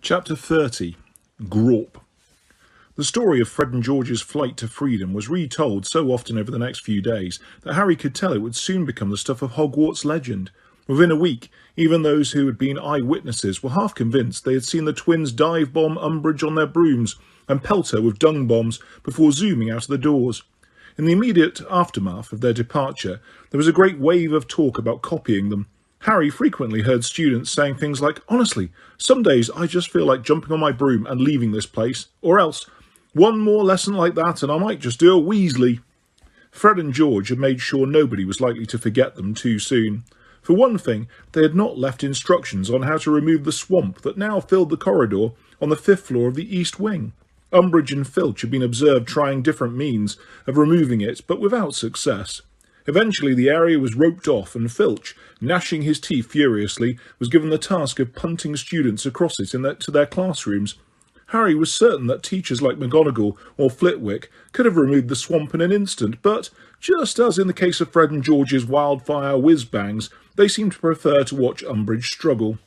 Chapter 30. Grawp. The story of Fred and George's flight to freedom was retold so often over the next few days that Harry could tell it would soon become the stuff of Hogwarts legend. Within a week, even those who had been eyewitnesses were half convinced they had seen the twins dive-bomb Umbridge on their brooms and pelt her with dung bombs before zooming out of the doors. In the immediate aftermath of their departure, there was a great wave of talk about copying them. Harry frequently heard students saying things like, "Honestly, some days I just feel like jumping on my broom and leaving this place," or else, "One more lesson like that and I might just do a Weasley." Fred and George had made sure nobody was likely to forget them too soon. For one thing, they had not left instructions on how to remove the swamp that now filled the corridor on the 5th floor of the East Wing. Umbridge and Filch had been observed trying different means of removing it, but without success. Eventually the area was roped off and Filch, gnashing his teeth furiously, was given the task of punting students across it to their classrooms. Harry was certain that teachers like McGonagall or Flitwick could have removed the swamp in an instant, but, just as in the case of Fred and George's wildfire whiz-bangs, they seemed to prefer to watch Umbridge struggle.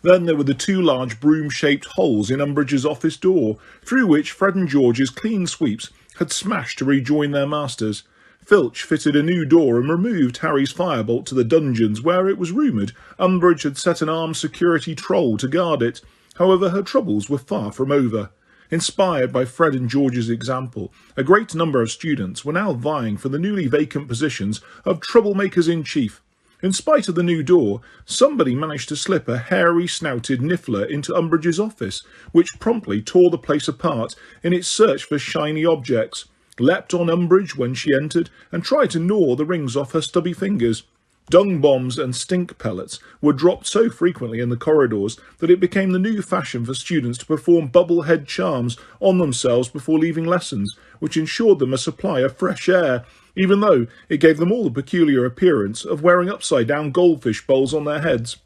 Then there were the two large broom-shaped holes in Umbridge's office door, through which Fred and George's clean sweeps had smashed to rejoin their masters. Filch fitted a new door and removed Harry's firebolt to the dungeons where it was rumoured Umbridge had set an armed security troll to guard it. However, her troubles were far from over. Inspired by Fred and George's example, a great number of students were now vying for the newly vacant positions of troublemakers-in-chief. In spite of the new door, somebody managed to slip a hairy-snouted niffler into Umbridge's office, which promptly tore the place apart in its search for shiny objects, leapt on Umbridge when she entered, and tried to gnaw the rings off her stubby fingers. Dung bombs and stink pellets were dropped so frequently in the corridors that it became the new fashion for students to perform bubble-head charms on themselves before leaving lessons, which ensured them a supply of fresh air, even though it gave them all the peculiar appearance of wearing upside-down goldfish bowls on their heads.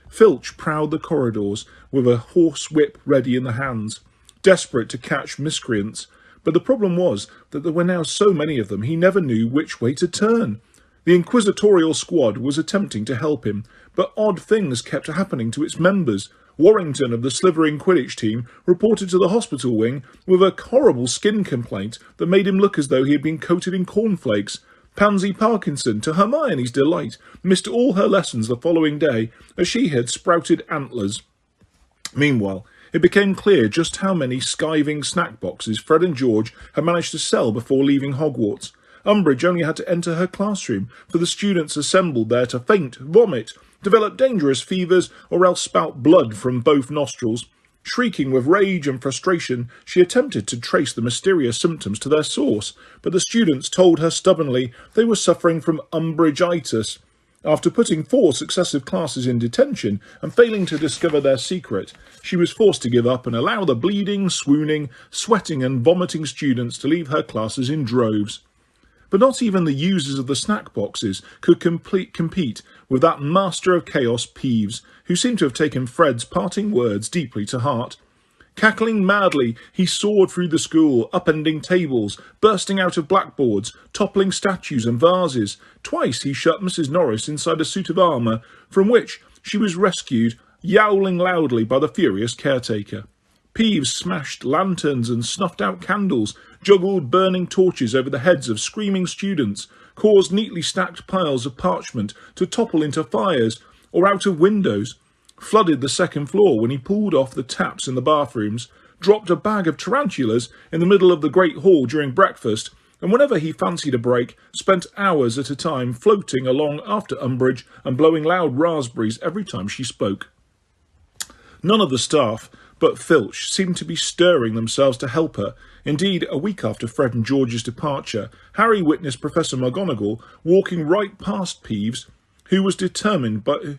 Filch prowled the corridors with a horse whip ready in the hands, desperate to catch miscreants. But the problem was that there were now so many of them he never knew which way to turn. The inquisitorial squad was attempting to help him, but odd things kept happening to its members. Warrington of the Slytherin Quidditch team reported to the hospital wing with a horrible skin complaint that made him look as though he had been coated in cornflakes. Pansy Parkinson, to Hermione's delight, missed all her lessons the following day as she had sprouted antlers. Meanwhile, it became clear just how many skiving snack boxes Fred and George had managed to sell before leaving Hogwarts. Umbridge only had to enter her classroom for the students assembled there to faint, vomit, develop dangerous fevers, or else spout blood from both nostrils. Shrieking with rage and frustration, she attempted to trace the mysterious symptoms to their source, but the students told her stubbornly they were suffering from Umbridgeitis. After putting 4 successive classes in detention and failing to discover their secret, she was forced to give up and allow the bleeding, swooning, sweating and vomiting students to leave her classes in droves. But not even the users of the snack boxes could compete with that master of chaos, Peeves, who seemed to have taken Fred's parting words deeply to heart. Cackling madly, he soared through the school, upending tables, bursting out of blackboards, toppling statues and vases. Twice he shut Mrs. Norris inside a suit of armour, from which she was rescued, yowling loudly by the furious caretaker. Peeves smashed lanterns and snuffed out candles, juggled burning torches over the heads of screaming students, caused neatly stacked piles of parchment to topple into fires or out of windows, flooded the 2nd floor when he pulled off the taps in the bathrooms, dropped a bag of tarantulas in the middle of the Great Hall during breakfast, and whenever he fancied a break, spent hours at a time floating along after Umbridge and blowing loud raspberries every time she spoke. None of the staff but Filch seemed to be stirring themselves to help her. Indeed, a week after Fred and George's departure, Harry witnessed Professor McGonagall walking right past Peeves, who was determinedly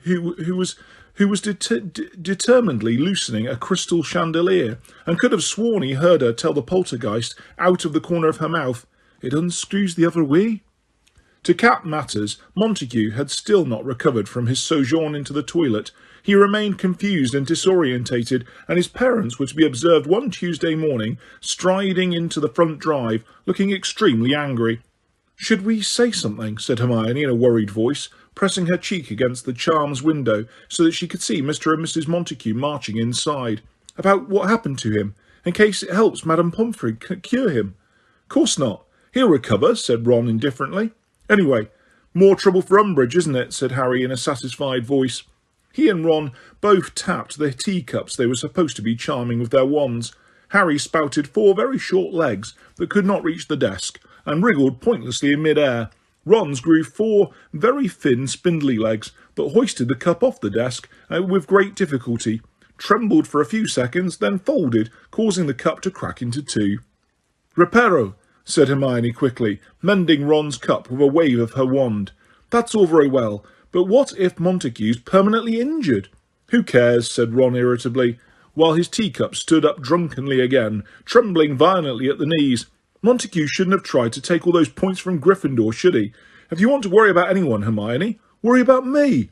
loosening a crystal chandelier, and could have sworn he heard her tell the poltergeist out of the corner of her mouth, "It unscrews the other way." To cap matters, Montague had still not recovered from his sojourn into the toilet. He remained confused and disorientated, and his parents were to be observed one Tuesday morning, striding into the front drive, looking extremely angry. "Should we say something?" said Hermione in a worried voice. pressing her cheek against the Charms window so that she could see Mr. and Mrs. Montague marching inside. "About what happened to him, in case it helps Madame Pomfrey cure him." "Course not. He'll recover," said Ron indifferently. "Anyway, more trouble for Umbridge, isn't it?" said Harry in a satisfied voice. He and Ron both tapped the teacups they were supposed to be charming with their wands. Harry spouted 4 very short legs that could not reach the desk, and wriggled pointlessly in mid-air. Ron's grew 4 very thin, spindly legs that hoisted the cup off the desk with great difficulty, trembled for a few seconds, then folded, causing the cup to crack into 2. "Reparo," said Hermione quickly, mending Ron's cup with a wave of her wand. "That's all very well, but what if Montague's permanently injured?" "Who cares?" said Ron irritably, while his teacup stood up drunkenly again, trembling violently at the knees. "Montague shouldn't have tried to take all those points from Gryffindor, should he? If you want to worry about anyone, Hermione, worry about me."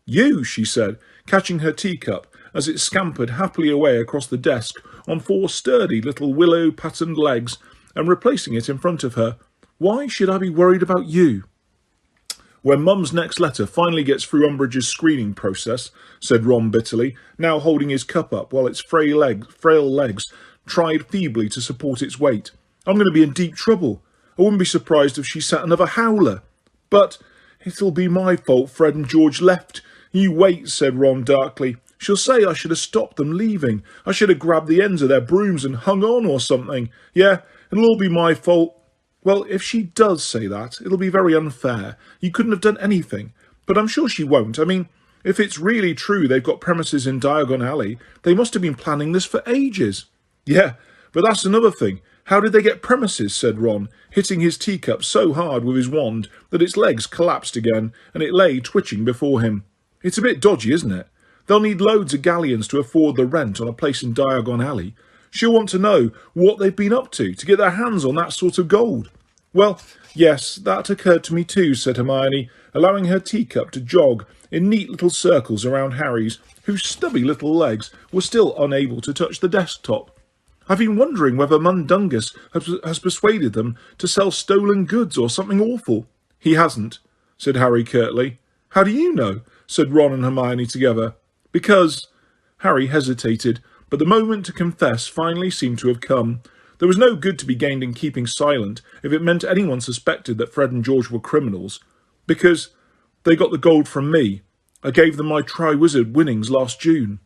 "You," she said, catching her teacup as it scampered happily away across the desk on 4 sturdy little willow-patterned legs, and replacing it in front of her. "Why should I be worried about you?" "When Mum's next letter finally gets through Umbridge's screening process," said Ron bitterly, now holding his cup up while its frail legs tried feebly to support its weight, "I'm going to be in deep trouble. I wouldn't be surprised if she sent another howler. But it'll be my fault Fred and George left. You wait," said Ron darkly. "She'll say I should have stopped them leaving. I should have grabbed the ends of their brooms and hung on or something. Yeah, it'll all be my fault." "Well, if she does say that, it'll be very unfair. You couldn't have done anything. But I'm sure she won't. I mean, if it's really true they've got premises in Diagon Alley, they must have been planning this for ages." "Yeah, but that's another thing. How did they get premises?" said Ron, hitting his teacup so hard with his wand that its legs collapsed again, and it lay twitching before him. "It's a bit dodgy, isn't it? They'll need loads of galleons to afford the rent on a place in Diagon Alley. She'll want to know what they've been up to get their hands on that sort of gold." "Well, yes, that occurred to me too," said Hermione, allowing her teacup to jog in neat little circles around Harry's, whose stubby little legs were still unable to touch the desktop. "I've been wondering whether Mundungus has persuaded them to sell stolen goods or something awful." "He hasn't," said Harry curtly. "How do you know?" said Ron and Hermione together. "Because—" Harry hesitated, but the moment to confess finally seemed to have come. There was no good to be gained in keeping silent if it meant anyone suspected that Fred and George were criminals. "Because they got the gold from me. I gave them my Triwizard winnings last June."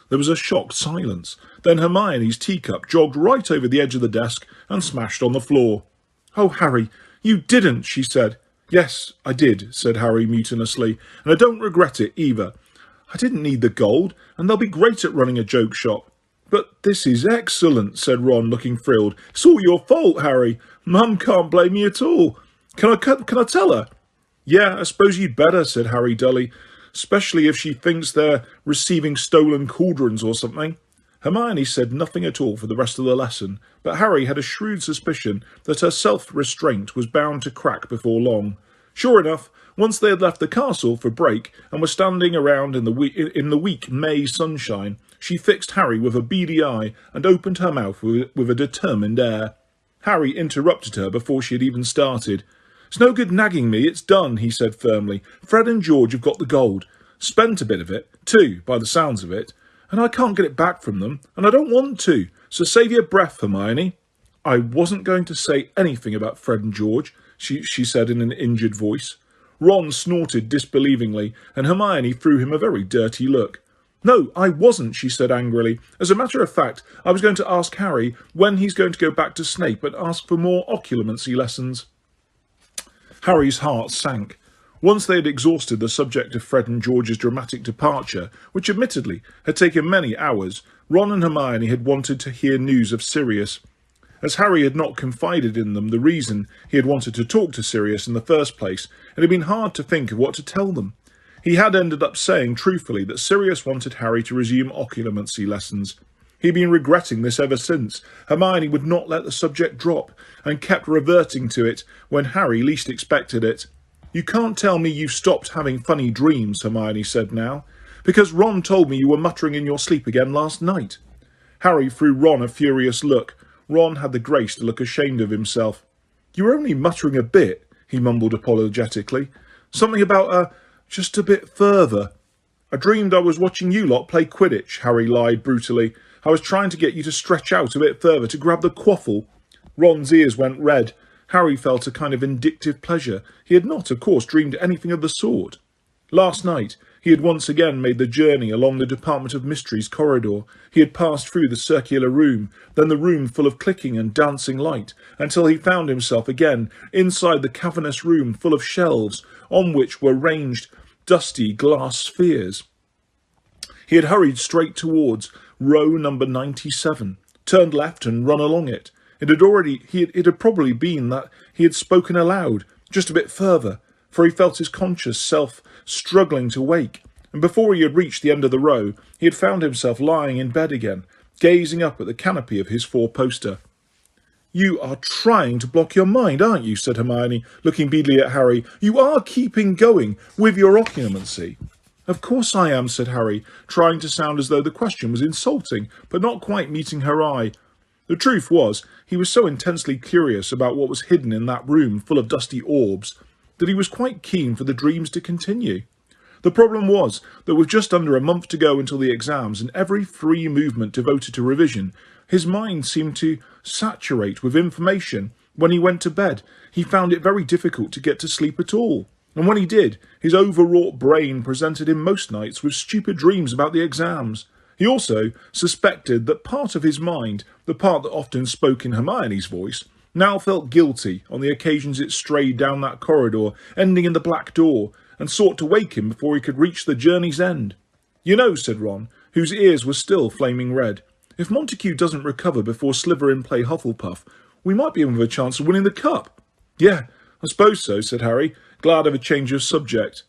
There was a shocked silence. Then Hermione's teacup jogged right over the edge of the desk and smashed on the floor. "Oh, Harry, you didn't," she said. "Yes, I did," said Harry mutinously, "and I don't regret it either. I didn't need the gold, and they'll be great at running a joke shop." "But this is excellent," said Ron, looking thrilled. "It's all your fault, Harry. Mum can't blame me at all. Can I tell her?" "Yeah, I suppose you'd better," said Harry dully, "especially if she thinks they're receiving stolen cauldrons or something." Hermione said nothing at all for the rest of the lesson, but Harry had a shrewd suspicion that her self-restraint was bound to crack before long. Sure enough, once they had left the castle for break and were standing around in the weak May sunshine, she fixed Harry with a beady eye and opened her mouth with a determined air. Harry interrupted her before she had even started. "It's no good nagging me, it's done," he said firmly. "Fred and George have got the gold. Spent a bit of it, too, by the sounds of it. And I can't get it back from them, and I don't want to. So save your breath, Hermione." "I wasn't going to say anything about Fred and George," she said in an injured voice. Ron snorted disbelievingly, and Hermione threw him a very dirty look. "No, I wasn't," she said angrily. "As a matter of fact, I was going to ask Harry when he's going to go back to Snape and ask for more occlumency lessons." Harry's heart sank. Once they had exhausted the subject of Fred and George's dramatic departure, which admittedly had taken many hours, Ron and Hermione had wanted to hear news of Sirius. As Harry had not confided in them the reason he had wanted to talk to Sirius in the first place, it had been hard to think of what to tell them. He had ended up saying truthfully that Sirius wanted Harry to resume occlumency lessons. He had been regretting this ever since. Hermione would not let the subject drop, and kept reverting to it when Harry least expected it. "You can't tell me you've stopped having funny dreams," Hermione said now, "because Ron told me you were muttering in your sleep again last night." Harry threw Ron a furious look. Ron had the grace to look ashamed of himself. "You were only muttering a bit," he mumbled apologetically. Something about just a bit further. I dreamed I was watching you lot play Quidditch, Harry lied brutally. I was trying to get you to stretch out a bit further to grab the quaffle. Ron's ears went red. Harry felt a kind of vindictive pleasure. He had not, of course, dreamed anything of the sort. Last night, he had once again made the journey along the Department of Mysteries corridor. He had passed through the circular room, then the room full of clicking and dancing light, until he found himself again inside the cavernous room full of shelves, on which were ranged dusty glass spheres. He had hurried straight towards row number 97, turned left and run along it. It had probably been that he had spoken aloud, just a bit further, for he felt his conscious self struggling to wake, and before he had reached the end of the row, he had found himself lying in bed again, gazing up at the canopy of his four-poster. "You are trying to block your mind, aren't you?" said Hermione, looking beadily at Harry. "You are keeping going with your occlumency." "Of course I am," said Harry, trying to sound as though the question was insulting, but not quite meeting her eye. The truth was, he was so intensely curious about what was hidden in that room full of dusty orbs that he was quite keen for the dreams to continue. The problem was that with just under a month to go until the exams and every free movement devoted to revision, his mind seemed to saturate with information. When he went to bed, he found it very difficult to get to sleep at all. And when he did, his overwrought brain presented him most nights with stupid dreams about the exams. He also suspected that part of his mind, the part that often spoke in Hermione's voice, now felt guilty on the occasions it strayed down that corridor, ending in the black door, and sought to wake him before he could reach the journey's end. "You know," said Ron, whose ears were still flaming red, "if Montague doesn't recover before Slytherin play Hufflepuff, we might be in with a chance of winning the cup." "Yeah, I suppose so," said Harry, glad of a change of subject.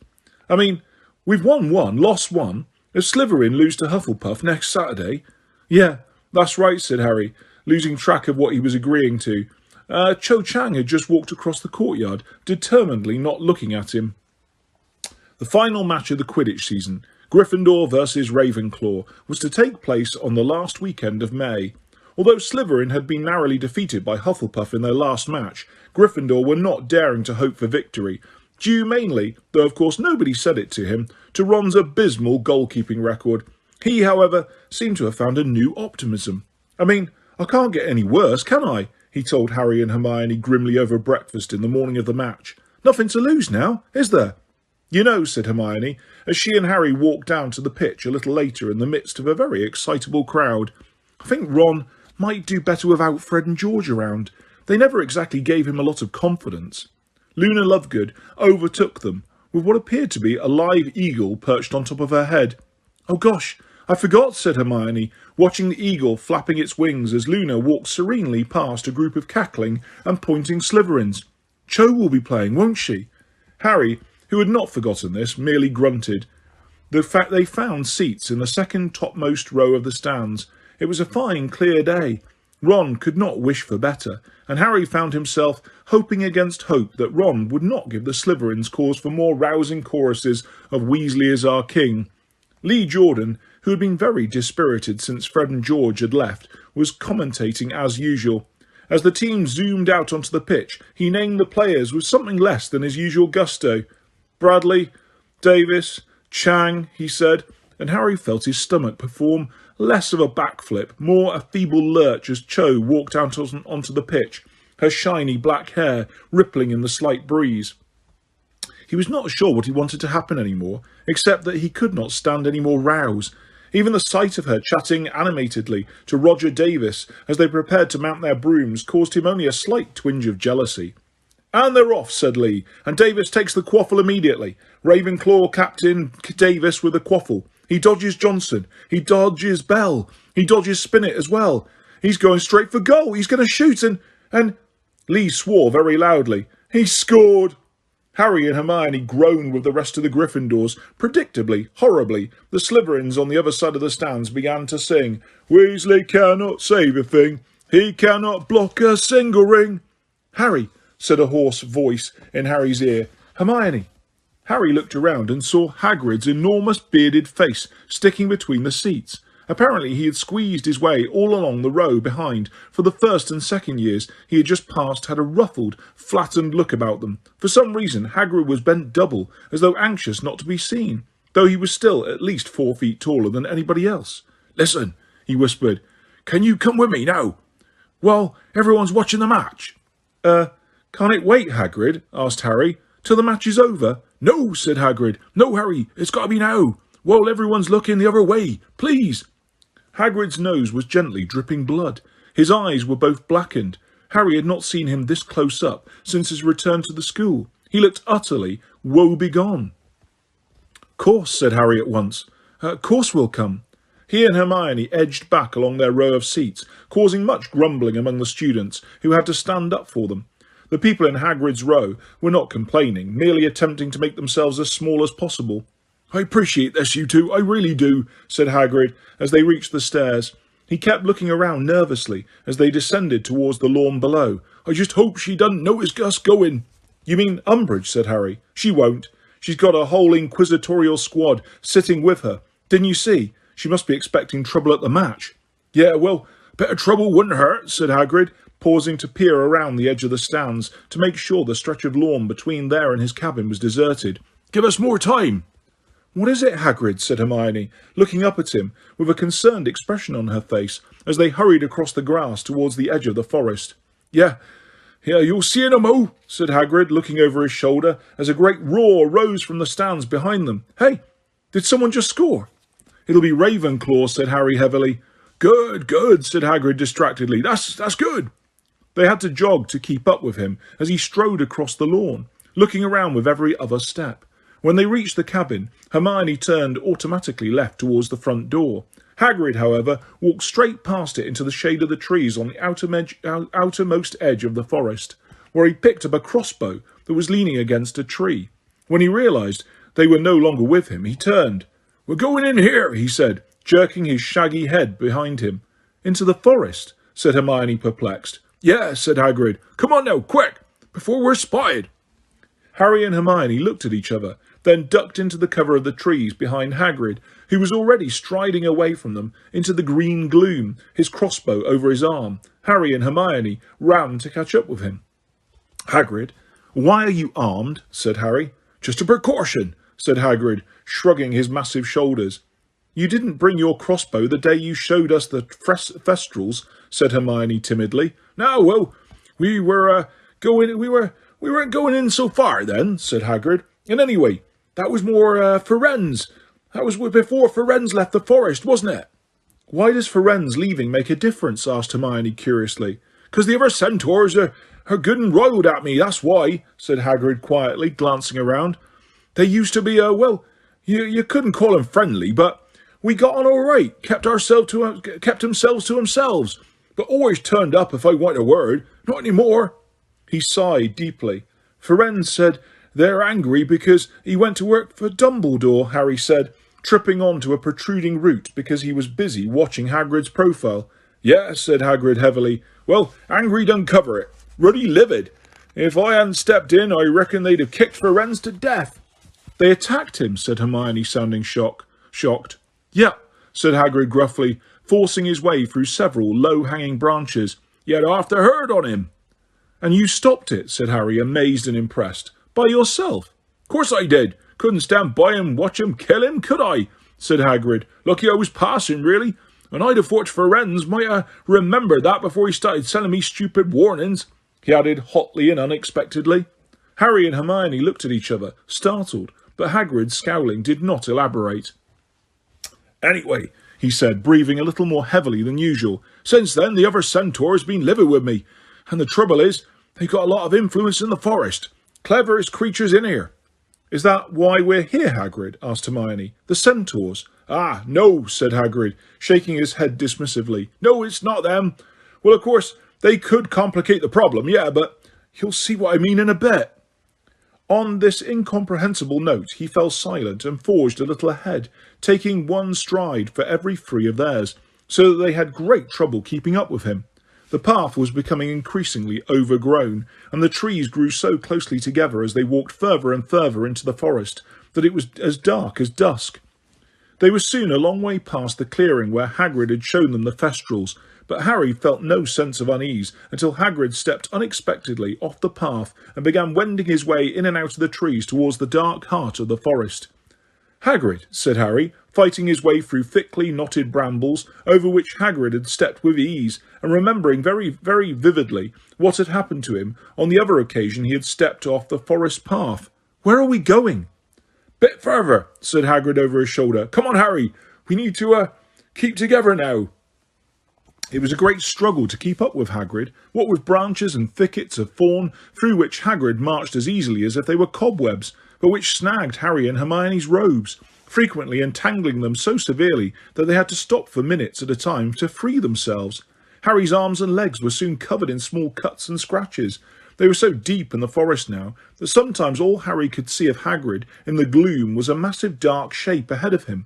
"I mean, we've won one, lost one. If Slytherin lose to Hufflepuff next Saturday..." "Yeah, that's right," said Harry, losing track of what he was agreeing to. Cho Chang had just walked across the courtyard, determinedly not looking at him. The final match of the Quidditch season, Gryffindor versus Ravenclaw, was to take place on the last weekend of May. Although Slytherin had been narrowly defeated by Hufflepuff in their last match, Gryffindor were not daring to hope for victory, due mainly, though of course nobody said it to him, to Ron's abysmal goalkeeping record. He, however, seemed to have found a new optimism. "I mean, I can't get any worse, can I?" he told Harry and Hermione grimly over breakfast in the morning of the match. "Nothing to lose now, is there?" "You know," said Hermione, as she and Harry walked down to the pitch a little later in the midst of a very excitable crowd, "I think Ron might do better without Fred and George around. They never exactly gave him a lot of confidence." Luna Lovegood overtook them, with what appeared to be a live eagle perched on top of her head. "Oh gosh, I forgot," said Hermione, watching the eagle flapping its wings as Luna walked serenely past a group of cackling and pointing Slytherins. "Cho will be playing, won't she?" Harry, who had not forgotten this, merely grunted. The fact they found seats in the second topmost row of the stands. It was a fine, clear day. Ron could not wish for better, and Harry found himself hoping against hope that Ron would not give the Slytherins cause for more rousing choruses of "Weasley is our king." Lee Jordan, who had been very dispirited since Fred and George had left, was commentating as usual. As the team zoomed out onto the pitch, he named the players with something less than his usual gusto. "Bradley, Davis, Chang," he said, and Harry felt his stomach perform less of a backflip, more a feeble lurch as Cho walked out onto the pitch, her shiny black hair rippling in the slight breeze. He was not sure what he wanted to happen anymore, except that he could not stand any more rows. Even the sight of her chatting animatedly to Roger Davis as they prepared to mount their brooms caused him only a slight twinge of jealousy. "And they're off," said Lee, "and Davis takes the quaffle immediately. Ravenclaw captain Davis with the quaffle. He dodges Johnson. He dodges Bell. He dodges Spinnett as well. He's going straight for goal. He's going to shoot and... Lee swore very loudly. "He scored!" Harry and Hermione groaned with the rest of the Gryffindors. Predictably, horribly, the Slytherins on the other side of the stands began to sing, "Weasley cannot save a thing. He cannot block a single ring." "Harry," said a hoarse voice in Harry's ear. "Hermione." Harry looked around and saw Hagrid's enormous bearded face sticking between the seats, Apparently he had squeezed his way all along the row behind, for the first and second years he had just passed had a ruffled, flattened look about them. For some reason Hagrid was bent double, as though anxious not to be seen, though he was still at least 4 feet taller than anybody else. "Listen," he whispered. "Can you come with me now? Well, everyone's watching the match." Can't it wait, Hagrid?" asked Harry. "Till the match is over?" "No," said Hagrid. "No, Harry, it's got to be now. Well, everyone's looking the other way. Please." Hagrid's nose was gently dripping blood. His eyes were both blackened. Harry had not seen him this close up since his return to the school. He looked utterly woe-begone. "Course," said Harry at once. "Course we'll come." He and Hermione edged back along their row of seats, causing much grumbling among the students, who had to stand up for them. The people in Hagrid's row were not complaining, merely attempting to make themselves as small as possible. "I appreciate this, you two, I really do," said Hagrid as they reached the stairs. He kept looking around nervously as they descended towards the lawn below. "I just hope she doesn't notice us going." "You mean Umbridge," said Harry. "She won't. She's got a whole inquisitorial squad sitting with her. Didn't you see? She must be expecting trouble at the match." "Yeah, well, a bit of trouble wouldn't hurt," said Hagrid, pausing to peer around the edge of the stands to make sure the stretch of lawn between there and his cabin was deserted. "Give us more time." "What is it, Hagrid?" said Hermione, looking up at him with a concerned expression on her face as they hurried across the grass towards the edge of the forest. Yeah, you'll see in a mo," said Hagrid, looking over his shoulder as a great roar rose from the stands behind them. "Hey, did someone just score?" "It'll be Ravenclaw," said Harry heavily. "Good, good," said Hagrid distractedly. That's good." They had to jog to keep up with him as he strode across the lawn, looking around with every other step. When they reached the cabin, Hermione turned automatically left towards the front door. Hagrid, however, walked straight past it into the shade of the trees on the outermost edge of the forest, where he picked up a crossbow that was leaning against a tree. When he realised they were no longer with him, he turned. "We're going in here," he said, jerking his shaggy head behind him. "Into the forest?" said Hermione, perplexed. "Yeah," said Hagrid. "Come on now, quick, before we're spotted." Harry and Hermione looked at each other, then ducked into the cover of the trees behind Hagrid, who was already striding away from them into the green gloom, his crossbow over his arm. Harry and Hermione ran to catch up with him. "Hagrid, why are you armed?" said Harry. "Just a precaution," said Hagrid, shrugging his massive shoulders. "You didn't bring your crossbow the day you showed us the Thestrals," said Hermione timidly. "No, well, we weren't going in so far then," said Hagrid. "And anyway, that was more Firenze. That was before Firenze left the forest, wasn't it?" "Why does Firenze leaving make a difference?" asked Hermione curiously. "'Cause the other centaurs are good and riled at me, that's why," said Hagrid quietly, glancing around. "They used to be, you couldn't call them friendly, but we got on all right, kept themselves to themselves, but always turned up if I wanted a word. Not anymore." He sighed deeply. "Firenze said they're angry because he went to work for Dumbledore," Harry said, tripping onto a protruding root because he was busy watching Hagrid's profile. "Yeah," said Hagrid heavily. "Well, angry done cover it. Ruddy livid. If I hadn't stepped in, I reckon they'd have kicked Firenze to death." "They attacked him," said Hermione, sounding shocked. "Yeah," said Hagrid gruffly, forcing his way through several low-hanging branches. "You'd half the herd on him." "And you stopped it," said Harry, amazed and impressed. "By yourself?" "Course I did. Couldn't stand by and watch him kill him, could I?" said Hagrid. "Lucky I was passing, really. And I'd have thought Firenze might have remembered that before he started sending me stupid warnings," he added hotly and unexpectedly. Harry and Hermione looked at each other, startled, but Hagrid, scowling, did not elaborate. "Anyway," he said, breathing a little more heavily than usual, "since then the other centaur's been living with me. And the trouble is, they've got a lot of influence in the forest. Cleverest creatures in here." "Is that why we're here, Hagrid?" asked Hermione. "The centaurs?" "Ah, no," said Hagrid, shaking his head dismissively. "No, it's not them. Well, of course, they could complicate the problem, yeah, but you'll see what I mean in a bit." On this incomprehensible note, he fell silent and forged a little ahead, taking one stride for every 3 of theirs, so that they had great trouble keeping up with him. The path was becoming increasingly overgrown, and the trees grew so closely together as they walked further and further into the forest that it was as dark as dusk. They were soon a long way past the clearing where Hagrid had shown them the Thestrals, but Harry felt no sense of unease until Hagrid stepped unexpectedly off the path and began wending his way in and out of the trees towards the dark heart of the forest. "Hagrid," said Harry, fighting his way through thickly knotted brambles, over which Hagrid had stepped with ease, and remembering very, very vividly what had happened to him on the other occasion he had stepped off the forest path. "Where are we going?" "Bit further," said Hagrid over his shoulder. "Come on, Harry. We need to keep together now." It was a great struggle to keep up with Hagrid, what with branches and thickets of thorn, through which Hagrid marched as easily as if they were cobwebs, but which snagged Harry and Hermione's robes, frequently entangling them so severely that they had to stop for minutes at a time to free themselves. Harry's arms and legs were soon covered in small cuts and scratches. They were so deep in the forest now that sometimes all Harry could see of Hagrid in the gloom was a massive dark shape ahead of him.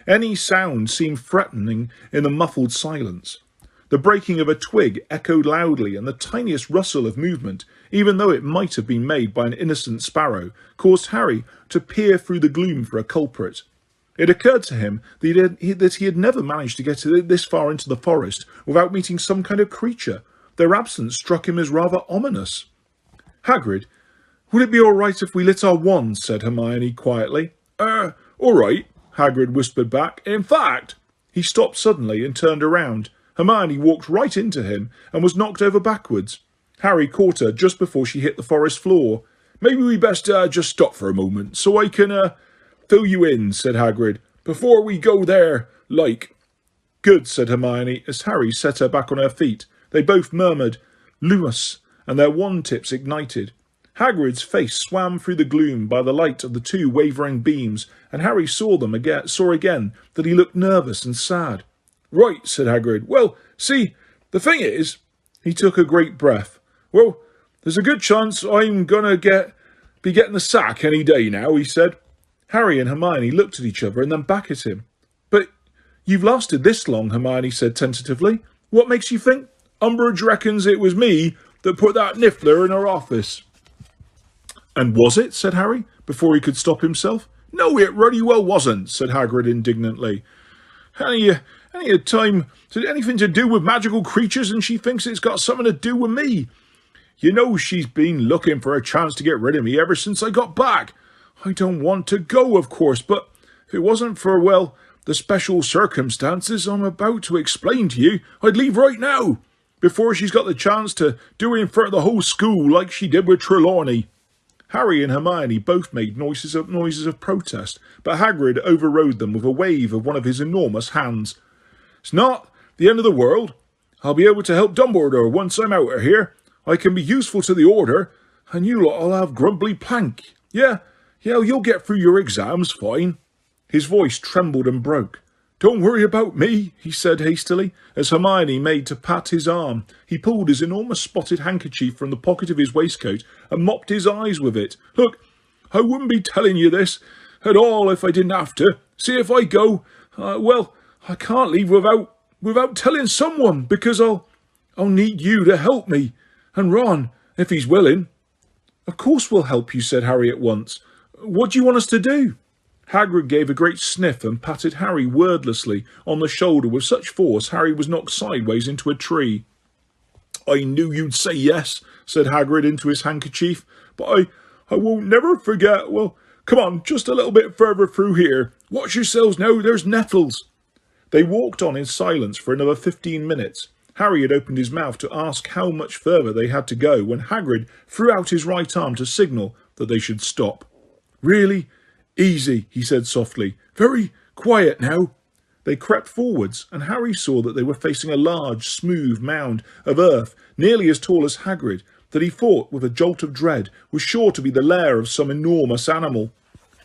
Any sound seemed threatening in the muffled silence. The breaking of a twig echoed loudly, and the tiniest rustle of movement, even though it might have been made by an innocent sparrow, caused Harry to peer through the gloom for a culprit. It occurred to him that he had never managed to get this far into the forest without meeting some kind of creature. Their absence struck him as rather ominous. "Hagrid, would it be all right if we lit our wands?" said Hermione quietly. All right," Hagrid whispered back. "In fact—" He stopped suddenly and turned around. Hermione walked right into him and was knocked over backwards. Harry caught her just before she hit the forest floor. "Maybe we best just stop for a moment, so I can fill you in," said Hagrid, "before we go there, like." "Good," said Hermione, as Harry set her back on her feet. They both murmured, "Lumos," and their wand tips ignited. Hagrid's face swam through the gloom by the light of the two wavering beams, and Harry saw again that he looked nervous and sad. "Right," said Hagrid. "Well, see, the thing is—" He took a great breath. "Well, there's a good chance I'm gonna be getting the sack any day now," he said. Harry and Hermione looked at each other and then back at him. "But you've lasted this long," Hermione said tentatively. "What makes you think—" "Umbridge reckons it was me that put that niffler in her office." "And was it?" said Harry, before he could stop himself. "No, it really well wasn't," said Hagrid indignantly. Any time to anything to do with magical creatures, and she thinks it's got something to do with me. You know she's been looking for a chance to get rid of me ever since I got back. I don't want to go, of course, but if it wasn't for, well, the special circumstances I'm about to explain to you, I'd leave right now, before she's got the chance to do it in front of the whole school like she did with Trelawney." Harry and Hermione both made noises of protest, but Hagrid overrode them with a wave of one of his enormous hands. "It's not the end of the world. I'll be able to help Dumbledore once I'm out of here. I can be useful to the Order, and you lot'll have grumbly plank. Yeah, you'll get through your exams fine." His voice trembled and broke. "Don't worry about me," he said hastily, as Hermione made to pat his arm. He pulled his enormous spotted handkerchief from the pocket of his waistcoat and mopped his eyes with it. "Look, I wouldn't be telling you this at all if I didn't have to. See, if I go, I can't leave without telling someone, because I'll need you to help me, and Ron, if he's willing." "Of course we'll help you," said Harry at once. "What do you want us to do?" Hagrid gave a great sniff and patted Harry wordlessly on the shoulder with such force Harry was knocked sideways into a tree. "I knew you'd say yes," said Hagrid into his handkerchief, "but I won't never forget. Well, come on, just a little bit further through here. Watch yourselves now, there's nettles." They walked on in silence for another 15 minutes. Harry had opened his mouth to ask how much further they had to go when Hagrid threw out his right arm to signal that they should stop. "Really easy," he said softly. "Very quiet now." They crept forwards, and Harry saw that they were facing a large, smooth mound of earth nearly as tall as Hagrid, that he thought, with a jolt of dread, was sure to be the lair of some enormous animal.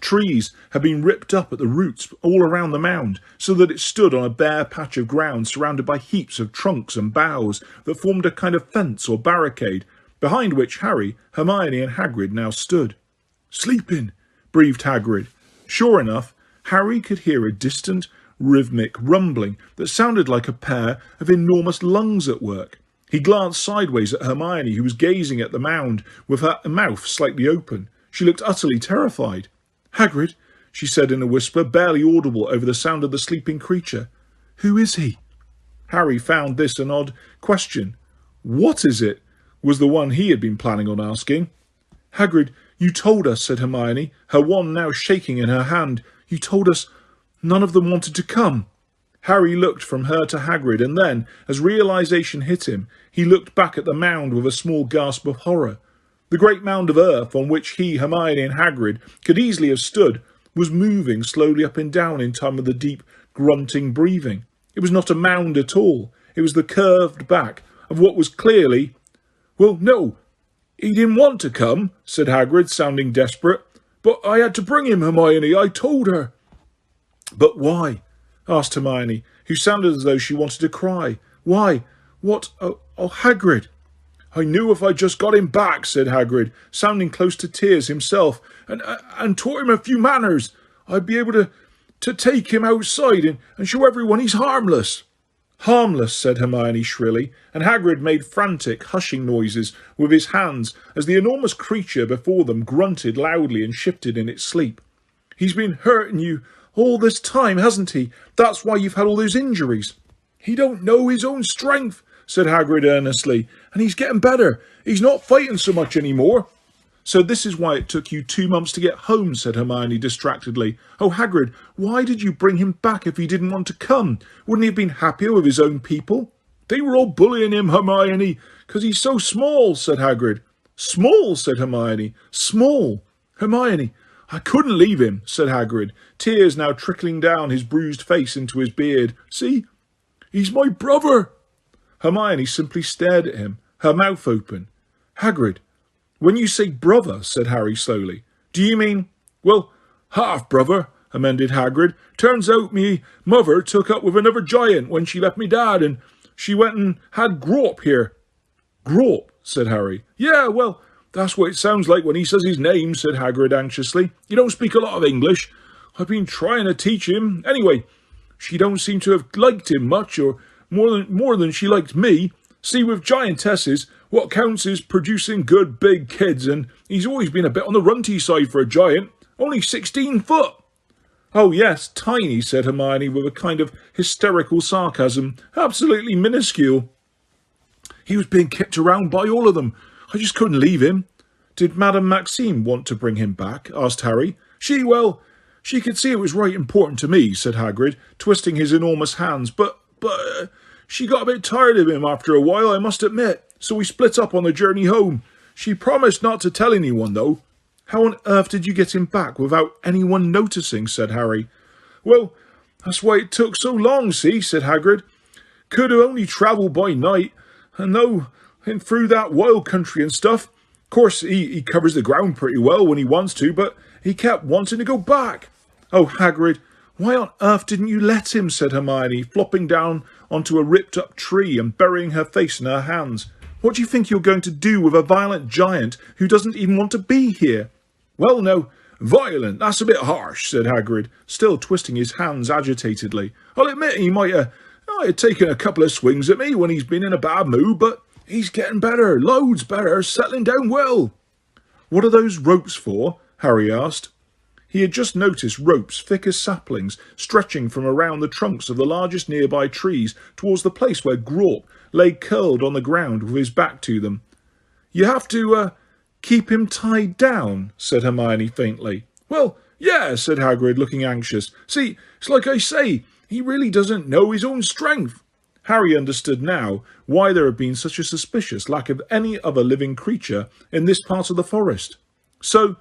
Trees had been ripped up at the roots all around the mound, so that it stood on a bare patch of ground surrounded by heaps of trunks and boughs that formed a kind of fence or barricade, behind which Harry, Hermione and Hagrid now stood. "Sleeping," breathed Hagrid. Sure enough, Harry could hear a distant, rhythmic rumbling that sounded like a pair of enormous lungs at work. He glanced sideways at Hermione, who was gazing at the mound with her mouth slightly open. She looked utterly terrified. "Hagrid, she said in a whisper, barely audible over the sound of the sleeping creature. Who is he? Harry found this an odd question. What is it? Was the one he had been planning on asking. Hagrid, you told us, said Hermione, her wand now shaking in her hand. You told us none of them wanted to come. Harry looked from her to Hagrid, and then, as realization hit him, he looked back at the mound with a small gasp of horror. The great mound of earth on which he, Hermione and Hagrid could easily have stood was moving slowly up and down in time with the deep, grunting breathing. It was not a mound at all. It was the curved back of what was clearly... Well, no, he didn't want to come, said Hagrid, sounding desperate. But I had to bring him, Hermione, I told her. But why? Asked Hermione, who sounded as though she wanted to cry. Why? What? Oh, Hagrid. I knew if I just got him back, said Hagrid, sounding close to tears himself, and taught him a few manners, I'd be able to take him outside and show everyone he's harmless. Harmless, said Hermione shrilly, and Hagrid made frantic, hushing noises with his hands as the enormous creature before them grunted loudly and shifted in its sleep. He's been hurting you all this time, hasn't he? That's why you've had all those injuries. He don't know his own strength, said Hagrid earnestly, and he's getting better. He's not fighting so much anymore. So this is why it took you 2 months to get home, said Hermione distractedly. Oh, Hagrid, why did you bring him back if he didn't want to come? Wouldn't he have been happier with his own people? They were all bullying him, Hermione, because he's so small, said Hagrid. Small, said Hermione. Small. Hermione, I couldn't leave him, said Hagrid, tears now trickling down his bruised face into his beard. See, he's my brother. Hermione simply stared at him, her mouth open. Hagrid, when you say brother, said Harry slowly, do you mean, well, half-brother, amended Hagrid. Turns out me mother took up with another giant when she left me dad, and she went and had Grawp here. Grawp, said Harry. Yeah, well, that's what it sounds like when he says his name, said Hagrid anxiously. You don't speak a lot of English. I've been trying to teach him. Anyway, she don't seem to have liked him much, or more than she liked me. See, with giantesses, what counts is producing good big kids, and he's always been a bit on the runty side for a giant. Only 16 foot. Oh yes, tiny, said Hermione with a kind of hysterical sarcasm. Absolutely minuscule. He was being kicked around by all of them. I just couldn't leave him. Did Madame Maxime want to bring him back? Asked Harry. She could see it was right important to me, said Hagrid, twisting his enormous hands, but she got a bit tired of him after a while, I must admit, so we split up on the journey home. She promised not to tell anyone, though. How on earth did you get him back without anyone noticing, said Harry. Well, that's why it took so long, see, said Hagrid. Could have only travelled by night, and through that wild country and stuff. Of course, he covers the ground pretty well when he wants to, but he kept wanting to go back. Oh, Hagrid, why on earth didn't you let him, said Hermione, flopping down onto a ripped-up tree and burying her face in her hands. What do you think you're going to do with a violent giant who doesn't even want to be here? Well, no, violent, that's a bit harsh, said Hagrid, still twisting his hands agitatedly. I'll admit he might have taken a couple of swings at me when he's been in a bad mood, but he's getting better, loads better, settling down well. What are those ropes for? Harry asked. He had just noticed ropes, thick as saplings, stretching from around the trunks of the largest nearby trees towards the place where Grawp lay curled on the ground with his back to them. You have to, keep him tied down, said Hermione faintly. Well, yeah, said Hagrid, looking anxious. See, it's like I say, he really doesn't know his own strength. Harry understood now why there had been such a suspicious lack of any other living creature in this part of the forest. So,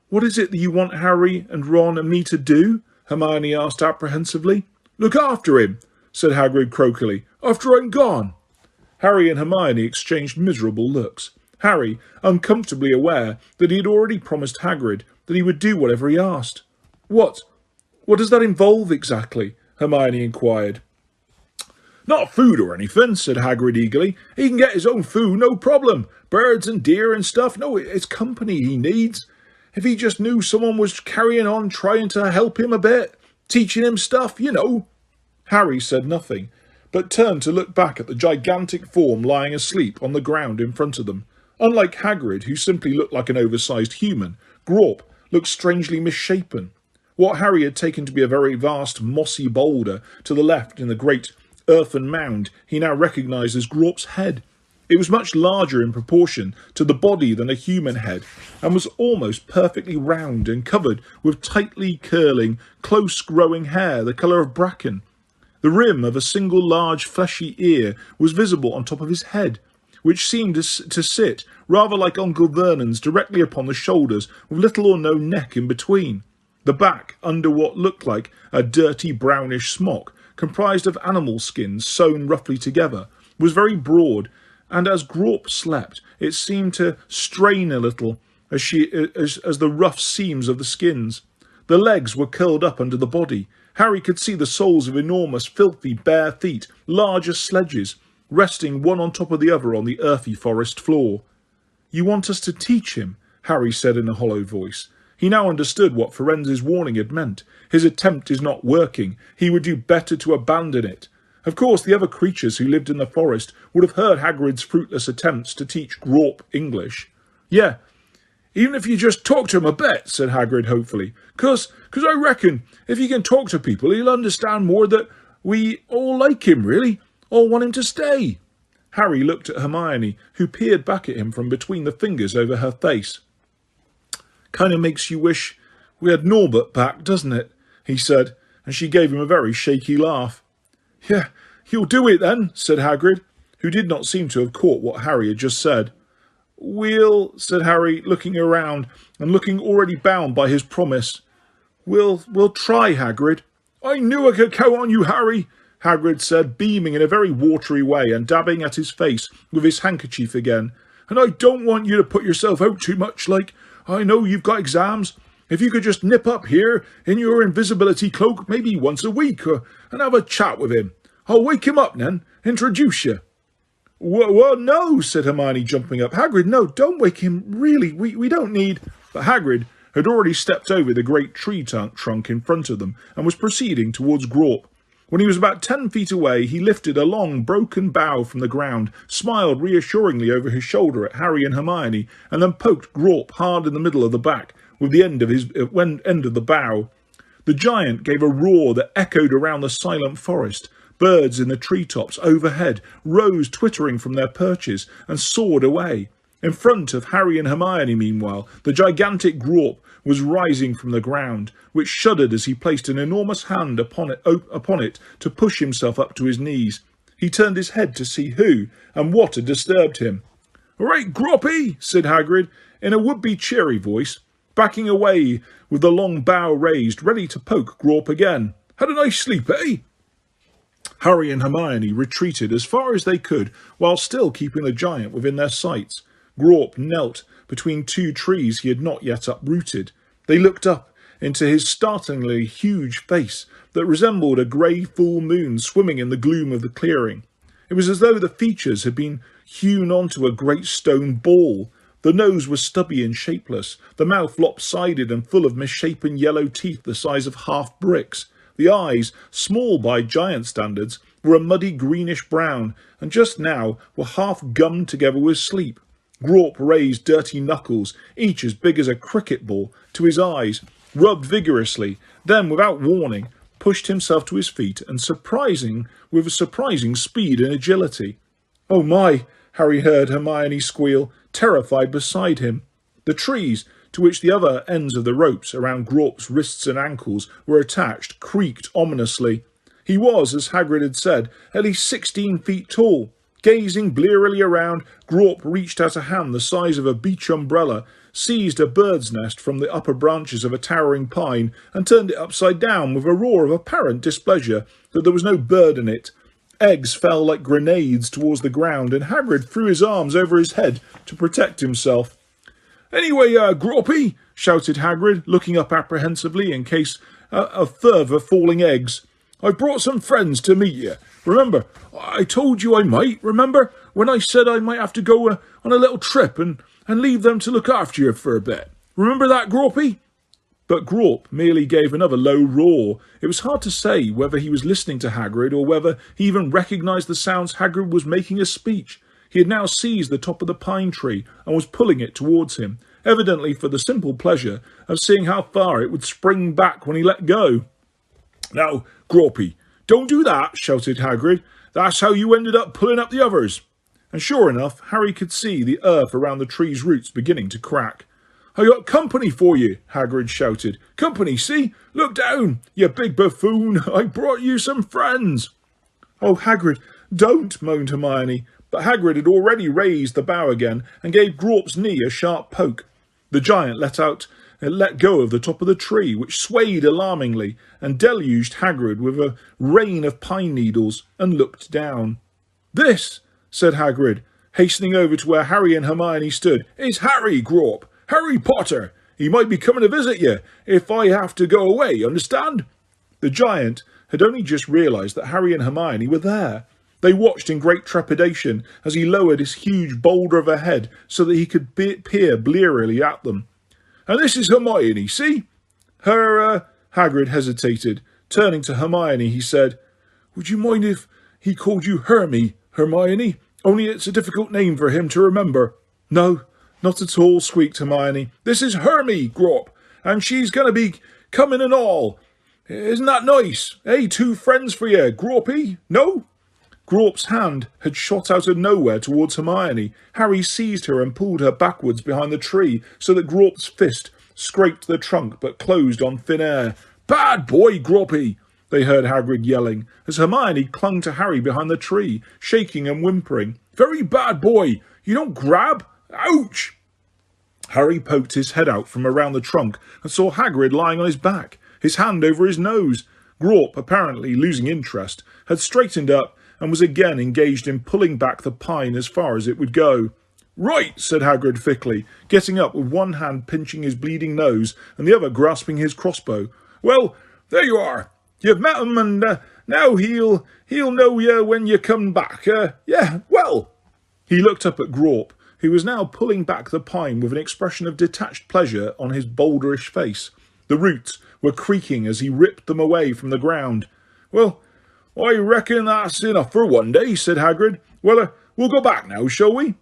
what is it that you want Harry and Ron and me to do? Hermione asked apprehensively. Look after him, said Hagrid croakily, after I'm gone. Harry and Hermione exchanged miserable looks. Harry, uncomfortably aware that he had already promised Hagrid that he would do whatever he asked. What does that involve exactly? Hermione inquired. Not food or anything, said Hagrid eagerly. He can get his own food, no problem. Birds and deer and stuff. No, it's company he needs. If he just knew someone was carrying on trying to help him a bit, teaching him stuff, you know. Harry said nothing, but turned to look back at the gigantic form lying asleep on the ground in front of them. Unlike Hagrid, who simply looked like an oversized human, Grawp looked strangely misshapen. What Harry had taken to be a very vast mossy boulder to the left in the great earthen mound he now recognised as Grawp's head. It was much larger in proportion to the body than a human head, and was almost perfectly round and covered with tightly curling, close-growing hair the colour of bracken. The rim of a single large fleshy ear was visible on top of his head, which seemed to sit, rather like Uncle Vernon's, directly upon the shoulders, with little or no neck in between. The back, under what looked like a dirty brownish smock, comprised of animal skins sewn roughly together, was very broad, and as Grawp slept, it seemed to strain a little as the rough seams of the skins. The legs were curled up under the body. Harry could see the soles of enormous, filthy, bare feet, large as sledges, resting one on top of the other on the earthy forest floor. "You want us to teach him?" Harry said in a hollow voice. He now understood what Firenze's warning had meant. His attempt is not working. He would do better to abandon it. Of course, the other creatures who lived in the forest would have heard Hagrid's fruitless attempts to teach Grawp English. "Yeah, even if you just talk to him a bit," said Hagrid hopefully. Cause I reckon if he can talk to people, he'll understand more that we all like him, really. All want him to stay." Harry looked at Hermione, who peered back at him from between the fingers over her face. "Kind of makes you wish we had Norbert back, doesn't it?" he said, and she gave him a very shaky laugh. "Yeah, you'll do it then," said Hagrid, who did not seem to have caught what Harry had just said. "We'll," said Harry, looking around and looking already bound by his promise. We'll try, Hagrid." "I knew I could count on you, Harry," Hagrid said, beaming in a very watery way and dabbing at his face with his handkerchief again. "And I don't want you to put yourself out too much, like. I know you've got exams. If you could just nip up here in your invisibility cloak maybe once a week and have a chat with him. I'll wake him up then, introduce you." Well, no," said Hermione, jumping up. "Hagrid, no, don't wake him. Really, we don't need—" But Hagrid had already stepped over the great tree trunk in front of them and was proceeding towards Grawp. When he was about 10 feet away, he lifted a long, broken bough from the ground, smiled reassuringly over his shoulder at Harry and Hermione, and then poked Grawp hard in the middle of the back with the end of the bough. The giant gave a roar that echoed around the silent forest. Birds in the treetops overhead rose twittering from their perches and soared away. In front of Harry and Hermione, meanwhile, the gigantic Grawp was rising from the ground, which shuddered as he placed an enormous hand upon it to push himself up to his knees. He turned his head to see who and what had disturbed him. "All right, Groppy," said Hagrid, in a would-be cheery voice, backing away with the long bough raised, ready to poke Grawp again. "Had a nice sleep, eh?" Harry and Hermione retreated as far as they could, while still keeping the giant within their sights. Grawp knelt between two trees he had not yet uprooted. They looked up into his startlingly huge face that resembled a grey full moon swimming in the gloom of the clearing. It was as though the features had been hewn onto a great stone ball. The nose was stubby and shapeless, the mouth lopsided and full of misshapen yellow teeth the size of half bricks. The eyes, small by giant standards, were a muddy greenish brown, and just now were half gummed together with sleep. Grawp raised dirty knuckles, each as big as a cricket ball, to his eyes, rubbed vigorously, then, without warning, pushed himself to his feet and with surprising speed and agility. "Oh my!" Harry heard Hermione squeal, terrified beside him. The trees, to which the other ends of the ropes around Grawp's wrists and ankles were attached, creaked ominously. He was, as Hagrid had said, at least 16 feet tall. Gazing blearily around, Grawp reached out a hand the size of a beach umbrella, seized a bird's nest from the upper branches of a towering pine, and turned it upside down with a roar of apparent displeasure that there was no bird in it. Eggs fell like grenades towards the ground, and Hagrid threw his arms over his head to protect himself. "Anyway, Grawpy," shouted Hagrid, looking up apprehensively in case of further falling eggs, "I've brought some friends to meet you. Remember, I told you I might, remember, when I said I might have to go on a little trip and leave them to look after you for a bit. Remember that, Grawpy?" But Grawp merely gave another low roar. It was hard to say whether he was listening to Hagrid or whether he even recognised the sounds Hagrid was making as speech. He had now seized the top of the pine tree and was pulling it towards him. evidently for the simple pleasure of seeing how far it would spring back when he let go. "Now, Grawpy, don't do that," shouted Hagrid. "That's how you ended up pulling up the others." And sure enough, Harry could see the earth around the tree's roots beginning to crack. "I got company for you," Hagrid shouted. "Company, see? Look down, you big buffoon. I brought you some friends." "Oh, Hagrid, don't," moaned Hermione. But Hagrid had already raised the bough again and gave Grawp's knee a sharp poke. The giant let go of the top of the tree, which swayed alarmingly and deluged Hagrid with a rain of pine needles, and looked down. "This," said Hagrid, hastening over to where Harry and Hermione stood, "is Harry, Grawp. Harry Potter. He might be coming to visit you if I have to go away, understand?" The giant had only just realised that Harry and Hermione were there. They watched in great trepidation as he lowered his huge boulder of a head so that he could peer blearily at them. "And this is Hermione, see? Hagrid hesitated. Turning to Hermione, he said, "Would you mind if he called you Hermione? Only it's a difficult name for him to remember." "No, not at all," squeaked Hermione. "This is Hermy, Grawp, and she's going to be coming and all. Isn't that nice? Eh, 2 friends for you, Grawpy? No?" Grawp's hand had shot out of nowhere towards Hermione. Harry seized her and pulled her backwards behind the tree so that Grawp's fist scraped the trunk but closed on thin air. "Bad boy, Grawpy!" they heard Hagrid yelling, as Hermione clung to Harry behind the tree, shaking and whimpering. "Very bad boy! You don't grab! Ouch!" Harry poked his head out from around the trunk and saw Hagrid lying on his back, his hand over his nose. Grawp, apparently losing interest, had straightened up and was again engaged in pulling back the pine as far as it would go. "Right," said Hagrid thickly, getting up with one hand pinching his bleeding nose and the other grasping his crossbow. "Well, there you are. You've met him, and now he'll know you when you come back. Yeah, well." He looked up at Grawp, who was now pulling back the pine with an expression of detached pleasure on his boulderish face. The roots were creaking as he ripped them away from the ground. "Well, I reckon that's enough for one day," said Hagrid. "Well, we'll go back now, shall we?"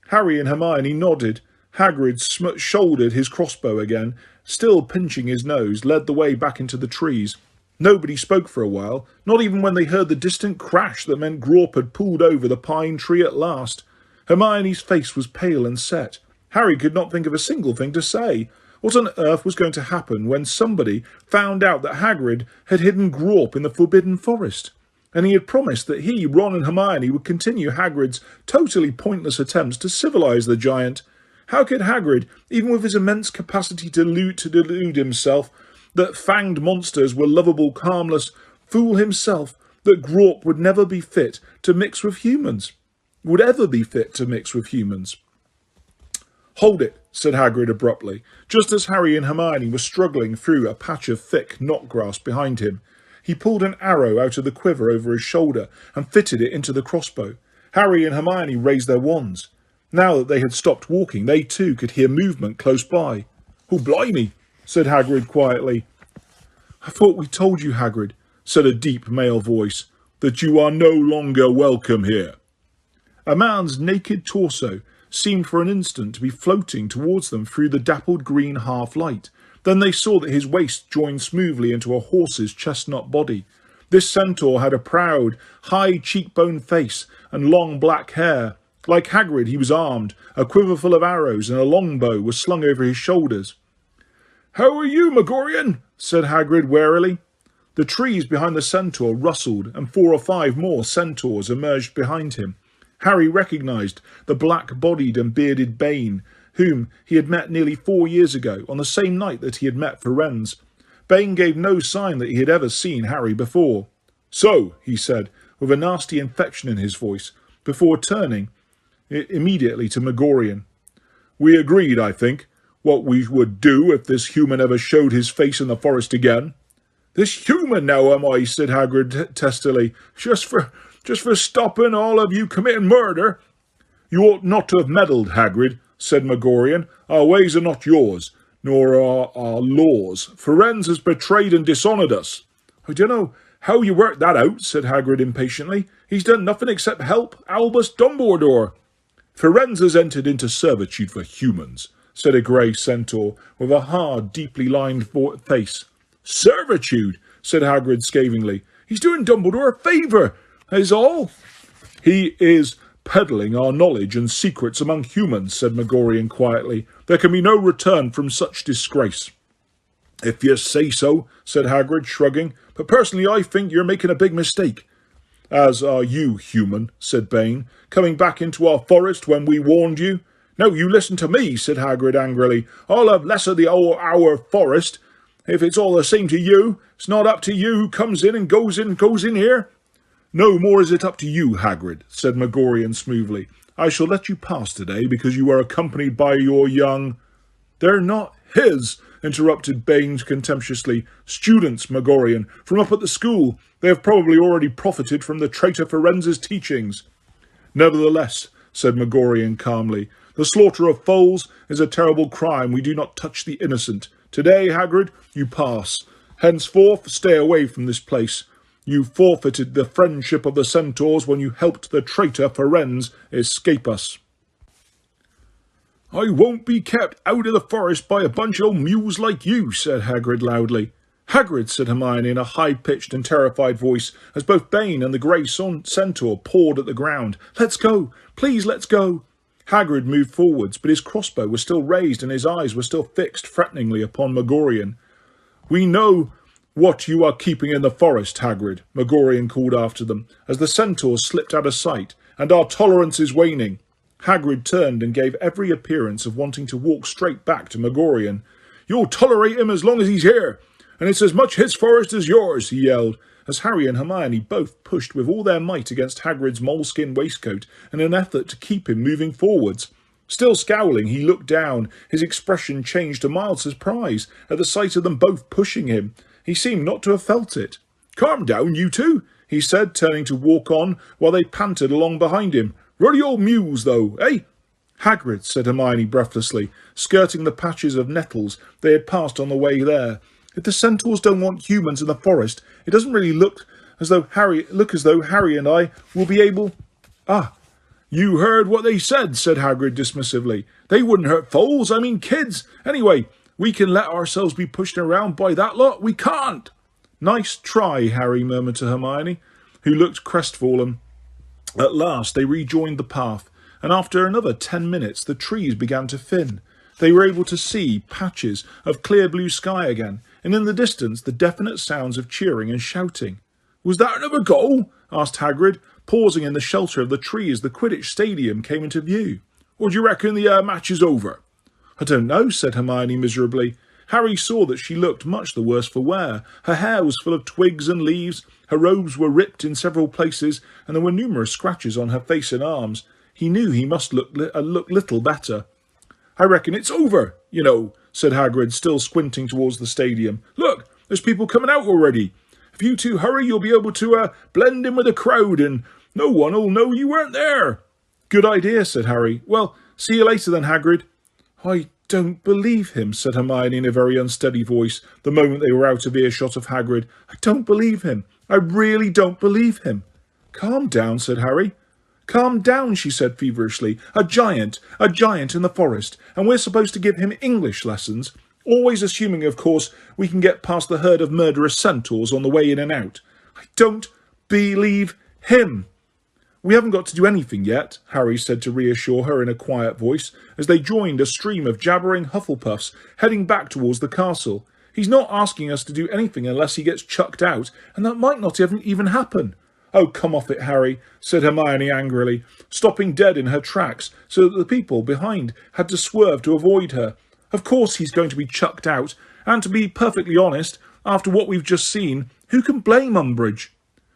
Harry and Hermione nodded. Hagrid shouldered his crossbow again, still pinching his nose, led the way back into the trees. Nobody spoke for a while, not even when they heard the distant crash that meant Grawp had pulled over the pine tree at last. Hermione's face was pale and set. Harry could not think of a single thing to say. What on earth was going to happen when somebody found out that Hagrid had hidden Grawp in the Forbidden Forest? And he had promised that he, Ron and Hermione would continue Hagrid's totally pointless attempts to civilise the giant. How could Hagrid, even with his immense capacity to delude himself that fanged monsters were lovable, harmless, fool himself that Grawp would never be fit to mix with humans? Would ever be fit to mix with humans? "Hold it," said Hagrid abruptly, just as Harry and Hermione were struggling through a patch of thick knotgrass behind him. He pulled an arrow out of the quiver over his shoulder and fitted it into the crossbow. Harry and Hermione raised their wands. Now that they had stopped walking, they too could hear movement close by. "Oh, blimey," said Hagrid quietly. "I thought we told you, Hagrid," said a deep male voice, "that you are no longer welcome here." A man's naked torso seemed for an instant to be floating towards them through the dappled green half-light. Then they saw that his waist joined smoothly into a horse's chestnut body. This centaur had a proud, high cheekbone face and long black hair. Like Hagrid, he was armed. A quiver full of arrows and a longbow was slung over his shoulders. "How are you, Megorian?" said Hagrid warily. The trees behind the centaur rustled, and 4 or 5 more centaurs emerged behind him. Harry recognised the black-bodied and bearded Bane, whom he had met nearly 4 years ago, on the same night that he had met Firenze. Bane gave no sign that he had ever seen Harry before. "So," he said, with a nasty inflection in his voice, before turning immediately to Megorian. "We agreed, I think, what we would do if this human ever showed his face in the forest again." "This human now, am I?" said Hagrid testily. Just for stopping all of you committing murder." "You ought not to have meddled, Hagrid," said Megorian. "Our ways are not yours, nor are our laws. Firenze has betrayed and dishonoured us." "I don't know how you worked that out," said Hagrid impatiently. "He's done nothing except help Albus Dumbledore." "Firenze has entered into servitude for humans," said a grey centaur with a hard, deeply lined face. Servitude, said Hagrid scathingly. He's doing Dumbledore a favour, is all. He is peddling our knowledge and secrets among humans, said Megorian quietly. There can be no return from such disgrace. If you say so, said Hagrid, shrugging, but personally I think you're making a big mistake. As are you, human, said Bane, coming back into our forest when we warned you. No, you listen to me, said Hagrid angrily. I'll have less of our forest. If it's all the same to you, it's not up to you who comes in and goes in here. No more is it up to you, Hagrid, said Megorian smoothly. I shall let you pass today because you are accompanied by your young... They're not his, interrupted Baines contemptuously. Students, Megorian, from up at the school. They have probably already profited from the traitor Firenze's teachings. Nevertheless, said Megorian calmly, the slaughter of foals is a terrible crime. We do not touch the innocent. Today, Hagrid, you pass. Henceforth, stay away from this place. You forfeited the friendship of the centaurs when you helped the traitor Firenze escape us. I won't be kept out of the forest by a bunch of old mules like you, said Hagrid loudly. Hagrid, said Hermione in a high-pitched and terrified voice, as both Bane and the grey centaur pawed at the ground. Let's go! Please, let's go! Hagrid moved forwards, but his crossbow was still raised and his eyes were still fixed threateningly upon Megorian. We know what you are keeping in the forest, Hagrid, Megorian called after them, as the centaurs slipped out of sight, and our tolerance is waning. Hagrid turned and gave every appearance of wanting to walk straight back to Megorian. You'll tolerate him as long as he's here, and it's as much his forest as yours, he yelled, as Harry and Hermione both pushed with all their might against Hagrid's moleskin waistcoat in an effort to keep him moving forwards. Still scowling, he looked down. His expression changed to mild surprise at the sight of them both pushing him. He seemed not to have felt it. Calm down, you two, he said, turning to walk on while they panted along behind him. Ruddy old mules, though, eh? Hagrid, said Hermione breathlessly, skirting the patches of nettles they had passed on the way there. If the centaurs don't want humans in the forest, it doesn't really look as though Harry and I will be able... Ah, you heard what they said, said Hagrid dismissively. They wouldn't hurt foals, I mean kids. Anyway, we can let ourselves be pushed around by that lot? We can't. Nice try, Harry murmured to Hermione, who looked crestfallen. At last they rejoined the path, and after another 10 minutes the trees began to thin. They were able to see patches of clear blue sky again, and in the distance the definite sounds of cheering and shouting. Was that another goal? Asked Hagrid, pausing in the shelter of the tree as the Quidditch stadium came into view. Or do you reckon the match is over? I don't know, said Hermione miserably. Harry saw that she looked much the worse for wear. Her hair was full of twigs and leaves, her robes were ripped in several places, and there were numerous scratches on her face and arms. He knew he must look little better. I reckon it's over, you know, said Hagrid, still squinting towards the stadium. Look, there's people coming out already. If you two hurry, you'll be able to blend in with the crowd, and no one'll know you weren't there. Good idea, said Harry. Well, see you later then, Hagrid. I don't believe him, said Hermione in a very unsteady voice, the moment they were out of earshot of Hagrid. I don't believe him. I really don't believe him. Calm down, said Harry. Calm down, she said feverishly. A giant in the forest, and we're supposed to give him English lessons, always assuming, of course, we can get past the herd of murderous centaurs on the way in and out. I don't believe him. We haven't got to do anything yet, Harry said to reassure her in a quiet voice, as they joined a stream of jabbering Hufflepuffs heading back towards the castle. He's not asking us to do anything unless he gets chucked out, and that might not even happen. Oh, come off it, Harry, said Hermione angrily, stopping dead in her tracks so that the people behind had to swerve to avoid her. Of course he's going to be chucked out, and to be perfectly honest, after what we've just seen, who can blame Umbridge?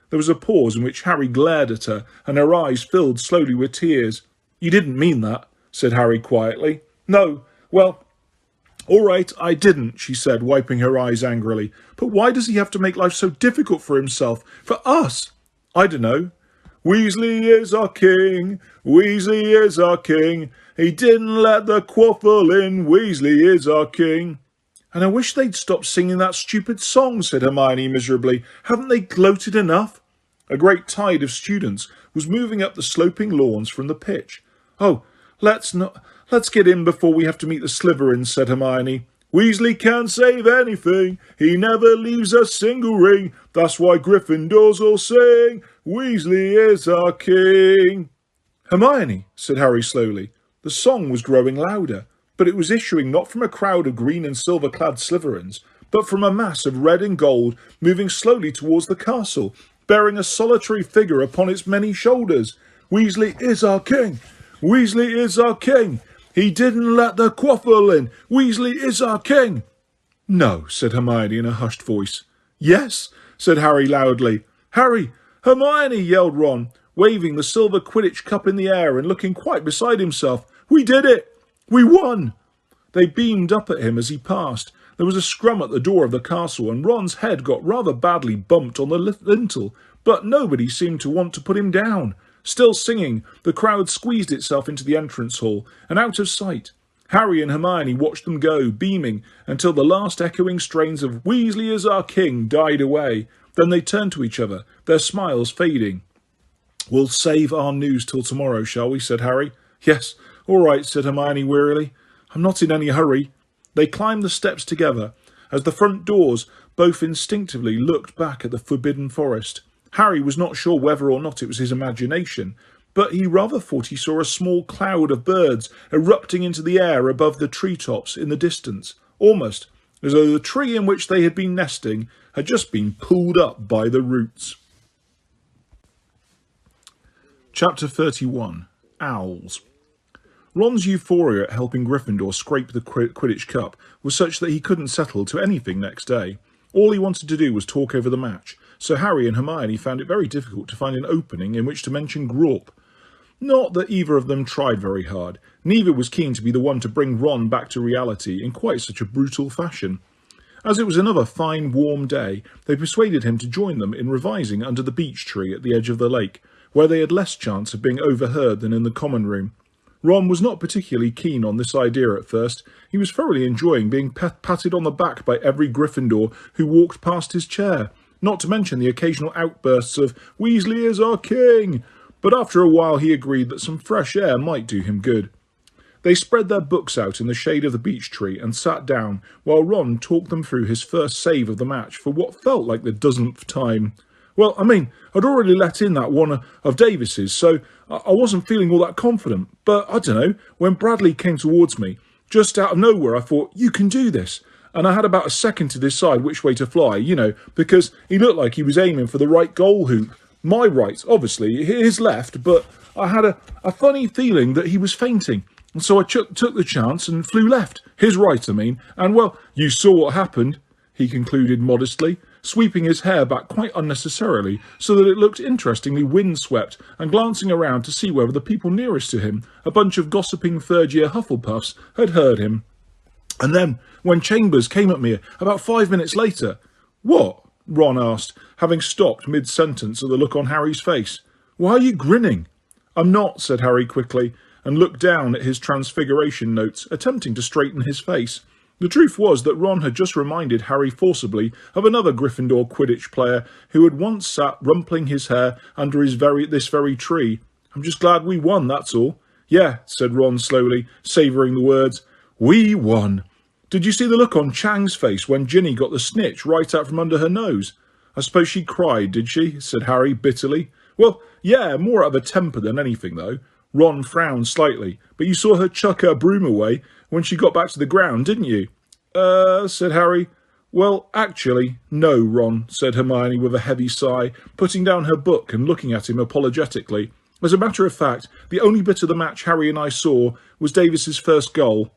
There was a pause in which Harry glared at her, and her eyes filled slowly with tears. You didn't mean that, said Harry quietly. No, well, all right, I didn't, she said, wiping her eyes angrily. But why does he have to make life so difficult for himself? For us? I don't know. Weasley is our king, Weasley is our king. He didn't let the quaffle in, Weasley is our king. And I wish they'd stop singing that stupid song, said Hermione miserably. Haven't they gloated enough? A great tide of students was moving up the sloping lawns from the pitch. Oh, Let's get in before we have to meet the Slytherins, said Hermione. Weasley can't save anything. He never leaves a single ring. That's why Gryffindors all sing. Weasley is our king. Hermione, said Harry slowly. The song was growing louder, but it was issuing not from a crowd of green and silver-clad Slytherins, but from a mass of red and gold moving slowly towards the castle, bearing a solitary figure upon its many shoulders. Weasley is our king. Weasley is our king. He didn't let the quaffle in. Weasley is our king. No, said Hermione in a hushed voice. Yes, said Harry loudly. Harry! Hermione, yelled Ron, waving the silver Quidditch cup in the air and looking quite beside himself. We did it! We won! They beamed up at him as he passed. There was a scrum at the door of the castle, and Ron's head got rather badly bumped on the lintel, but nobody seemed to want to put him down. Still singing, the crowd squeezed itself into the entrance hall and out of sight. Harry and Hermione watched them go, beaming, until the last echoing strains of Weasley is our king died away. Then they turned to each other, their smiles fading. We'll save our news till tomorrow, shall we? Said Harry. Yes, all right, said Hermione wearily. I'm not in any hurry. They climbed the steps together. As the front doors both instinctively looked back at the forbidden forest. Harry was not sure whether or not it was his imagination, but he rather thought he saw a small cloud of birds erupting into the air above the treetops in the distance, almost as though the tree in which they had been nesting had just been pulled up by the roots. Chapter 31. Owls. Ron's euphoria at helping Gryffindor scrape the Quidditch Cup was such that he couldn't settle to anything next day. All he wanted to do was talk over the match, so Harry and Hermione found it very difficult to find an opening in which to mention Grawp. Not that either of them tried very hard. Neither was keen to be the one to bring Ron back to reality in quite such a brutal fashion. As it was another fine, warm day, they persuaded him to join them in revising under the beech tree at the edge of the lake, where they had less chance of being overheard than in the common room. Ron was not particularly keen on this idea at first. He was thoroughly enjoying being patted on the back by every Gryffindor who walked past his chair, not to mention the occasional outbursts of Weasley is our king. But after a while he agreed that some fresh air might do him good. They spread their books out in the shade of the beech tree and sat down, while Ron talked them through his first save of the match for what felt like the dozenth time. Well, I mean, I'd already let in that one of Davis's, so I wasn't feeling all that confident. But, I don't know, when Bradley came towards me, just out of nowhere, I thought, you can do this. And I had about a second to decide which way to fly, you know, because he looked like he was aiming for the right goal hoop. My right, obviously, his left, but I had a funny feeling that he was fainting. And so I took the chance and flew left. His right, I mean. And, well, you saw what happened, he concluded modestly, sweeping his hair back quite unnecessarily so that it looked interestingly windswept, and glancing around to see whether the people nearest to him, a bunch of gossiping third-year Hufflepuffs, had heard him. And then, when Chambers came at me about 5 minutes later... What? Ron asked, having stopped mid-sentence at the look on Harry's face. Why are you grinning? I'm not, said Harry quickly, and looked down at his transfiguration notes, attempting to straighten his face. The truth was that Ron had just reminded Harry forcibly of another Gryffindor Quidditch player who had once sat rumpling his hair under this very tree. I'm just glad we won, that's all. Yeah, said Ron slowly, savouring the words. We won. Did you see the look on Chang's face when Ginny got the snitch right out from under her nose? I suppose she cried, did she? Said Harry bitterly. Well, yeah, more out of a temper than anything, though. Ron frowned slightly. But you saw her chuck her broom away when she got back to the ground, didn't you? Said Harry. Well, actually, no, Ron, said Hermione with a heavy sigh, putting down her book and looking at him apologetically. As a matter of fact, the only bit of the match Harry and I saw was Davis's first goal.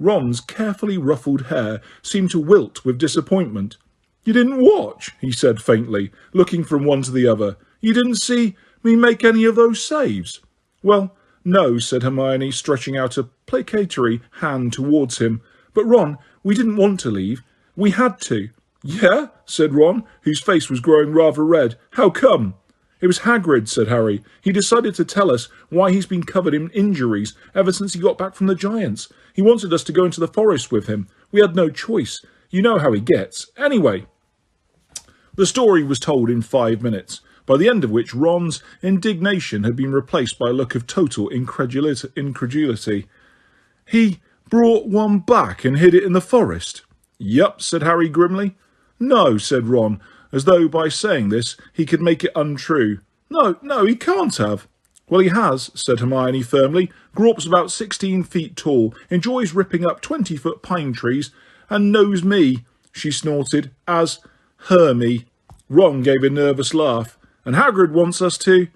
Ron's carefully ruffled hair seemed to wilt with disappointment. You didn't watch, he said faintly, looking from one to the other. You didn't see me make any of those saves? Well, no, said Hermione, stretching out a placatory hand towards him. But Ron, we didn't want to leave. We had to. Yeah, said Ron, whose face was growing rather red. How come? It was Hagrid, said Harry. He decided to tell us why he's been covered in injuries ever since he got back from the Giants. He wanted us to go into the forest with him. We had no choice. You know how he gets. Anyway, the story was told in 5 minutes. by the end of which Ron's indignation had been replaced by a look of total incredulity. "He brought one back and hid it in the forest?" "Yup," said Harry grimly. "No," said Ron, as though by saying this he could make it untrue. No, he can't have." "Well, he has," said Hermione firmly. "Grawp's about 16 feet tall, enjoys ripping up 20-foot pine trees, and knows me," she snorted, "as Hermy." Ron gave a nervous laugh. "And Hagrid wants us to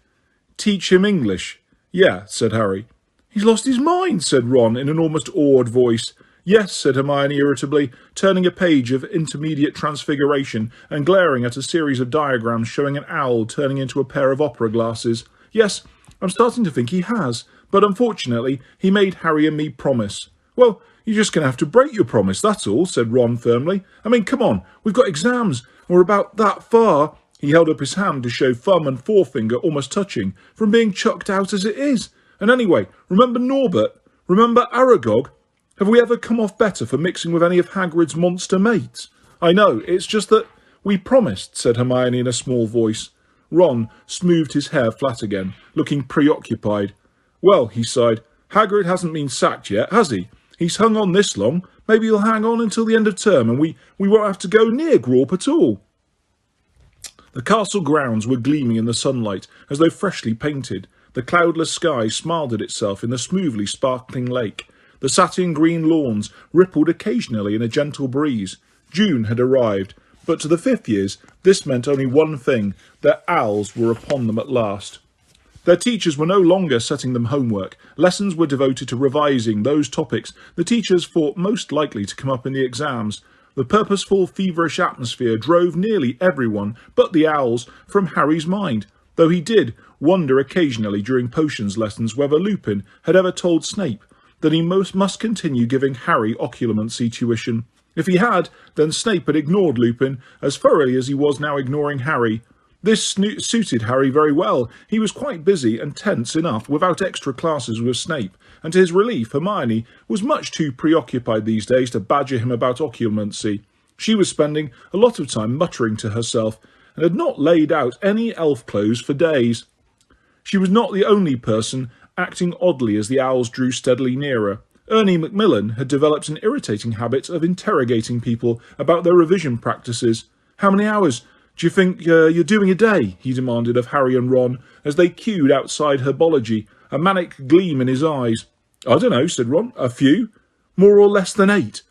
teach him English." "Yeah," said Harry. "He's lost his mind," said Ron in an almost awed voice. "Yes," said Hermione irritably, turning a page of Intermediate Transfiguration and glaring at a series of diagrams showing an owl turning into a pair of opera glasses. "Yes, I'm starting to think he has, but unfortunately he made Harry and me promise." "Well, you're just going to have to break your promise, that's all," said Ron firmly. "I mean, come on, we've got exams. We're about that far." He held up his hand to show thumb and forefinger almost touching, "from being chucked out as it is. And anyway, remember Norbert? Remember Aragog? Have we ever come off better for mixing with any of Hagrid's monster mates?" "I know, it's just that we promised," said Hermione in a small voice. Ron smoothed his hair flat again, looking preoccupied. "Well," he sighed, "Hagrid hasn't been sacked yet, has he? He's hung on this long. Maybe he'll hang on until the end of term and we won't have to go near Grawp at all." The castle grounds were gleaming in the sunlight as though freshly painted. The cloudless sky smiled at itself in the smoothly sparkling lake. The satin green lawns rippled occasionally in a gentle breeze. June had arrived, but to the fifth years this meant only one thing: their owls were upon them at last. Their teachers were no longer setting them homework. Lessons were devoted to revising those topics the teachers thought most likely to come up in the exams. The purposeful, feverish atmosphere drove nearly everyone but the owls from Harry's mind, though he did wonder occasionally during potions lessons whether Lupin had ever told Snape that he must continue giving Harry occlumency tuition. If he had, then Snape had ignored Lupin as thoroughly as he was now ignoring Harry. This suited Harry very well. He was quite busy and tense enough without extra classes with Snape, and to his relief Hermione was much too preoccupied these days to badger him about occlumency. She was spending a lot of time muttering to herself, and had not laid out any elf clothes for days. She was not the only person acting oddly as the owls drew steadily nearer. Ernie Macmillan had developed an irritating habit of interrogating people about their revision practices. "How many hours do you think you're doing a day?" he demanded of Harry and Ron as they queued outside herbology, a manic gleam in his eyes. "I don't know," said Ron. "A few. More or less than 8.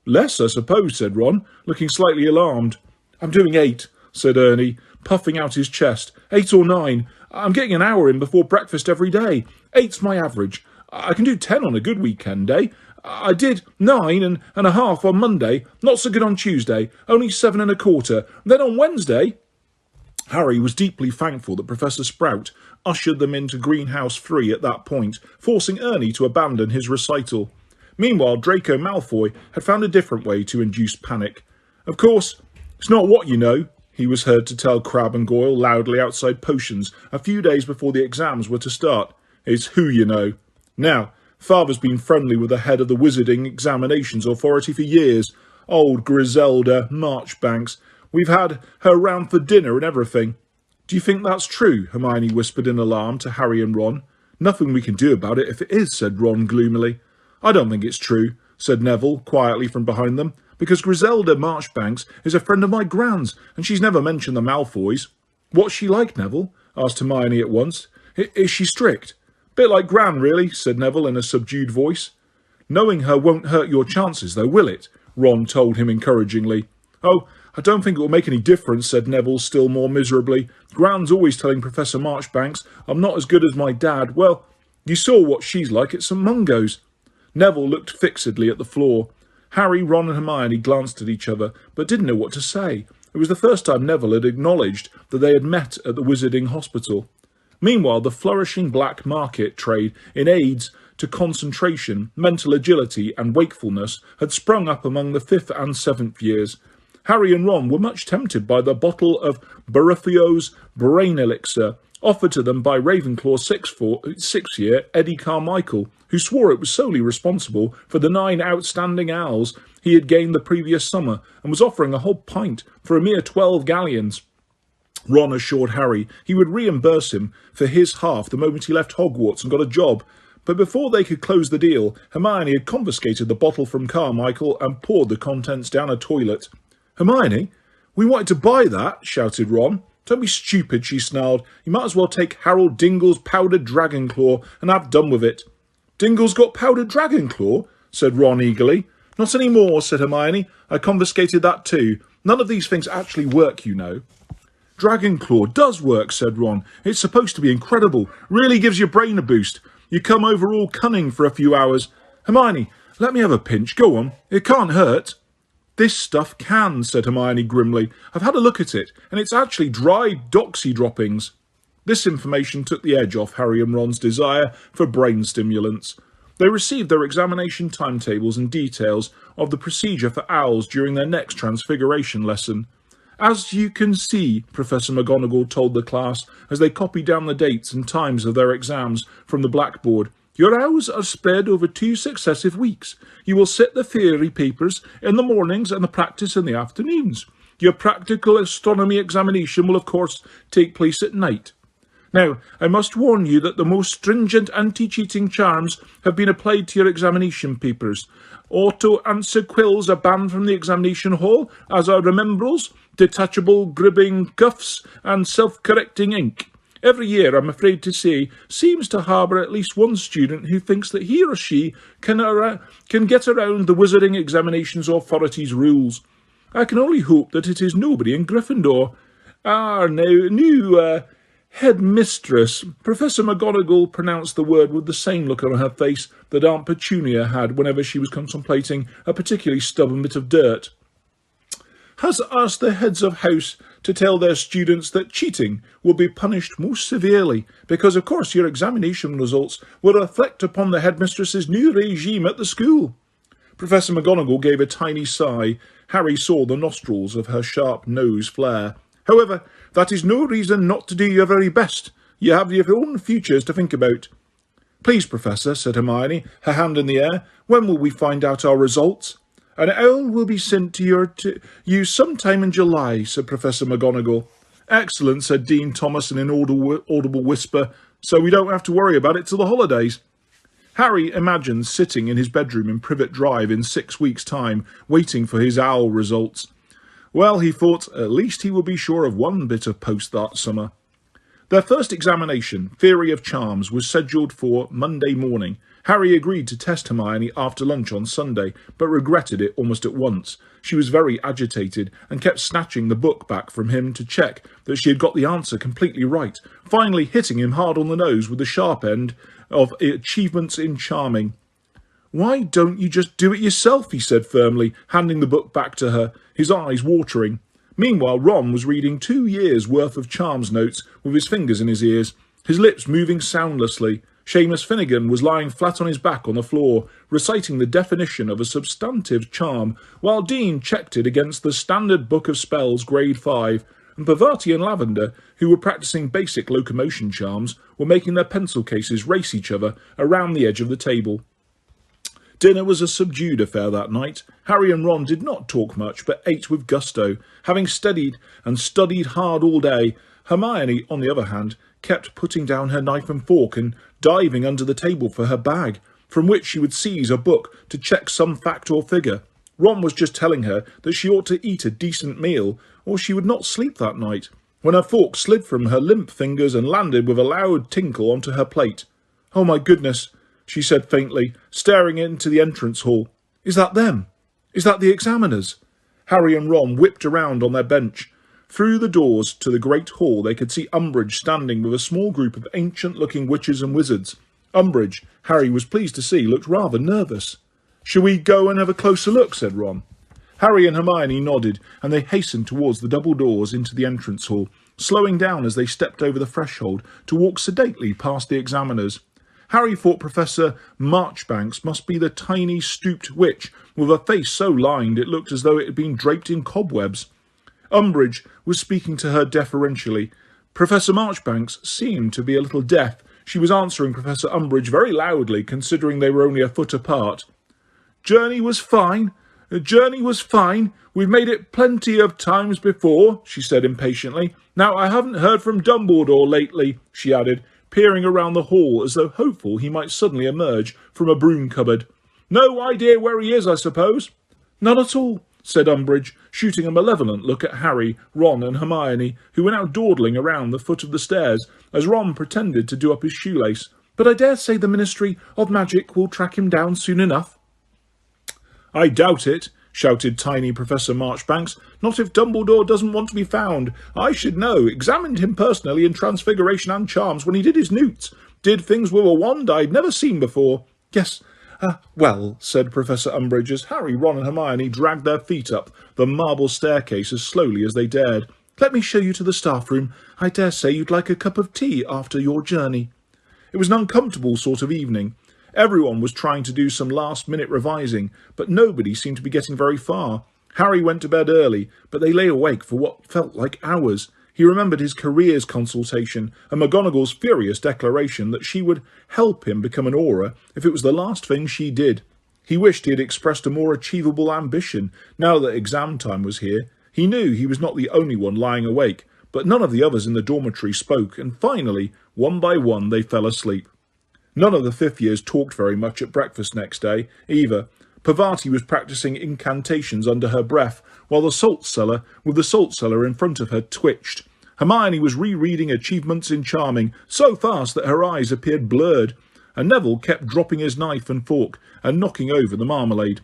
"Less, I suppose," said Ron, looking slightly alarmed. "I'm doing 8, said Ernie, puffing out his chest. 8 or 9. I'm getting an hour in before breakfast every day. 8's my average. I can do 10 on a good weekend day. I did 9.5 on Monday, not so good on Tuesday, only 7.25. Then on Wednesday..." Harry was deeply thankful that Professor Sprout ushered them into Greenhouse 3 at that point, forcing Ernie to abandon his recital. Meanwhile, Draco Malfoy had found a different way to induce panic. "Of course, it's not what you know," he was heard to tell Crabbe and Goyle loudly outside Potions a few days before the exams were to start. "It's who you know. Now, Father's been friendly with the head of the Wizarding Examinations Authority for years. Old Griselda Marchbanks. We've had her round for dinner and everything." "Do you think that's true?" Hermione whispered in alarm to Harry and Ron. "Nothing we can do about it if it is," said Ron gloomily. "I don't think it's true," said Neville quietly from behind them, "because Griselda Marchbanks is a friend of my Gran's, and she's never mentioned the Malfoys." "What's she like, Neville?" asked Hermione at once. Is she strict?" "Bit like Gran, really," said Neville in a subdued voice. "Knowing her won't hurt your chances, though, will it?" Ron told him encouragingly. "Oh, I don't think it will make any difference," said Neville still more miserably. "Gran's always telling Professor Marchbanks I'm not as good as my dad. Well, you saw what she's like at St Mungo's." Neville looked fixedly at the floor. Harry, Ron and Hermione glanced at each other, but didn't know what to say. It was the first time Neville had acknowledged that they had met at the Wizarding Hospital. Meanwhile, the flourishing black market trade in aids to concentration, mental agility and wakefulness had sprung up among the 5th and 7th years. Harry and Ron were much tempted by the bottle of Baratheo's brain elixir, offered to them by Ravenclaw's 6th year Eddie Carmichael, who swore it was solely responsible for the 9 outstanding owls he had gained the previous summer, and was offering a whole pint for a mere 12 galleons. Ron assured Harry he would reimburse him for his half the moment he left Hogwarts and got a job. But before they could close the deal, Hermione had confiscated the bottle from Carmichael and poured the contents down a toilet. "Hermione, we wanted to buy that," shouted Ron. "Don't be stupid," she snarled. "You might as well take Harold Dingle's powdered dragon claw and have done with it." "Dingle's got powdered dragon claw?" said Ron eagerly. "Not any more," said Hermione. "I confiscated that too. None of these things actually work, you know." "Dragon claw does work," said Ron. "It's supposed to be incredible. Really gives your brain a boost. You come over all cunning for a few hours. Hermione, let me have a pinch. Go on. It can't hurt." "This stuff can," said Hermione grimly. "I've had a look at it, and it's actually dried doxy droppings." This information took the edge off Harry and Ron's desire for brain stimulants. They received their examination timetables and details of the procedure for owls during their next transfiguration lesson. "As you can see," Professor McGonagall told the class as they copied down the dates and times of their exams from the blackboard, "your hours are spread over 2 successive weeks. You will sit the theory papers in the mornings and the practice in the afternoons. Your practical astronomy examination will, of course, take place at night. Now, I must warn you that the most stringent anti-cheating charms have been applied to your examination papers. Auto-answer quills are banned from the examination hall, as are remembrals, detachable gripping cuffs, and self-correcting ink. Every year, I'm afraid to say, seems to harbour at least one student who thinks that he or she can get around the Wizarding Examinations Authority's rules. I can only hope that it is nobody in Gryffindor. Our new headmistress," Professor McGonagall pronounced the word with the same look on her face that Aunt Petunia had whenever she was contemplating a particularly stubborn bit of dirt, "has asked the heads of house to tell their students that cheating will be punished most severely, because of course your examination results will reflect upon the headmistress's new regime at the school." Professor McGonagall gave a tiny sigh. Harry saw the nostrils of her sharp nose flare. "However, that is no reason not to do your very best. You have your own futures to think about." "Please, Professor," said Hermione, her hand in the air, "when will we find out our results?" "An owl will be sent to you sometime in July," said Professor McGonagall. "Excellent," said Dean Thomas in an audible whisper, "so we don't have to worry about it till the holidays." Harry imagined sitting in his bedroom in Privet Drive in 6 weeks' time, waiting for his owl results. Well, he thought, at least he would be sure of one bit of post that summer. Their first examination, Theory of Charms, was scheduled for Monday morning. Harry agreed to test Hermione after lunch on Sunday, but regretted it almost at once. She was very agitated and kept snatching the book back from him to check that she had got the answer completely right, finally hitting him hard on the nose with the sharp end of Achievements in Charming. "Why don't you just do it yourself?" he said firmly, handing the book back to her, his eyes watering. Meanwhile, Ron was reading 2 years' worth of charms notes with his fingers in his ears, his lips moving soundlessly. Seamus Finnegan was lying flat on his back on the floor, reciting the definition of a substantive charm, while Dean checked it against the Standard Book of Spells Grade 5, and Parvati and Lavender, who were practising basic locomotion charms, were making their pencil cases race each other around the edge of the table. Dinner was a subdued affair that night. Harry and Ron did not talk much, but ate with gusto, having studied hard all day. Hermione, on the other hand, kept putting down her knife and fork and diving under the table for her bag, from which she would seize a book to check some fact or figure. Ron was just telling her that she ought to eat a decent meal, or she would not sleep that night, when her fork slid from her limp fingers and landed with a loud tinkle onto her plate. "Oh, my goodness," she said faintly, staring into the entrance hall. "Is that them? Is that the examiners?" Harry and Ron whipped around on their bench. Through the doors to the great hall they could see Umbridge standing with a small group of ancient-looking witches and wizards. Umbridge, Harry was pleased to see, looked rather nervous. "Shall we go and have a closer look?" said Ron. Harry and Hermione nodded, and they hastened towards the double doors into the entrance hall, slowing down as they stepped over the threshold to walk sedately past the examiners. Harry thought Professor Marchbanks must be the tiny, stooped witch, with a face so lined it looked as though it had been draped in cobwebs. Umbridge was speaking to her deferentially. Professor Marchbanks seemed to be a little deaf. She was answering Professor Umbridge very loudly, considering they were only a foot apart. "Journey was fine. The journey was fine. We've made it plenty of times before, she said impatiently. Now, I haven't heard from Dumbledore lately, she added, peering around the hall as though hopeful he might suddenly emerge from a broom cupboard. No idea where he is, I suppose? None at all, said Umbridge, shooting a malevolent look at Harry, Ron and Hermione, who were now dawdling around the foot of the stairs as Ron pretended to do up his shoelace. But I dare say the Ministry of Magic will track him down soon enough. I doubt it, shouted tiny Professor Marchbanks. Not if Dumbledore doesn't want to be found. I should know. Examined him personally in Transfiguration and Charms when he did his newts. Did things with a wand I'd never seen before. Yes, well, said Professor Umbridge as Harry, Ron and Hermione dragged their feet up the marble staircase as slowly as they dared. Let me show you to the staff room. I dare say you'd like a cup of tea after your journey. It was an uncomfortable sort of evening. Everyone was trying to do some last-minute revising, but nobody seemed to be getting very far. Harry went to bed early, but they lay awake for what felt like hours. He remembered his careers consultation and McGonagall's furious declaration that she would help him become an Auror if it was the last thing she did. He wished he had expressed a more achievable ambition now that exam time was here. He knew he was not the only one lying awake, but none of the others in the dormitory spoke, and finally, one by one, they fell asleep. None of the fifth years talked very much at breakfast next day, either. Parvati was practising incantations under her breath, while the salt cellar in front of her twitched. Hermione was rereading achievements in charming so fast that her eyes appeared blurred, and Neville kept dropping his knife and fork and knocking over the marmalade.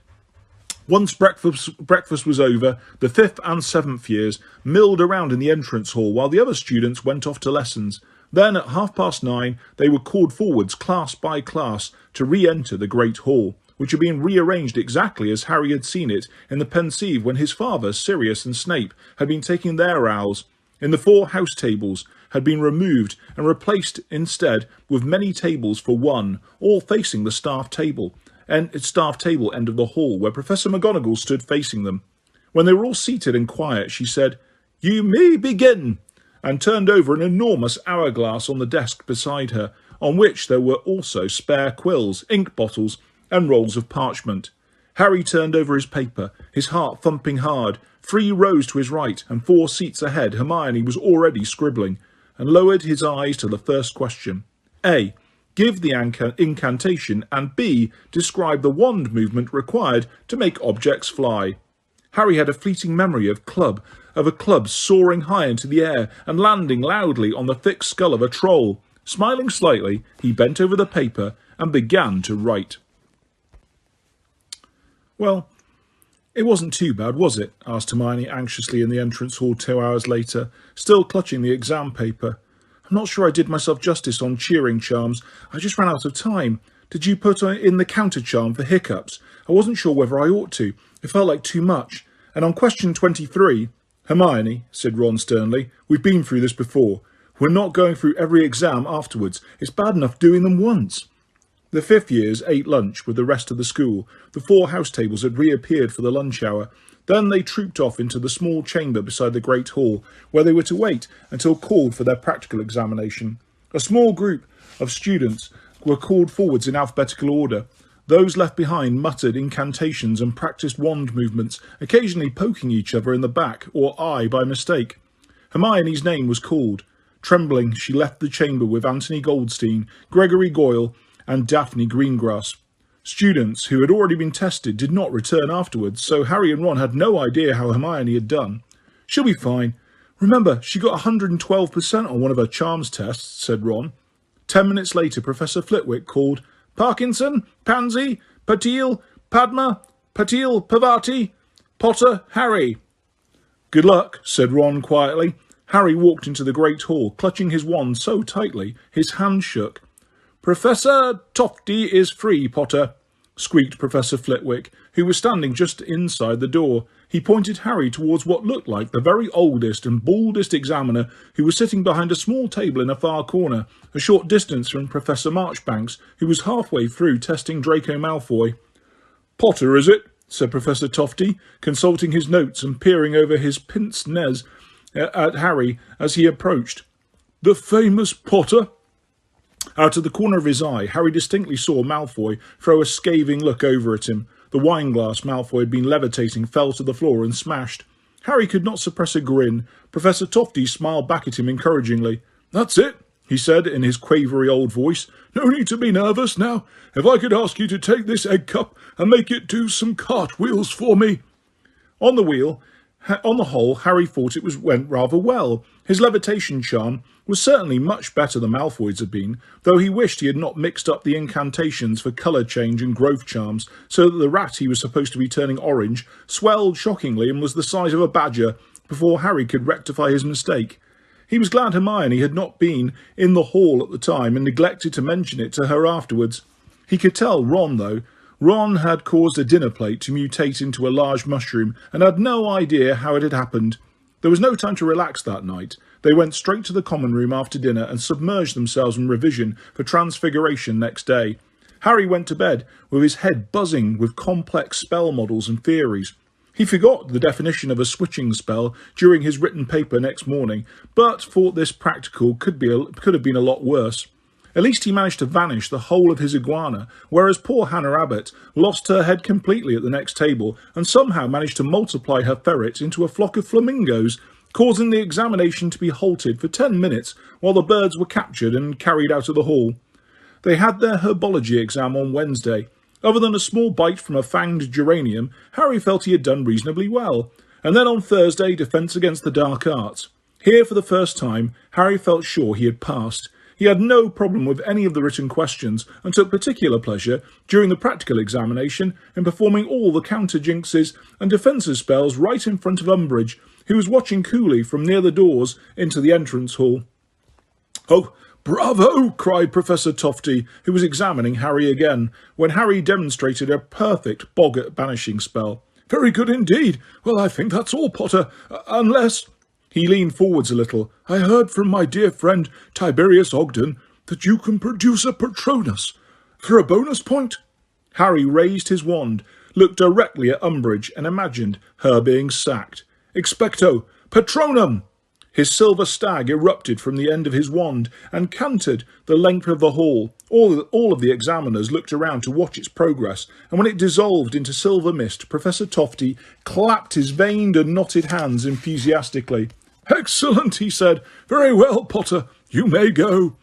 Once breakfast was over, the fifth and seventh years milled around in the entrance hall while the other students went off to lessons. Then, at 9:30, they were called forwards class by class to re-enter the Great Hall, which had been rearranged exactly as Harry had seen it in the Pensieve when his father, Sirius and Snape had been taking their owls. In the 4 house tables had been removed and replaced instead with many tables for one, all facing the staff table end of the hall, where Professor McGonagall stood facing them. When they were all seated and quiet, she said, "You may begin," and turned over an enormous hourglass on the desk beside her, on which there were also spare quills, ink bottles, and rolls of parchment. Harry turned over his paper, his heart thumping hard. 3 rows to his right, and 4 seats ahead, Hermione was already scribbling, and lowered his eyes to the first question. A. Give the incantation, and B. Describe the wand movement required to make objects fly. Harry had a fleeting memory of a club soaring high into the air and landing loudly on the thick skull of a troll. Smiling slightly, he bent over the paper and began to write. Well, it wasn't too bad, was it? Asked Hermione anxiously in the entrance hall 2 hours later, still clutching the exam paper. I'm not sure I did myself justice on cheering charms. I just ran out of time. Did you put in the counter charm for hiccups? I wasn't sure whether I ought to. It felt like too much. And on question 23... Hermione, said Ron sternly, we've been through this before. We're not going through every exam afterwards. It's bad enough doing them once. The fifth years ate lunch with the rest of the school. The 4 house tables had reappeared for the lunch hour. Then they trooped off into the small chamber beside the Great Hall, where they were to wait until called for their practical examination. A small group of students were called forwards in alphabetical order. Those left behind muttered incantations and practised wand movements, occasionally poking each other in the back or eye by mistake. Hermione's name was called. Trembling, she left the chamber with Anthony Goldstein, Gregory Goyle, and Daphne Greengrass. Students who had already been tested did not return afterwards, so Harry and Ron had no idea how Hermione had done. She'll be fine. Remember, she got 112% on one of her charms tests, said Ron. 10 minutes later, Professor Flitwick called, Parkinson, Pansy, Patil, Padma, Patil, Parvati, Potter, Harry. Good luck, said Ron quietly. Harry walked into the Great Hall, clutching his wand so tightly his hand shook. Professor Tofty is free, Potter, squeaked Professor Flitwick, who was standing just inside the door. He pointed Harry towards what looked like the very oldest and baldest examiner, who was sitting behind a small table in a far corner, a short distance from Professor Marchbanks, who was halfway through testing Draco Malfoy. Potter, is it? Said Professor Tofty, consulting his notes and peering over his pince nez at Harry as he approached. The famous Potter? Out of the corner of his eye, Harry distinctly saw Malfoy throw a scathing look over at him. The wine glass Malfoy had been levitating fell to the floor and smashed. Harry could not suppress a grin. Professor Tofty smiled back at him encouragingly. "That's it," he said in his quavery old voice. "No need to be nervous now. If I could ask you to take this egg cup and make it do some cartwheels for me." On the whole, Harry thought it went rather well. His levitation charm was certainly much better than Malfoy's had been, though he wished he had not mixed up the incantations for colour change and growth charms, so that the rat he was supposed to be turning orange swelled shockingly and was the size of a badger before Harry could rectify his mistake. He was glad Hermione had not been in the hall at the time and neglected to mention it to her afterwards. He could tell Ron, though. Ron had caused a dinner plate to mutate into a large mushroom and had no idea how it had happened. There was no time to relax that night. They went straight to the common room after dinner and submerged themselves in revision for Transfiguration next day. Harry went to bed with his head buzzing with complex spell models and theories. He forgot the definition of a switching spell during his written paper next morning, but thought this practical could have been a lot worse. At least he managed to vanish the whole of his iguana, whereas poor Hannah Abbott lost her head completely at the next table and somehow managed to multiply her ferret into a flock of flamingos, causing the examination to be halted for 10 minutes while the birds were captured and carried out of the hall. They had their herbology exam on Wednesday. Other than a small bite from a fanged geranium, Harry felt he had done reasonably well. And then on Thursday, defence against the dark arts. Here, for the first time, Harry felt sure he had passed. He had no problem with any of the written questions and took particular pleasure during the practical examination in performing all the counter-jinxes and defensive spells right in front of Umbridge, who was watching coolly from near the doors into the entrance hall. "Oh, bravo!" cried Professor Tofty, who was examining Harry again, when Harry demonstrated a perfect boggart banishing spell. "Very good indeed. Well, I think that's all, Potter, unless—" He leaned forwards a little. "I heard from my dear friend Tiberius Ogden that you can produce a Patronus. For a bonus point?" Harry raised his wand, looked directly at Umbridge and imagined her being sacked. "Expecto Patronum!" His silver stag erupted from the end of his wand and cantered the length of the hall. All of the examiners looked around to watch its progress, and when it dissolved into silver mist, Professor Tofty clapped his veined and knotted hands enthusiastically. "Excellent," he said. "Very well, Potter. You may go."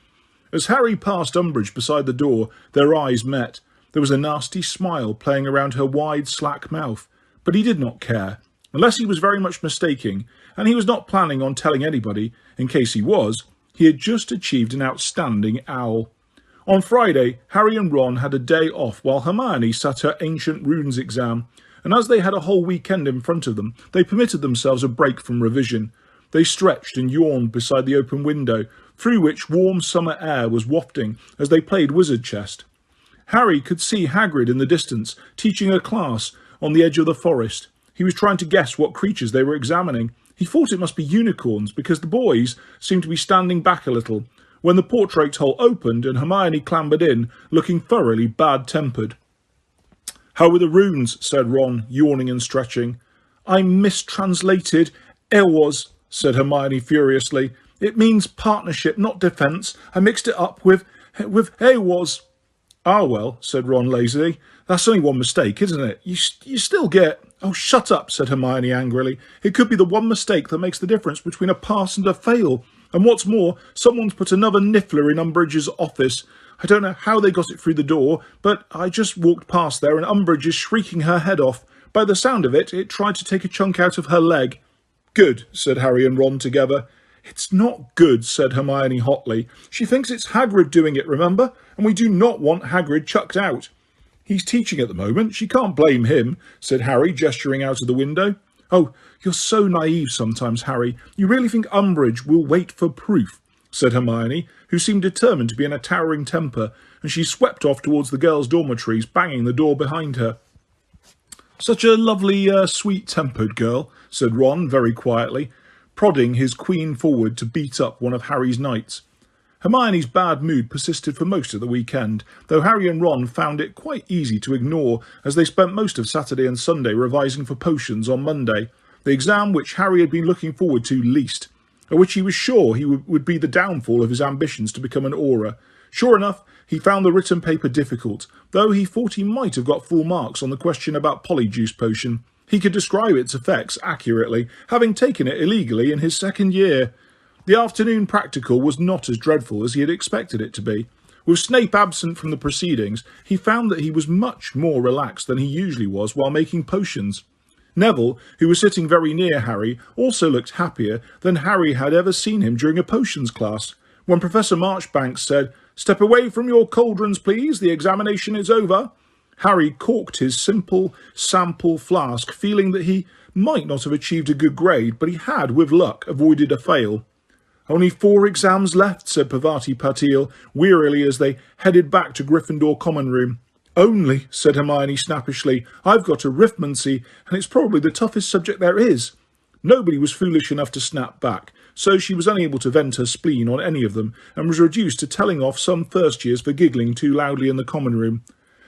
As Harry passed Umbridge beside the door, their eyes met. There was a nasty smile playing around her wide, slack mouth. But he did not care, unless he was very much mistaken, and he was not planning on telling anybody. In case he was, he had just achieved an outstanding owl. On Friday, Harry and Ron had a day off while Hermione sat her Ancient Runes exam, and as they had a whole weekend in front of them, they permitted themselves a break from revision. They stretched and yawned beside the open window, through which warm summer air was wafting as they played wizard chess. Harry could see Hagrid in the distance, teaching a class on the edge of the forest. He was trying to guess what creatures they were examining. He thought it must be unicorns, because the boys seemed to be standing back a little, when the portrait hole opened and Hermione clambered in, looking thoroughly bad-tempered. "How were the runes?" said Ron, yawning and stretching. "I mistranslated Ewas," said Hermione furiously. "It means partnership, not defence. I mixed it up with Ewas." "Ah, well," said Ron lazily. "That's only one mistake, isn't it? You still get—" "Oh, shut up," said Hermione angrily. "It could be the one mistake that makes the difference between a pass and a fail. And what's more, someone's put another niffler in Umbridge's office. I don't know how they got it through the door, but I just walked past there and Umbridge is shrieking her head off. By the sound of it, it tried to take a chunk out of her leg." "Good," said Harry and Ron together. "It's not good," said Hermione hotly. "She thinks it's Hagrid doing it, remember? And we do not want Hagrid chucked out." "He's teaching at the moment. She can't blame him," said Harry, gesturing out of the window. "Oh, you're so naive sometimes, Harry. You really think Umbridge will wait for proof?" said Hermione, who seemed determined to be in a towering temper, and she swept off towards the girls' dormitories, banging the door behind her. "Such a lovely, sweet-tempered girl," said Ron very quietly, prodding his queen forward to beat up one of Harry's knights. Hermione's bad mood persisted for most of the weekend, though Harry and Ron found it quite easy to ignore, as they spent most of Saturday and Sunday revising for potions on Monday, the exam which Harry had been looking forward to least. of which he was sure would be the downfall of his ambitions to become an Auror. Sure enough, he found the written paper difficult, though he thought he might have got full marks on the question about Polyjuice Potion. He could describe its effects accurately, having taken it illegally in his second year. The afternoon practical was not as dreadful as he had expected it to be. With Snape absent from the proceedings, he found that he was much more relaxed than he usually was while making potions. Neville, who was sitting very near Harry, also looked happier than Harry had ever seen him during a potions class. When Professor Marchbanks said, "Step away from your cauldrons, please, the examination is over," Harry corked his simple sample flask, feeling that he might not have achieved a good grade, but he had, with luck, avoided a fail. "Only 4 exams left," said Parvati Patil wearily as they headed back to Gryffindor Common Room. "Only," said Hermione snappishly. "I've got arithmancy, and it's probably the toughest subject there is." Nobody was foolish enough to snap back, so she was unable to vent her spleen on any of them, and was reduced to telling off some first years for giggling too loudly in the common room.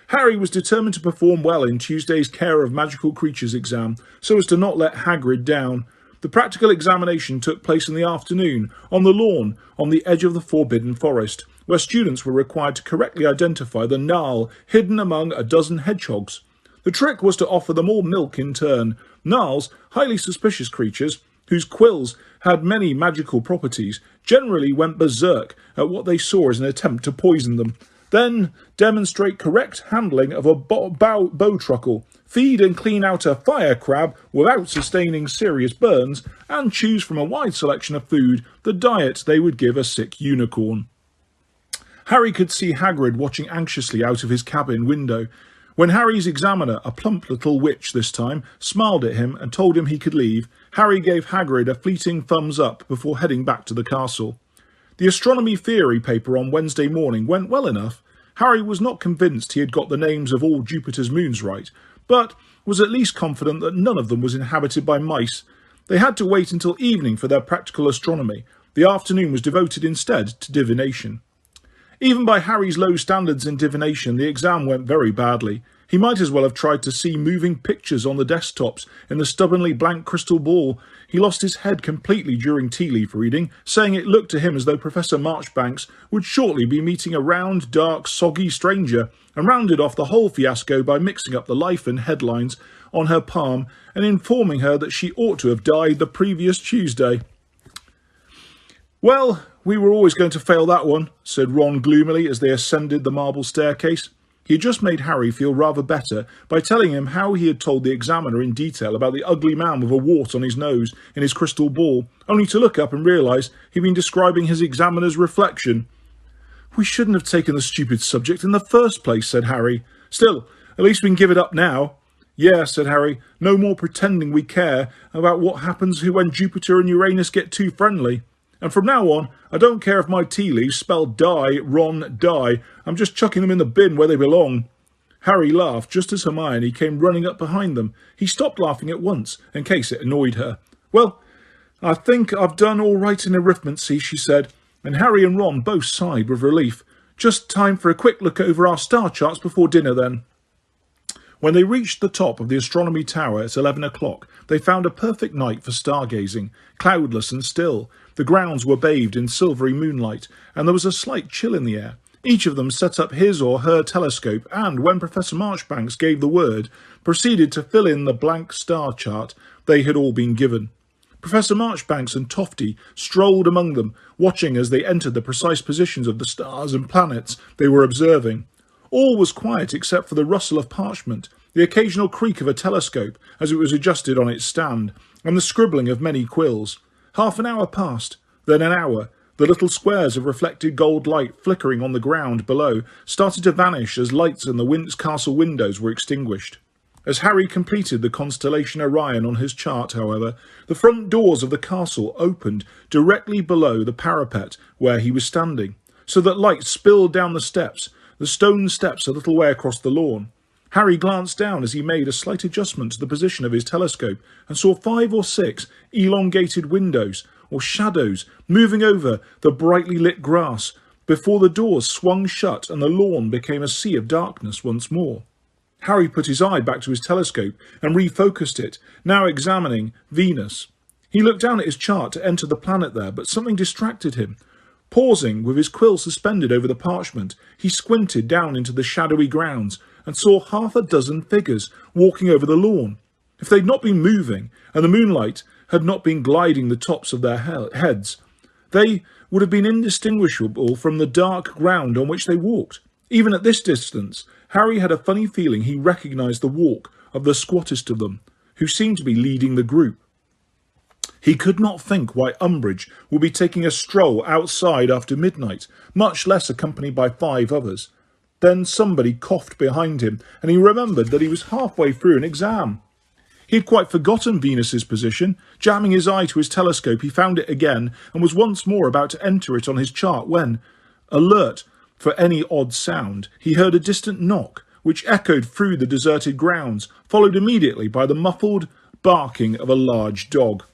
Harry was determined to perform well in Tuesday's Care of Magical Creatures exam, so as to not let Hagrid down. The practical examination took place in the afternoon, on the lawn, on the edge of the Forbidden Forest, where students were required to correctly identify the Gnarl hidden among a dozen hedgehogs. The trick was to offer them all milk in turn. Gnarls, highly suspicious creatures, whose quills had many magical properties, generally went berserk at what they saw as an attempt to poison them. Then demonstrate correct handling of a bowtruckle, feed and clean out a fire crab without sustaining serious burns, and choose from a wide selection of food the diet they would give a sick unicorn. Harry could see Hagrid watching anxiously out of his cabin window. When Harry's examiner, a plump little witch this time, smiled at him and told him he could leave, Harry gave Hagrid a fleeting thumbs up before heading back to the castle. The astronomy theory paper on Wednesday morning went well enough. Harry was not convinced he had got the names of all Jupiter's moons right, but was at least confident that none of them was inhabited by mice. They had to wait until evening for their practical astronomy. The afternoon was devoted instead to divination. Even by Harry's low standards in divination, the exam went very badly. He might as well have tried to see moving pictures on the desktops in the stubbornly blank crystal ball. He lost his head completely during tea leaf reading, saying it looked to him as though Professor Marchbanks would shortly be meeting a round, dark, soggy stranger, and rounded off the whole fiasco by mixing up the life and headlines on her palm and informing her that she ought to have died the previous Tuesday. "Well, we were always going to fail that one," said Ron gloomily as they ascended the marble staircase. He had just made Harry feel rather better by telling him how he had told the examiner in detail about the ugly man with a wart on his nose in his crystal ball, only to look up and realise he'd been describing his examiner's reflection. "We shouldn't have taken the stupid subject in the first place," said Harry. "Still, at least we can give it up now." "Yeah," said Harry, "no more pretending we care about what happens when Jupiter and Uranus get too friendly. And from now on, I don't care if my tea leaves spell die, Ron, die. I'm just chucking them in the bin where they belong." Harry laughed just as Hermione came running up behind them. He stopped laughing at once, in case it annoyed her. "Well, I think I've done all right in arithmancy," she said, and Harry and Ron both sighed with relief. "Just time for a quick look over our star charts before dinner then." When they reached the top of the astronomy tower at 11 o'clock, they found a perfect night for stargazing, cloudless and still. The grounds were bathed in silvery moonlight, and there was a slight chill in the air. Each of them set up his or her telescope and, when Professor Marchbanks gave the word, proceeded to fill in the blank star chart they had all been given. Professor Marchbanks and Tofty strolled among them, watching as they entered the precise positions of the stars and planets they were observing. All was quiet except for the rustle of parchment, the occasional creak of a telescope as it was adjusted on its stand, and the scribbling of many quills. Half an hour passed, then an hour. The little squares of reflected gold light flickering on the ground below started to vanish as lights in the castle windows were extinguished. As Harry completed the constellation Orion on his chart, however, the front doors of the castle opened directly below the parapet where he was standing, so that light spilled down the stone steps a little way across the lawn. Harry glanced down as he made a slight adjustment to the position of his telescope and saw 5 or 6 elongated windows, or shadows, moving over the brightly lit grass before the doors swung shut and the lawn became a sea of darkness once more. Harry put his eye back to his telescope and refocused it, now examining Venus. He looked down at his chart to enter the planet there, but something distracted him. Pausing, with his quill suspended over the parchment, he squinted down into the shadowy grounds and saw half a dozen figures walking over the lawn. If they'd not been moving, and the moonlight had not been gliding the tops of their heads, they would have been indistinguishable from the dark ground on which they walked. Even at this distance, Harry had a funny feeling he recognised the walk of the squattest of them, who seemed to be leading the group. He could not think why Umbridge would be taking a stroll outside after midnight, much less accompanied by 5 others. Then somebody coughed behind him, and he remembered that he was halfway through an exam. He had quite forgotten Venus's position. Jamming his eye to his telescope, he found it again, and was once more about to enter it on his chart when, alert for any odd sound, he heard a distant knock, which echoed through the deserted grounds, followed immediately by the muffled barking of a large dog.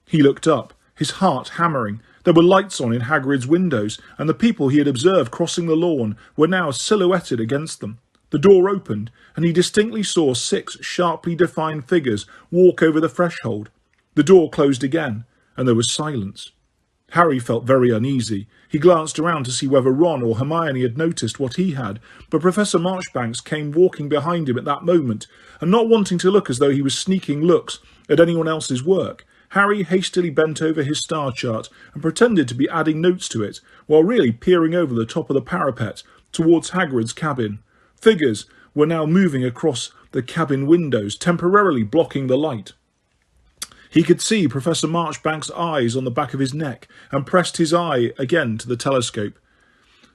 He looked up, his heart hammering. There were lights on in Hagrid's windows, and the people he had observed crossing the lawn were now silhouetted against them. The door opened, and he distinctly saw 6 sharply defined figures walk over the threshold. The door closed again, and there was silence. Harry felt very uneasy. He glanced around to see whether Ron or Hermione had noticed what he had, but Professor Marchbanks came walking behind him at that moment, and not wanting to look as though he was sneaking looks at anyone else's work, Harry hastily bent over his star chart and pretended to be adding notes to it, while really peering over the top of the parapet towards Hagrid's cabin. Figures were now moving across the cabin windows, temporarily blocking the light. He could see Professor Marchbanks' eyes on the back of his neck, and pressed his eye again to the telescope,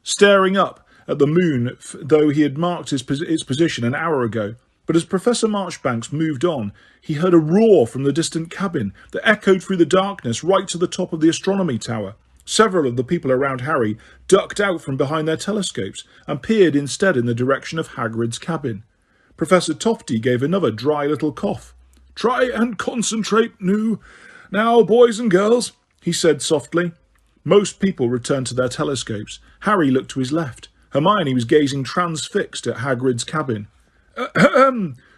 staring up at the moon, though he had marked its position an hour ago. But as Professor Marchbanks moved on, he heard a roar from the distant cabin that echoed through the darkness right to the top of the astronomy tower. Several of the people around Harry ducked out from behind their telescopes and peered instead in the direction of Hagrid's cabin. Professor Tofty gave another dry little cough. "Try and concentrate, now, boys and girls," he said softly. Most people returned to their telescopes. Harry looked to his left. Hermione was gazing transfixed at Hagrid's cabin.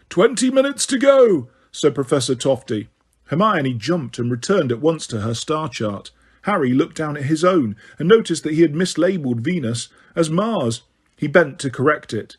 20 minutes to go," said Professor Tofty. Hermione jumped and returned at once to her star chart. Harry looked down at his own and noticed that he had mislabelled Venus as Mars. He bent to correct it.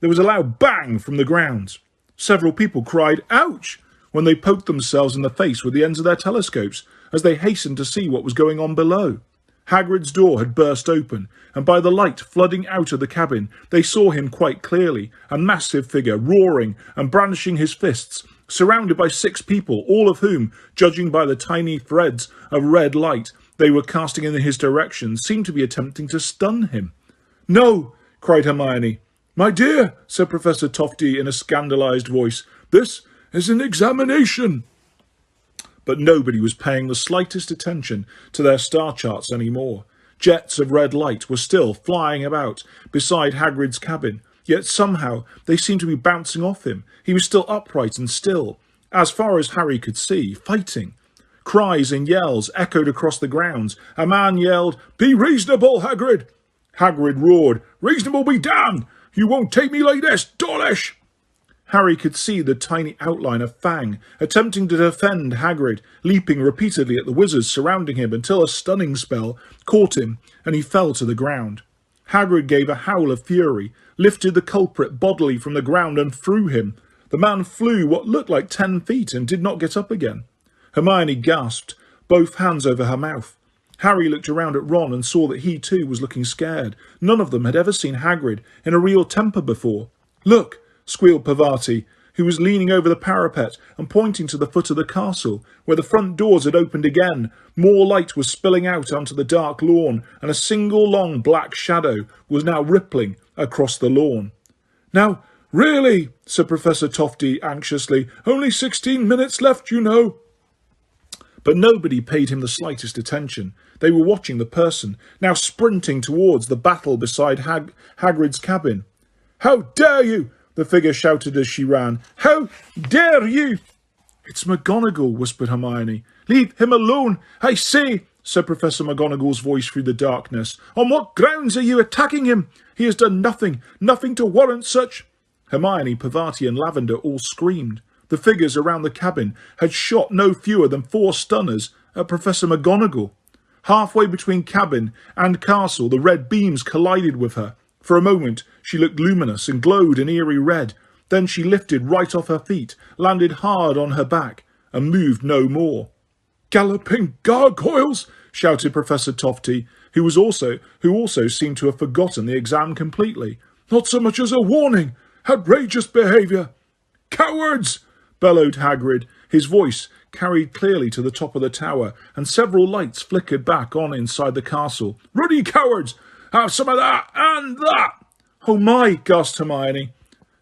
There was a loud bang from the grounds. Several people cried, "Ouch!" when they poked themselves in the face with the ends of their telescopes, as they hastened to see what was going on below. Hagrid's door had burst open, and by the light flooding out of the cabin, they saw him quite clearly, a massive figure, roaring and brandishing his fists, surrounded by 6 people, all of whom, judging by the tiny threads of red light they were casting in his direction, seemed to be attempting to stun him. "No!" cried Hermione. "My dear," said Professor Tofty in a scandalised voice, "this is an examination." But nobody was paying the slightest attention to their star charts any more. Jets of red light were still flying about beside Hagrid's cabin, yet somehow they seemed to be bouncing off him. He was still upright and still, as far as Harry could see, fighting. Cries and yells echoed across the grounds. A man yelled, "Be reasonable, Hagrid!" Hagrid roared, "Reasonable be damned! You won't take me like this, Dawlish!" Harry could see the tiny outline of Fang attempting to defend Hagrid, leaping repeatedly at the wizards surrounding him until a stunning spell caught him and he fell to the ground. Hagrid gave a howl of fury, lifted the culprit bodily from the ground and threw him. The man flew what looked like 10 feet and did not get up again. Hermione gasped, both hands over her mouth. Harry looked around at Ron and saw that he too was looking scared. None of them had ever seen Hagrid in a real temper before. "Look!" squealed Parvati, who was leaning over the parapet and pointing to the foot of the castle, where the front doors had opened again. More light was spilling out onto the dark lawn, and a single long black shadow was now rippling across the lawn. "Now, really," said Professor Tofty anxiously, "only 16 minutes left, you know." But nobody paid him the slightest attention. They were watching the person, now sprinting towards the battle beside Hagrid's cabin. "How dare you!" the figure shouted as she ran. "How dare you!" "It's McGonagall," whispered Hermione. "Leave him alone, I say," said Professor McGonagall's voice through the darkness. "On what grounds are you attacking him? He has done nothing to warrant such—" Hermione, Parvati and Lavender all screamed. The figures around the cabin had shot no fewer than 4 stunners at Professor McGonagall. Halfway between cabin and castle, the red beams collided with her. For a moment, she looked luminous and glowed an eerie red. Then she lifted right off her feet, landed hard on her back, and moved no more. "Galloping gargoyles!" shouted Professor Tofty, who also seemed to have forgotten the exam completely. "Not so much as a warning! Outrageous behaviour!" "Cowards!" bellowed Hagrid. His voice carried clearly to the top of the tower, and several lights flickered back on inside the castle. "Ruddy cowards! Have some of that and that!" "Oh my!" gasped Hermione.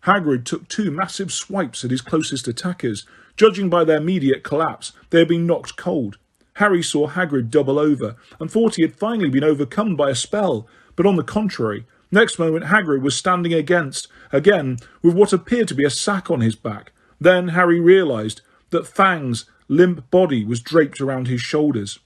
Hagrid took 2 massive swipes at his closest attackers. Judging by their immediate collapse, they had been knocked cold. Harry saw Hagrid double over and thought he had finally been overcome by a spell, but on the contrary, next moment Hagrid was standing again with what appeared to be a sack on his back. Then Harry realised that Fang's limp body was draped around his shoulders.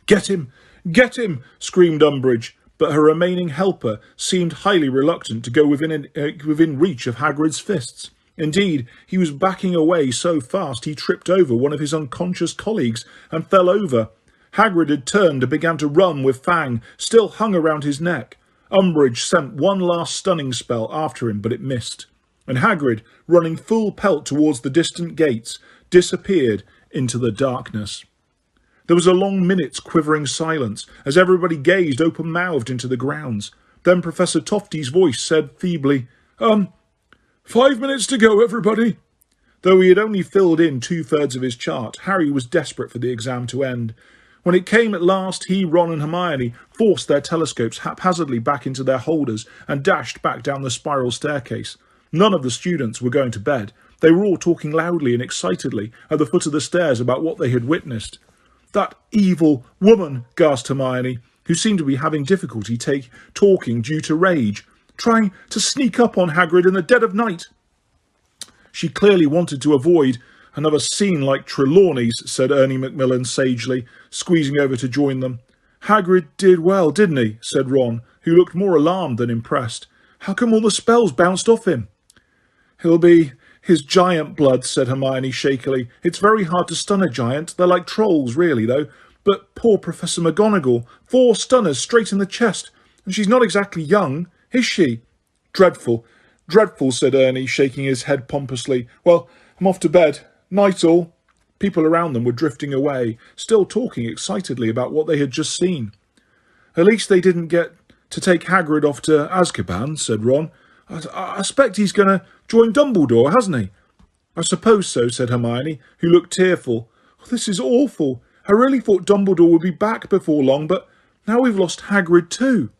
"Get him! Get him!" screamed Umbridge, but her remaining helper seemed highly reluctant to go within reach of Hagrid's fists. Indeed, he was backing away so fast he tripped over one of his unconscious colleagues and fell over. Hagrid had turned and began to run with Fang still hung around his neck. Umbridge sent one last stunning spell after him, but it missed, and Hagrid, running full pelt towards the distant gates, disappeared into the darkness. There was a long minute's quivering silence as everybody gazed open-mouthed into the grounds. Then Professor Tofty's voice said feebly, 5 minutes to go, everybody." Though he had only filled in 2/3 of his chart, Harry was desperate for the exam to end. When it came at last, he, Ron and Hermione forced their telescopes haphazardly back into their holders and dashed back down the spiral staircase. None of the students were going to bed. They were all talking loudly and excitedly at the foot of the stairs about what they had witnessed. "That evil woman," gasped Hermione, who seemed to be having difficulty talking due to rage, "trying to sneak up on Hagrid in the dead of night." "She clearly wanted to avoid another scene like Trelawney's," said Ernie Macmillan sagely, squeezing over to join them. "Hagrid did well, didn't he?" said Ron, who looked more alarmed than impressed. "How come all the spells bounced off him?" "He'll be his giant blood," said Hermione shakily. "It's very hard to stun a giant. They're like trolls, really, though. But poor Professor McGonagall, 4 stunners straight in the chest, and she's not exactly young, is she?" "Dreadful, dreadful," said Ernie, shaking his head pompously. "Well, I'm off to bed. Night all." People around them were drifting away, still talking excitedly about what they had just seen. "At least they didn't get to take Hagrid off to Azkaban," said Ron. I expect he's going to join Dumbledore, hasn't he?" "I suppose so," said Hermione, who looked tearful. "This is awful. I really thought Dumbledore would be back before long, but now we've lost Hagrid too."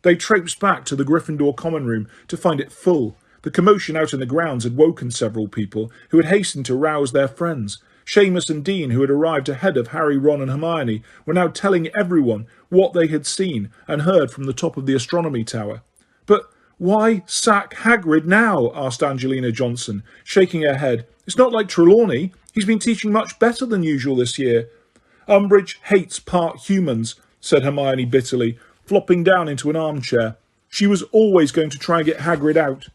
They traipsed back to the Gryffindor common room to find it full. The commotion out in the grounds had woken several people who had hastened to rouse their friends. Seamus and Dean, who had arrived ahead of Harry, Ron and Hermione, were now telling everyone what they had seen and heard from the top of the astronomy tower. "But why sack Hagrid now?" asked Angelina Johnson, shaking her head. "It's not like Trelawney. He's been teaching much better than usual this year." "Umbridge hates part humans," said Hermione bitterly, flopping down into an armchair. "She was always going to try and get Hagrid out."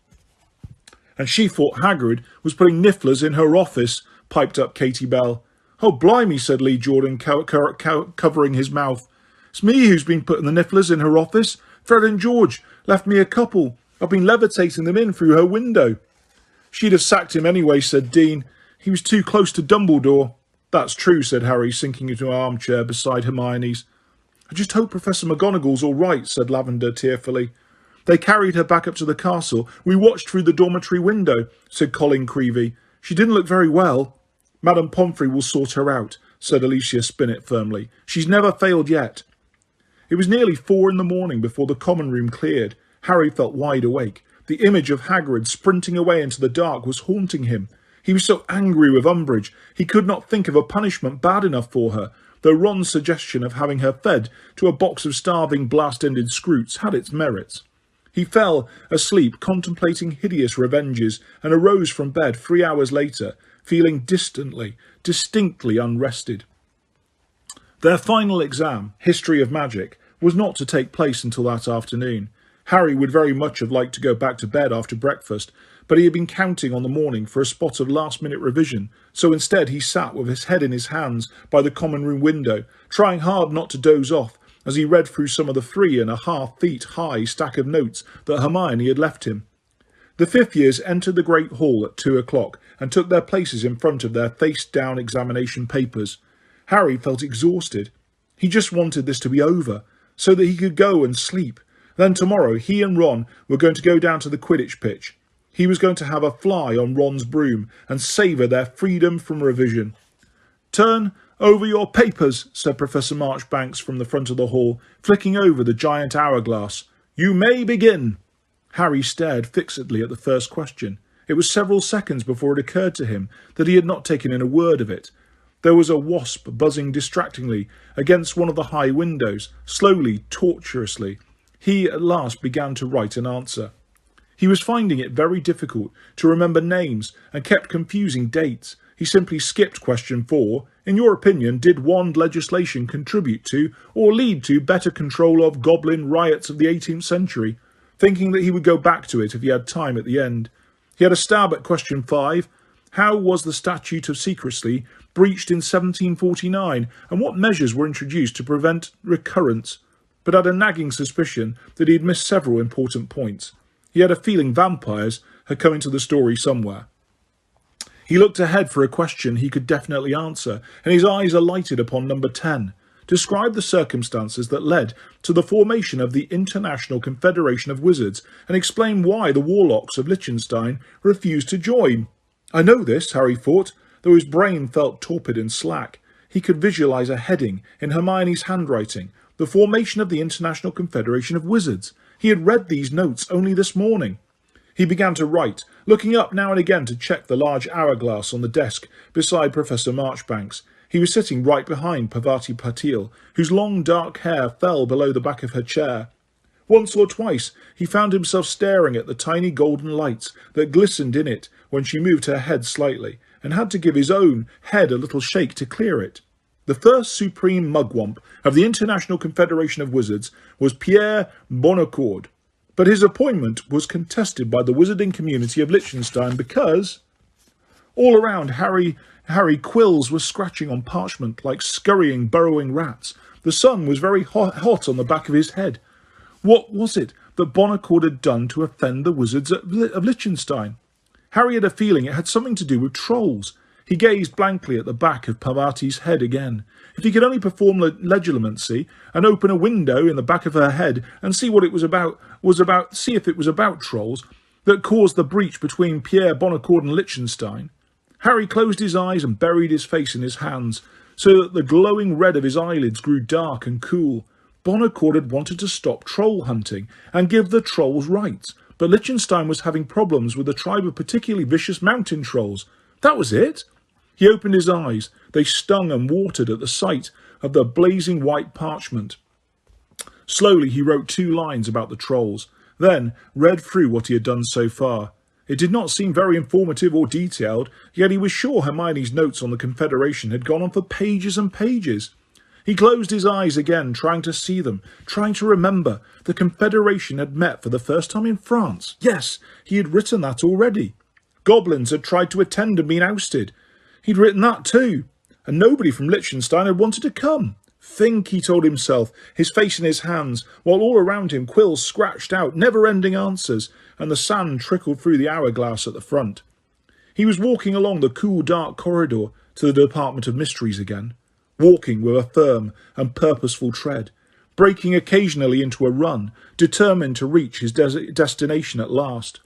"And she thought Hagrid was putting nifflers in her office," piped up Katie Bell. "Oh, blimey," said Lee Jordan, covering his mouth. "It's me who's been putting the nifflers in her office. Fred and George left me a couple. I've been levitating them in through her window." "She'd have sacked him anyway," said Dean. "He was too close to Dumbledore." "That's true," said Harry, sinking into an armchair beside Hermione's. "I just hope Professor McGonagall's all right," said Lavender tearfully. "They carried her back up to the castle. We watched through the dormitory window," said Colin Creevey. "She didn't look very well." "Madame Pomfrey will sort her out," said Alicia Spinnet firmly. "She's never failed yet." It was nearly 4 a.m. before the common room cleared. Harry felt wide awake. The image of Hagrid sprinting away into the dark was haunting him. He was so angry with Umbridge, he could not think of a punishment bad enough for her, though Ron's suggestion of having her fed to a box of starving blast-ended scroots had its merits. He fell asleep contemplating hideous revenges and arose from bed 3 hours later, feeling distinctly unrested. Their final exam, History of Magic, was not to take place until that afternoon. Harry would very much have liked to go back to bed after breakfast, but he had been counting on the morning for a spot of last-minute revision, so instead he sat with his head in his hands by the common room window, trying hard not to doze off as he read through some of the 3.5 feet high stack of notes that Hermione had left him. The fifth years entered the Great Hall at 2 o'clock and took their places in front of their face-down examination papers. Harry felt exhausted. He just wanted this to be over, so that he could go and sleep. Then tomorrow he and Ron were going to go down to the Quidditch pitch. He was going to have a fly on Ron's broom and savour their freedom from revision. "Turn over your papers," said Professor Marchbanks from the front of the hall, flicking over the giant hourglass. "You may begin." Harry stared fixedly at the first question. It was several seconds before it occurred to him that he had not taken in a word of it. There was a wasp buzzing distractingly against one of the high windows, slowly, tortuously. He at last began to write an answer. He was finding it very difficult to remember names and kept confusing dates. He simply skipped question 4. In your opinion, did wand legislation contribute to or lead to better control of goblin riots of the 18th century? Thinking that he would go back to it if he had time at the end. He had a stab at question 5. How was the Statute of Secrecy breached in 1749, and what measures were introduced to prevent recurrence? But had a nagging suspicion that he had missed several important points. He had a feeling vampires had come into the story somewhere. He looked ahead for a question he could definitely answer, and his eyes alighted upon number 10. Describe the circumstances that led to the formation of the International Confederation of Wizards, and explain why the Warlocks of Liechtenstein refused to join. I know this, Harry thought, though his brain felt torpid and slack. He could visualise a heading in Hermione's handwriting, the formation of the International Confederation of Wizards. He had read these notes only this morning. He began to write, looking up now and again to check the large hourglass on the desk beside Professor Marchbanks. He was sitting right behind Parvati Patil, whose long dark hair fell below the back of her chair. Once or twice he found himself staring at the tiny golden lights that glistened in it when she moved her head slightly, and had to give his own head a little shake to clear it. The first supreme mugwump of the International Confederation of Wizards was Pierre Bonnecord, but his appointment was contested by the wizarding community of Liechtenstein because... All around Harry quills were scratching on parchment like scurrying, burrowing rats. The sun was very hot on the back of his head. What was it that Bonnecord had done to offend the wizards of Liechtenstein? Harry had a feeling it had something to do with trolls. He gazed blankly at the back of Parvati's head again. If he could only perform legilimency and open a window in the back of her head and see what it was about, see if it was about trolls that caused the breach between Pierre Bonnecord and Liechtenstein. Harry closed his eyes and buried his face in his hands, so that the glowing red of his eyelids grew dark and cool. Bonnecord had wanted to stop troll hunting and give the trolls rights, but Liechtenstein was having problems with a tribe of particularly vicious mountain trolls. That was it. He opened his eyes. They stung and watered at the sight of the blazing white parchment. Slowly he wrote 2 lines about the trolls, then read through what he had done so far. It did not seem very informative or detailed, yet he was sure Hermione's notes on the Confederation had gone on for pages and pages. He closed his eyes again, trying to see them, trying to remember. The Confederation had met for the first time in France. Yes, he had written that already. Goblins had tried to attend and been ousted. He'd written that too. And nobody from Liechtenstein had wanted to come. Think, he told himself, his face in his hands, while all around him quills scratched out never-ending answers, and the sand trickled through the hourglass at the front. He was walking along the cool, dark corridor to the Department of Mysteries again, walking with a firm and purposeful tread, breaking occasionally into a run, determined to reach his destination at last.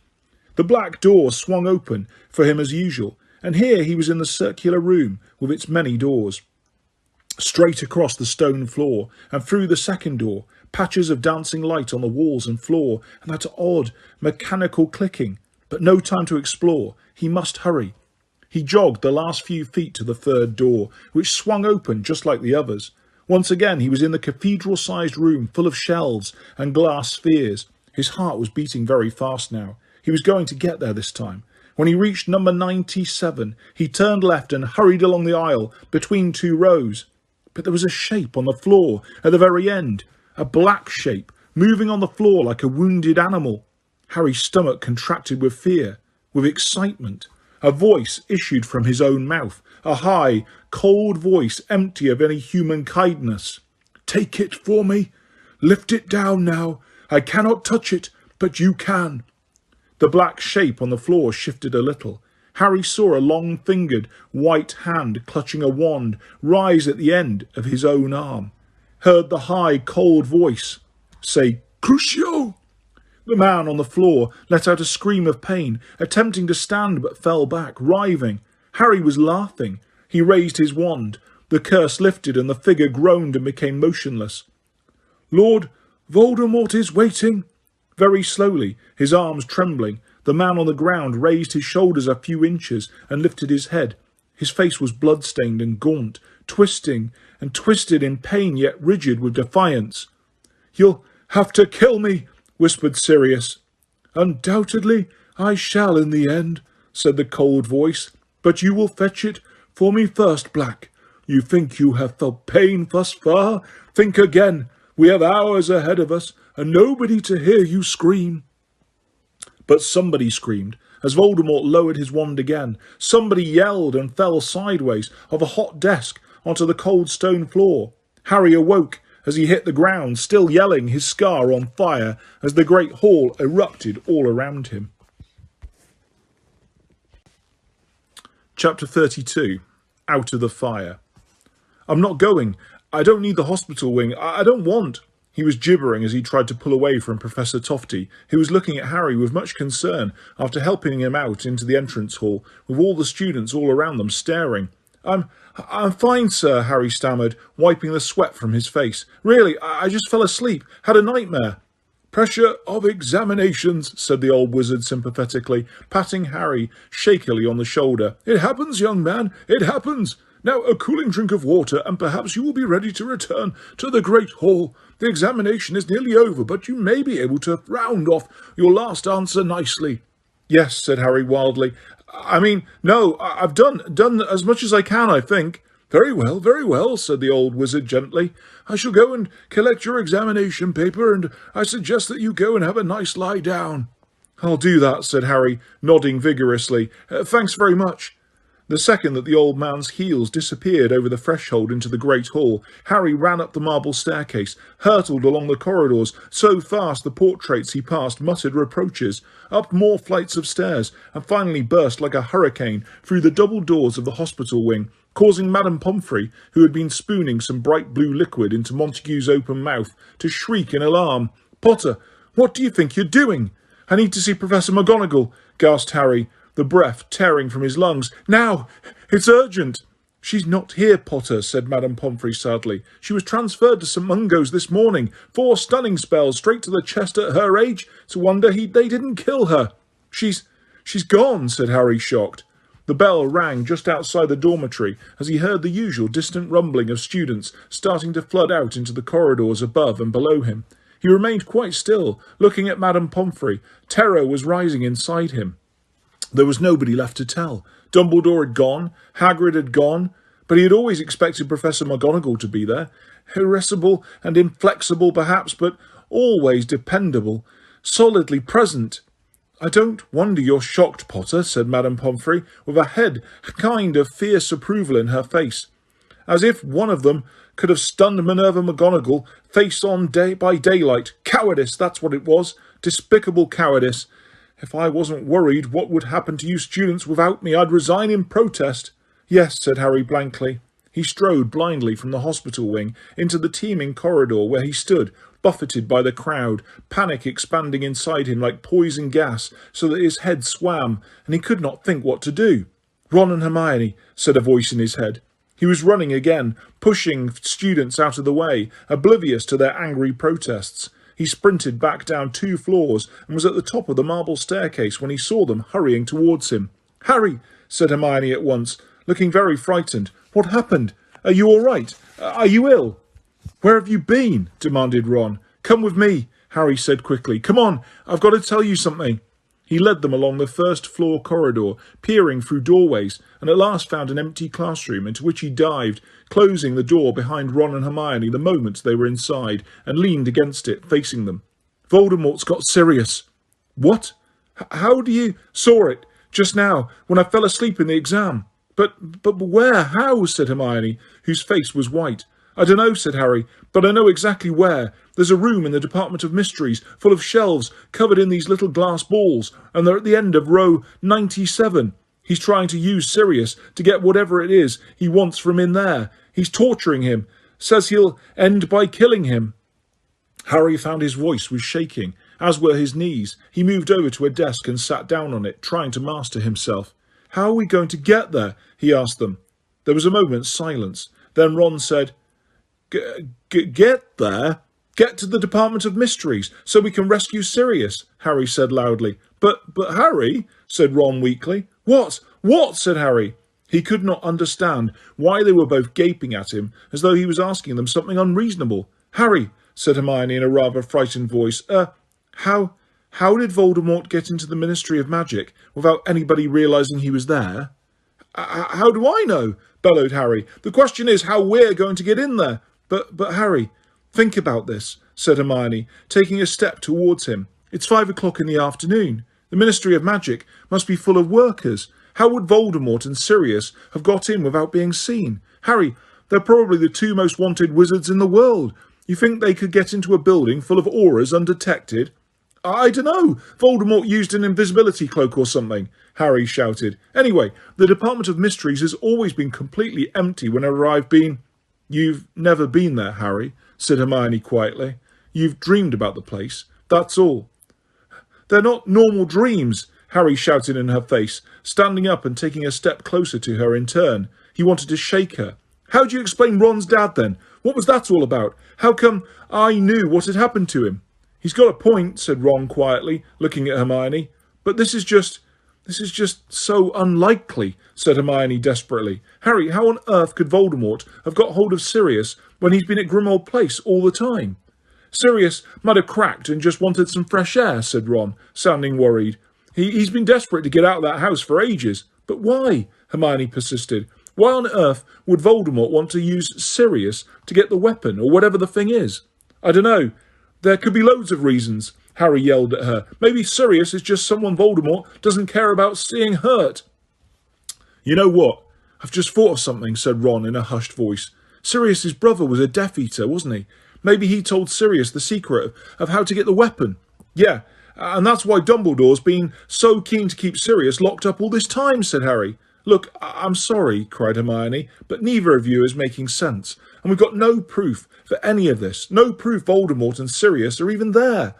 The black door swung open for him as usual, and here he was in the circular room with its many doors. Straight across the stone floor and through the second door, patches of dancing light on the walls and floor, and that odd, mechanical clicking. But no time to explore. He must hurry. He jogged the last few feet to the third door, which swung open just like the others. Once again he was in the cathedral-sized room full of shelves and glass spheres. His heart was beating very fast now. He was going to get there this time. When he reached number 97, he turned left and hurried along the aisle between 2 rows. But there was a shape on the floor at the very end, a black shape, moving on the floor like a wounded animal. Harry's stomach contracted with fear, with excitement. A voice issued from his own mouth, a high, cold voice empty of any human kindness. "Take it for me. Lift it down now. I cannot touch it, but you can." The black shape on the floor shifted a little. Harry saw a long-fingered, white hand clutching a wand rise at the end of his own arm. Heard the high, cold voice say, "Crucio!" The man on the floor let out a scream of pain, attempting to stand but fell back, writhing. Harry was laughing. He raised his wand. The curse lifted and the figure groaned and became motionless. "Lord Voldemort is waiting." Very slowly, his arms trembling, the man on the ground raised his shoulders a few inches and lifted his head. His face was blood-stained and gaunt, twisting and twisted in pain yet rigid with defiance. "You'll have to kill me," whispered Sirius. "Undoubtedly I shall in the end," said the cold voice, "but you will fetch it for me first, Black. You think you have felt pain thus far? Think again. We have hours ahead of us, and nobody to hear you scream." But somebody screamed, as Voldemort lowered his wand again. Somebody yelled and fell sideways off a hot desk onto the cold stone floor. Harry awoke as he hit the ground, still yelling, his scar on fire, as the great hall erupted all around him. Chapter 32. Out of the Fire. "I'm not going. I don't need the hospital wing. I don't want..." He was gibbering as he tried to pull away from Professor Tofty, who was looking at Harry with much concern after helping him out into the entrance hall, with all the students all around them staring. I'm fine, sir," Harry stammered, wiping the sweat from his face. "Really, I just fell asleep, had a nightmare." "Pressure of examinations," said the old wizard sympathetically, patting Harry shakily on the shoulder. "It happens, young man, it happens. Now a cooling drink of water, and perhaps you will be ready to return to the Great Hall. The examination is nearly over, but you may be able to round off your last answer nicely." "Yes," said Harry wildly. No, I've done as much as I can, I think." Very well," said the old wizard gently. "I shall go and collect your examination paper, and I suggest that you go and have a nice lie down." "I'll do that," said Harry, nodding vigorously. "Thanks very much." The second that the old man's heels disappeared over the threshold into the great hall, Harry ran up the marble staircase, hurtled along the corridors so fast the portraits he passed muttered reproaches, up more flights of stairs, and finally burst like a hurricane through the double doors of the hospital wing, causing Madame Pomfrey, who had been spooning some bright blue liquid into Montague's open mouth, to shriek in alarm. "Potter, what do you think you're doing?" "I need to see Professor McGonagall," gasped Harry, the breath tearing from his lungs. "Now! It's urgent!" "She's not here, Potter," said Madame Pomfrey sadly. "She was transferred to St Mungo's this morning. 4 stunning spells straight to the chest at her age. It's a wonder they didn't kill her." She's gone," said Harry, shocked. The bell rang just outside the dormitory as he heard the usual distant rumbling of students starting to flood out into the corridors above and below him. He remained quite still, looking at Madame Pomfrey. Terror was rising inside him. There was nobody left to tell. Dumbledore had gone, Hagrid had gone, but he had always expected Professor McGonagall to be there. Irascible and inflexible perhaps, but always dependable, solidly present. "I don't wonder you're shocked, Potter," said Madame Pomfrey, with a kind of fierce approval in her face. "As if one of them could have stunned Minerva McGonagall face on by daylight. Cowardice, that's what it was. Despicable cowardice. If I wasn't worried what would happen to you students without me, I'd resign in protest." "Yes," said Harry blankly. He strode blindly from the hospital wing into the teeming corridor where he stood, buffeted by the crowd, panic expanding inside him like poison gas so that his head swam, and he could not think what to do. "Ron and Hermione," said a voice in his head. He was running again, pushing students out of the way, oblivious to their angry protests. He sprinted back down 2 floors and was at the top of the marble staircase when he saw them hurrying towards him. "Harry," said Hermione at once, looking very frightened. "What happened? Are you all right? Are you ill?" "Where have you been?" demanded Ron. "Come with me," Harry said quickly. "Come on, I've got to tell you something." He led them along the first-floor corridor, peering through doorways, and at last found an empty classroom into which he dived, closing the door behind Ron and Hermione the moment they were inside, and leaned against it, facing them. Voldemort's got Sirius." "What? How do you—" "Saw it, just now, when I fell asleep in the exam." But where? How?" said Hermione, whose face was white. "I don't know," said Harry, "but I know exactly where. There's a room in the Department of Mysteries, full of shelves covered in these little glass balls, and they're at the end of row 97. He's trying to use Sirius to get whatever it is he wants from in there. He's torturing him. Says he'll end by killing him." Harry found his voice was shaking, as were his knees. He moved over to a desk and sat down on it, trying to master himself. "How are we going to get there?" he asked them. There was a moment's silence. Then Ron said, Get there? Get to the Department of Mysteries, so we can rescue Sirius," Harry said loudly. But Harry," said Ron weakly. What? What? Said Harry. He could not understand why they were both gaping at him, as though he was asking them something unreasonable. "Harry," said Hermione in a rather frightened voice, how did Voldemort get into the Ministry of Magic without anybody realising he was there?" How do I know?" bellowed Harry. "The question is how we're going to get in there." But Harry, think about this," said Hermione, taking a step towards him. "It's 5 o'clock in the afternoon. The Ministry of Magic must be full of workers. How would Voldemort and Sirius have got in without being seen? Harry, they're probably the 2 most wanted wizards in the world. You think they could get into a building full of auras undetected?" "I don't know. Voldemort used an invisibility cloak or something," Harry shouted. "Anyway, the Department of Mysteries has always been completely empty whenever I've been—" "You've never been there, Harry," said Hermione quietly. "You've dreamed about the place. That's all." "They're not normal dreams," Harry shouted in her face, standing up and taking a step closer to her in turn. He wanted to shake her. "How do you explain Ron's dad then? What was that all about? How come I knew what had happened to him?" "He's got a point," said Ron quietly, looking at Hermione. "But this is just so unlikely," said Hermione desperately. "Harry, how on earth could Voldemort have got hold of Sirius when he's been at Grimmauld Place all the time?" "Sirius might have cracked and just wanted some fresh air," said Ron, sounding worried. He's been desperate to get out of that house for ages." "But why?" Hermione persisted. "Why on earth would Voldemort want to use Sirius to get the weapon, or whatever the thing is?" "I don't know. There could be loads of reasons," Harry yelled at her. "Maybe Sirius is just someone Voldemort doesn't care about seeing hurt." "You know what? I've just thought of something," said Ron in a hushed voice. "Sirius's brother was a Death Eater, wasn't he? Maybe he told Sirius the secret of how to get the weapon." "Yeah, and that's why Dumbledore's been so keen to keep Sirius locked up all this time," said Harry. "Look, I'm sorry," cried Hermione, "but neither of you is making sense. And we've got no proof for any of this. No proof Voldemort and Sirius are even there."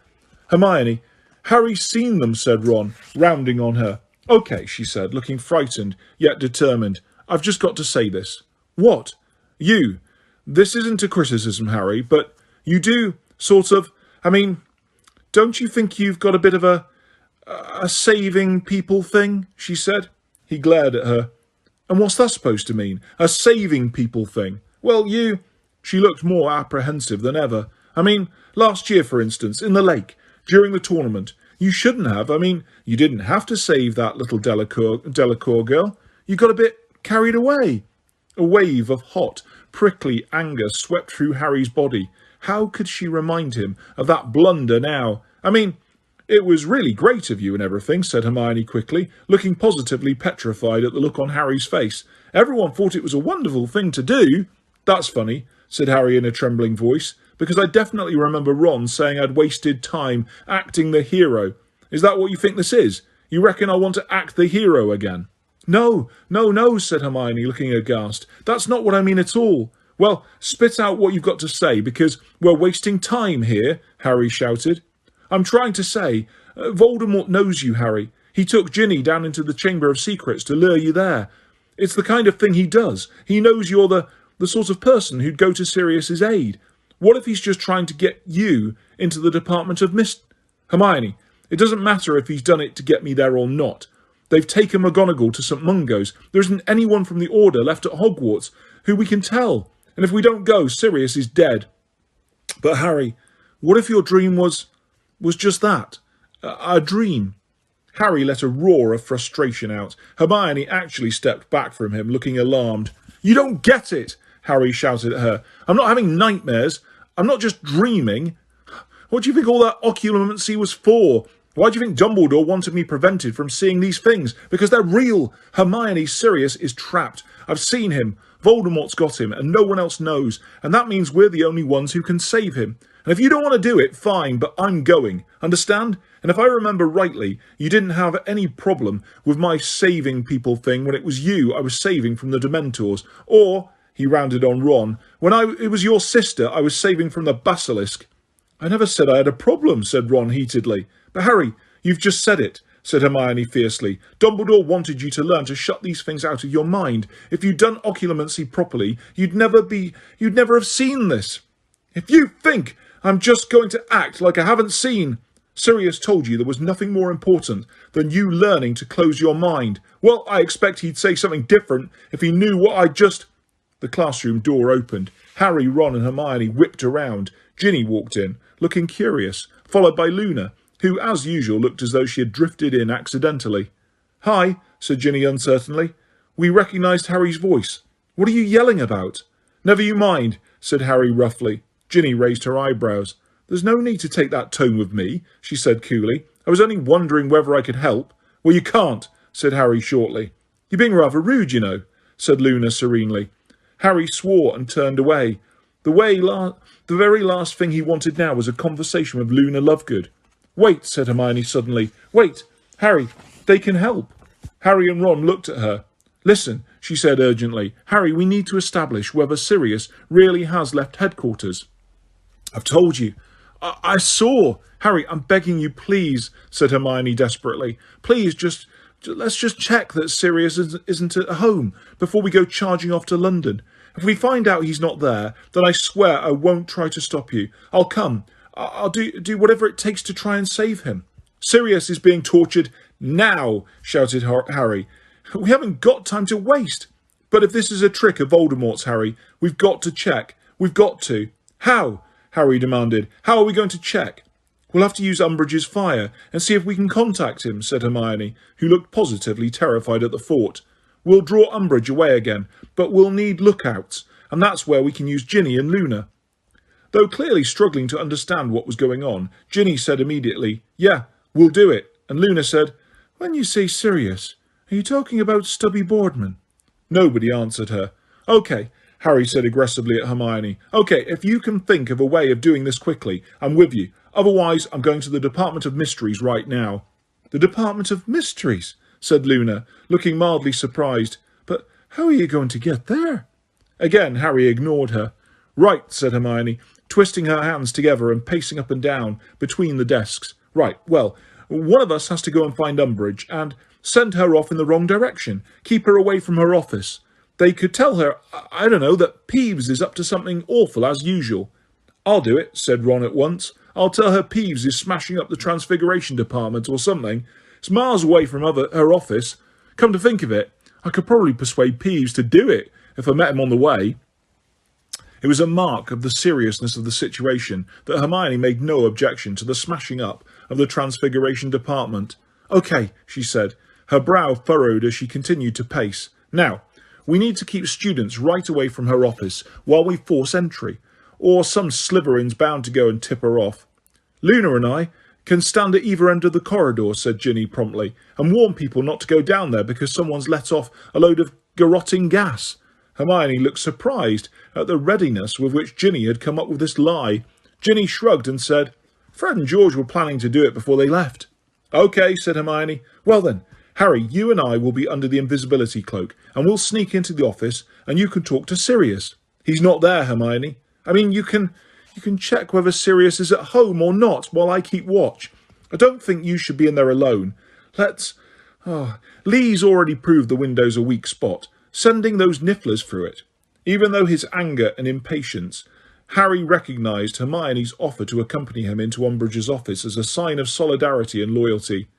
"Hermione, Harry's seen them," said Ron, rounding on her. "OK," she said, looking frightened, yet determined. "I've just got to say this." "What?" "You. This isn't a criticism, Harry, but you do sort of, don't you think you've got a bit of a saving people thing?" she said. He glared at her. "And what's that supposed to mean? A saving people thing?" "Well, you—" She looked more apprehensive than ever. Last year, for instance, in the lake, during the tournament, you shouldn't have. You didn't have to save that little Delacour girl. You got a bit carried away." A wave of hot, prickly anger swept through Harry's body. How could she remind him of that blunder now? "It was really great of you and everything," said Hermione quickly, looking positively petrified at the look on Harry's face. "Everyone thought it was a wonderful thing to do." "That's funny," said Harry in a trembling voice, "because I definitely remember Ron saying I'd wasted time acting the hero. Is that what you think this is? You reckon I want to act the hero again?" No, said Hermione, looking aghast. "That's not what I mean at all." "Well, spit out what you've got to say, because we're wasting time here," Harry shouted. "I'm trying to say, Voldemort knows you, Harry. He took Ginny down into the Chamber of Secrets to lure you there. It's the kind of thing he does. He knows you're the sort of person who'd go to Sirius's aid. What if he's just trying to get you into the Department of Hermione, it doesn't matter if he's done it to get me there or not. They've taken McGonagall to St. Mungo's. There isn't anyone from the Order left at Hogwarts who we can tell. And if we don't go, Sirius is dead." "But Harry, what if your dream was just that? A dream?" Harry let a roar of frustration out. Hermione actually stepped back from him, looking alarmed. "You don't get it," Harry shouted at her. "I'm not having nightmares. I'm not just dreaming." What do you think all that occlumency was for? Why do you think Dumbledore wanted me prevented from seeing these things? Because they're real. Hermione, Sirius is trapped. I've seen him. Voldemort's got him, and no one else knows. And that means we're the only ones who can save him. And if you don't want to do it, fine, but I'm going. Understand? And if I remember rightly, you didn't have any problem with my saving people thing when it was you I was saving from the Dementors. Or, he rounded on Ron, when it was your sister I was saving from the basilisk. I never said I had a problem, said Ron heatedly. But Harry, you've just said it, said Hermione fiercely. Dumbledore wanted you to learn to shut these things out of your mind. If you'd done occlumency properly, you'd never have seen this. If you think I'm just going to act like I haven't seen... Sirius told you there was nothing more important than you learning to close your mind. Well, I expect he'd say something different if he knew what I just... The classroom door opened. Harry, Ron and Hermione whipped around. Ginny walked in, looking curious, followed by Luna, who, as usual, looked as though she had drifted in accidentally. Hi, said Ginny uncertainly. We recognised Harry's voice. What are you yelling about? Never you mind, said Harry roughly. Ginny raised her eyebrows. There's no need to take that tone with me, she said coolly. I was only wondering whether I could help. Well, you can't, said Harry shortly. You're being rather rude, you know, said Luna serenely. Harry swore and turned away. The very last thing he wanted now was a conversation with Luna Lovegood. Wait, said Hermione suddenly. Wait, Harry, they can help. Harry and Ron looked at her. Listen, she said urgently. Harry, we need to establish whether Sirius really has left headquarters. I've told you. I saw. Harry, I'm begging you, please, said Hermione desperately. Please, let's just check that Sirius isn't at home before we go charging off to London. If we find out he's not there, then I swear I won't try to stop you. I'll come. I'll do whatever it takes to try and save him. Sirius is being tortured now, shouted Harry. We haven't got time to waste. But if this is a trick of Voldemort's, Harry, we've got to check. We've got to. How? Harry demanded. How are we going to check? We'll have to use Umbridge's fire and see if we can contact him, said Hermione, who looked positively terrified at the thought. We'll draw Umbridge away again, but we'll need lookouts, and that's where we can use Ginny and Luna. Though clearly struggling to understand what was going on, Ginny said immediately, Yeah, we'll do it, and Luna said, When you say Sirius, are you talking about Stubby Boardman? Nobody answered her. OK, Harry said aggressively at Hermione. OK, if you can think of a way of doing this quickly, I'm with you. Otherwise, I'm going to the Department of Mysteries right now. The Department of Mysteries, said Luna, looking mildly surprised. But how are you going to get there? Again, Harry ignored her. Right, said Hermione, twisting her hands together and pacing up and down between the desks. Right, well, one of us has to go and find Umbridge and send her off in the wrong direction. Keep her away from her office. They could tell her, I don't know, that Peeves is up to something awful as usual. I'll do it, said Ron at once. I'll tell her Peeves is smashing up the Transfiguration Department or something. It's miles away from her office. Come to think of it, I could probably persuade Peeves to do it if I met him on the way. It was a mark of the seriousness of the situation that Hermione made no objection to the smashing up of the Transfiguration Department. OK, she said, her brow furrowed as she continued to pace. Now, we need to keep students right away from her office while we force entry, or some Slytherin's bound to go and tip her off. Luna and I can stand at either end of the corridor, said Ginny promptly, and warn people not to go down there because someone's let off a load of garrotting gas. Hermione looked surprised at the readiness with which Ginny had come up with this lie. Ginny shrugged and said, Fred and George were planning to do it before they left. OK, said Hermione. Well then, Harry, you and I will be under the invisibility cloak, and we'll sneak into the office, and you can talk to Sirius. He's not there, Hermione. I mean, you can check whether Sirius is at home or not while I keep watch. I don't think you should be in there alone. Lee's already proved the window's a weak spot, sending those nifflers through it. Even though his anger and impatience, Harry recognised Hermione's offer to accompany him into Umbridge's office as a sign of solidarity and loyalty.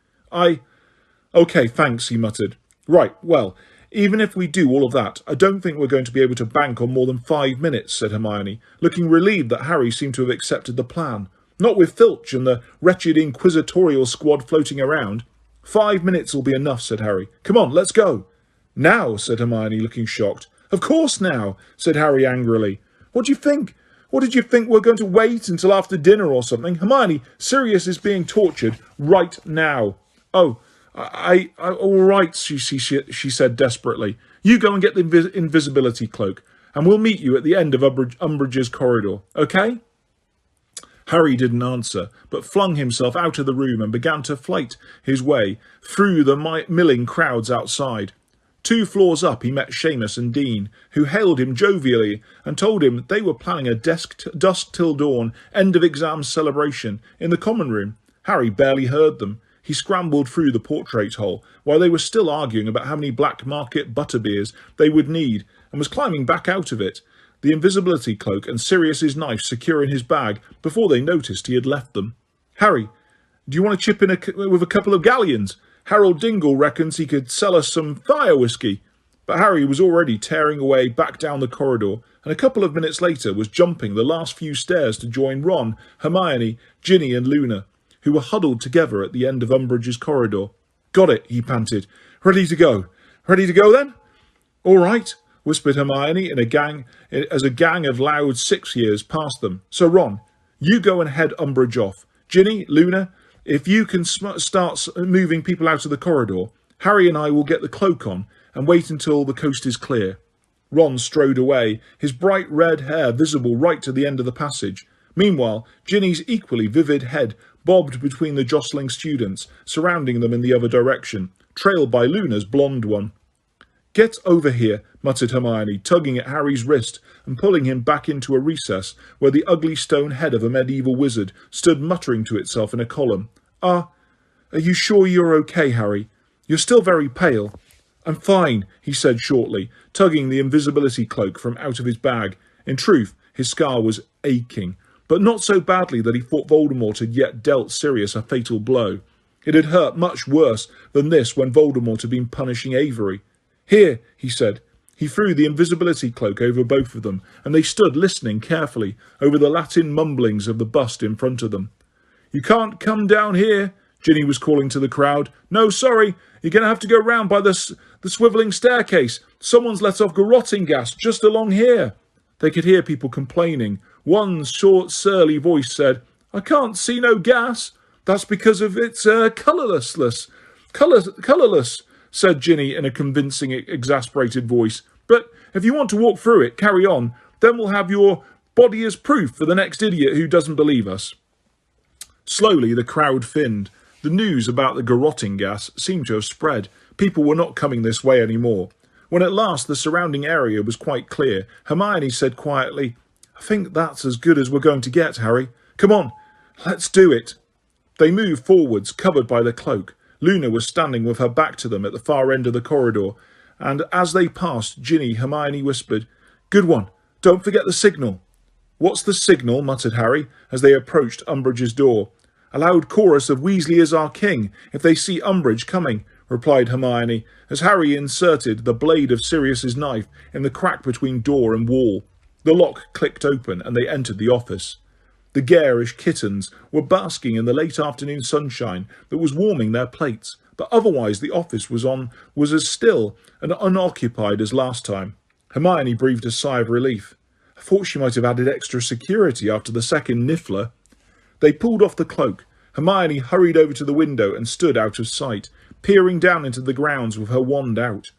OK, thanks, he muttered. Right, well, even if we do all of that, I don't think we're going to be able to bank on more than 5 minutes, said Hermione, looking relieved that Harry seemed to have accepted the plan. Not with Filch and the wretched inquisitorial squad floating around. 5 minutes will be enough, said Harry. Come on, let's go. Now, said Hermione, looking shocked. Of course now, said Harry angrily. What do you think? What did you think, we're going to wait until after dinner or something? Hermione, Sirius is being tortured right now. Oh, I all right, she said desperately. You go and get the invisibility cloak, and we'll meet you at the end of Umbridge's corridor, okay? Harry didn't answer, but flung himself out of the room and began to fight his way through the milling crowds outside. 2 floors up, he met Seamus and Dean, who hailed him jovially and told him they were planning a dusk till dawn end-of-exam celebration in the common room. Harry barely heard them. He scrambled through the portrait hole while they were still arguing about how many black market butterbeers they would need, and was climbing back out of it, the invisibility cloak and Sirius's knife secure in his bag, before they noticed he had left them. Harry, do you want to chip in with a couple of galleons? Harold Dingle reckons he could sell us some fire whiskey. But Harry was already tearing away back down the corridor, and a couple of minutes later was jumping the last few stairs to join Ron, Hermione, Ginny and Luna, who were huddled together at the end of Umbridge's corridor. Got it, he panted. Ready to go. Ready to go then? All right, whispered Hermione as a gang of loud 6-years passed them. So Ron, you go and head Umbridge off. Ginny, Luna, if you can start moving people out of the corridor, Harry and I will get the cloak on and wait until the coast is clear. Ron strode away, his bright red hair visible right to the end of the passage. Meanwhile, Ginny's equally vivid head bobbed between the jostling students, surrounding them in the other direction, trailed by Luna's blonde one. Get over here, muttered Hermione, tugging at Harry's wrist and pulling him back into a recess where the ugly stone head of a medieval wizard stood muttering to itself in a column. Are you sure you're okay, Harry? You're still very pale. I'm fine, he said shortly, tugging the invisibility cloak from out of his bag. In truth, his scar was aching, but not so badly that he thought Voldemort had yet dealt Sirius a fatal blow. It had hurt much worse than this when Voldemort had been punishing Avery. Here, he said. He threw the invisibility cloak over both of them, and they stood listening carefully over the Latin mumblings of the bust in front of them. You can't come down here, Ginny was calling to the crowd. No, sorry, you're going to have to go round by the swivelling staircase. Someone's let off garroting gas just along here. They could hear people complaining. One short, surly voice said, I can't see no gas. That's because of its colourless, said Ginny in a convincing, exasperated voice. But if you want to walk through it, carry on. Then we'll have your body as proof for the next idiot who doesn't believe us. Slowly, the crowd thinned. The news about the garroting gas seemed to have spread. People were not coming this way anymore. When at last the surrounding area was quite clear, Hermione said quietly, I think that's as good as we're going to get, Harry. Come on, let's do it. They moved forwards, covered by the cloak. Luna was standing with her back to them at the far end of the corridor, and as they passed Ginny, Hermione whispered, Good one, don't forget the signal. What's the signal? Muttered Harry, as they approached Umbridge's door. A loud chorus of Weasley is our king, if they see Umbridge coming, replied Hermione, as Harry inserted the blade of Sirius's knife in the crack between door and wall. The lock clicked open, and they entered the office. The garish kittens were basking in the late afternoon sunshine that was warming their plates, but otherwise the office was as still and unoccupied as last time. Hermione breathed a sigh of relief. I thought she might have added extra security after the second niffler. They pulled off the cloak. Hermione hurried over to the window and stood out of sight, peering down into the grounds with her wand out.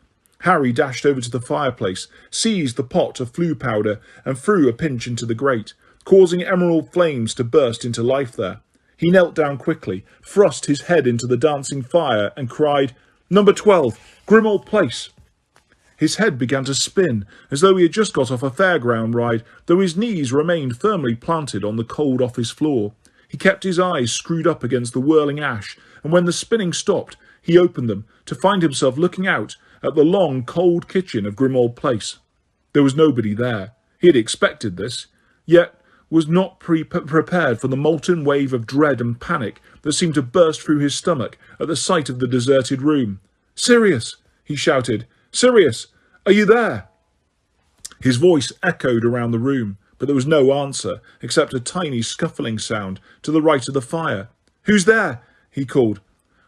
Harry dashed over to the fireplace, seized the pot of flue powder and threw a pinch into the grate, causing emerald flames to burst into life there. He knelt down quickly, thrust his head into the dancing fire and cried, Number 12, Grimmauld Place. His head began to spin, as though he had just got off a fairground ride, though his knees remained firmly planted on the cold office floor. He kept his eyes screwed up against the whirling ash, and when the spinning stopped, he opened them, to find himself looking out at the long, cold kitchen of Grimmauld Place. There was nobody there. He had expected this, yet was not prepared for the molten wave of dread and panic that seemed to burst through his stomach at the sight of the deserted room. Sirius, he shouted. Sirius, are you there? His voice echoed around the room, but there was no answer, except a tiny scuffling sound to the right of the fire. Who's there? He called,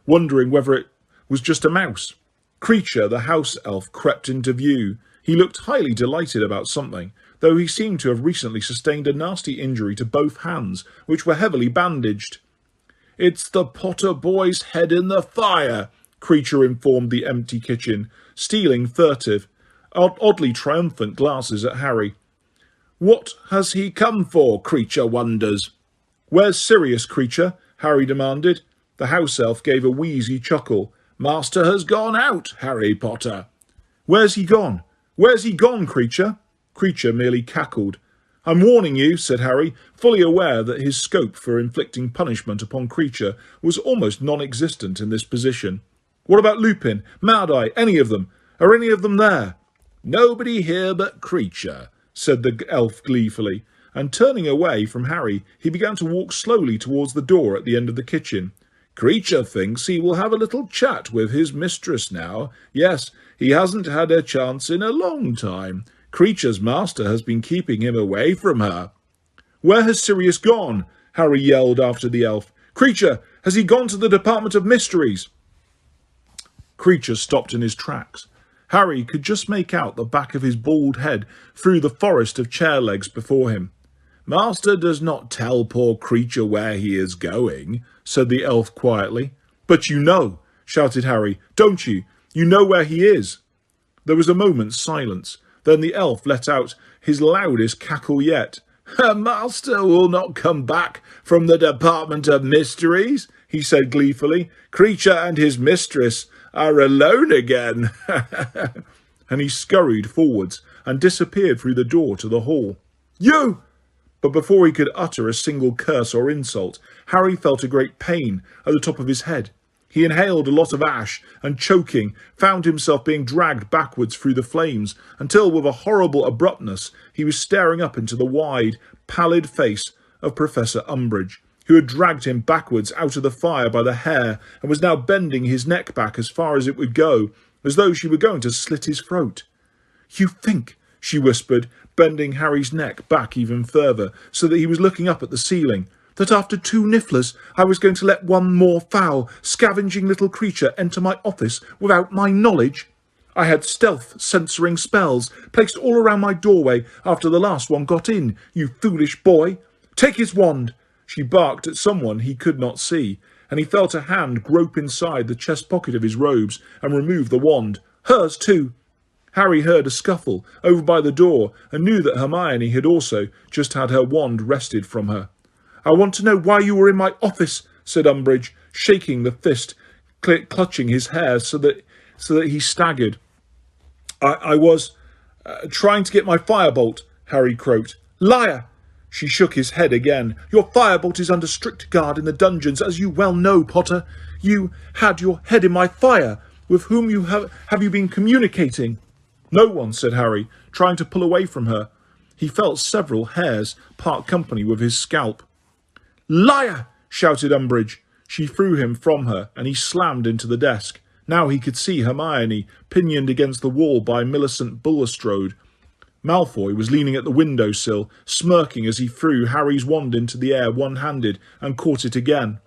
wondering whether it was just a mouse. Creature, the house elf, crept into view. He looked highly delighted about something. though he seemed to have recently sustained a nasty injury to both hands, which were heavily bandaged. "It's the Potter boy's head in the fire," Creature informed the empty kitchen, stealing furtive, oddly triumphant glances at Harry. "What has he come for?" Creature wonders. "Where's Sirius, Creature?" Harry demanded. The house elf gave a wheezy chuckle. "Master has gone out, Harry Potter." "Where's he gone? Where's he gone, Creature?" Creature merely cackled. "I'm warning you," said Harry, fully aware that his scope for inflicting punishment upon Creature was almost non-existent in this position. "What about Lupin, Mad-Eye, any of them? Are any of them there?" "Nobody here but Creature," said the elf gleefully, and turning away from Harry, he began to walk slowly towards the door at the end of the kitchen. "Creature thinks he will have a little chat with his mistress now. Yes, he hasn't had a chance in a long time. Creature's master has been keeping him away from her." "Where has Sirius gone?" Harry yelled after the elf. "Creature, has he gone to the Department of Mysteries?" Creature stopped in his tracks. Harry could just make out the back of his bald head through the forest of chair legs before him. "Master does not tell poor Creature where he is going," said the elf quietly. "But you know," shouted Harry, "don't you? You know where he is." There was a moment's silence. Then the elf let out his loudest cackle yet. "Master will not come back from the Department of Mysteries," he said gleefully. "Creature and his mistress are alone again." And he scurried forwards and disappeared through the door to the hall. "You!" But before he could utter a single curse or insult, Harry felt a great pain at the top of his head. He inhaled a lot of ash and, choking, found himself being dragged backwards through the flames until, with a horrible abruptness, he was staring up into the wide, pallid face of Professor Umbridge, who had dragged him backwards out of the fire by the hair and was now bending his neck back as far as it would go, as though she were going to slit his throat. "You think," she whispered, bending Harry's neck back even further, so that he was looking up at the ceiling, "that after 2 nifflers I was going to let one more foul, scavenging little creature enter my office without my knowledge? I had stealth censoring spells placed all around my doorway after the last one got in, you foolish boy. Take his wand." She barked at someone he could not see, and he felt a hand grope inside the chest pocket of his robes and remove the wand. Hers too. Harry heard a scuffle over by the door and knew that Hermione had also just had her wand wrested from her. "I want to know why you were in my office," said Umbridge, shaking the fist, clutching his hair so that he staggered. I was trying to get my firebolt," Harry croaked. "Liar!" She shook his head again. "Your firebolt is under strict guard in the dungeons, as you well know, Potter. You had your head in my fire. With whom have you been communicating?" "No one," said Harry, trying to pull away from her. He felt several hairs part company with his scalp. "Liar!" shouted Umbridge. She threw him from her, and he slammed into the desk. Now he could see Hermione, pinioned against the wall by Millicent Bulstrode. Malfoy was leaning at the window-sill, smirking as he threw Harry's wand into the air one-handed and caught it again.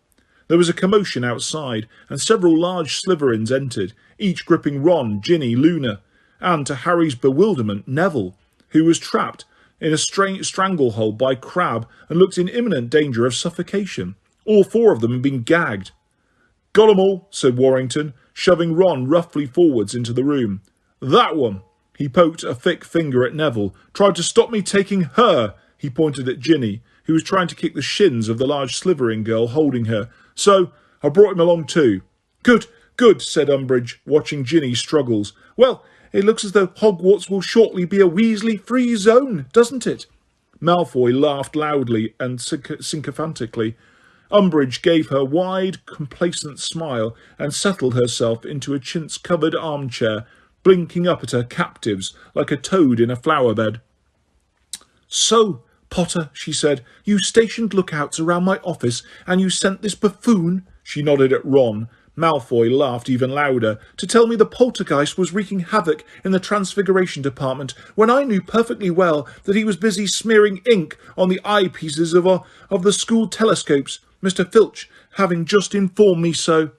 There was a commotion outside, and several large Slytherins entered, each gripping Ron, Ginny, Luna, and, to Harry's bewilderment, Neville, who was trapped in a stranglehold by Crabbe and looked in imminent danger of suffocation. All 4 of them had been gagged. "Got 'em all," said Warrington, shoving Ron roughly forwards into the room. "That one." He poked a thick finger at Neville. "Tried to stop me taking her." He pointed at Ginny, who was trying to kick the shins of the large Slytherin girl holding her. "So I brought him along too." "Good, good," said Umbridge, watching Ginny's struggles. "Well, it looks as though Hogwarts will shortly be a Weasley-free zone, doesn't it?" Malfoy laughed loudly and sycophantically. Umbridge gave her wide, complacent smile and settled herself into a chintz-covered armchair, blinking up at her captives like a toad in a flower-bed. "So, Potter," she said, "you stationed lookouts around my office, and you sent this buffoon," she nodded at Ron. Malfoy laughed even louder, "to tell me the poltergeist was wreaking havoc in the Transfiguration Department, when I knew perfectly well that he was busy smearing ink on the eyepieces of the school telescopes, Mr. Filch having just informed me so.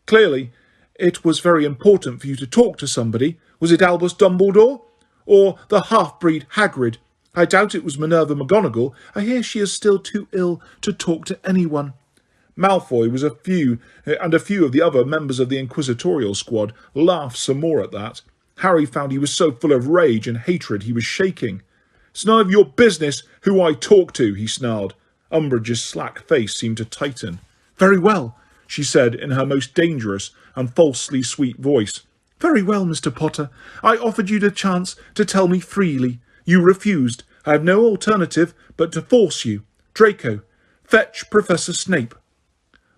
Clearly, it was very important for you to talk to somebody. Was it Albus Dumbledore? Or the half-breed Hagrid? I doubt it was Minerva McGonagall. I hear she is still too ill to talk to anyone. Malfoy was a few of the other members of the inquisitorial squad laughed some more at that. Harry found he was so full of rage and hatred he was shaking. It's none of your business who I talk to, he snarled. Umbridge's slack face seemed to tighten. Very well, she said in her most dangerous and falsely sweet voice. Very well, Mr. Potter. I offered you the chance to tell me freely. You refused. I have no alternative but to force you. Draco, fetch Professor Snape.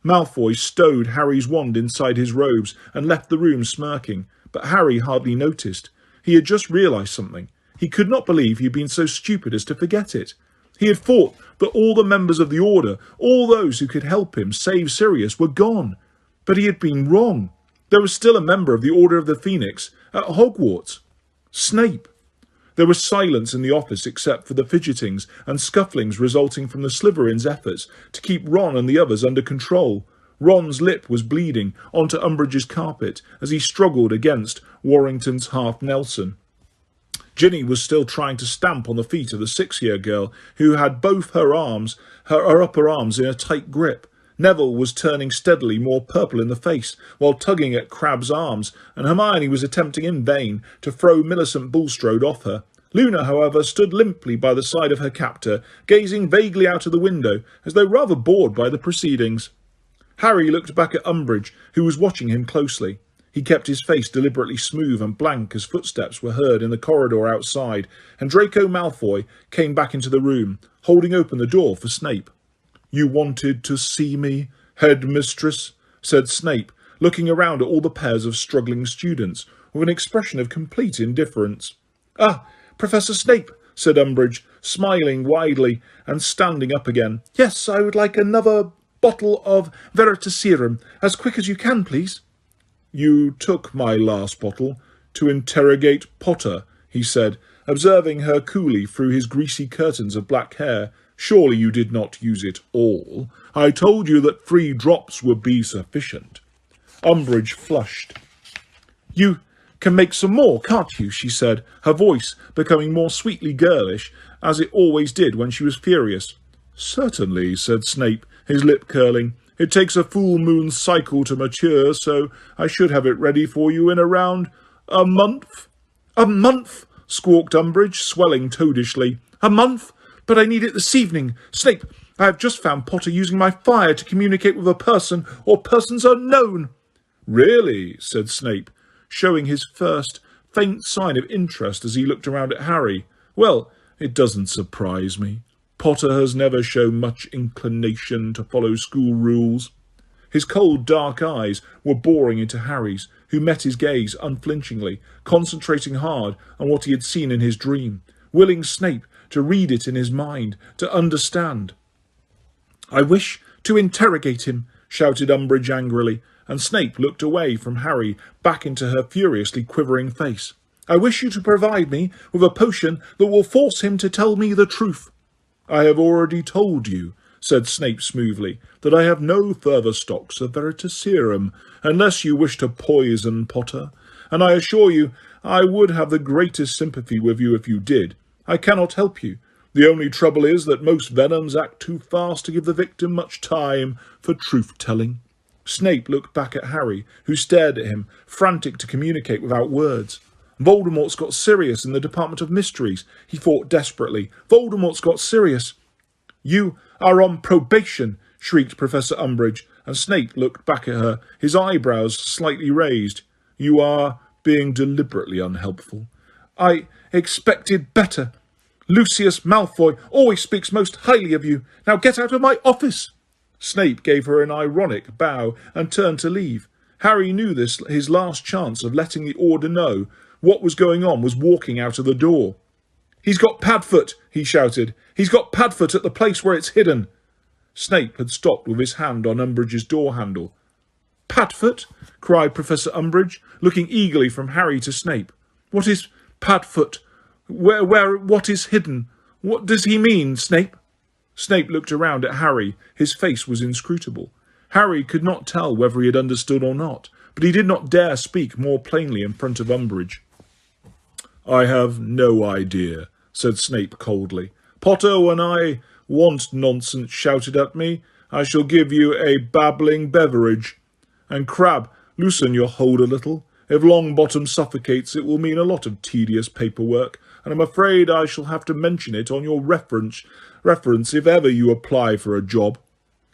Malfoy stowed Harry's wand inside his robes and left the room smirking, but Harry hardly noticed. He had just realised something. He could not believe he had been so stupid as to forget it. He had thought that all the members of the Order, all those who could help him save Sirius, were gone. But he had been wrong. There was still a member of the Order of the Phoenix at Hogwarts. Snape. There was silence in the office except for the fidgetings and scufflings resulting from the Slytherins' efforts to keep Ron and the others under control. Ron's lip was bleeding onto Umbridge's carpet as he struggled against Warrington's half-Nelson. Ginny was still trying to stamp on the feet of the 6-year girl, who had both her upper arms in a tight grip. Neville was turning steadily more purple in the face, while tugging at Crabbe's arms, and Hermione was attempting in vain to throw Millicent Bulstrode off her. Luna, however, stood limply by the side of her captor, gazing vaguely out of the window, as though rather bored by the proceedings. Harry looked back at Umbridge, who was watching him closely. He kept his face deliberately smooth and blank as footsteps were heard in the corridor outside, and Draco Malfoy came back into the room, holding open the door for Snape. "You wanted to see me, headmistress?" said Snape, looking around at all the pairs of struggling students, with an expression of complete indifference. "Ah, Professor Snape," said Umbridge, smiling widely and standing up again. "Yes, I would like another bottle of Veritaserum, as quick as you can, please." "You took my last bottle to interrogate Potter," he said, observing her coolly through his greasy curtains of black hair. "Surely you did not use it all. I told you that 3 drops would be sufficient." Umbridge flushed. "You can make some more, can't you?" she said, her voice becoming more sweetly girlish, as it always did when she was furious. "Certainly," said Snape, his lip curling. "It takes a full moon cycle to mature, so I should have it ready for you in around a month." "A month?" squawked Umbridge, swelling toadishly. "A month? But I need it this evening. Snape, I have just found Potter using my fire to communicate with a person or persons unknown." "Really?" said Snape, showing his first faint sign of interest as he looked around at Harry. "Well, it doesn't surprise me. Potter has never shown much inclination to follow school rules." His cold, dark eyes were boring into Harry's, who met his gaze unflinchingly, concentrating hard on what he had seen in his dream, willing Snape to read it in his mind, to understand. "I wish to interrogate him," shouted Umbridge angrily, and Snape looked away from Harry back into her furiously quivering face. "I wish you to provide me with a potion that will force him to tell me the truth." "I have already told you," said Snape smoothly, "that I have no further stocks of Veritaserum, unless you wish to poison Potter, and I assure you I would have the greatest sympathy with you if you did. I cannot help you. The only trouble is that most venoms act too fast to give the victim much time for truth-telling." Snape looked back at Harry, who stared at him, frantic to communicate without words. "Voldemort's got Sirius in the Department of Mysteries," he thought desperately. "Voldemort's got Sirius." "You are on probation," shrieked Professor Umbridge, and Snape looked back at her, his eyebrows slightly raised. "You are being deliberately unhelpful." "I expected better. Lucius Malfoy always speaks most highly of you. Now get out of my office." Snape gave her an ironic bow and turned to leave. Harry knew this, his last chance of letting the Order know what was going on was walking out of the door. "He's got Padfoot," he shouted. "He's got Padfoot at the place where it's hidden." Snape had stopped with his hand on Umbridge's door handle. "Padfoot?" cried Professor Umbridge, looking eagerly from Harry to Snape. "What is Padfoot? What is hidden? What does he mean, Snape?" Snape looked around at Harry. His face was inscrutable. Harry could not tell whether he had understood or not, but he did not dare speak more plainly in front of Umbridge. "I have no idea," said Snape coldly. Potter, when I want nonsense shouted at me, I shall give you a babbling beverage. And Crabbe, loosen your hold a little. If Longbottom suffocates, it will mean a lot of tedious paperwork, and I'm afraid I shall have to mention it on your reference if ever you apply for a job.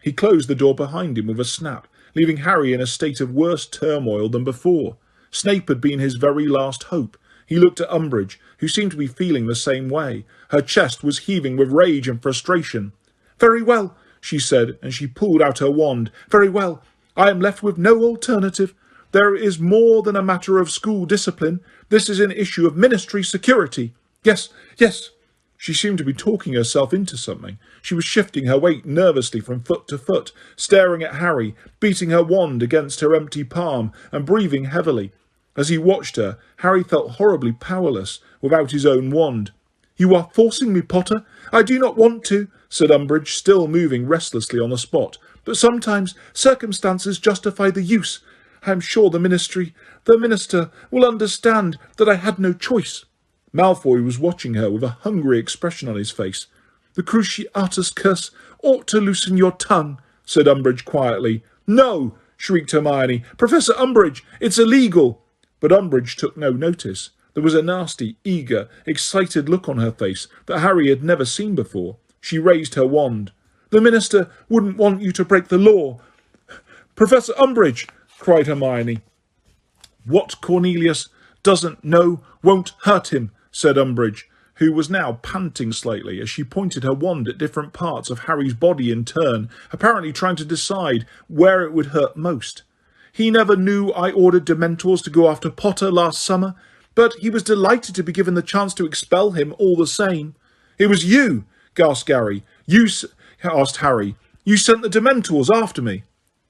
He closed the door behind him with a snap, leaving Harry in a state of worse turmoil than before. Snape had been his very last hope. He looked at Umbridge, who seemed to be feeling the same way. Her chest was heaving with rage and frustration. "Very well," she said, and she pulled out her wand. "Very well. I am left with no alternative. There is more than a matter of school discipline. This is an issue of ministry security. Yes, yes." She seemed to be talking herself into something. She was shifting her weight nervously from foot to foot, staring at Harry, beating her wand against her empty palm, and breathing heavily. As he watched her, Harry felt horribly powerless without his own wand. "You are forcing me, Potter. I do not want to," said Umbridge, still moving restlessly on the spot. "But sometimes circumstances justify the use. I am sure the minister will understand that I had no choice." Malfoy was watching her with a hungry expression on his face. "The Cruciatus Curse ought to loosen your tongue," said Umbridge quietly. "No!" shrieked Hermione. "Professor Umbridge, it's illegal!" But Umbridge took no notice. There was a nasty, eager, excited look on her face that Harry had never seen before. She raised her wand. "The minister wouldn't want you to break the law." "Professor Umbridge!" cried Hermione. "What Cornelius doesn't know won't hurt him," said Umbridge, who was now panting slightly as she pointed her wand at different parts of Harry's body in turn, apparently trying to decide where it would hurt most. "He never knew I ordered Dementors to go after Potter last summer, but he was delighted to be given the chance to expel him all the same." "It was you," gasped Harry. Asked Harry. "You sent the Dementors after me."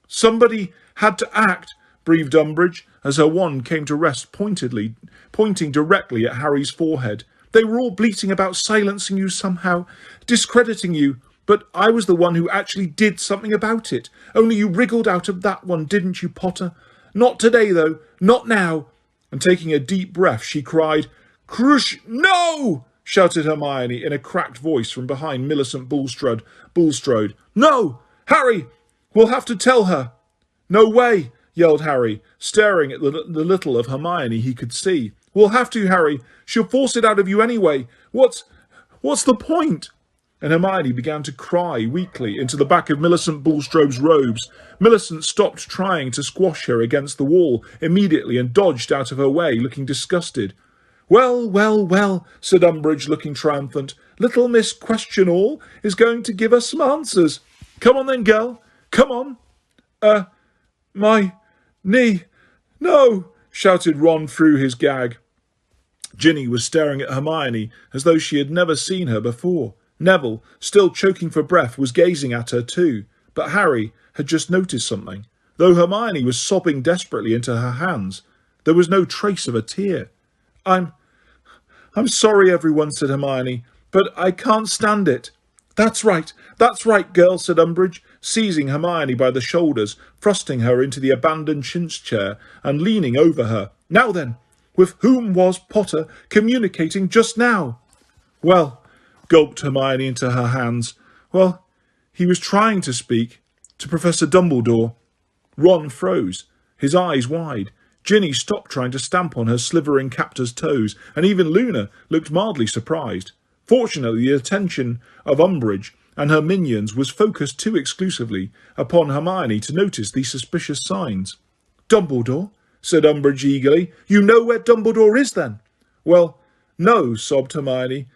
"Somebody had to act," breathed Umbridge, as her wand came to rest pointing directly at Harry's forehead. "They were all bleating about silencing you somehow, discrediting you, but I was the one who actually did something about it. Only you wriggled out of that one, didn't you, Potter? Not today, though. Not now." And taking a deep breath, she cried, "No!" shouted Hermione in a cracked voice from behind Millicent Bulstrode. "No! Harry! We'll have to tell her." "No way!" yelled Harry, staring at the little of Hermione he could see. "We'll have to, Harry. She'll force it out of you anyway. What's the point?" And Hermione began to cry weakly into the back of Millicent Bulstrode's robes. Millicent stopped trying to squash her against the wall immediately and dodged out of her way, looking disgusted. "Well, well, well," said Umbridge, looking triumphant. "Little Miss Question-All is going to give us some answers. Come on then, girl. Come on." My knee. No," shouted Ron through his gag. Ginny was staring at Hermione as though she had never seen her before. Neville, still choking for breath, was gazing at her too, but Harry had just noticed something. Though Hermione was sobbing desperately into her hands, there was no trace of a tear. I'm sorry, everyone," said Hermione, "but I can't stand it." That's right, girl," said Umbridge, seizing Hermione by the shoulders, thrusting her into the abandoned chintz chair and leaning over her. "Now then, with whom was Potter communicating just now?" "Well," gulped Hermione into her hands, "well, he was trying to speak to Professor Dumbledore." Ron froze, his eyes wide. Ginny stopped trying to stamp on her slithering captor's toes, and even Luna looked mildly surprised. Fortunately, the attention of Umbridge and her minions was focused too exclusively upon Hermione to notice these suspicious signs. "Dumbledore?" said Umbridge eagerly. "You know where Dumbledore is, then?" "Well, no," sobbed Hermione.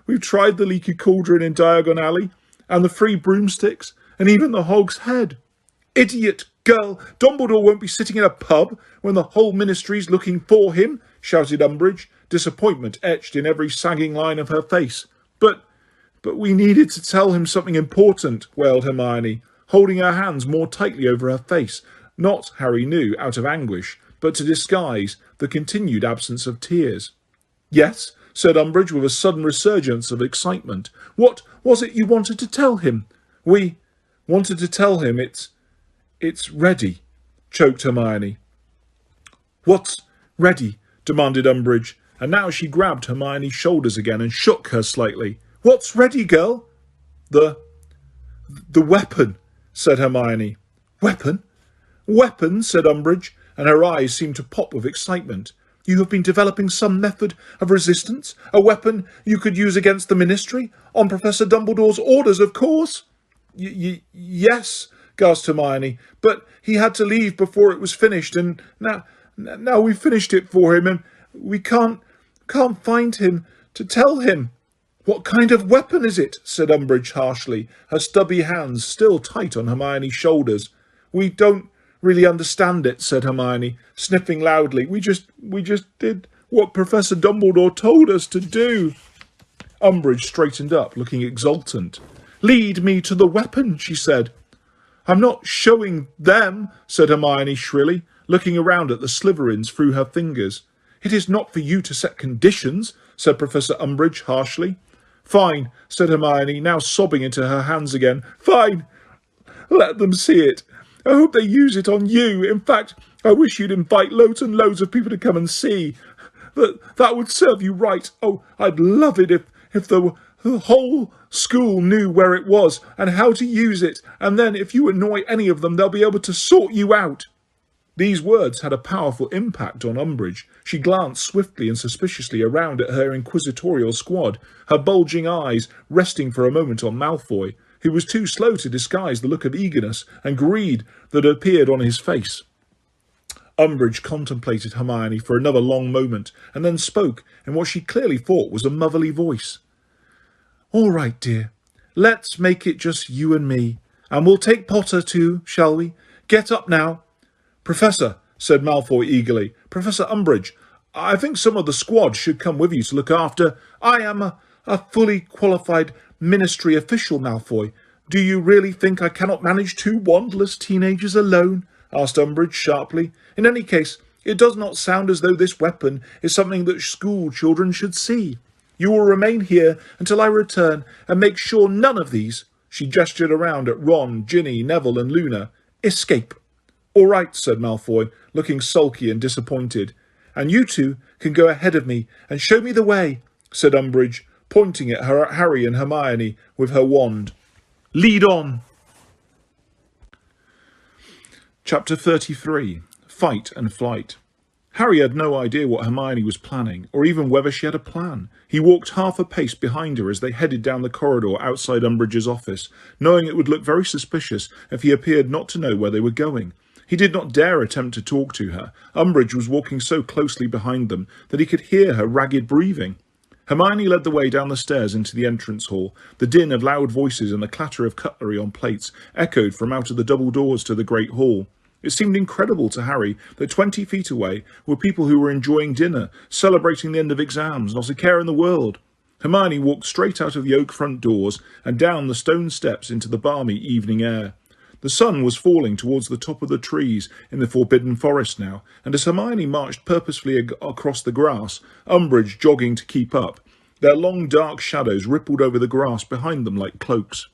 We've tried the leaky cauldron in Diagon Alley, and the 3 broomsticks, and even the Hog's Head." "Idiot girl! Dumbledore won't be sitting in a pub when the whole ministry's looking for him," shouted Umbridge, disappointment etched in every sagging line of her face. But we needed to tell him something important," wailed Hermione, holding her hands more tightly over her face, not, Harry knew, out of anguish, but to disguise the continued absence of tears. "Yes," said Umbridge with a sudden resurgence of excitement. "What was it you wanted to tell him?" "We wanted to tell him it's ready," choked Hermione. "What's ready?" demanded Umbridge, and now she grabbed Hermione's shoulders again and shook her slightly. "What's ready, girl?" The weapon," said Hermione. "Weapon? Weapon?" said Umbridge, and her eyes seemed to pop with excitement. "You have been developing some method of resistance? A weapon you could use against the Ministry? On Professor Dumbledore's orders, of course." Yes, gasped Hermione, "but he had to leave before it was finished, and now we've finished it for him, and we can't find him to tell him." "What kind of weapon is it?" said Umbridge harshly, her stubby hands still tight on Hermione's shoulders. "We don't really understand it," said Hermione, sniffing loudly. We just did what Professor Dumbledore told us to do." Umbridge straightened up, looking exultant. "Lead me to the weapon," she said. "I'm not showing them," said Hermione shrilly, looking around at the Slytherins through her fingers. "It is not for you to set conditions," said Professor Umbridge harshly. "Fine," said Hermione, now sobbing into her hands again. "Fine. Let them see it. I hope they use it on you. In fact, I wish you'd invite loads and loads of people to come and see. That would serve you right. Oh, I'd love it if the whole school knew where it was and how to use it, and then if you annoy any of them, they'll be able to sort you out." These words had a powerful impact on Umbridge. She glanced swiftly and suspiciously around at her inquisitorial squad, her bulging eyes resting for a moment on Malfoy, who was too slow to disguise the look of eagerness and greed that appeared on his face. Umbridge contemplated Hermione for another long moment, and then spoke in what she clearly thought was a motherly voice. "All right, dear. Let's make it just you and me. And we'll take Potter too, shall we? Get up now." "Professor," said Malfoy eagerly. "Professor Umbridge, I think some of the squad should come with you to look after—" "I am a fully qualified Ministry official, Malfoy. Do you really think I cannot manage 2 wandless teenagers alone?" asked Umbridge sharply. "In any case, it does not sound as though this weapon is something that school children should see. You will remain here until I return and make sure none of these," she gestured around at Ron, Ginny, Neville and Luna, "escape." "All right," said Malfoy, looking sulky and disappointed. "And you two can go ahead of me and show me the way," said Umbridge, pointing at Harry and Hermione with her wand. "Lead on." Chapter 33. Fight and Flight. Harry had no idea what Hermione was planning, or even whether she had a plan. He walked half a pace behind her as they headed down the corridor outside Umbridge's office, knowing it would look very suspicious if he appeared not to know where they were going. He did not dare attempt to talk to her. Umbridge was walking so closely behind them that he could hear her ragged breathing. Hermione led the way down the stairs into the entrance hall. The din of loud voices and the clatter of cutlery on plates echoed from out of the double doors to the great hall. It seemed incredible to Harry that 20 feet away were people who were enjoying dinner, celebrating the end of exams, not a care in the world. Hermione walked straight out of the oak front doors and down the stone steps into the balmy evening air. The sun was falling towards the top of the trees in the Forbidden Forest now, and as Hermione marched purposefully across the grass, Umbridge jogging to keep up, their long dark shadows rippled over the grass behind them like cloaks.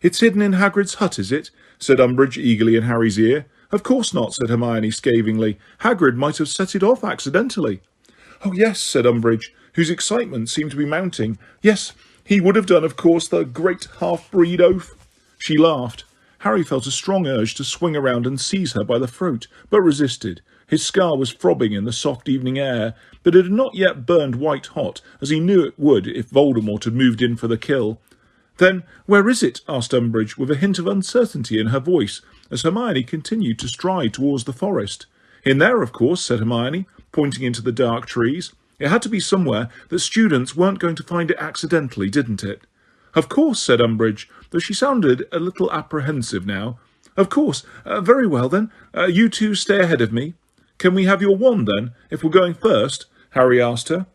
"It's hidden in Hagrid's hut, is it?" said Umbridge eagerly in Harry's ear. "Of course not," said Hermione scathingly. "Hagrid might have set it off accidentally." "Oh yes," said Umbridge, whose excitement seemed to be mounting. "Yes, he would have done, of course, the great half-breed oaf." She laughed. Harry felt a strong urge to swing around and seize her by the throat, but resisted. His scar was throbbing in the soft evening air, but it had not yet burned white hot, as he knew it would if Voldemort had moved in for the kill. "Then where is it?" asked Umbridge, with a hint of uncertainty in her voice, as Hermione continued to stride towards the forest. "In there, of course," said Hermione, pointing into the dark trees. "It had to be somewhere that students weren't going to find it accidentally, didn't it?" "Of course," said Umbridge, though she sounded a little apprehensive now. "Of course. Very well, then. You two stay ahead of me." "Can we have your wand, then, if we're going first?" Harry asked her.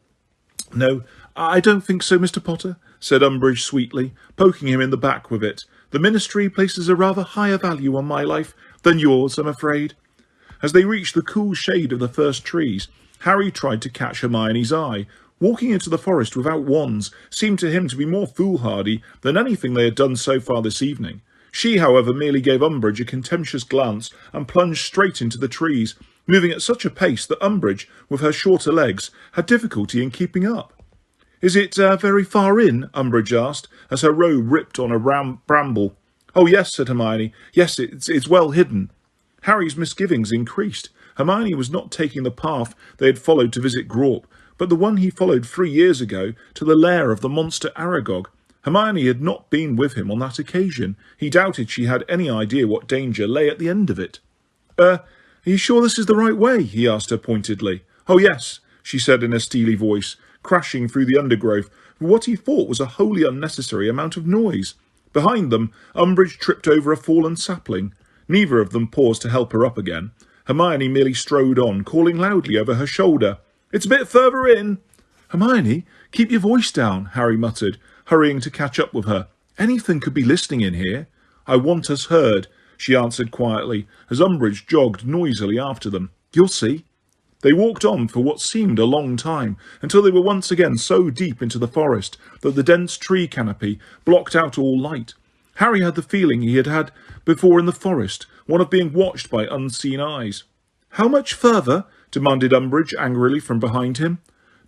"No, I don't think so, Mr. Potter," said Umbridge sweetly, poking him in the back with it. "The Ministry places a rather higher value on my life than yours, I'm afraid." As they reached the cool shade of the first trees, Harry tried to catch Hermione's eye. Walking into the forest without wands seemed to him to be more foolhardy than anything they had done so far this evening. She, however, merely gave Umbridge a contemptuous glance and plunged straight into the trees, moving at such a pace that Umbridge, with her shorter legs, had difficulty in keeping up. "Is it very far in?" Umbridge asked, as her robe ripped on a bramble. "Oh, yes," said Hermione. "Yes, it's well hidden." Harry's misgivings increased. Hermione was not taking the path they had followed to visit Grawp, but the one he followed 3 years ago to the lair of the monster Aragog. Hermione had not been with him on that occasion. He doubted she had any idea what danger lay at the end of it. Are you sure this is the right way?" he asked her pointedly. "Oh, yes," she said in a steely voice, crashing through the undergrowth with what he thought was a wholly unnecessary amount of noise. Behind them, Umbridge tripped over a fallen sapling. Neither of them paused to help her up again. Hermione merely strode on, calling loudly over her shoulder, "It's a bit further in." "Hermione, keep your voice down," Harry muttered, hurrying to catch up with her. "Anything could be listening in here." "I want us heard," she answered quietly, as Umbridge jogged noisily after them. "You'll see." They walked on for what seemed a long time, until they were once again so deep into the forest that the dense tree canopy blocked out all light. Harry had the feeling he had had before in the forest, one of being watched by unseen eyes. "How much further?" demanded Umbridge angrily from behind him.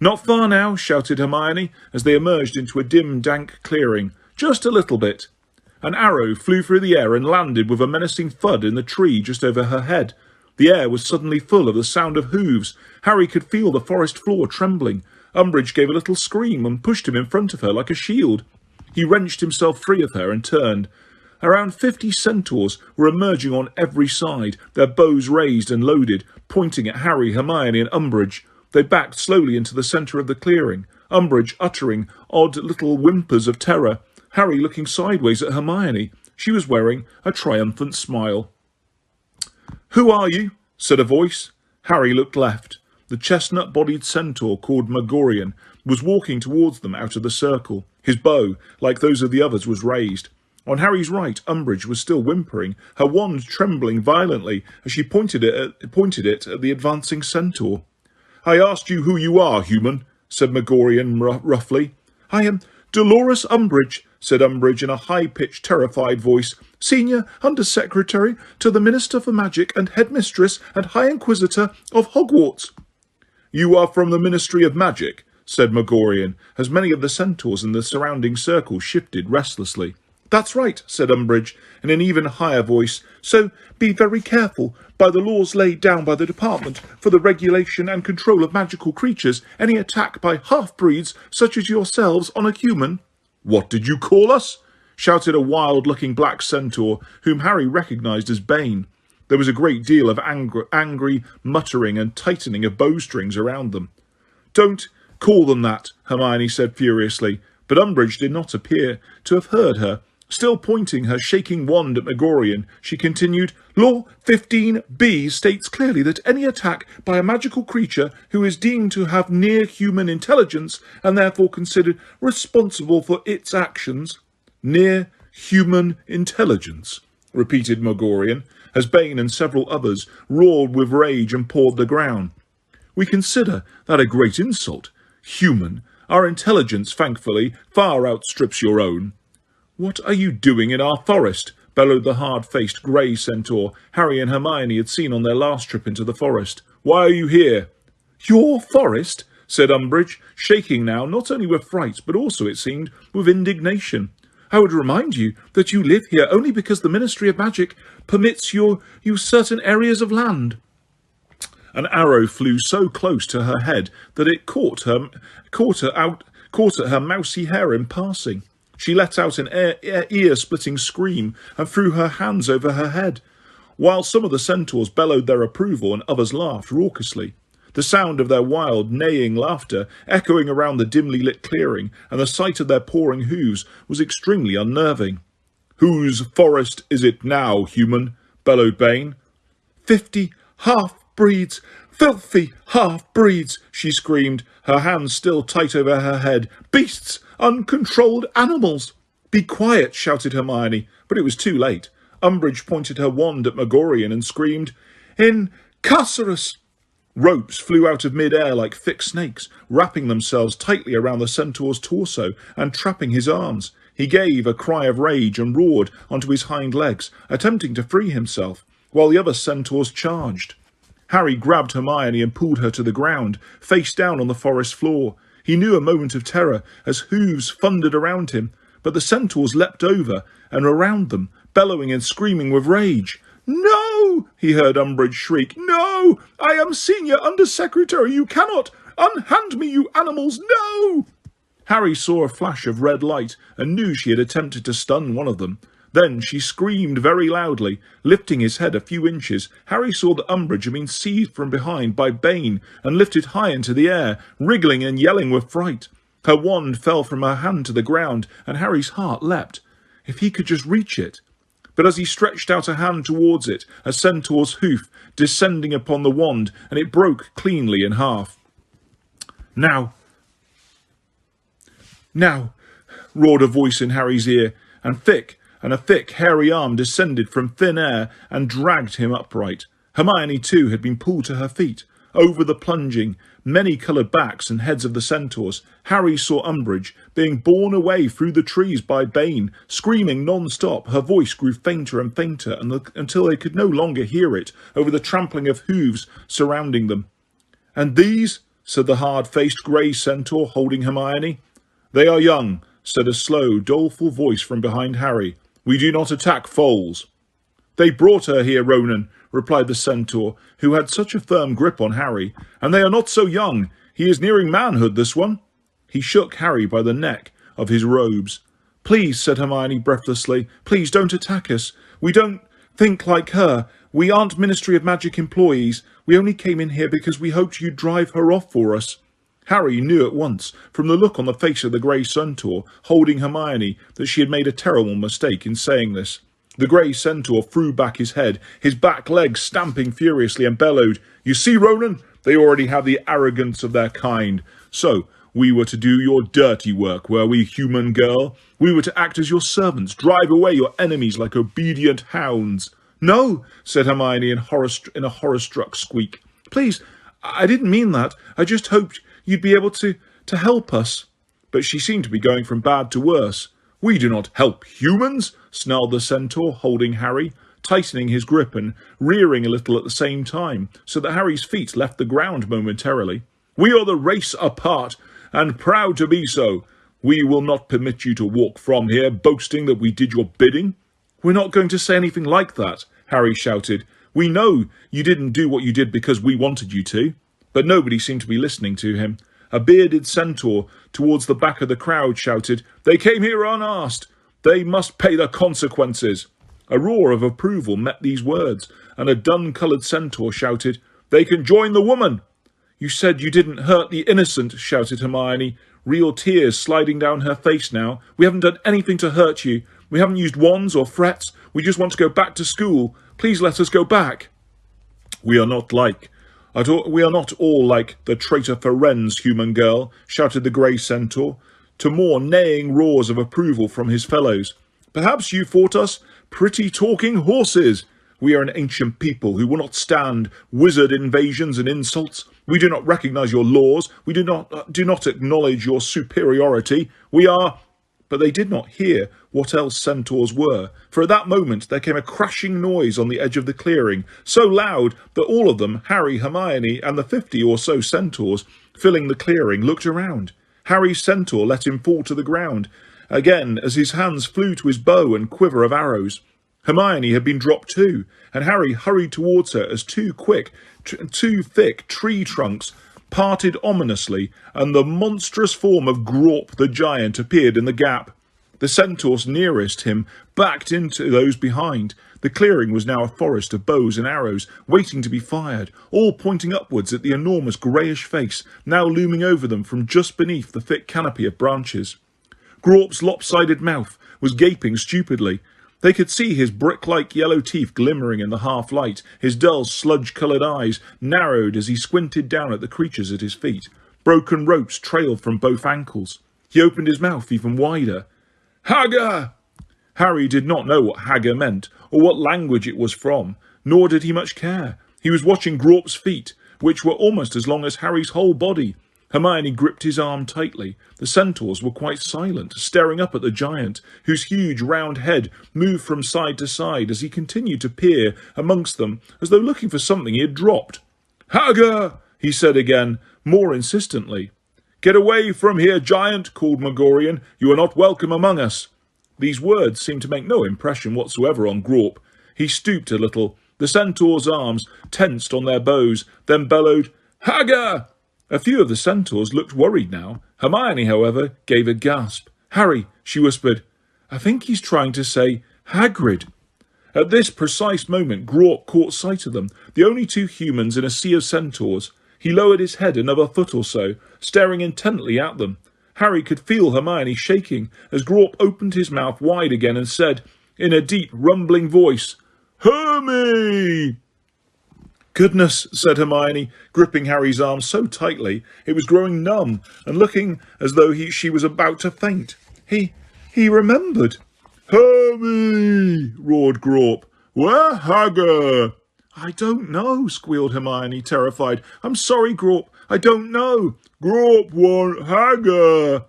"Not far now," shouted Hermione, as they emerged into a dim, dank clearing. "Just a little bit." An arrow flew through the air and landed with a menacing thud in the tree just over her head. The air was suddenly full of the sound of hooves. Harry could feel the forest floor trembling. Umbridge gave a little scream and pushed him in front of her like a shield. He wrenched himself free of her and turned. Around 50 centaurs were emerging on every side, their bows raised and loaded, pointing at Harry, Hermione and Umbridge. They backed slowly into the centre of the clearing, Umbridge uttering odd little whimpers of terror, Harry looking sideways at Hermione. She was wearing a triumphant smile. "Who are you?" said a voice. Harry looked left. The chestnut-bodied centaur called Megorian was walking towards them out of the circle. His bow, like those of the others, was raised. On Harry's right, Umbridge was still whimpering, her wand trembling violently as she pointed it at the advancing centaur. "I asked you who you are, human," said Megorian roughly. "I am Dolores Umbridge," said Umbridge in a high-pitched, terrified voice, "Senior Under-Secretary to the Minister for Magic and Headmistress and High Inquisitor of Hogwarts." "You are from the Ministry of Magic," said Megorian, as many of the centaurs in the surrounding circle shifted restlessly. "That's right," said Umbridge, in an even higher voice, "so be very careful. By the laws laid down by the Department for the Regulation and Control of Magical Creatures, any attack by half-breeds such as yourselves on a human—" "What did you call us?" shouted a wild-looking black centaur, whom Harry recognised as Bane. There was a great deal of angry muttering and tightening of bowstrings around them. "Don't call them that," Hermione said furiously, but Umbridge did not appear to have heard her. Still pointing her shaking wand at Megorian, she continued, "Law 15b states clearly that any attack by a magical creature who is deemed to have near-human intelligence and therefore considered responsible for its actions—" "Near-human intelligence," repeated Megorian, as Bane and several others roared with rage and pawed the ground. "We consider that a great insult. Human. Our intelligence, thankfully, far outstrips your own." "What are you doing in our forest?" bellowed the hard-faced grey centaur Harry and Hermione had seen on their last trip into the forest. "Why are you here?" "Your forest?" said Umbridge, shaking now not only with fright but also, it seemed, with indignation. "I would remind you that you live here only because the Ministry of Magic permits you certain areas of land." An arrow flew so close to her head that it caught at her mousy hair in passing. She let out an ear-splitting scream and threw her hands over her head, while some of the centaurs bellowed their approval and others laughed raucously. The sound of their wild, neighing laughter echoing around the dimly lit clearing, and the sight of their pawing hooves was extremely unnerving. "Whose forest is it now, human?" bellowed Bane. 50 half-breeds! Filthy half-breeds! She screamed, her hands still tight over her head. "Beasts! Uncontrolled animals!" "Be quiet!" shouted Hermione, but it was too late. Umbridge pointed her wand at Megorian and screamed, "Incarcerus!" Ropes flew out of mid-air like thick snakes, wrapping themselves tightly around the centaur's torso and trapping his arms. He gave a cry of rage and roared onto his hind legs, attempting to free himself, while the other centaurs charged. Harry grabbed Hermione and pulled her to the ground, face down on the forest floor. He knew a moment of terror as hooves thundered around him, but the centaurs leapt over and around them, bellowing and screaming with rage. "No!" he heard Umbridge shriek. "No! I am Senior Undersecretary! You cannot! Unhand me, you animals! No!" Harry saw a flash of red light and knew she had attempted to stun one of them. Then she screamed very loudly. Lifting his head a few inches, Harry saw that Umbridge had been seized from behind by Bane and lifted high into the air, wriggling and yelling with fright. Her wand fell from her hand to the ground, and Harry's heart leapt. If he could just reach it. But as he stretched out a hand towards it, a centaur's hoof descending upon the wand, and it broke cleanly in half. Now, roared a voice in Harry's ear, and a thick, hairy arm descended from thin air and dragged him upright. Hermione, too, had been pulled to her feet. Over the plunging, many-coloured backs and heads of the centaurs, Harry saw Umbridge being borne away through the trees by Bane, screaming non-stop. Her voice grew fainter and fainter until they could no longer hear it over the trampling of hooves surrounding them. "And these?" said the hard-faced grey centaur, holding Hermione. "They are young," said a slow, doleful voice from behind Harry. "We do not attack foals." "They brought her here, Ronan," replied the centaur, who had such a firm grip on Harry, "and they are not so young. He is nearing manhood, this one." He shook Harry by the neck of his robes. "Please," said Hermione breathlessly, "please don't attack us. We don't think like her. We aren't Ministry of Magic employees. We only came in here because we hoped you'd drive her off for us." Harry knew at once, from the look on the face of the grey centaur holding Hermione, that she had made a terrible mistake in saying this. The grey centaur threw back his head, his back legs stamping furiously, and bellowed, "You see, Ronan, they already have the arrogance of their kind. So, we were to do your dirty work, were we, human girl? We were to act as your servants, drive away your enemies like obedient hounds." "No," said Hermione in a horror-struck squeak. "Please, I didn't mean that. I just hoped you'd be able to help us." But she seemed to be going from bad to worse. "We do not help humans," snarled the centaur, holding Harry, tightening his grip and rearing a little at the same time, so that Harry's feet left the ground momentarily. "We are the race apart, and proud to be so. We will not permit you to walk from here, boasting that we did your bidding." "We're not going to say anything like that," Harry shouted. "We know you didn't do what you did because we wanted you to." But nobody seemed to be listening to him. A bearded centaur towards the back of the crowd shouted, "They came here unasked. They must pay the consequences." A roar of approval met these words, and a dun-coloured centaur shouted, "They can join the woman." "You said you didn't hurt the innocent," shouted Hermione, real tears sliding down her face now. "We haven't done anything to hurt you. We haven't used wands or threats. We just want to go back to school. Please let us go back." We are not all like the traitor Ferenz, human girl," shouted the grey centaur, to more neighing roars of approval from his fellows. "Perhaps you thought us pretty talking horses. We are an ancient people who will not stand wizard invasions and insults. We do not recognize your laws. We do not acknowledge your superiority. We are—" But they did not hear what else centaurs were, for at that moment there came a crashing noise on the edge of the clearing, so loud that all of them, Harry, Hermione, and the 50 or so centaurs filling the clearing, looked around. Harry's centaur let him fall to the ground again as his hands flew to his bow and quiver of arrows. Hermione had been dropped too, and Harry hurried towards her as two thick tree trunks parted ominously, and the monstrous form of Grawp the giant appeared in the gap. The centaurs nearest him backed into those behind. The clearing was now a forest of bows and arrows, waiting to be fired, all pointing upwards at the enormous greyish face, now looming over them from just beneath the thick canopy of branches. Grawp's lopsided mouth was gaping stupidly. They could see his brick-like yellow teeth glimmering in the half-light, his dull, sludge-coloured eyes narrowed as he squinted down at the creatures at his feet. Broken ropes trailed from both ankles. He opened his mouth even wider. "Haggar!" Harry did not know what Haggar meant, or what language it was from, nor did he much care. He was watching Grawp's feet, which were almost as long as Harry's whole body. Hermione gripped his arm tightly. The centaurs were quite silent, staring up at the giant, whose huge round head moved from side to side as he continued to peer amongst them, as though looking for something he had dropped. "Hagger!" he said again, more insistently. "Get away from here, giant," called Megorian. "You are not welcome among us." These words seemed to make no impression whatsoever on Grawp. He stooped a little. The centaur's arms tensed on their bows, then bellowed, "Hagger!" A few of the centaurs looked worried now. Hermione, however, gave a gasp. "Harry," she whispered, "I think he's trying to say Hagrid." At this precise moment, Grawp caught sight of them, the only two humans in a sea of centaurs. He lowered his head another foot or so, staring intently at them. Harry could feel Hermione shaking as Grawp opened his mouth wide again and said, in a deep, rumbling voice, "Hermy!" "Goodness," said Hermione, gripping Harry's arm so tightly it was growing numb and looking as though she was about to faint. He remembered. "Hermy!" roared Grawp. "Where Hagger?" "I don't know," squealed Hermione, terrified. "I'm sorry, Grawp. I don't know." "Grawp want Hagger."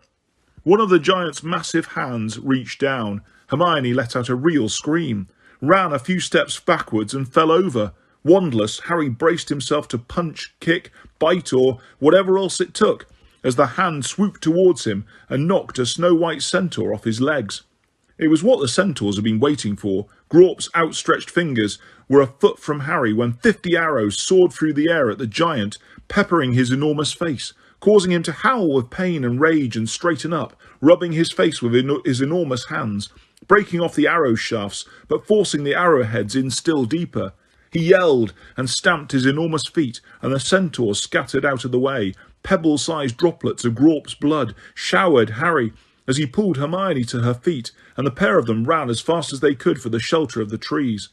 One of the giant's massive hands reached down. Hermione let out a real scream, ran a few steps backwards and fell over. Wandless, Harry braced himself to punch, kick, bite or whatever else it took, as the hand swooped towards him and knocked a snow-white centaur off his legs. It was what the centaurs had been waiting for. Grawp's outstretched fingers were a foot from Harry when 50 arrows soared through the air at the giant, peppering his enormous face, causing him to howl with pain and rage and straighten up, rubbing his face with his enormous hands, breaking off the arrow shafts, but forcing the arrowheads in still deeper. He yelled and stamped his enormous feet, and the centaurs scattered out of the way. Pebble-sized droplets of Grawp's blood showered Harry as he pulled Hermione to her feet, and the pair of them ran as fast as they could for the shelter of the trees.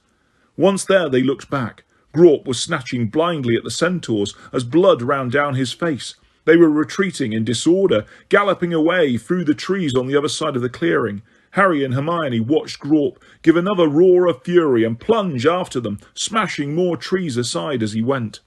Once there, they looked back. Grawp was snatching blindly at the centaurs as blood ran down his face. They were retreating in disorder, galloping away through the trees on the other side of the clearing. Harry and Hermione watched Grawp give another roar of fury and plunge after them, smashing more trees aside as he went.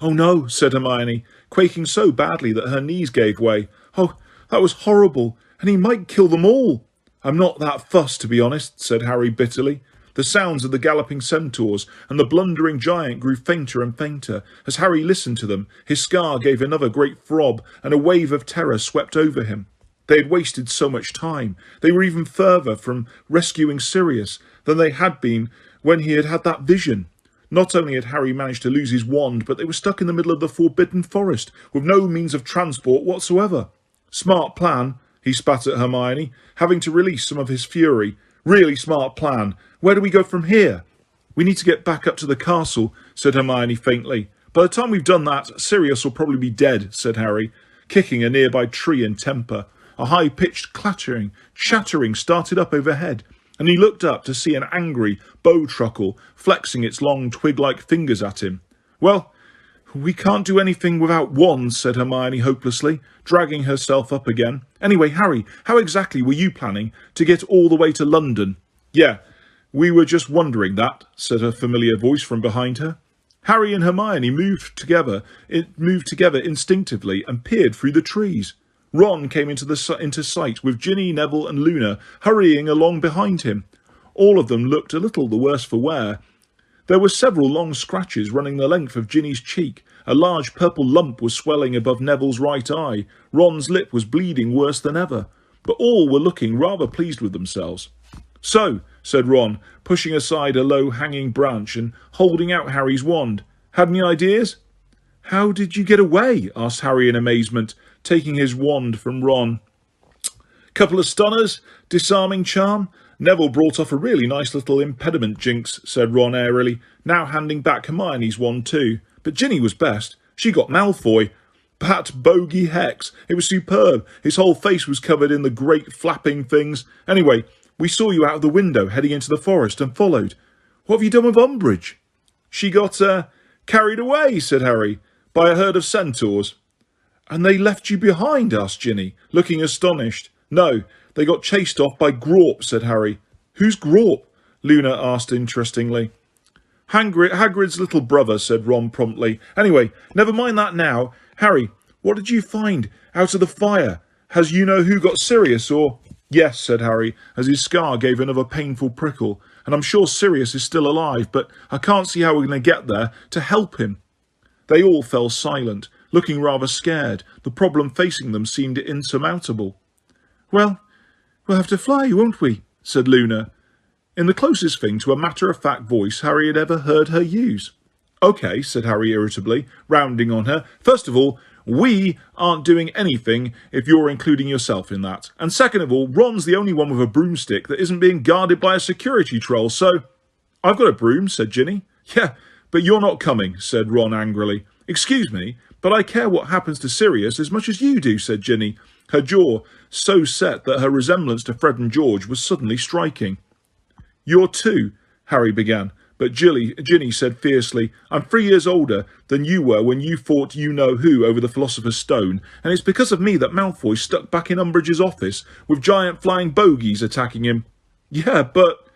"Oh no," said Hermione, quaking so badly that her knees gave way. "Oh, that was horrible, and he might kill them all." "I'm not that fussed, to be honest," said Harry bitterly. The sounds of the galloping centaurs and the blundering giant grew fainter and fainter. As Harry listened to them, his scar gave another great throb, and a wave of terror swept over him. They had wasted so much time. They were even further from rescuing Sirius than they had been when he had had that vision. Not only had Harry managed to lose his wand, but they were stuck in the middle of the Forbidden Forest, with no means of transport whatsoever. "Smart plan," he spat at Hermione, having to release some of his fury. "Really smart plan. Where do we go from here?" "We need to get back up to the castle," said Hermione faintly. "By the time we've done that, Sirius will probably be dead," said Harry, kicking a nearby tree in temper. A high-pitched chattering started up overhead, and he looked up to see an angry bowtruckle flexing its long twig-like fingers at him. "Well, we can't do anything without wands," said Hermione hopelessly, dragging herself up again. "Anyway, Harry, how exactly were you planning to get all the way to London?" "Yeah, we were just wondering that," said a familiar voice from behind her. Harry and Hermione moved together instinctively and peered through the trees. Ron came into sight with Ginny, Neville and Luna hurrying along behind him. All of them looked a little the worse for wear. There were several long scratches running the length of Ginny's cheek. A large purple lump was swelling above Neville's right eye. Ron's lip was bleeding worse than ever. But all were looking rather pleased with themselves. "So," said Ron, pushing aside a low-hanging branch and holding out Harry's wand. "Had any ideas?" "How did you get away?" asked Harry in amazement, taking his wand from Ron. "Couple of stunners, disarming charm. Neville brought off a really nice little impediment jinx," said Ron airily, now handing back Hermione's wand too. "But Ginny was best. She got Malfoy. Pat bogey hex. It was superb. His whole face was covered in the great flapping things. Anyway, we saw you out of the window heading into the forest and followed. What have you done with Umbridge?" "She got, carried away," said Harry, "by a herd of centaurs." "And they left you behind?" asked Ginny, looking astonished. "No, they got chased off by Grawp," said Harry. "Who's Grawp?" Luna asked interestedly. Hagrid's little brother," said Ron promptly. "Anyway, never mind that now. Harry, what did you find out of the fire? Has you know who got Sirius, or—" "Yes," said Harry, as his scar gave another painful prickle. "And I'm sure Sirius is still alive, but I can't see how we're going to get there to help him." They all fell silent, looking rather scared. The problem facing them seemed insurmountable. "Well, we'll have to fly, won't we?" said Luna, in the closest thing to a matter-of-fact voice Harry had ever heard her use. "OK," said Harry irritably, rounding on her. "First of all, we aren't doing anything if you're including yourself in that. And second of all, Ron's the only one with a broomstick that isn't being guarded by a security troll, so—" "I've got a broom," said Ginny. "Yeah, but you're not coming," said Ron angrily. "Excuse me, but I care what happens to Sirius as much as you do," said Ginny, her jaw so set that her resemblance to Fred and George was suddenly striking. "You're two," Harry began, but Ginny said fiercely, "I'm 3 years older than you were when you fought you-know-who over the Philosopher's Stone, and it's because of me that Malfoy's stuck back in Umbridge's office with giant flying bogies attacking him." "Yeah, but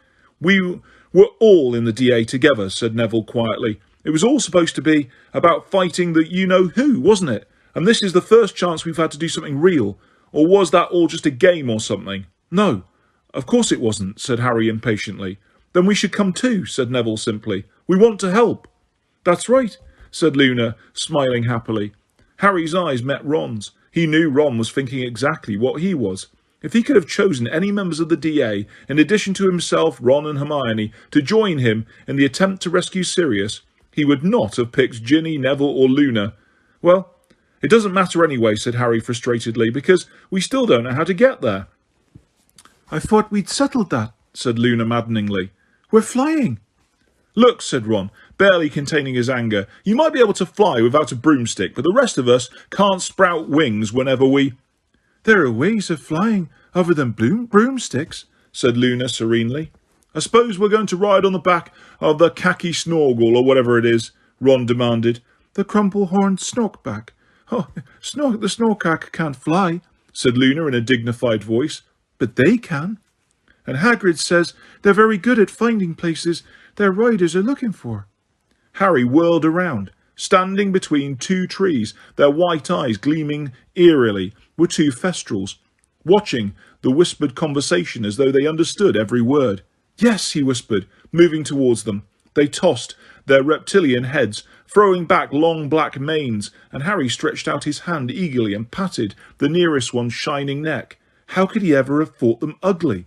we were all in the DA together," said Neville quietly. "It was all supposed to be about fighting the you-know-who, wasn't it? And this is the first chance we've had to do something real. Or was that all just a game or something?" "No, of course it wasn't," said Harry impatiently. "Then we should come too," said Neville simply. "We want to help." "That's right," said Luna, smiling happily. Harry's eyes met Ron's. He knew Ron was thinking exactly what he was. If he could have chosen any members of the DA, in addition to himself, Ron and Hermione, to join him in the attempt to rescue Sirius, he would not have picked Ginny, Neville or Luna. "Well, it doesn't matter anyway," said Harry frustratedly, "because we still don't know how to get there." "I thought we'd settled that," said Luna maddeningly. "We're flying." "Look," said Ron, barely containing his anger, "you might be able to fly without a broomstick, but the rest of us can't sprout wings whenever we—" "There are ways of flying other than broomsticks," said Luna serenely. "I suppose we're going to ride on the back of the khaki snorgle or whatever it is," Ron demanded. "The crumple-horned snorkback. Oh, the snorkack can't fly," said Luna in a dignified voice. "But they can. And Hagrid says they're very good at finding places their riders are looking for." Harry whirled around. Standing between two trees, their white eyes gleaming eerily, were two Thestrals, watching the whispered conversation as though they understood every word. "Yes," he whispered, moving towards them. They tossed their reptilian heads, throwing back long black manes, and Harry stretched out his hand eagerly and patted the nearest one's shining neck. How could he ever have thought them ugly?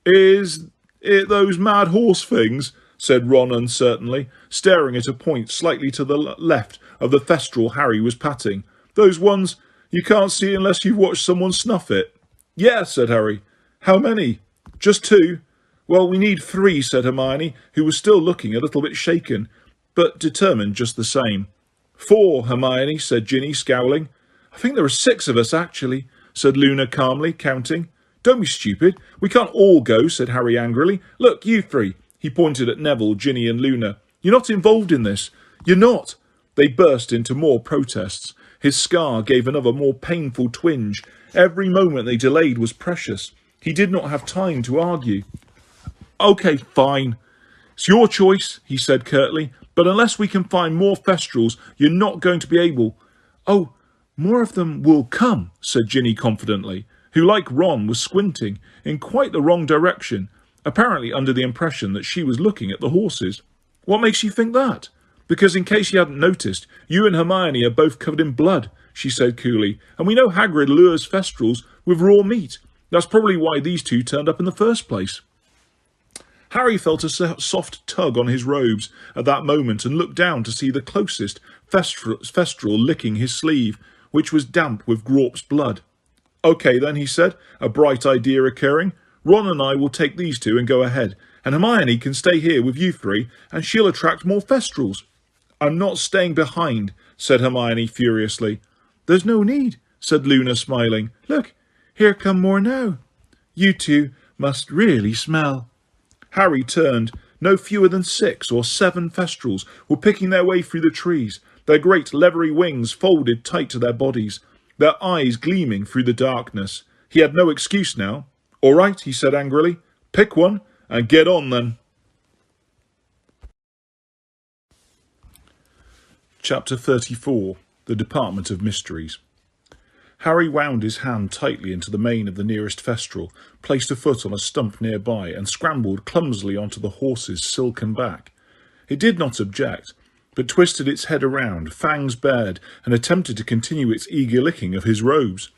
"Is it those mad horse things?" said Ron uncertainly, staring at a point slightly to the left of the Thestral Harry was patting. "Those ones you can't see unless you've watched someone snuff it." "Yeah," said Harry. "How many?" "Just 2. "Well, we need 3, said Hermione, who was still looking a little bit shaken, but determined just the same. 4, Hermione, said Ginny, scowling. "I think there are 6 of us, actually," said Luna calmly, counting. "Don't be stupid. We can't all go," said Harry angrily. "Look, you 3. He pointed at Neville, Ginny and Luna. "You're not involved in this. You're not." They burst into more protests. His scar gave another more painful twinge. Every moment they delayed was precious. He did not have time to argue. "OK, fine. It's your choice," he said curtly. "But unless we can find more Thestrals, you're not going to be able—" "Oh, more of them will come," said Ginny confidently, who, like Ron, was squinting in quite the wrong direction, apparently under the impression that she was looking at the horses. "What makes you think that?" "Because in case you hadn't noticed, you and Hermione are both covered in blood," she said coolly, "and we know Hagrid lures Thestrals with raw meat. That's probably why these 2 turned up in the first place." Harry felt a soft tug on his robes at that moment and looked down to see the closest Thestral licking his sleeve, which was damp with Grawp's blood. "OK then," he said, a bright idea occurring. "Ron and I will take these 2 and go ahead, and Hermione can stay here with you 3, and she'll attract more Thestrals." "I'm not staying behind," said Hermione furiously. "There's no need," said Luna, smiling. "Look, here come more now. You 2 must really smell." Harry turned. No fewer than 6 or 7 Thestrals were picking their way through the trees, their great leathery wings folded tight to their bodies, their eyes gleaming through the darkness. He had no excuse now. "All right," he said angrily. "Pick one and get on then." Chapter 34. The Department of Mysteries. Harry wound his hand tightly into the mane of the nearest Thestral, placed a foot on a stump nearby, and scrambled clumsily onto the horse's silken back. It did not object. but twisted its head around, fangs bared, and attempted to continue its eager licking of his robes.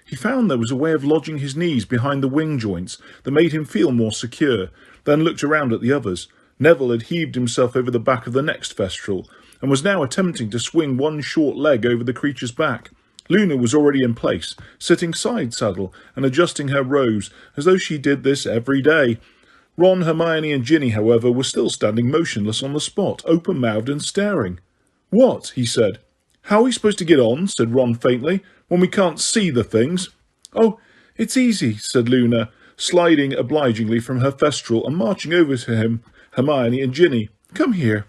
He found there was a way of lodging his knees behind the wing joints that made him feel more secure, then looked around at the others. Neville had heaved himself over the back of the next Thestral, and was now attempting to swing one short leg over the creature's back. Luna was already in place, sitting side saddle and adjusting her robes as though she did this every day. Ron, Hermione and Ginny, however, were still standing motionless on the spot, open-mouthed and staring. "What?" he said. "How are we supposed to get on?" said Ron faintly, "when we can't see the things?" "Oh, it's easy," said Luna, sliding obligingly from her Thestral and marching over to him, Hermione and Ginny. "Come here."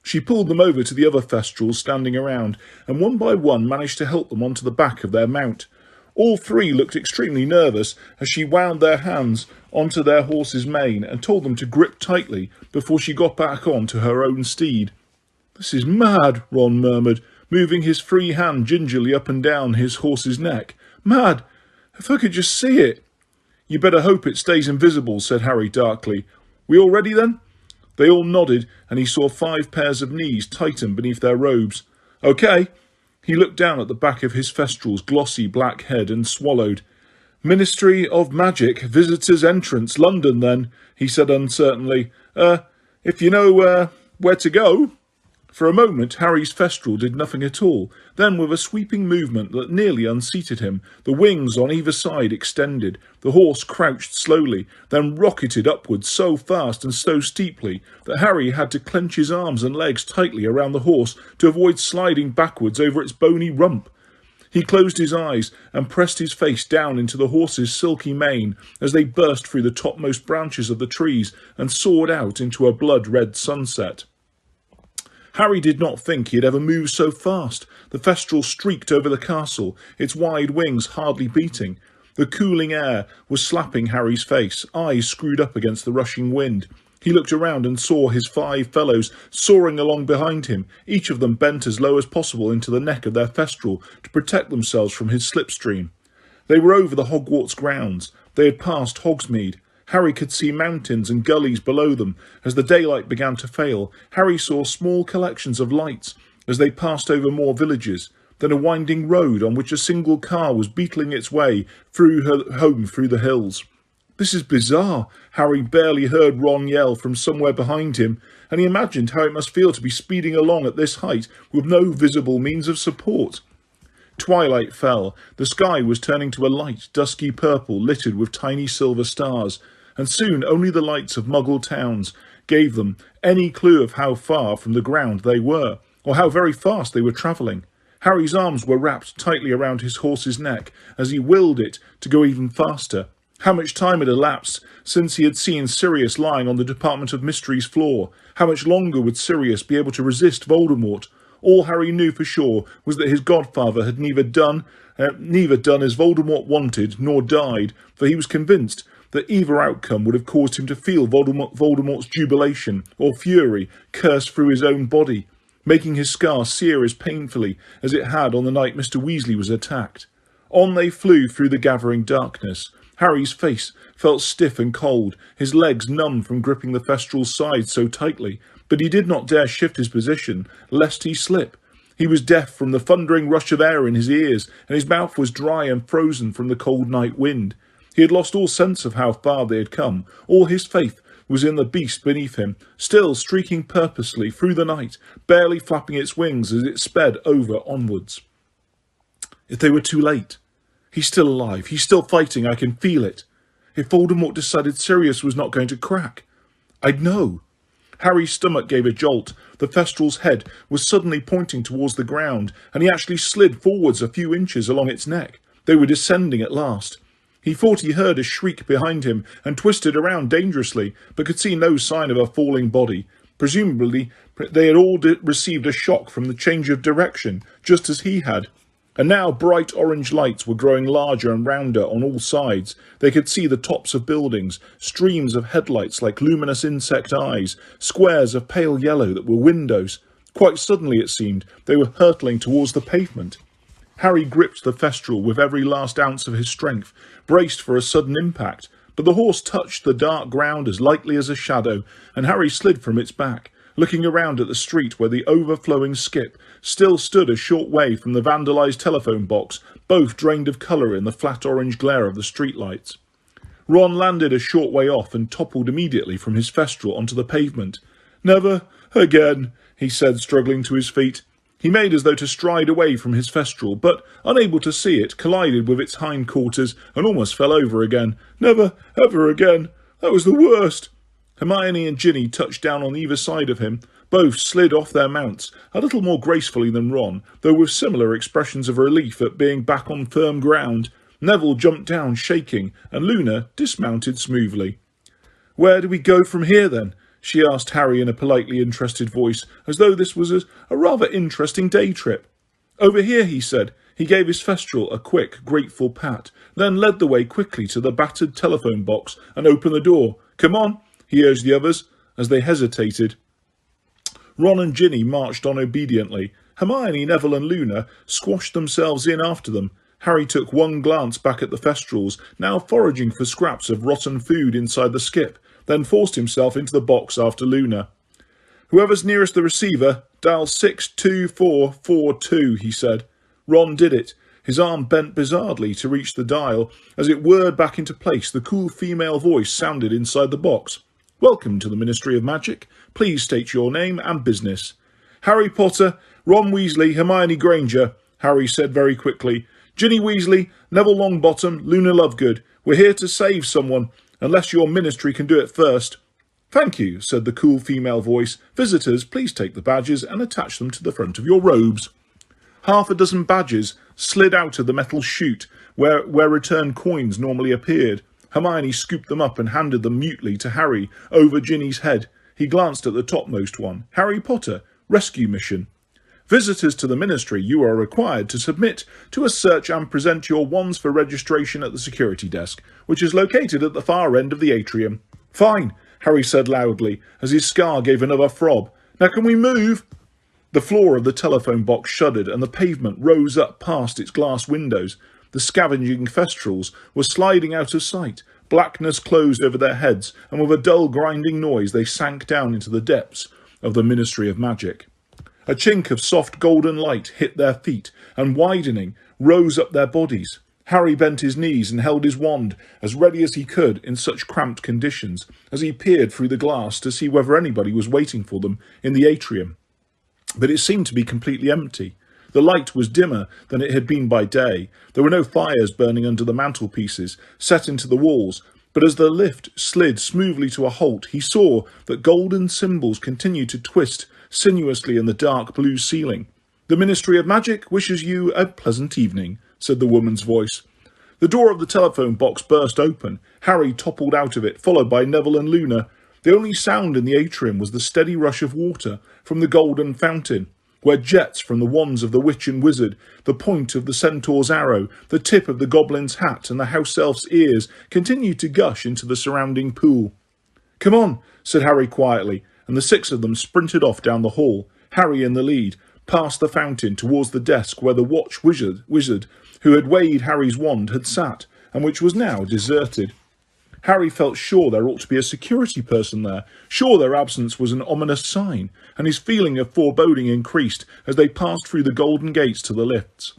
She pulled them over to the other Thestrals standing around, and one by one managed to help them onto the back of their mount. All three looked extremely nervous as she wound their hands onto their horse's mane and told them to grip tightly before she got back on to her own steed. "This is mad," Ron murmured, moving his free hand gingerly up and down his horse's neck. "Mad! If I could just see it." "You better hope it stays invisible," said Harry darkly. "We all ready then?" They all nodded, and he saw 5 pairs of knees tighten beneath their robes. "Okay." He looked down at the back of his Thestral's glossy black head and swallowed. "Ministry of Magic, Visitors' Entrance, London, then," he said uncertainly. If you know, where to go." For a moment, Harry's Thestral did nothing at all. Then, with a sweeping movement that nearly unseated him, the wings on either side extended. The horse crouched slowly, then rocketed upwards so fast and so steeply that Harry had to clench his arms and legs tightly around the horse to avoid sliding backwards over its bony rump. He closed his eyes and pressed his face down into the horse's silky mane as they burst through the topmost branches of the trees and soared out into a blood-red sunset. Harry did not think he had ever moved so fast. The Thestral streaked over the castle, its wide wings hardly beating. The cooling air was slapping Harry's face, eyes screwed up against the rushing wind. He looked around and saw his 5 fellows soaring along behind him, each of them bent as low as possible into the neck of their Thestral to protect themselves from his slipstream. They were over the Hogwarts grounds. They had passed Hogsmeade. Harry could see mountains and gullies below them. As the daylight began to fail, Harry saw small collections of lights as they passed over more villages, then a winding road on which a single car was beetling its way home through the hills. "This is bizarre," Harry barely heard Ron yell from somewhere behind him, and he imagined how it must feel to be speeding along at this height with no visible means of support. Twilight fell. The sky was turning to a light, dusky purple littered with tiny silver stars, and soon only the lights of Muggle towns gave them any clue of how far from the ground they were, or how very fast they were travelling. Harry's arms were wrapped tightly around his horse's neck as he willed it to go even faster. How much time had elapsed since he had seen Sirius lying on the Department of Mystery's floor? How much longer would Sirius be able to resist Voldemort? All Harry knew for sure was that his godfather had neither done as Voldemort wanted, nor died, for he was convinced that either outcome would have caused him to feel Voldemort's jubilation or fury curse through his own body, making his scar sear as painfully as it had on the night Mr. Weasley was attacked. On they flew through the gathering darkness. Harry's face felt stiff and cold, his legs numb from gripping the Thestral's sides so tightly, but he did not dare shift his position, lest he slip. He was deaf from the thundering rush of air in his ears, and his mouth was dry and frozen from the cold night wind. He had lost all sense of how far they had come. All his faith was in the beast beneath him, still streaking purposely through the night, barely flapping its wings as it sped over onwards. If they were too late. "He's still alive. He's still fighting. I can feel it. If Voldemort decided Sirius was not going to crack, I'd know." Harry's stomach gave a jolt. The Thestral's head was suddenly pointing towards the ground, and he actually slid forwards a few inches along its neck. They were descending at last. He thought he heard a shriek behind him and twisted around dangerously, but could see no sign of a falling body. Presumably, they had all received a shock from the change of direction, just as he had. And now bright orange lights were growing larger and rounder on all sides. They could see the tops of buildings, streams of headlights like luminous insect eyes, squares of pale yellow that were windows. Quite suddenly, it seemed, they were hurtling towards the pavement. Harry gripped the Thestral with every last ounce of his strength, braced for a sudden impact, but the horse touched the dark ground as lightly as a shadow, and Harry slid from its back. looking around at the street where the overflowing skip still stood a short way from the vandalised telephone box, both drained of colour in the flat orange glare of the streetlights. Ron landed a short way off and toppled immediately from his Thestral onto the pavement. "Never again," he said, struggling to his feet. He made as though to stride away from his Thestral, but, unable to see it, collided with its hindquarters and almost fell over again. "Never, ever again. That was the worst." Hermione and Ginny touched down on either side of him. Both slid off their mounts, a little more gracefully than Ron, though with similar expressions of relief at being back on firm ground. Neville jumped down, shaking, and Luna dismounted smoothly. "Where do we go from here, then?" she asked Harry in a politely interested voice, as though this was a rather interesting day trip. "Over here," he said. He gave his Thestral a quick, grateful pat, then led the way quickly to the battered telephone box and opened the door. "Come on," he urged the others, as they hesitated. Ron and Ginny marched on obediently. Hermione, Neville and Luna squashed themselves in after them. Harry took one glance back at the Thestrals, now foraging for scraps of rotten food inside the skip, then forced himself into the box after Luna. "Whoever's nearest the receiver, dial 62442, he said. Ron did it. His arm bent bizarrely to reach the dial. As it whirred back into place, the cool female voice sounded inside the box. "Welcome to the Ministry of Magic. Please state your name and business." "Harry Potter, Ron Weasley, Hermione Granger," Harry said very quickly. "Ginny Weasley, Neville Longbottom, Luna Lovegood. We're here to save someone, unless your ministry can do it first." "Thank you," said the cool female voice. "Visitors, please take the badges and attach them to the front of your robes." Half a dozen badges slid out of the metal chute where returned coins normally appeared. Hermione scooped them up and handed them mutely to Harry over Ginny's head. He glanced at the topmost one. "Harry Potter, Rescue Mission. Visitors to the Ministry, you are required to submit to a search and present your wands for registration at the security desk, which is located at the far end of the atrium." "Fine," Harry said loudly, as his scar gave another throb. "Now can we move?" The floor of the telephone box shuddered, and the pavement rose up past its glass windows. The scavenging Thestrals were sliding out of sight. Blackness closed over their heads, and with a dull grinding noise they sank down into the depths of the Ministry of Magic. A chink of soft golden light hit their feet, and widening, rose up their bodies. Harry bent his knees and held his wand as ready as he could in such cramped conditions, as he peered through the glass to see whether anybody was waiting for them in the atrium. But it seemed to be completely empty. The light was dimmer than it had been by day. There were no fires burning under the mantelpieces, set into the walls, but as the lift slid smoothly to a halt, he saw that golden symbols continued to twist sinuously in the dark blue ceiling. "The Ministry of Magic wishes you a pleasant evening," said the woman's voice. The door of the telephone box burst open. Harry toppled out of it, followed by Neville and Luna. The only sound in the atrium was the steady rush of water from the golden fountain, where jets from the wands of the witch and wizard, the point of the centaur's arrow, the tip of the goblin's hat, and the house elf's ears continued to gush into the surrounding pool. "Come on," said Harry quietly, and the six of them sprinted off down the hall, Harry in the lead, past the fountain towards the desk where the watch wizard who had weighed Harry's wand had sat, and which was now deserted. Harry felt sure there ought to be a security person there, sure their absence was an ominous sign, and his feeling of foreboding increased as they passed through the golden gates to the lifts.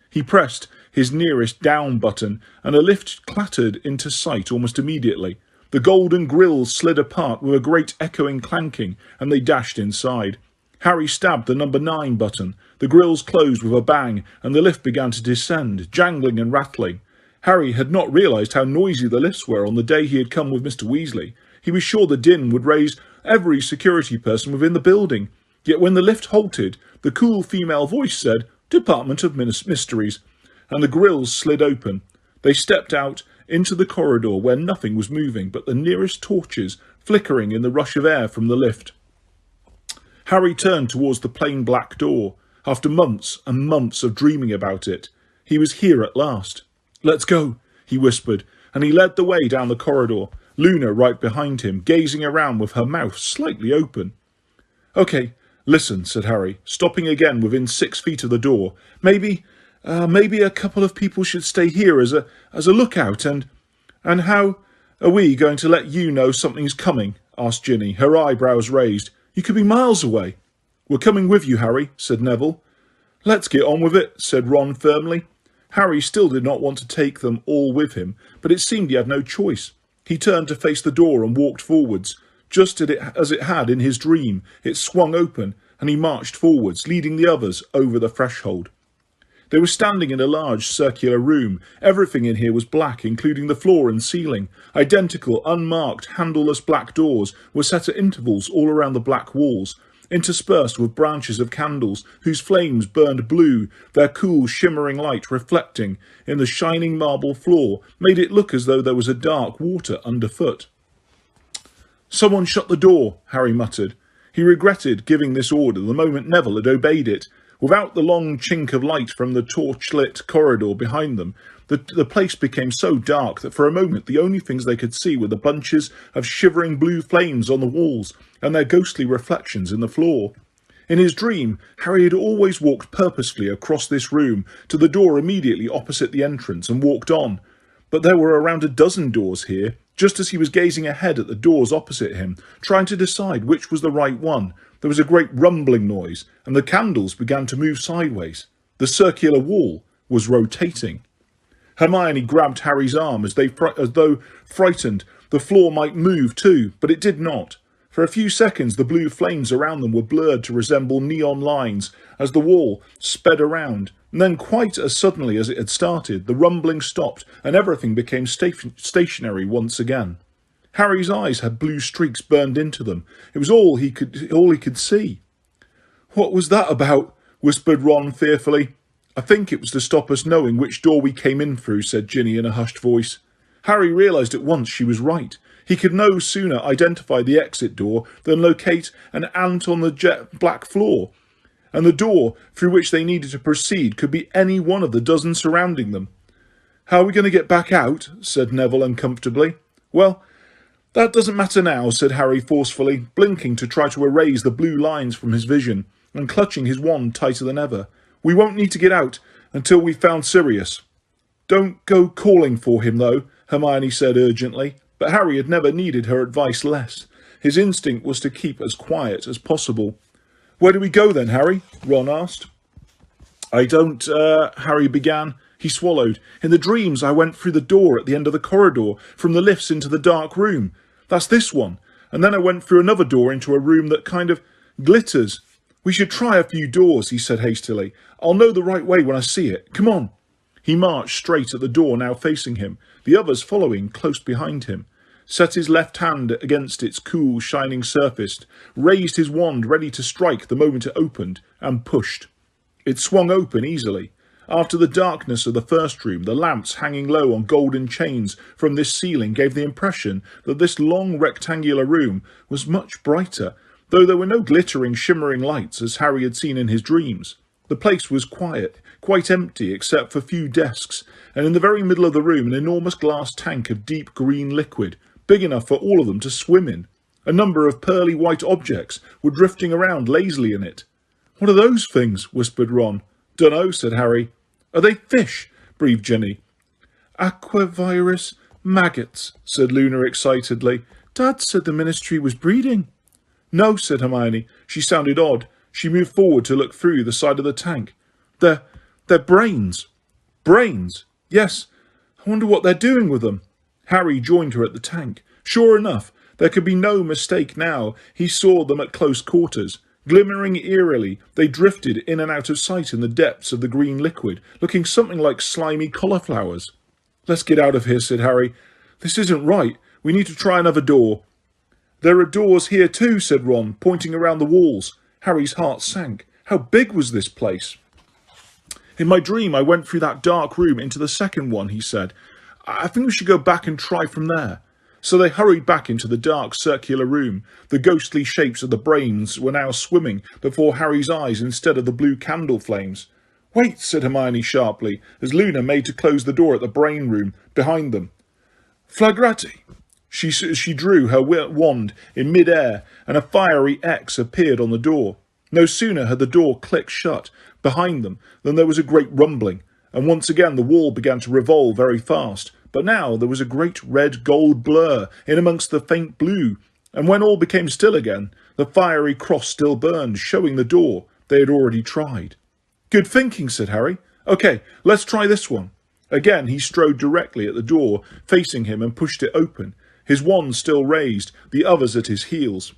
He pressed his nearest down button, and a lift clattered into sight almost immediately. The golden grills slid apart with a great echoing clanking, and they dashed inside. Harry stabbed the number 9 button. The grills closed with a bang, and the lift began to descend, jangling and rattling. Harry had not realised how noisy the lifts were on the day he had come with Mr. Weasley. He was sure the din would raise every security person within the building. Yet when the lift halted, the cool female voice said, "Department of Mysteries," and the grills slid open. They stepped out into the corridor where nothing was moving but the nearest torches flickering in the rush of air from the lift. Harry turned towards the plain black door. After months and months of dreaming about it, he was here at last. "Let's go," he whispered, and he led the way down the corridor, Luna right behind him, gazing around with her mouth slightly open. "Okay, listen," said Harry, stopping again within 6 feet of the door. Maybe a couple of people should stay here as a lookout, and how are we going to let you know something's coming?" asked Ginny, her eyebrows raised. You could be miles away. We're coming with you, Harry, said Neville. Let's get on with it, said Ron firmly. Harry still did not want to take them all with him, but it seemed he had no choice. He turned to face the door and walked forwards. Just as it had in his dream, it swung open, and he marched forwards, leading the others over the threshold. They were standing in a large circular room. Everything in here was black, including the floor and ceiling. Identical, unmarked, handleless black doors were set at intervals all around the black walls, interspersed with branches of candles whose flames burned blue, their cool, shimmering light reflecting in the shining marble floor made it look as though there was a dark water underfoot. Someone shut the door, Harry muttered. He regretted giving this order the moment Neville had obeyed it. Without the long chink of light from the torch-lit corridor behind them, the place became so dark that for a moment the only things they could see were the bunches of shivering blue flames on the walls and their ghostly reflections in the floor. In his dream, Harry had always walked purposefully across this room to the door immediately opposite the entrance and walked on. But there were around a dozen doors here. Just as he was gazing ahead at the doors opposite him, trying to decide which was the right one, there was a great rumbling noise, and the candles began to move sideways. The circular wall was rotating. Hermione grabbed Harry's arm as though frightened the floor might move too, but it did not. For a few seconds the blue flames around them were blurred to resemble neon lines as the wall sped around, and then quite as suddenly as it had started, the rumbling stopped and everything became stationary once again. Harry's eyes had blue streaks burned into them. It was all he could see. "What was that about?" whispered Ron fearfully. "I think it was to stop us knowing which door we came in through," said Ginny in a hushed voice. Harry realised at once she was right. He could no sooner identify the exit door than locate an ant on the jet black floor, and the door through which they needed to proceed could be any one of the dozen surrounding them. "How are we going to get back out?" said Neville uncomfortably. "Well, that doesn't matter now," said Harry forcefully, blinking to try to erase the blue lines from his vision, and clutching his wand tighter than ever. "We won't need to get out until we've found Sirius." "Don't go calling for him, though," Hermione said urgently, but Harry had never needed her advice less. His instinct was to keep as quiet as possible. "Where do we go then, Harry?" Ron asked. "I don't," Harry began. He swallowed. "In the dreams I went through the door at the end of the corridor, from the lifts into the dark room. That's this one. And then I went through another door into a room that kind of glitters. We should try a few doors," he said hastily. "I'll know the right way when I see it. Come on." He marched straight at the door now facing him, the others following close behind him, set his left hand against its cool, shining surface, raised his wand ready to strike the moment it opened, and pushed. It swung open easily. After the darkness of the first room, the lamps hanging low on golden chains from this ceiling gave the impression that this long rectangular room was much brighter, though there were no glittering, shimmering lights as Harry had seen in his dreams. The place was quiet, quite empty except for few desks, and in the very middle of the room an enormous glass tank of deep green liquid, big enough for all of them to swim in. A number of pearly white objects were drifting around lazily in it. "What are those things?" whispered Ron. "Dunno," said Harry. "Are they fish?" breathed Ginny. "Aquavirus maggots," said Luna excitedly. "Dad said the Ministry was breeding." "No," said Hermione. She sounded odd. She moved forward to look through the side of the tank. They're brains." "Brains?" "Yes. I wonder what they're doing with them." Harry joined her at the tank. Sure enough, there could be no mistake now. He saw them at close quarters. Glimmering eerily, they drifted in and out of sight in the depths of the green liquid, looking something like slimy cauliflowers. "Let's get out of here," said Harry. "This isn't right. We need to try another door." "There are doors here too," said Ron, pointing around the walls. Harry's heart sank. How big was this place? "In my dream, I went through that dark room into the second one," he said. "I think we should go back and try from there." So they hurried back into the dark circular room. The ghostly shapes of the brains were now swimming before Harry's eyes instead of the blue candle flames. "Wait," said Hermione sharply, as Luna made to close the door at the brain room behind them. "Flagrati!" She drew her wand in mid-air, and a fiery X appeared on the door. No sooner had the door clicked shut behind them than there was a great rumbling, and once again the wall began to revolve very fast. But now there was a great red-gold blur in amongst the faint blue, And when all became still again, the fiery cross still burned, showing the door they had already tried. "Good thinking," said Harry. "OK, let's try this one." Again he strode directly at the door facing him and pushed it open, his wand still raised, the others at his heels.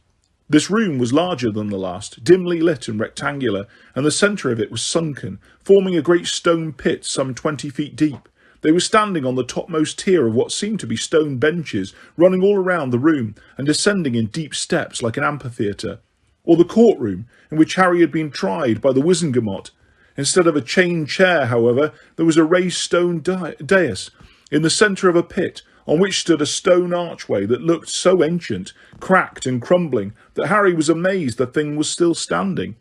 This room was larger than the last, dimly lit and rectangular, and the centre of it was sunken, forming a great stone pit some 20 feet deep. They were standing on the topmost tier of what seemed to be stone benches, running all around the room and descending in deep steps like an amphitheatre, or the courtroom in which Harry had been tried by the Wizengamot. Instead of a chained chair, however, there was a raised stone dais in the centre of a pit, on which stood a stone archway that looked so ancient, cracked and crumbling, that Harry was amazed the thing was still standing.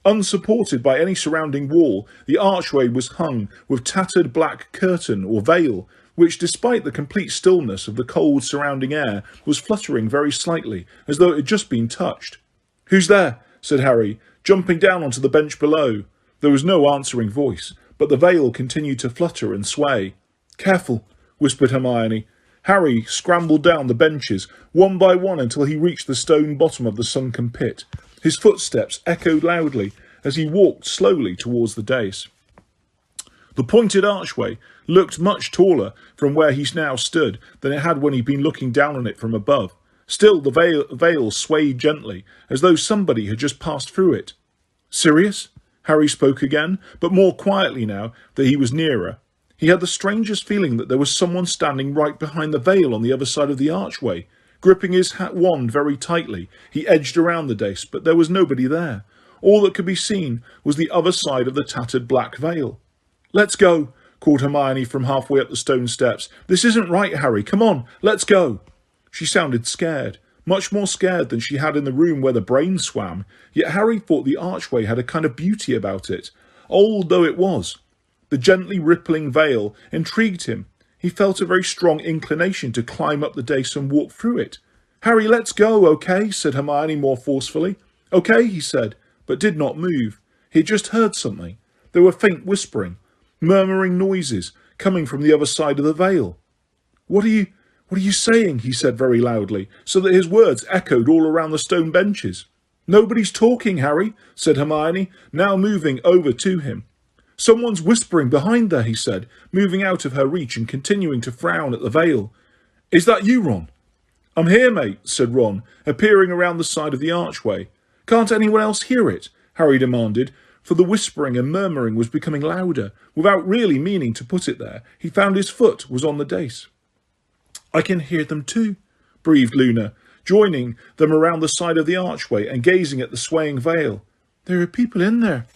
Unsupported by any surrounding wall, the archway was hung with tattered black curtain or veil, which, despite the complete stillness of the cold surrounding air, was fluttering very slightly, as though it had just been touched. "Who's there?" said Harry, jumping down onto the bench below. There was no answering voice, but the veil continued to flutter and sway. "Careful," whispered Hermione. Harry scrambled down the benches, one by one, until he reached the stone bottom of the sunken pit. His footsteps echoed loudly as he walked slowly towards the dais. The pointed archway looked much taller from where he now stood than it had when he'd been looking down on it from above. Still the veil swayed gently, as though somebody had just passed through it. "Sirius?" Harry spoke again, but more quietly now that he was nearer. He had the strangest feeling that there was someone standing right behind the veil on the other side of the archway. Gripping his wand very tightly, he edged around the dais, but there was nobody there. All that could be seen was the other side of the tattered black veil. "Let's go," called Hermione from halfway up the stone steps. "This isn't right, Harry. Come on, let's go." She sounded scared, much more scared than she had in the room where the brain swam, yet Harry thought the archway had a kind of beauty about it, old though it was. The gently rippling veil intrigued him. He felt a very strong inclination to climb up the dais and walk through it. "Harry, let's go, OK?" said Hermione more forcefully. "OK," he said, but did not move. He had just heard something. There were faint whispering, murmuring noises coming from the other side of the veil. What are you saying?" he said very loudly, so that his words echoed all around the stone benches. "Nobody's talking, Harry," said Hermione, now moving over to him. "Someone's whispering behind there," he said, moving out of her reach and continuing to frown at the veil. "Is that you, Ron?" "I'm here, mate," said Ron, appearing around the side of the archway. "Can't anyone else hear it?" Harry demanded, for the whispering and murmuring was becoming louder. Without really meaning to put it there, he found his foot was on the dais. "I can hear them too," breathed Luna, joining them around the side of the archway and gazing at the swaying veil. "There are people in there."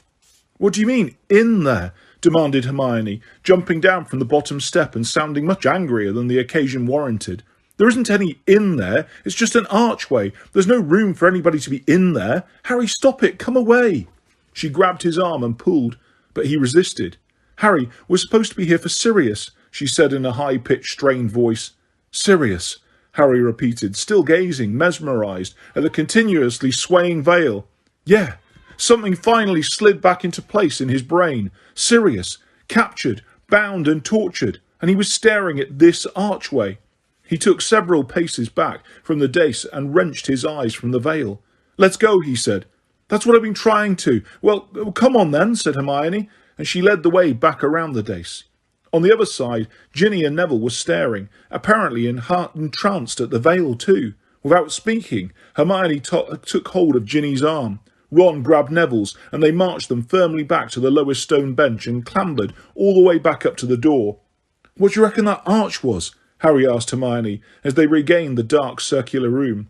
"What do you mean, in there?" demanded Hermione, jumping down from the bottom step and sounding much angrier than the occasion warranted. "There isn't any in there. It's just an archway. There's no room for anybody to be in there. Harry, stop it. Come away." She grabbed his arm and pulled, but he resisted. "Harry, we're supposed to be here for Sirius," she said in a high-pitched, strained voice. "Sirius," Harry repeated, still gazing, mesmerised, at the continuously swaying veil. "Yeah." Something finally slid back into place in his brain. Sirius, captured, bound and tortured, and he was staring at this archway. He took several paces back from the dais and wrenched his eyes from the veil. "Let's go," he said. "That's what I've been trying to." "Well, come on then," said Hermione, and she led the way back around the dais. On the other side, Ginny and Neville were staring, apparently entranced at the veil too. Without speaking, Hermione took hold of Ginny's arm. Ron grabbed Neville's, and they marched them firmly back to the lowest stone bench and clambered all the way back up to the door. "What do you reckon that arch was?" Harry asked Hermione, as they regained the dark circular room.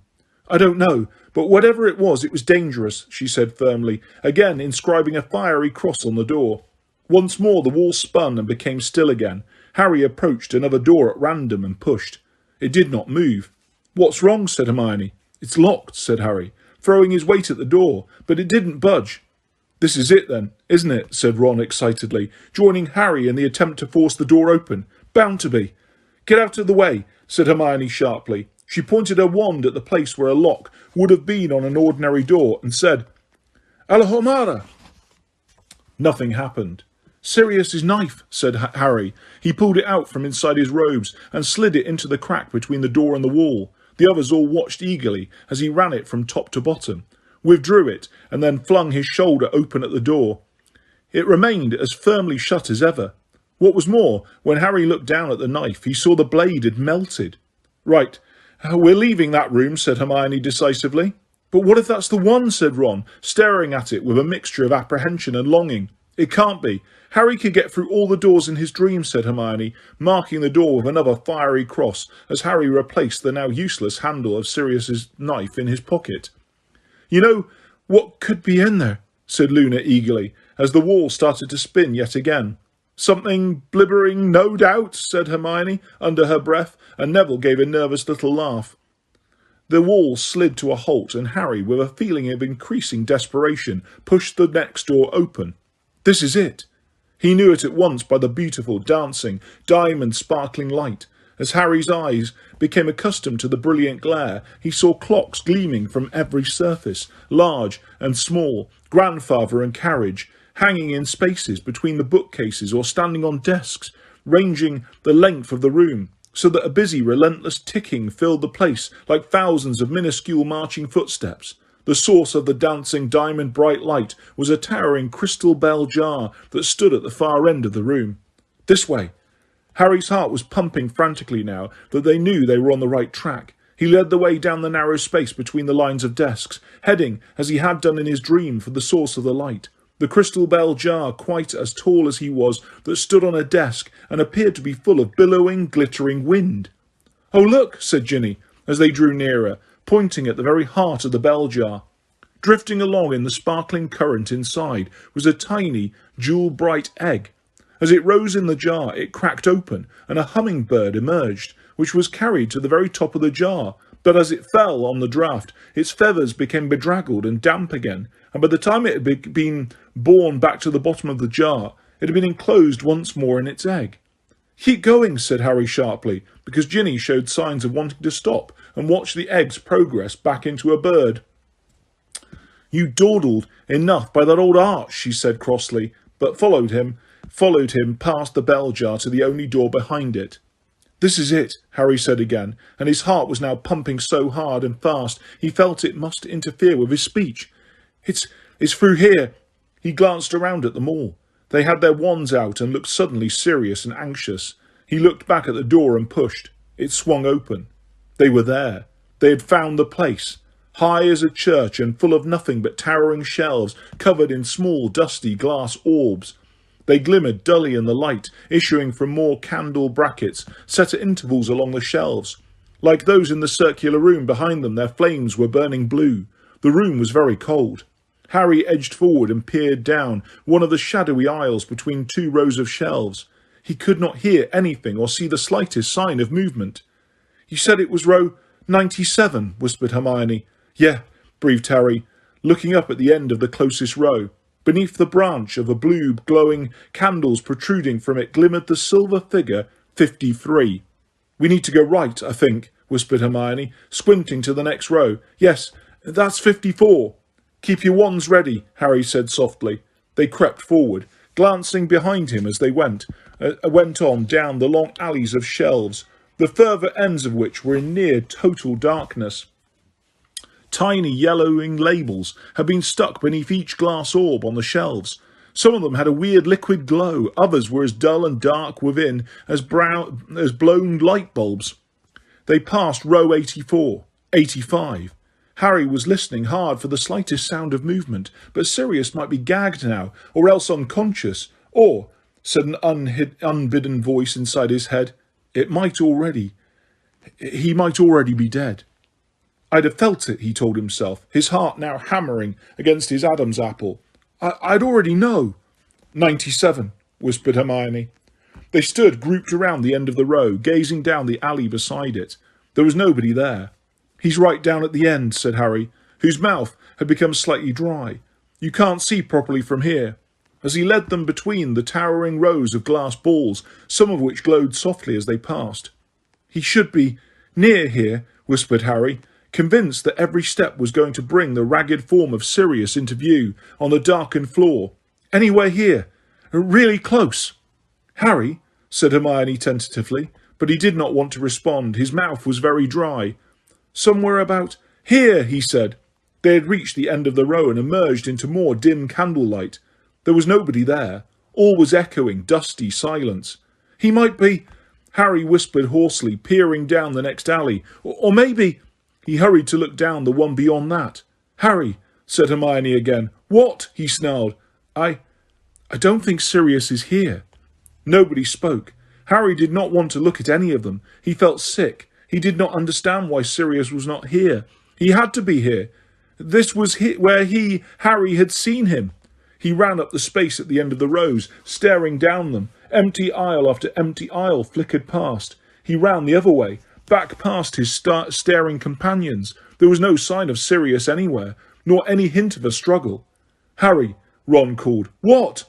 "I don't know, but whatever it was dangerous," she said firmly, again inscribing a fiery cross on the door. Once more the wall spun and became still again. Harry approached another door at random and pushed. It did not move. "What's wrong?" said Hermione. "It's locked," said Harry, throwing his weight at the door, but it didn't budge. "This is it then, isn't it?" said Ron excitedly, joining Harry in the attempt to force the door open. "Bound to be." "Get out of the way," said Hermione sharply. She pointed her wand at the place where a lock would have been on an ordinary door and said, "Alahomara." Nothing happened. "Sirius's knife," said Harry. He pulled it out from inside his robes and slid it into the crack between the door and the wall. The others all watched eagerly as he ran it from top to bottom, withdrew it, and then flung his shoulder open at the door. It remained as firmly shut as ever. What was more, when Harry looked down at the knife, he saw the blade had melted. "Right, we're leaving that room," said Hermione decisively. "But what if that's the one?" said Ron, staring at it with a mixture of apprehension and longing. "It can't be. Harry could get through all the doors in his dreams," said Hermione, marking the door with another fiery cross as Harry replaced the now useless handle of Sirius's knife in his pocket. "You know what could be in there?" said Luna eagerly, as the wall started to spin yet again. "Something blibbering, no doubt," said Hermione under her breath, and Neville gave a nervous little laugh. The wall slid to a halt, and Harry, with a feeling of increasing desperation, pushed the next door open. This is it. He knew it at once by the beautiful, dancing, diamond-sparkling light. As Harry's eyes became accustomed to the brilliant glare, he saw clocks gleaming from every surface, large and small, grandfather and carriage, hanging in spaces between the bookcases or standing on desks, ranging the length of the room, so that a busy, relentless ticking filled the place like thousands of minuscule marching footsteps. The source of the dancing diamond-bright light was a towering crystal bell jar that stood at the far end of the room. This way. Harry's heart was pumping frantically now that they knew they were on the right track. He led the way down the narrow space between the lines of desks, heading, as he had done in his dream, for the source of the light. The crystal bell jar, quite as tall as he was, that stood on a desk and appeared to be full of billowing, glittering wind. "Oh, look," said Ginny, as they drew nearer, pointing at the very heart of the bell jar. Drifting along in the sparkling current inside was a tiny, jewel-bright egg. As it rose in the jar, it cracked open, and a hummingbird emerged, which was carried to the very top of the jar. But as it fell on the draught, its feathers became bedraggled and damp again, and by the time it had been borne back to the bottom of the jar, it had been enclosed once more in its egg. "Keep going," said Harry sharply, because Ginny showed signs of wanting to stop and watch the egg's progress back into a bird. "You dawdled enough by that old arch," she said crossly, but followed him past the bell jar to the only door behind it. "This is it," Harry said again, and his heart was now pumping so hard and fast he felt it must interfere with his speech. It's through here." He glanced around at them all. They had their wands out and looked suddenly serious and anxious. He looked back at the door and pushed. It swung open. They were there. They had found the place. High as a church and full of nothing but towering shelves covered in small dusty glass orbs. They glimmered dully in the light, issuing from more candle brackets set at intervals along the shelves. Like those in the circular room behind them, their flames were burning blue. The room was very cold. Harry edged forward and peered down one of the shadowy aisles between two rows of shelves. He could not hear anything or see the slightest sign of movement. "You said it was row 97, whispered Hermione. "Yeah," breathed Harry, looking up at the end of the closest row. Beneath the branch of the blue glowing candles protruding from it glimmered the silver figure 53. "We need to go right, I think," whispered Hermione, squinting to the next row. "Yes, that's 54. "Keep your wands ready," Harry said softly. They crept forward, glancing behind him as they went on down the long alleys of shelves, the further ends of which were in near total darkness. Tiny yellowing labels had been stuck beneath each glass orb on the shelves. Some of them had a weird liquid glow, others were as dull and dark within as blown light bulbs. They passed row 84, 85. Harry was listening hard for the slightest sound of movement, but Sirius might be gagged now, or else unconscious, or, said an unbidden voice inside his head, he might already be dead. "I'd have felt it," he told himself, his heart now hammering against his Adam's apple. I'd already know." 97, whispered Hermione. They stood grouped around the end of the row, gazing down the alley beside it. There was nobody there. "He's right down at the end," said Harry, whose mouth had become slightly dry. "You can't see properly from here." As he led them between the towering rows of glass balls, some of which glowed softly as they passed. "He should be near here," whispered Harry, convinced that every step was going to bring the ragged form of Sirius into view on the darkened floor. "Anywhere here. Really close." "Harry," said Hermione tentatively, but he did not want to respond. His mouth was very dry. Somewhere about here, he said. They had reached the end of the row and emerged into more dim candlelight. There was nobody there. All was echoing, dusty silence. He might be, Harry whispered hoarsely, peering down the next alley. Or maybe... He hurried to look down the one beyond that. Harry, said Hermione again. What? He snarled. I don't think Sirius is here. Nobody spoke. Harry did not want to look at any of them. He felt sick. He did not understand why Sirius was not here. He had to be here. This was where Harry, had seen him. He ran up the space at the end of the rows, staring down them. Empty aisle after empty aisle flickered past. He ran the other way, back past his staring companions. There was no sign of Sirius anywhere, nor any hint of a struggle. Harry, Ron called. What?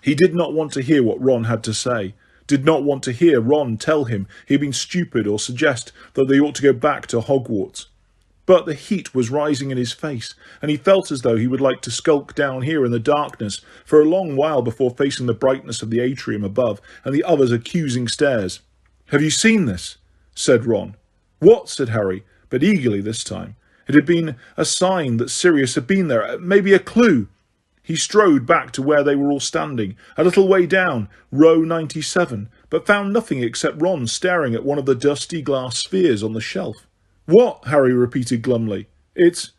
He did not want to hear what Ron had to say. Did not want to hear Ron tell him he had been stupid or suggest that they ought to go back to Hogwarts. But the heat was rising in his face, and he felt as though he would like to skulk down here in the darkness for a long while before facing the brightness of the atrium above and the others' accusing stares. Have you seen this? Said Ron. What? Said Harry, but eagerly this time. It had been a sign that Sirius had been there, maybe a clue. He strode back to where they were all standing, a little way down, row 97, but found nothing except Ron staring at one of the dusty glass spheres on the shelf. What? Harry repeated glumly. It's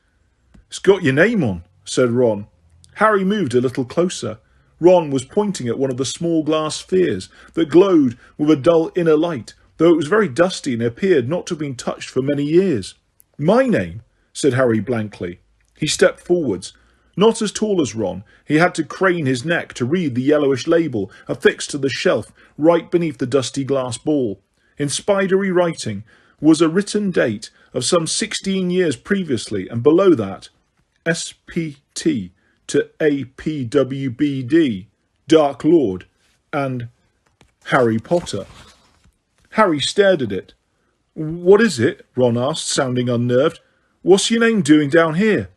got your name on, said Ron. Harry moved a little closer. Ron was pointing at one of the small glass spheres that glowed with a dull inner light, though it was very dusty and appeared not to have been touched for many years. My name, said Harry blankly. He stepped forwards. Not as tall as Ron, he had to crane his neck to read the yellowish label affixed to the shelf right beneath the dusty glass ball. In spidery writing was a written date of some 16 years previously, and below that, S.P.T. to A.P.W.B.D., Dark Lord, and Harry Potter. Harry stared at it. What is it? Ron asked, sounding unnerved. What's your name doing down here?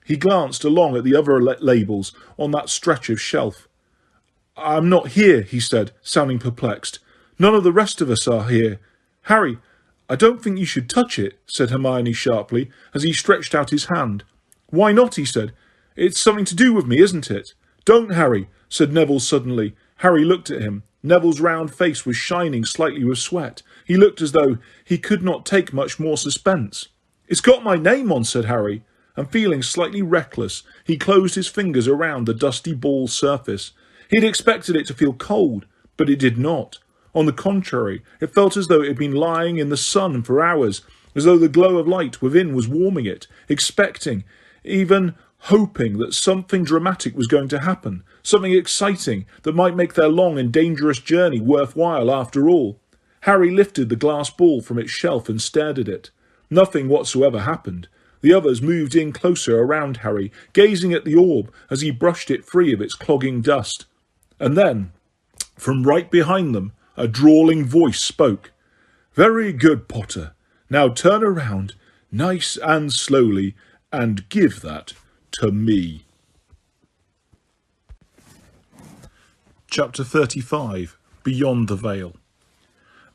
He glanced along at the other labels on that stretch of shelf. I'm not here, he said, sounding perplexed. None of the rest of us are here. Harry, I don't think you should touch it, said Hermione sharply, as he stretched out his hand. Why not, he said. It's something to do with me, isn't it? Don't, Harry, said Neville suddenly. Harry looked at him. Neville's round face was shining slightly with sweat. He looked as though he could not take much more suspense. It's got my name on, said Harry, and feeling slightly reckless, he closed his fingers around the dusty ball's surface. He had expected it to feel cold, but it did not. On the contrary, it felt as though it had been lying in the sun for hours, as though the glow of light within was warming it, expecting, even hoping that something dramatic was going to happen, something exciting that might make their long and dangerous journey worthwhile after all. Harry lifted the glass ball from its shelf and stared at it. Nothing whatsoever happened. The others moved in closer around Harry, gazing at the orb as he brushed it free of its clogging dust. And then, from right behind them, a drawling voice spoke. Very good, Potter. Now turn around, nice and slowly, and give that to me. Chapter 35. Beyond the Veil.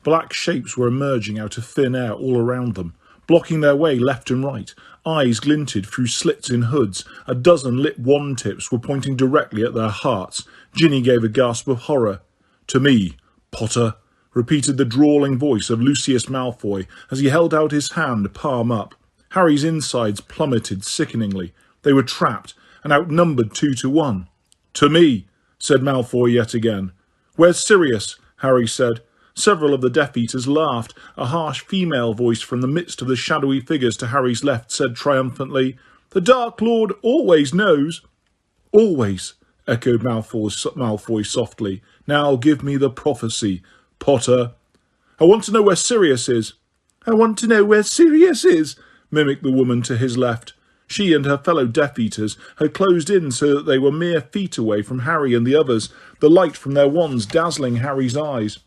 Black shapes were emerging out of thin air all around them, blocking their way left and right. Eyes glinted through slits in hoods. A dozen lit wand tips were pointing directly at their hearts. Ginny gave a gasp of horror. To me, Potter, repeated the drawling voice of Lucius Malfoy as he held out his hand, palm up. Harry's insides plummeted sickeningly. They were trapped and outnumbered 2-1. To me, said Malfoy yet again. Where's Sirius? Harry said. Several of the Death Eaters laughed. A harsh female voice from the midst of the shadowy figures to Harry's left said triumphantly, The Dark Lord always knows. Always, echoed Malfoy softly. Now give me the prophecy, Potter. I want to know where Sirius is. I want to know where Sirius is, mimicked the woman to his left. She and her fellow Death Eaters had closed in so that they were mere feet away from Harry and the others, the light from their wands dazzling Harry's eyes.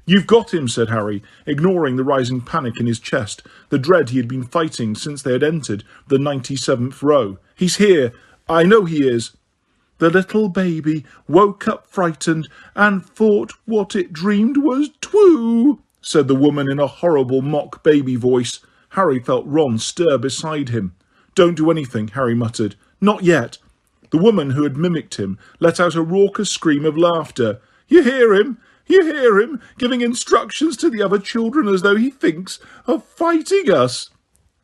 You've got him, said Harry, ignoring the rising panic in his chest, the dread he had been fighting since they had entered the 97th row. He's here. I know he is. The little baby woke up frightened and thought what it dreamed was true, said the woman in a horrible mock baby voice. Harry felt Ron stir beside him. "Don't do anything," Harry muttered. "Not yet." The woman who had mimicked him let out a raucous scream of laughter. "You hear him? You hear him, giving instructions to the other children as though he thinks of fighting us."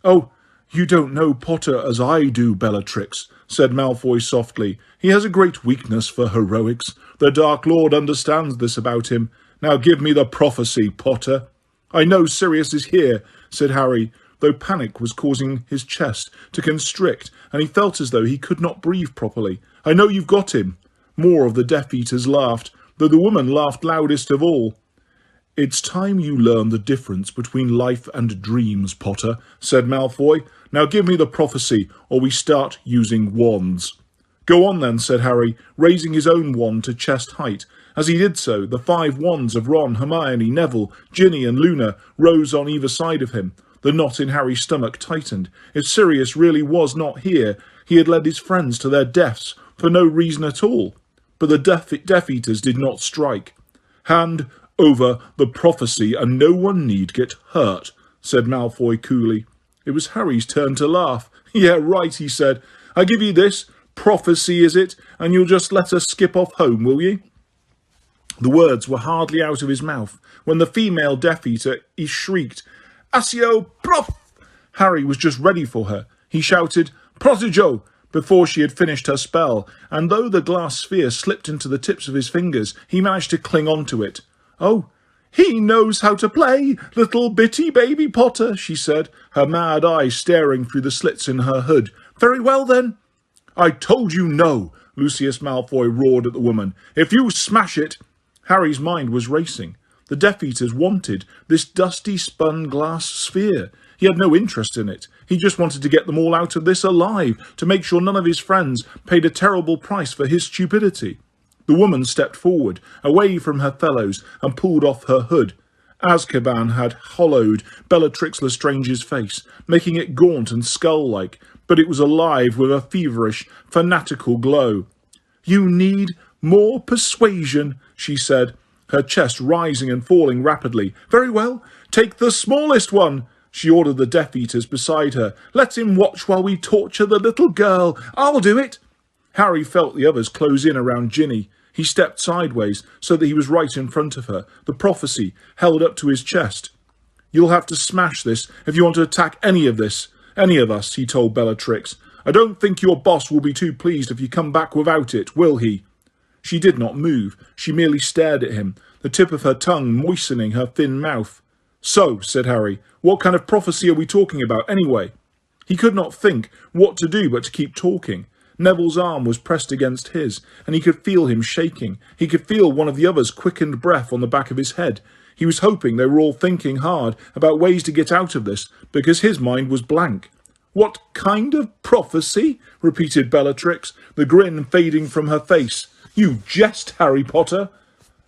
"Oh, you don't know Potter as I do, Bellatrix," said Malfoy softly. "He has a great weakness for heroics. The Dark Lord understands this about him. Now give me the prophecy, Potter." "I know Sirius is here," said Harry, though panic was causing his chest to constrict and he felt as though he could not breathe properly. "I know you've got him." More of the Death Eaters laughed, though the woman laughed loudest of all. "It's time you learn the difference between life and dreams, Potter," said Malfoy. "Now give me the prophecy, or we start using wands." "Go on then," said Harry, raising his own wand to chest height. As he did so, the 5 wands of Ron, Hermione, Neville, Ginny and Luna rose on either side of him. The knot in Harry's stomach tightened. If Sirius really was not here, he had led his friends to their deaths for no reason at all. But the Death Eaters did not strike. "Hand over the prophecy and no one need get hurt," said Malfoy coolly. It was Harry's turn to laugh. "Yeah, right," he said. "I give you this. Prophecy is it, and you'll just let us skip off home, will ye?" The words were hardly out of his mouth when the female Death Eater shrieked, "Accio prof!" Harry was just ready for her. He shouted, "Prodigo!" before she had finished her spell, and though the glass sphere slipped into the tips of his fingers, he managed to cling on to it. "Oh, he knows how to play, little bitty baby Potter," she said, her mad eyes staring through the slits in her hood. "Very well, then." "I told you no," Lucius Malfoy roared at the woman. "If you smash it—" Harry's mind was racing. The Death Eaters wanted this dusty spun glass sphere. He had no interest in it. He just wanted to get them all out of this alive, to make sure none of his friends paid a terrible price for his stupidity. The woman stepped forward, away from her fellows, and pulled off her hood. Azkaban had hollowed Bellatrix Lestrange's face, making it gaunt and skull-like, but it was alive with a feverish, fanatical glow. "You need more persuasion," she said, her chest rising and falling rapidly. "Very well, take the smallest one," she ordered the Death Eaters beside her. "Let him watch while we torture the little girl. I'll do it." Harry felt the others close in around Ginny. He stepped sideways so that he was right in front of her, the prophecy held up to his chest. "You'll have to smash this if you want to attack any of us," he told Bellatrix. "I don't think your boss will be too pleased if you come back without it, will he?" She did not move. She merely stared at him, the tip of her tongue moistening her thin mouth. "So," said Harry, "what kind of prophecy are we talking about, anyway?" He could not think what to do but to keep talking. Neville's arm was pressed against his, and he could feel him shaking. He could feel one of the others' quickened breath on the back of his head. He was hoping they were all thinking hard about ways to get out of this, because his mind was blank. "What kind of prophecy?" repeated Bellatrix, the grin fading from her face. "You jest, Harry Potter."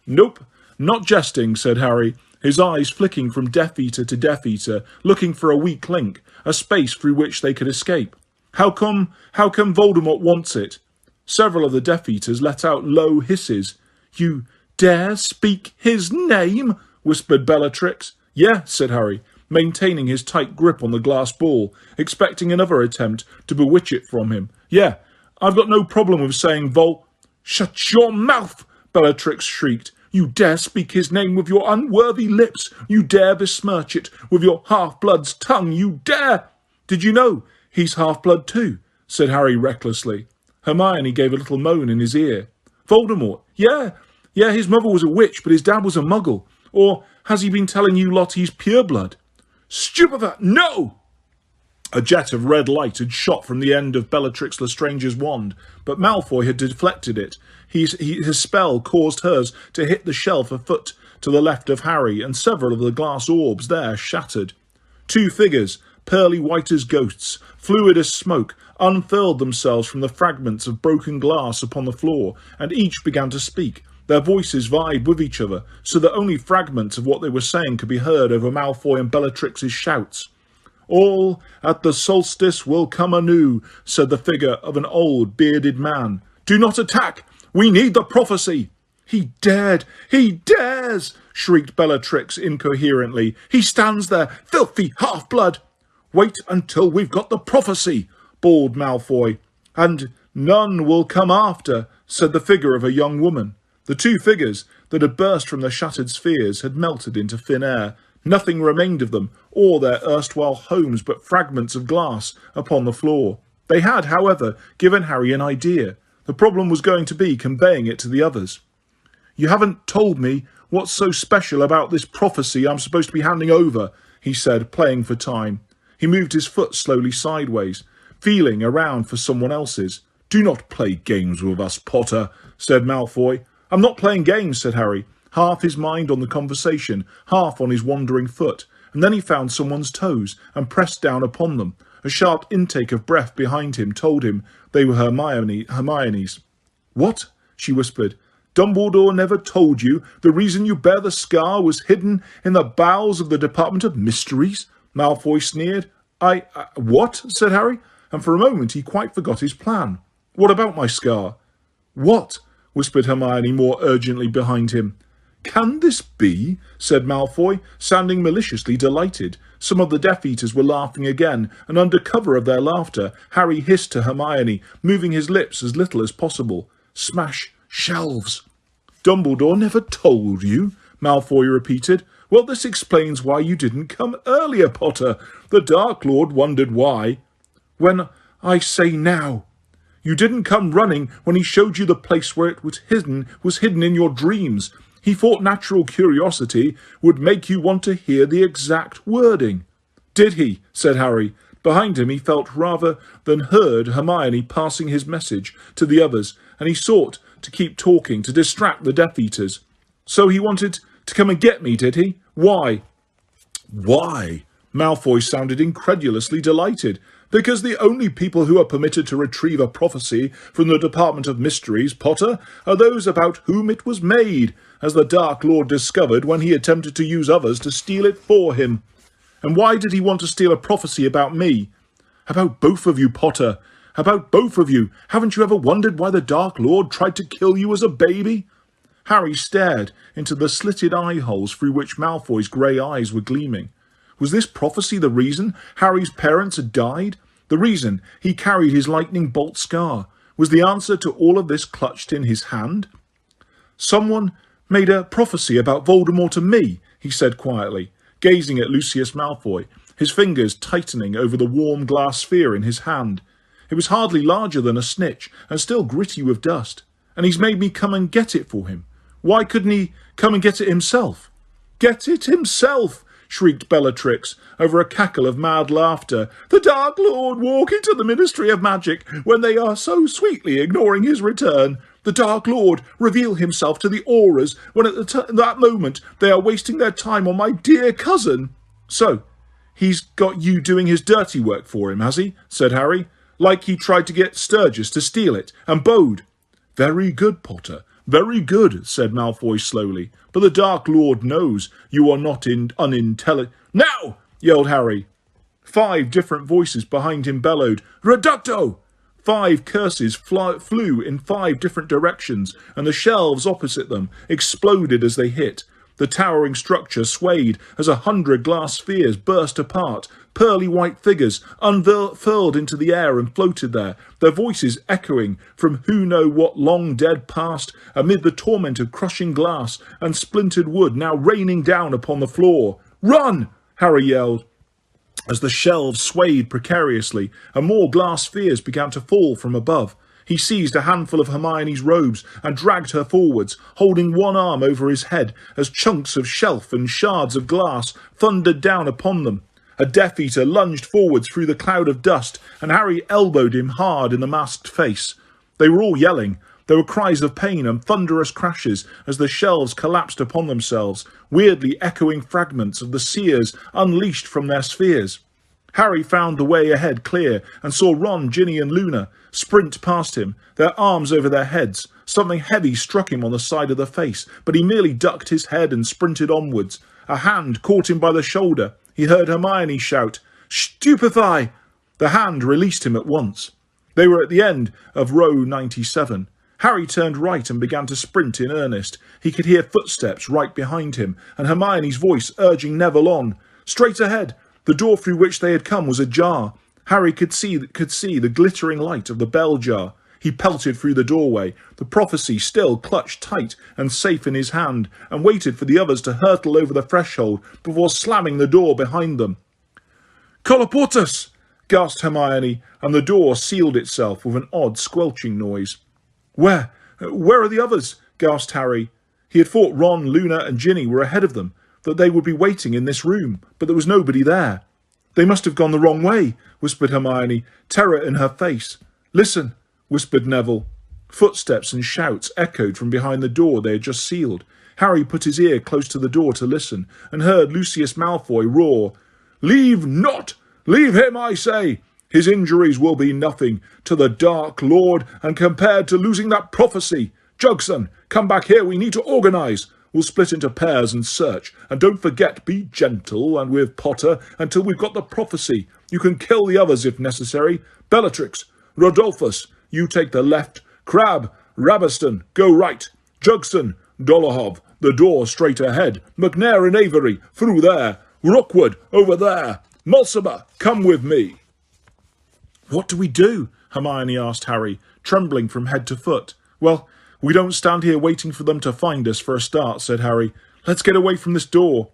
"Nope, not jesting," said Harry, his eyes flicking from Death Eater to Death Eater, looking for a weak link, a space through which they could escape. How come Voldemort wants it?" Several of the Death Eaters let out low hisses. "You dare speak his name?" whispered Bellatrix. "Yeah," said Harry, maintaining his tight grip on the glass ball, expecting another attempt to bewitch it from him. "Yeah, I've got no problem with saying "Shut your mouth!" Bellatrix shrieked. "You dare speak his name with your unworthy lips. You dare besmirch it with your half-blood's tongue. You dare—" "Did you know he's half-blood too?" said Harry recklessly. Hermione gave a little moan in his ear. "Voldemort? Yeah, his mother was a witch, but his dad was a muggle. Or has he been telling you lot he's pureblood?" "Stupefy! No!" A jet of red light had shot from the end of Bellatrix Lestrange's wand, but Malfoy had deflected it. His spell caused hers to hit the shelf a foot to the left of Harry, and several of the glass orbs there shattered. 2 figures, pearly white as ghosts, fluid as smoke, unfurled themselves from the fragments of broken glass upon the floor, and each began to speak. Their voices vied with each other, so that only fragments of what they were saying could be heard over Malfoy and Bellatrix's shouts. "All at the solstice will come anew," said the figure of an old, bearded man. "Do not attack! We need the prophecy!" "He dared! He dares!" shrieked Bellatrix incoherently. "He stands there, filthy half-blood!" Wait until we've got the prophecy, bawled Malfoy. And none will come after, said the figure of a young woman. The two figures that had burst from the shattered spheres had melted into thin air. Nothing remained of them, or their erstwhile homes, but fragments of glass upon the floor. They had, however, given Harry an idea. The problem was going to be conveying it to the others. You haven't told me what's so special about this prophecy I'm supposed to be handing over, he said, playing for time. He moved his foot slowly sideways, feeling around for someone else's. Do not play games with us, Potter, said Malfoy. I'm not playing games, said Harry, half his mind on the conversation, half on his wandering foot, and then he found someone's toes and pressed down upon them. A sharp intake of breath behind him told him they were Hermione's. What? She whispered. Dumbledore never told you the reason you bear the scar was hidden in the bowels of the Department of Mysteries? Malfoy sneered. What? Said Harry, and for a moment he quite forgot his plan. What about my scar? What? Whispered Hermione more urgently behind him. Can this be? Said Malfoy, sounding maliciously delighted. Some of the Death Eaters were laughing again, and under cover of their laughter, Harry hissed to Hermione, moving his lips as little as possible. Smash shelves. Dumbledore never told you, Malfoy repeated. Well, this explains why you didn't come earlier, Potter. The Dark Lord wondered why. When I say now. You didn't come running when he showed you the place where it was hidden in your dreams. He thought natural curiosity would make you want to hear the exact wording. Did he? Said Harry. Behind him he felt rather than heard Hermione passing his message to the others, and he sought to keep talking to distract the Death Eaters. So he wanted to come and get me, did he? Why? Why? Malfoy sounded incredulously delighted. Because the only people who are permitted to retrieve a prophecy from the Department of Mysteries, Potter, are those about whom it was made, as the Dark Lord discovered when he attempted to use others to steal it for him. And why did he want to steal a prophecy about me? About both of you, Potter. About both of you. Haven't you ever wondered why the Dark Lord tried to kill you as a baby? Harry stared into the slitted eye holes through which Malfoy's grey eyes were gleaming. Was this prophecy the reason Harry's parents had died? The reason he carried his lightning bolt scar? Was the answer to all of this clutched in his hand? Someone made a prophecy about Voldemort to me, he said quietly, gazing at Lucius Malfoy, his fingers tightening over the warm glass sphere in his hand. It was hardly larger than a snitch, and still gritty with dust. And he's made me come and get it for him. Why couldn't he come and get it himself? Get it himself! Shrieked Bellatrix, over a cackle of mad laughter. The Dark Lord walk into the Ministry of Magic when they are so sweetly ignoring his return. The Dark Lord reveal himself to the Aurors when at that moment they are wasting their time on my dear cousin. So, he's got you doing his dirty work for him, has he? Said Harry, like he tried to get Sturgis to steal it, and Bode. Very good, Potter. Very good, said Malfoy slowly. But the Dark Lord knows you are not unintelligent. Now! Yelled Harry. 5 different voices behind him bellowed, Reducto! 5 curses flew in 5 different directions, and the shelves opposite them exploded as they hit. The towering structure swayed as 100 glass spheres burst apart. Pearly white figures unfurled into the air and floated there, their voices echoing from who know what long-dead past, amid the torment of crushing glass and splintered wood now raining down upon the floor. Run! Harry yelled, as the shelves swayed precariously and more glass spheres began to fall from above. He seized a handful of Hermione's robes and dragged her forwards, holding one arm over his head as chunks of shelf and shards of glass thundered down upon them. A Death Eater lunged forwards through the cloud of dust, and Harry elbowed him hard in the masked face. They were all yelling. There were cries of pain and thunderous crashes as the shelves collapsed upon themselves, weirdly echoing fragments of the seers unleashed from their spheres. Harry found the way ahead clear and saw Ron, Ginny and Luna sprint past him, their arms over their heads. Something heavy struck him on the side of the face, but he merely ducked his head and sprinted onwards. A hand caught him by the shoulder. He heard Hermione shout, Stupefy! The hand released him at once. They were at the end of row 97. Harry turned right and began to sprint in earnest. He could hear footsteps right behind him, and Hermione's voice urging Neville on. Straight ahead! The door through which they had come was ajar. Harry could see the glittering light of the bell jar. He pelted through the doorway, the prophecy still clutched tight and safe in his hand, and waited for the others to hurtle over the threshold before slamming the door behind them. "Colloportus!" gasped Hermione, and the door sealed itself with an odd squelching noise. Where are the others?" gasped Harry. He had thought Ron, Luna and Ginny were ahead of them, that they would be waiting in this room, but there was nobody there. "They must have gone the wrong way," whispered Hermione, terror in her face. "Listen," whispered Neville. Footsteps and shouts echoed from behind the door they had just sealed. Harry put his ear close to the door to listen, and heard Lucius Malfoy roar, "Leave not! Leave him, I say! His injuries will be nothing to the Dark Lord, and compared to losing that prophecy. Jugson, come back here, we need to organise. We'll split into pairs and search, and don't forget, be gentle and with Potter until we've got the prophecy. You can kill the others if necessary. Bellatrix, Rodolphus, you take the left. Crabbe, Rabaston, go right. Jugson, Dolohov, the door straight ahead. McNair and Avery, through there. Rookwood, over there. Mulciber, come with me." "What do we do?" Hermione asked Harry, trembling from head to foot. "Well, we don't stand here waiting for them to find us for a start," said Harry. "Let's get away from this door."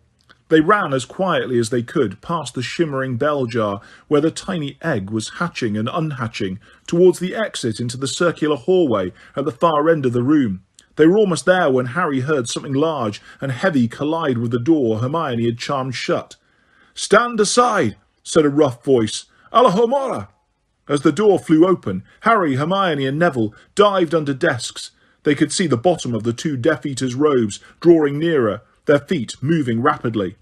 They ran as quietly as they could past the shimmering bell jar where the tiny egg was hatching and unhatching towards the exit into the circular hallway at the far end of the room. They were almost there when Harry heard something large and heavy collide with the door Hermione had charmed shut. "Stand aside," said a rough voice. "Alahomora!" As the door flew open, Harry, Hermione and Neville dived under desks. They could see the bottom of the two Death Eaters' robes drawing nearer, their feet moving rapidly.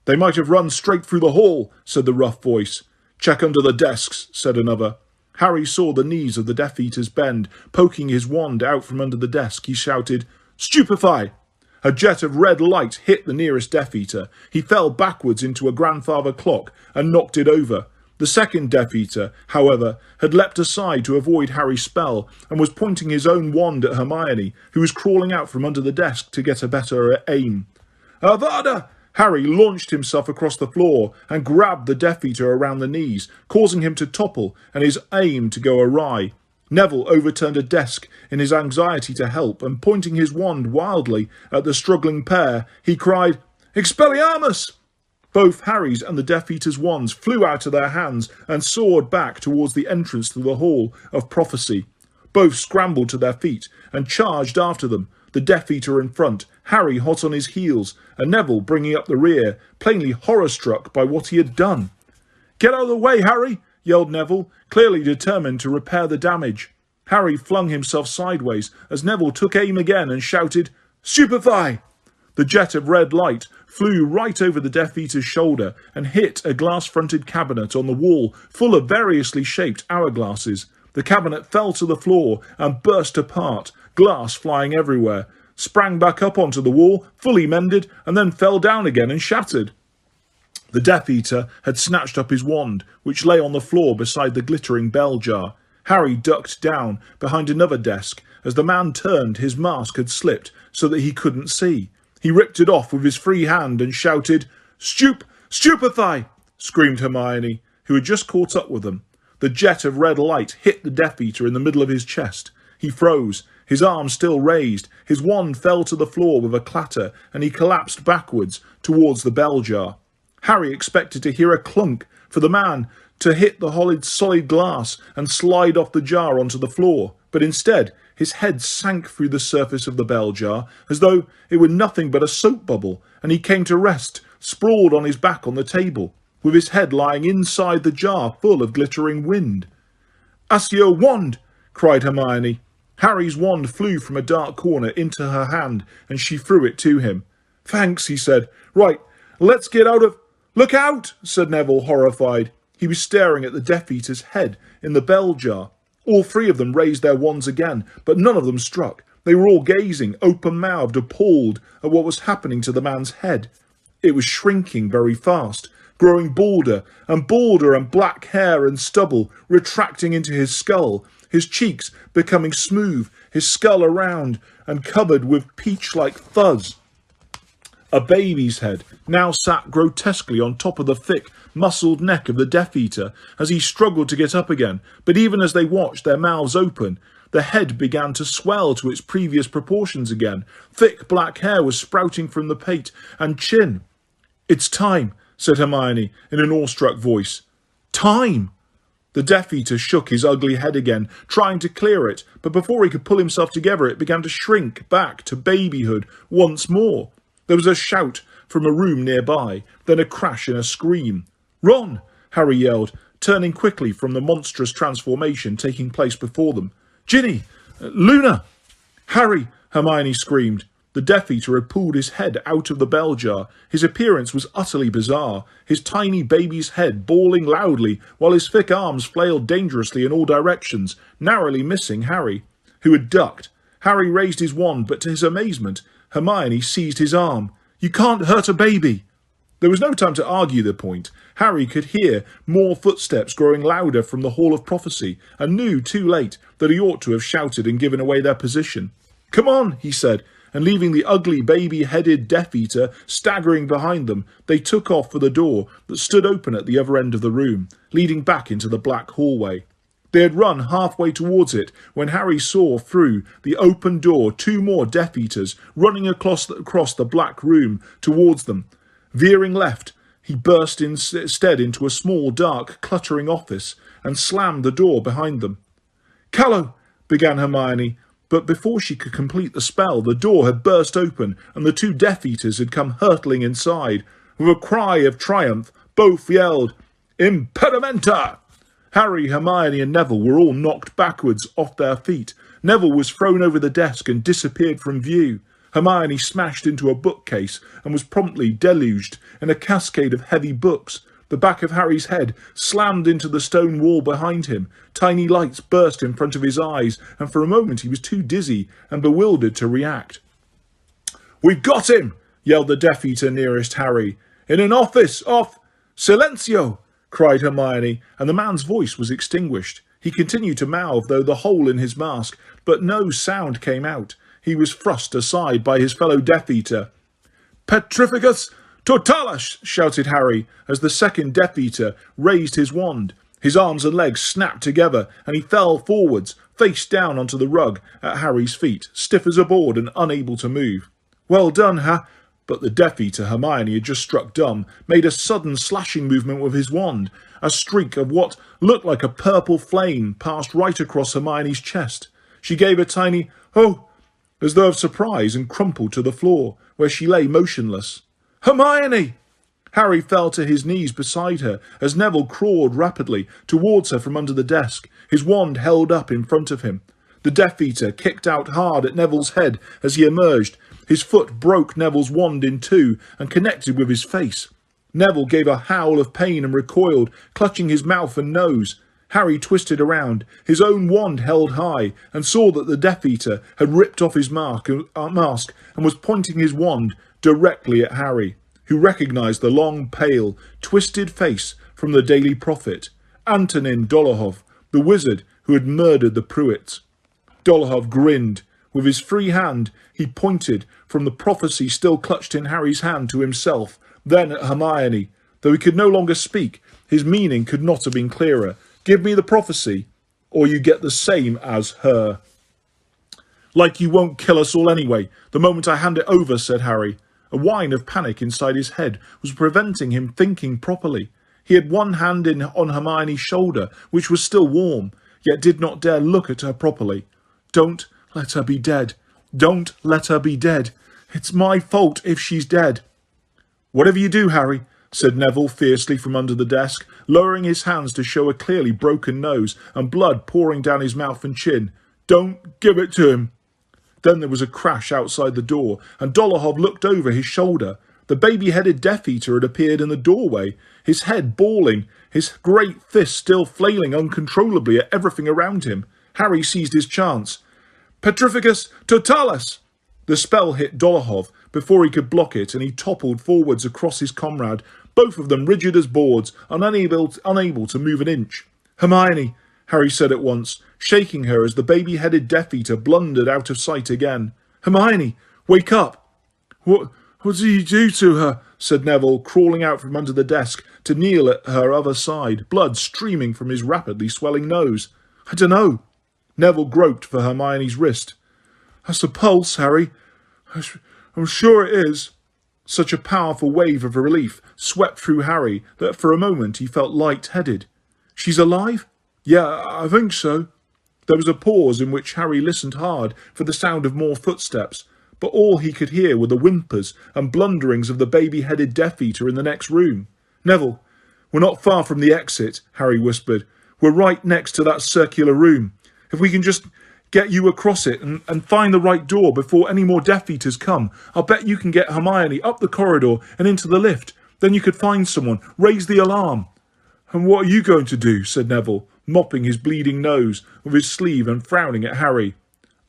"They might have run straight through the hall," said the rough voice. "Check under the desks," said another. Harry saw the knees of the Death Eaters bend. Poking his wand out from under the desk, he shouted, "Stupefy!" A jet of red light hit the nearest Death Eater. He fell backwards into a grandfather clock and knocked it over. The second Death Eater, however, had leapt aside to avoid Harry's spell and was pointing his own wand at Hermione, who was crawling out from under the desk to get a better aim. "Avada!" Harry launched himself across the floor and grabbed the Death Eater around the knees, causing him to topple and his aim to go awry. Neville overturned a desk in his anxiety to help, and pointing his wand wildly at the struggling pair, he cried, "Expelliarmus!" Both Harry's and the Death Eater's wands flew out of their hands and soared back towards the entrance to the Hall of Prophecy. Both scrambled to their feet and charged after them, the Death Eater in front, Harry hot on his heels, and Neville bringing up the rear, plainly horror-struck by what he had done. "Get out of the way, Harry!" yelled Neville, clearly determined to repair the damage. Harry flung himself sideways as Neville took aim again and shouted, "Stupefy!" The jet of red light flew right over the Death Eater's shoulder and hit a glass-fronted cabinet on the wall full of variously shaped hourglasses. The cabinet fell to the floor and burst apart, glass flying everywhere, sprang back up onto the wall, fully mended, and then fell down again and shattered. The Death Eater had snatched up his wand, which lay on the floor beside the glittering bell jar. Harry ducked down behind another desk. As the man turned, his mask had slipped so that he couldn't see. He ripped it off with his free hand and shouted, "Stupefy!" screamed Hermione, who had just caught up with them. The jet of red light hit the Death Eater in the middle of his chest. He froze, his arm still raised. His wand fell to the floor with a clatter, and he collapsed backwards towards the bell jar. Harry expected to hear a clunk, for the man to hit the solid glass and slide off the jar onto the floor, but instead his head sank through the surface of the bell jar as though it were nothing but a soap bubble, and he came to rest, sprawled on his back on the table, with his head lying inside the jar full of glittering wind. "Accio wand!" cried Hermione. Harry's wand flew from a dark corner into her hand, and she threw it to him. "Thanks," he said. "Right, let's get out of—" "Look out!" said Neville, horrified. He was staring at the Death Eater's head in the bell jar. All three of them raised their wands again, but none of them struck. They were all gazing, open-mouthed, appalled at what was happening to the man's head. It was shrinking very fast, growing balder, and black hair and stubble retracting into his skull, his cheeks becoming smooth, his skull around and covered with peach-like fuzz. A baby's head now sat grotesquely on top of the thick, muscled neck of the Death Eater as he struggled to get up again, but even as they watched, their mouths open, the head began to swell to its previous proportions again. Thick black hair was sprouting from the pate and chin. "It's time," said Hermione in an awestruck voice. "Time!" The Death Eater shook his ugly head again, trying to clear it, but before he could pull himself together, it began to shrink back to babyhood once more. There was a shout from a room nearby, then a crash and a scream. "Ron!" Harry yelled, turning quickly from the monstrous transformation taking place before them. "Ginny! Luna!" "Harry!" Hermione screamed. The Death Eater had pulled his head out of the bell jar. His appearance was utterly bizarre, his tiny baby's head bawling loudly, while his thick arms flailed dangerously in all directions, narrowly missing Harry, who had ducked. Harry raised his wand, but to his amazement, Hermione seized his arm. "You can't hurt a baby!" There was no time to argue the point. Harry could hear more footsteps growing louder from the Hall of Prophecy, and knew too late that he ought to have shouted and given away their position. "Come on," he said, and leaving the ugly baby-headed Death Eater staggering behind them, they took off for the door that stood open at the other end of the room, leading back into the black hallway. They had run halfway towards it when Harry saw through the open door 2 more Death Eaters running across the black room towards them. Veering left, he burst instead into a small, dark, cluttering office and slammed the door behind them. "Callow!" began Hermione, but before she could complete the spell, the door had burst open and the 2 Death Eaters had come hurtling inside. With a cry of triumph, both yelled, "Impedimenta!" Harry, Hermione and Neville were all knocked backwards off their feet. Neville was thrown over the desk and disappeared from view. Hermione smashed into a bookcase and was promptly deluged in a cascade of heavy books. The back of Harry's head slammed into the stone wall behind him. Tiny lights burst in front of his eyes, and for a moment he was too dizzy and bewildered to react. "We've got him!" yelled the Death Eater nearest Harry. "In an office off Silencio!" cried Hermione, and the man's voice was extinguished. He continued to mouth through the hole in his mask, but no sound came out. He was thrust aside by his fellow Death Eater. "Petrificus totalis!" shouted Harry, as the second Death Eater raised his wand. His arms and legs snapped together, and he fell forwards, face down onto the rug at Harry's feet, stiff as a board and unable to move. "Well done, But the Death Eater Hermione had just struck dumb made a sudden slashing movement with his wand. A streak of what looked like a purple flame passed right across Hermione's chest. She gave a tiny "oh" as though of surprise and crumpled to the floor, where she lay motionless. "Hermione!" Harry fell to his knees beside her as Neville crawled rapidly towards her from under the desk, his wand held up in front of him. The Death Eater kicked out hard at Neville's head as he emerged. His foot broke Neville's wand in 2 and connected with his face. Neville gave a howl of pain and recoiled, clutching his mouth and nose. Harry twisted around, his own wand held high, and saw that the Death Eater had ripped off his mask and was pointing his wand directly at Harry, who recognised the long, pale, twisted face from the Daily Prophet, Antonin Dolohov, the wizard who had murdered the Pruitts. Dolohov grinned. With his free hand, he pointed from the prophecy still clutched in Harry's hand to himself, then at Hermione. Though he could no longer speak, his meaning could not have been clearer. "Give me the prophecy, or you get the same as her." "Like you won't kill us all anyway, the moment I hand it over," said Harry. A whine of panic inside his head was preventing him thinking properly. He had one hand on Hermione's shoulder, which was still warm, yet did not dare look at her properly. "Don't let her be dead. Don't let her be dead. It's my fault if she's dead." "Whatever you do, Harry," said Neville fiercely from under the desk, lowering his hands to show a clearly broken nose and blood pouring down his mouth and chin, "don't give it to him." Then there was a crash outside the door, and Dolohov looked over his shoulder. The baby-headed Death Eater had appeared in the doorway, his head bawling, his great fist still flailing uncontrollably at everything around him. Harry seized his chance. "Petrificus totalis!" The spell hit Dolohov before he could block it, and he toppled forwards across his comrade, both of them rigid as boards and unable to move an inch. "Hermione," Harry said at once, shaking her as the baby-headed Death Eater blundered out of sight again. "Hermione, wake up!" What did you do to her? Said Neville, crawling out from under the desk to kneel at her other side, blood streaming from his rapidly swelling nose. I dunno. Neville groped for Hermione's wrist. That's the pulse, Harry. I'm sure it is. Such a powerful wave of relief swept through Harry that for a moment he felt light-headed. She's alive? Yeah, I think so. There was a pause in which Harry listened hard for the sound of more footsteps, but all he could hear were the whimpers and blunderings of the baby-headed Death Eater in the next room. Neville, we're not far from the exit, Harry whispered. We're right next to that circular room. If we can just get you across it and find the right door before any more Death Eaters come, I'll bet you can get Hermione up the corridor and into the lift. Then you could find someone, raise the alarm. And what are you going to do? Said Neville, mopping his bleeding nose with his sleeve and frowning at Harry.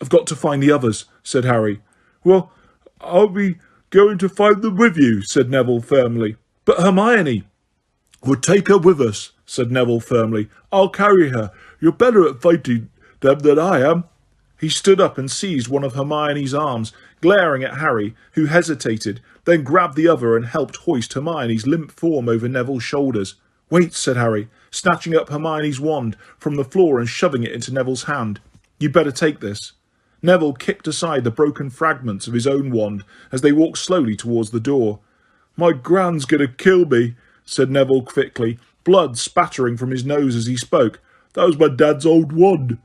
I've got to find the others, said Harry. Well, I'll be going to find them with you, said Neville firmly. But Hermione. We'll take her with us, said Neville firmly. I'll carry her. You're better at fighting them than I am. He stood up and seized one of Hermione's arms, glaring at Harry, who hesitated, then grabbed the other and helped hoist Hermione's limp form over Neville's shoulders. Wait, said Harry, snatching up Hermione's wand from the floor and shoving it into Neville's hand. You'd better take this. Neville kicked aside the broken fragments of his own wand as they walked slowly towards the door. My gran's going to kill me, said Neville thickly, blood spattering from his nose as he spoke. That was my dad's old wand.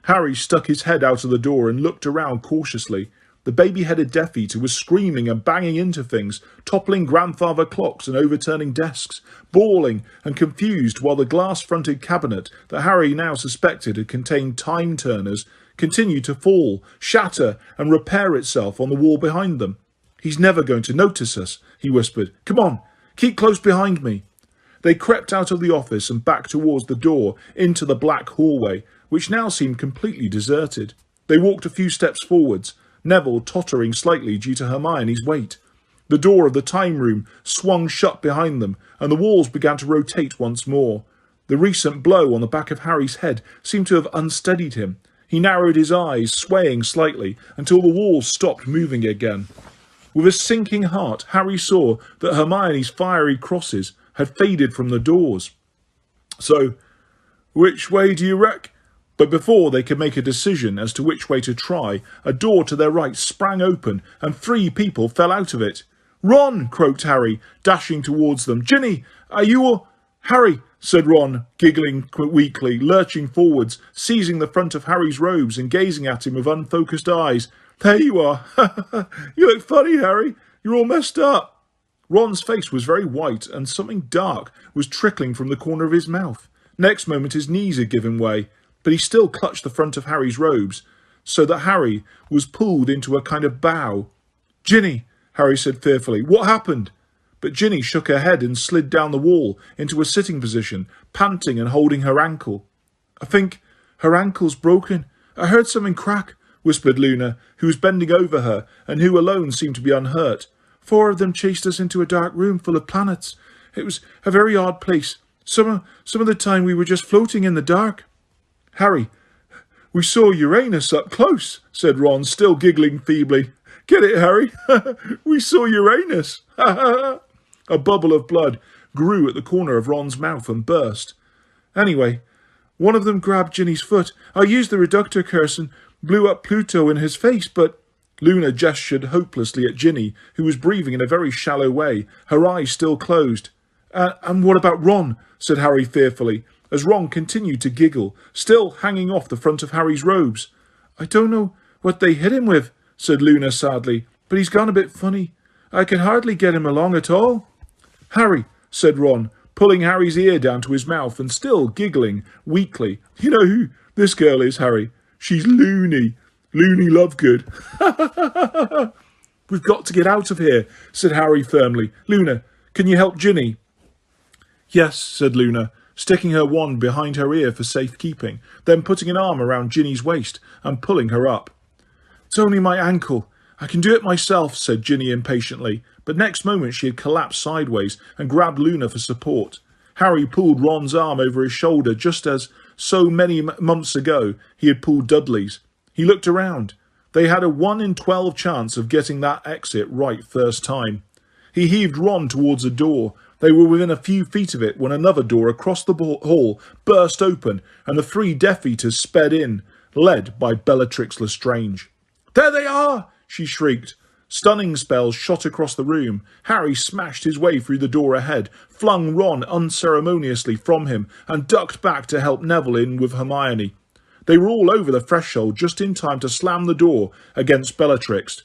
Harry stuck his head out of the door and looked around cautiously. The baby-headed Death Eater was screaming and banging into things, toppling grandfather clocks and overturning desks, bawling and confused while the glass-fronted cabinet that Harry now suspected had contained time-turners continued to fall, shatter and repair itself on the wall behind them. He's never going to notice us, he whispered. Come on, keep close behind me. They crept out of the office and back towards the door into the black hallway, which now seemed completely deserted. They walked a few steps forwards, Neville tottering slightly due to Hermione's weight. The door of the time room swung shut behind them, and the walls began to rotate once more. The recent blow on the back of Harry's head seemed to have unsteadied him. He narrowed his eyes, swaying slightly, until the walls stopped moving again. With a sinking heart, Harry saw that Hermione's fiery crosses had faded from the doors. So, which way do you reckon? But before they could make a decision as to which way to try, a door to their right sprang open, and 3 people fell out of it. Ron! Croaked Harry, dashing towards them. Ginny, are you all... Harry, said Ron, giggling weakly, lurching forwards, seizing the front of Harry's robes and gazing at him with unfocused eyes. There you are. You look funny, Harry. You're all messed up. Ron's face was very white, and something dark was trickling from the corner of his mouth. Next moment his knees had given way, but he still clutched the front of Harry's robes, so that Harry was pulled into a kind of bow. Ginny, Harry said fearfully, what happened? But Ginny shook her head and slid down the wall into a sitting position, panting and holding her ankle. I think her ankle's broken. I heard something crack, whispered Luna, who was bending over her and who alone seemed to be unhurt. 4 of them chased us into a dark room full of planets. It was a very odd place. Some of the time we were just floating in the dark. Harry, we saw Uranus up close, said Ron, still giggling feebly. Get it, Harry? We saw Uranus. A bubble of blood grew at the corner of Ron's mouth and burst. Anyway, one of them grabbed Ginny's foot. I used the reductor curse and blew up Pluto in his face, but... Luna gestured hopelessly at Ginny, who was breathing in a very shallow way, her eyes still closed. And what about Ron? Said Harry fearfully, as Ron continued to giggle, still hanging off the front of Harry's robes. I don't know what they hit him with, said Luna sadly, but he's gone a bit funny. I can hardly get him along at all. Harry, said Ron, pulling Harry's ear down to his mouth and still giggling weakly. You know who this girl is, Harry? She's loony. Loony Lovegood. We've got to get out of here, said Harry firmly. Luna, can you help Ginny? Yes, said Luna, sticking her wand behind her ear for safekeeping, then putting an arm around Ginny's waist and pulling her up. It's only my ankle. I can do it myself, said Ginny impatiently, but next moment she had collapsed sideways and grabbed Luna for support. Harry pulled Ron's arm over his shoulder just as, so many months ago, he had pulled Dudley's. He looked around. They had a 1 in 12 chance of getting that exit right first time. He heaved Ron towards a door. They were within a few feet of it when another door across the hall burst open and the 3 Death Eaters sped in, led by Bellatrix Lestrange. "There they are!" she shrieked. Stunning spells shot across the room. Harry smashed his way through the door ahead, flung Ron unceremoniously from him, and ducked back to help Neville in with Hermione. They were all over the threshold just in time to slam the door against Bellatrix.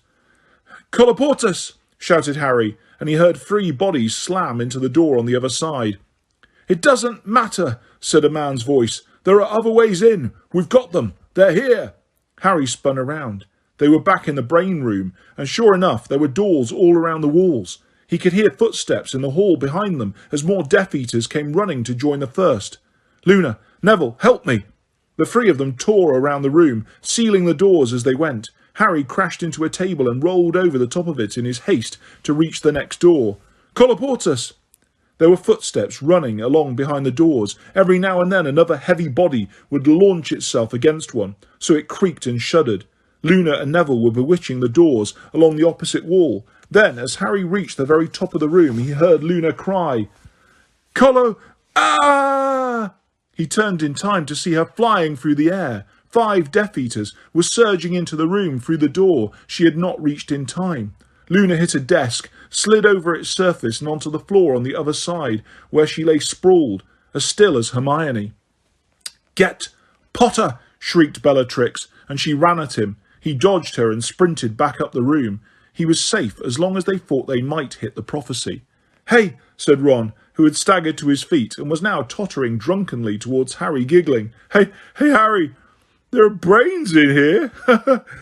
"Colloportus!" shouted Harry, and he heard 3 bodies slam into the door on the other side. "It doesn't matter," said a man's voice. "There are other ways in. We've got them. They're here." Harry spun around. They were back in the brain room, and sure enough, there were doors all around the walls. He could hear footsteps in the hall behind them as more Death Eaters came running to join the first. "Luna, Neville, help me!" The 3 of them tore around the room, sealing the doors as they went. Harry crashed into a table and rolled over the top of it in his haste to reach the next door. "Colloportus!" There were footsteps running along behind the doors. Every now and then another heavy body would launch itself against one, so it creaked and shuddered. Luna and Neville were bewitching the doors along the opposite wall. Then, as Harry reached the very top of the room, he heard Luna cry, "Collo! Ah!" He turned in time to see her flying through the air. 5 Death Eaters were surging into the room through the door she had not reached in time. Luna hit a desk, slid over its surface and onto the floor on the other side, where she lay sprawled, as still as Hermione. "Get Potter!" shrieked Bellatrix, and she ran at him. He dodged her and sprinted back up the room. He was safe as long as they thought they might hit the prophecy. "Hey," said Ron, who had staggered to his feet and was now tottering drunkenly towards Harry, giggling. Hey, Harry, there are brains in here.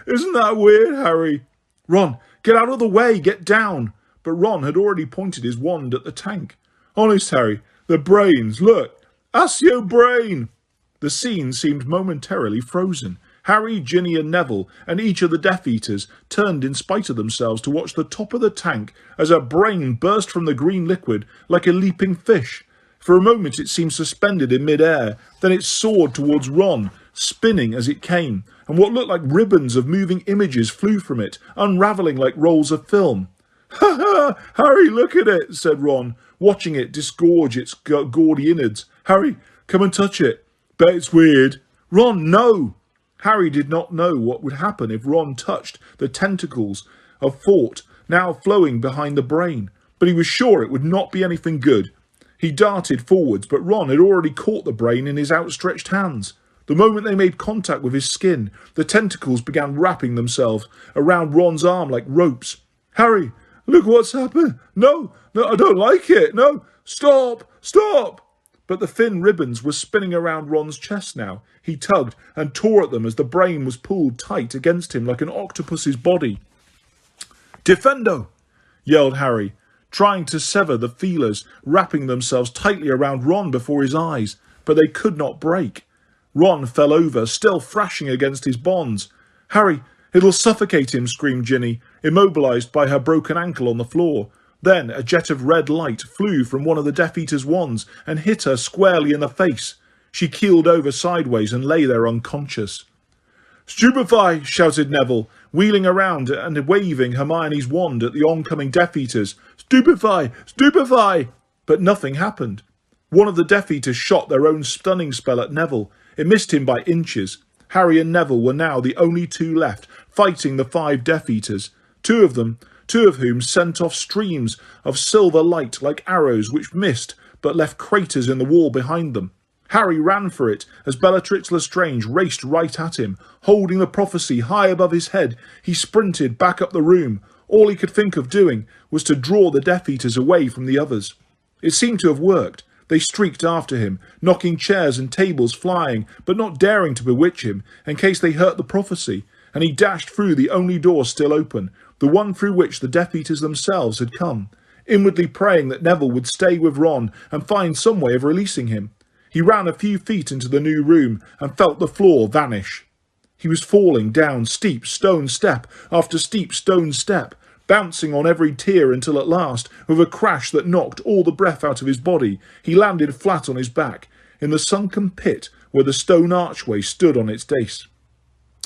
Isn't that weird, Harry?" "Ron, get out of the way, get down." But Ron had already pointed his wand at the tank. "Honest, Harry, the brains, look. Accio brain." The scene seemed momentarily frozen. Harry, Ginny and Neville and each of the Death Eaters turned in spite of themselves to watch the top of the tank as a brain burst from the green liquid like a leaping fish. For a moment it seemed suspended in mid-air, then it soared towards Ron, spinning as it came, and what looked like ribbons of moving images flew from it, unravelling like rolls of film. "Ha ha! Harry, look at it," said Ron, watching it disgorge its gaudy innards. "Harry, come and touch it. Bet it's weird." "Ron, no!" Harry did not know what would happen if Ron touched the tentacles of thought now flowing behind the brain, but he was sure it would not be anything good. He darted forwards, but Ron had already caught the brain in his outstretched hands. The moment they made contact with his skin, the tentacles began wrapping themselves around Ron's arm like ropes. "Harry, look what's happened. No, I don't like it. No, stop. But the thin ribbons were spinning around Ron's chest now. He tugged and tore at them as the brain was pulled tight against him like an octopus's body. "Defendo!" yelled Harry, trying to sever the feelers wrapping themselves tightly around Ron before his eyes, but they could not break. Ron fell over, still thrashing against his bonds. "Harry, it'll suffocate him," screamed Ginny, immobilised by her broken ankle on the floor. Then a jet of red light flew from one of the Death Eater's wands and hit her squarely in the face. She keeled over sideways and lay there unconscious. "Stupefy!" shouted Neville, wheeling around and waving Hermione's wand at the oncoming Death Eaters. "Stupefy! Stupefy!" But nothing happened. One of the Death Eaters shot their own stunning spell at Neville. It missed him by inches. Harry and Neville were now the only 2 left, fighting the 5 Death Eaters. Two of whom sent off streams of silver light like arrows which missed but left craters in the wall behind them. Harry ran for it as Bellatrix Lestrange raced right at him. Holding the prophecy high above his head, he sprinted back up the room. All he could think of doing was to draw the Death Eaters away from the others. It seemed to have worked. They streaked after him, knocking chairs and tables flying, but not daring to bewitch him in case they hurt the prophecy, and he dashed through the only door still open, the one through which the Death Eaters themselves had come, inwardly praying that Neville would stay with Ron and find some way of releasing him. He ran a few feet into the new room and felt the floor vanish. He was falling down steep stone step after steep stone step, bouncing on every tier until at last, with a crash that knocked all the breath out of his body, he landed flat on his back, in the sunken pit where the stone archway stood on its base.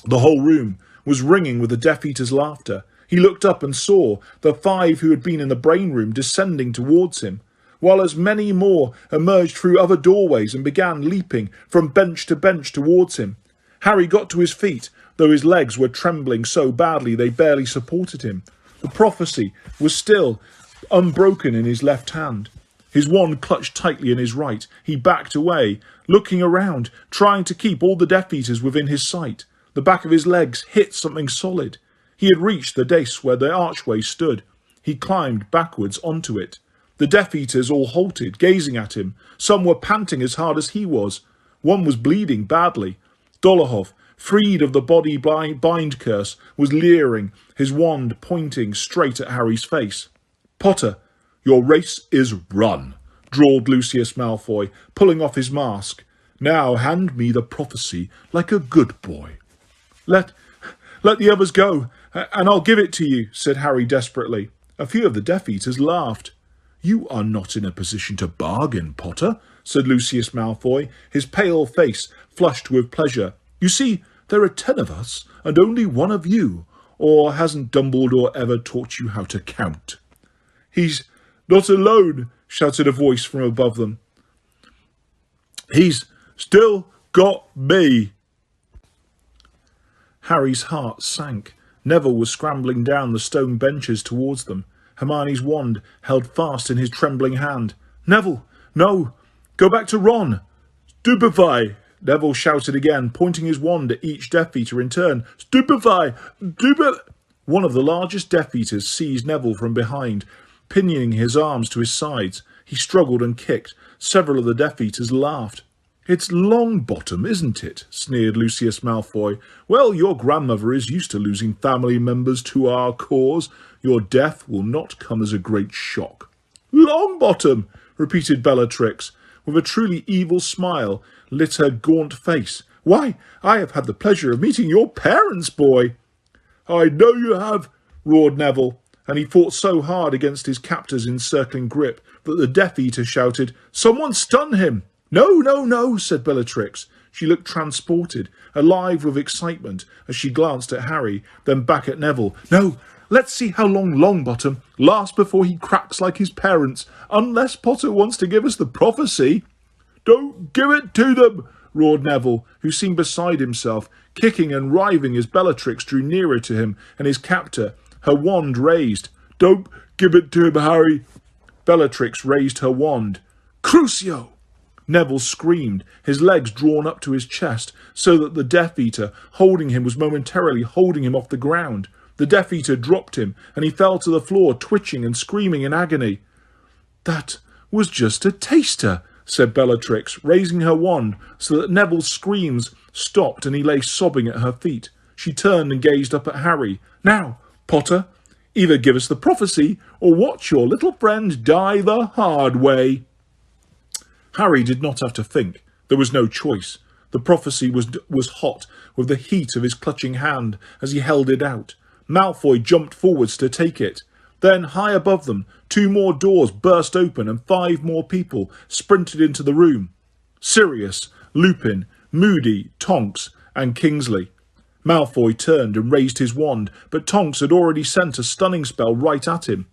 The whole room was ringing with the Death Eater's laughter. He looked up and saw the 5 who had been in the brain room descending towards him, while as many more emerged through other doorways and began leaping from bench to bench towards him. Harry got to his feet, though his legs were trembling so badly they barely supported him. The prophecy was still unbroken in his left hand. His wand clutched tightly in his right. He backed away, looking around, trying to keep all the Death Eaters within his sight. The back of his legs hit something solid. He had reached the dais where the archway stood. He climbed backwards onto it. The Death Eaters all halted, gazing at him. Some were panting as hard as he was. One was bleeding badly. Dolohov, freed of the body bind curse, was leering, his wand pointing straight at Harry's face. "Potter, your race is run," drawled Lucius Malfoy, pulling off his mask. "Now hand me the prophecy like a good boy." Let the others go, and I'll give it to you," said Harry desperately. A few of the Death Eaters laughed. "You are not in a position to bargain, Potter," said Lucius Malfoy, his pale face flushed with pleasure. "You see, there are 10 of us, and only 1 of you. Or hasn't Dumbledore ever taught you how to count?" "He's not alone," shouted a voice from above them. "He's still got me." Harry's heart sank. Neville was scrambling down the stone benches towards them, Hermione's wand held fast in his trembling hand. "Neville, no! Go back to Ron!" "Stupefy!" Neville shouted again, pointing his wand at each Death Eater in turn. "Stupefy! One of the largest Death Eaters seized Neville from behind, pinioning his arms to his sides. He struggled and kicked. Several of the Death Eaters laughed. "It's Longbottom, isn't it?" sneered Lucius Malfoy. "Well, your grandmother is used to losing family members to our cause. Your death will not come as a great shock." "Longbottom!" repeated Bellatrix, with a truly evil smile lit her gaunt face. "Why, I have had the pleasure of meeting your parents, boy." "I know you have," roared Neville, and he fought so hard against his captor's encircling grip that the Death Eater shouted, "Someone stun him!" "No, no, no," said Bellatrix. She looked transported, alive with excitement, as she glanced at Harry, then back at Neville. "No, let's see how long Longbottom lasts before he cracks like his parents, unless Potter wants to give us the prophecy." "Don't give it to them," roared Neville, who seemed beside himself, kicking and writhing as Bellatrix drew nearer to him and his captor, her wand raised. "Don't give it to him, Harry." Bellatrix raised her wand. "Crucio!" Neville screamed, his legs drawn up to his chest, so that the Death Eater holding him was momentarily holding him off the ground. The Death Eater dropped him, and he fell to the floor, twitching and screaming in agony. "That was just a taster," said Bellatrix, raising her wand so that Neville's screams stopped and he lay sobbing at her feet. She turned and gazed up at Harry. "Now, Potter, either give us the prophecy or watch your little friend die the hard way." Harry did not have to think. There was no choice. The prophecy was hot with the heat of his clutching hand as he held it out. Malfoy jumped forwards to take it. Then, high above them, 2 more doors burst open and 5 more people sprinted into the room. Sirius, Lupin, Moody, Tonks, and Kingsley. Malfoy turned and raised his wand, but Tonks had already sent a stunning spell right at him.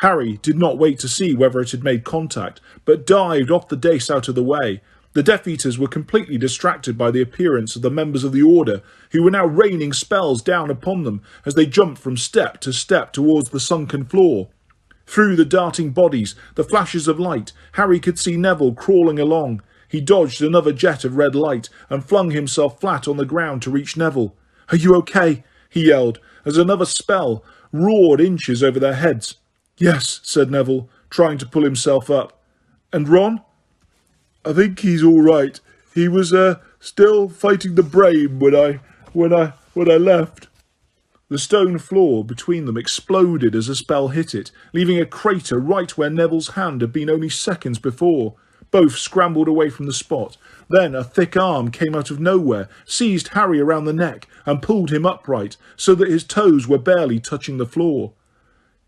Harry did not wait to see whether it had made contact, but dived off the dais out of the way. The Death Eaters were completely distracted by the appearance of the members of the Order, who were now raining spells down upon them as they jumped from step to step towards the sunken floor. Through the darting bodies, the flashes of light, Harry could see Neville crawling along. He dodged another jet of red light and flung himself flat on the ground to reach Neville. "Are you okay?" he yelled, as another spell roared inches over their heads. "Yes," said Neville, trying to pull himself up. "And Ron?" "I think he's all right. He was still fighting the brain when I left." The stone floor between them exploded as a spell hit it, leaving a crater right where Neville's hand had been only seconds before. Both scrambled away from the spot. Then a thick arm came out of nowhere, seized Harry around the neck, and pulled him upright, so that his toes were barely touching the floor.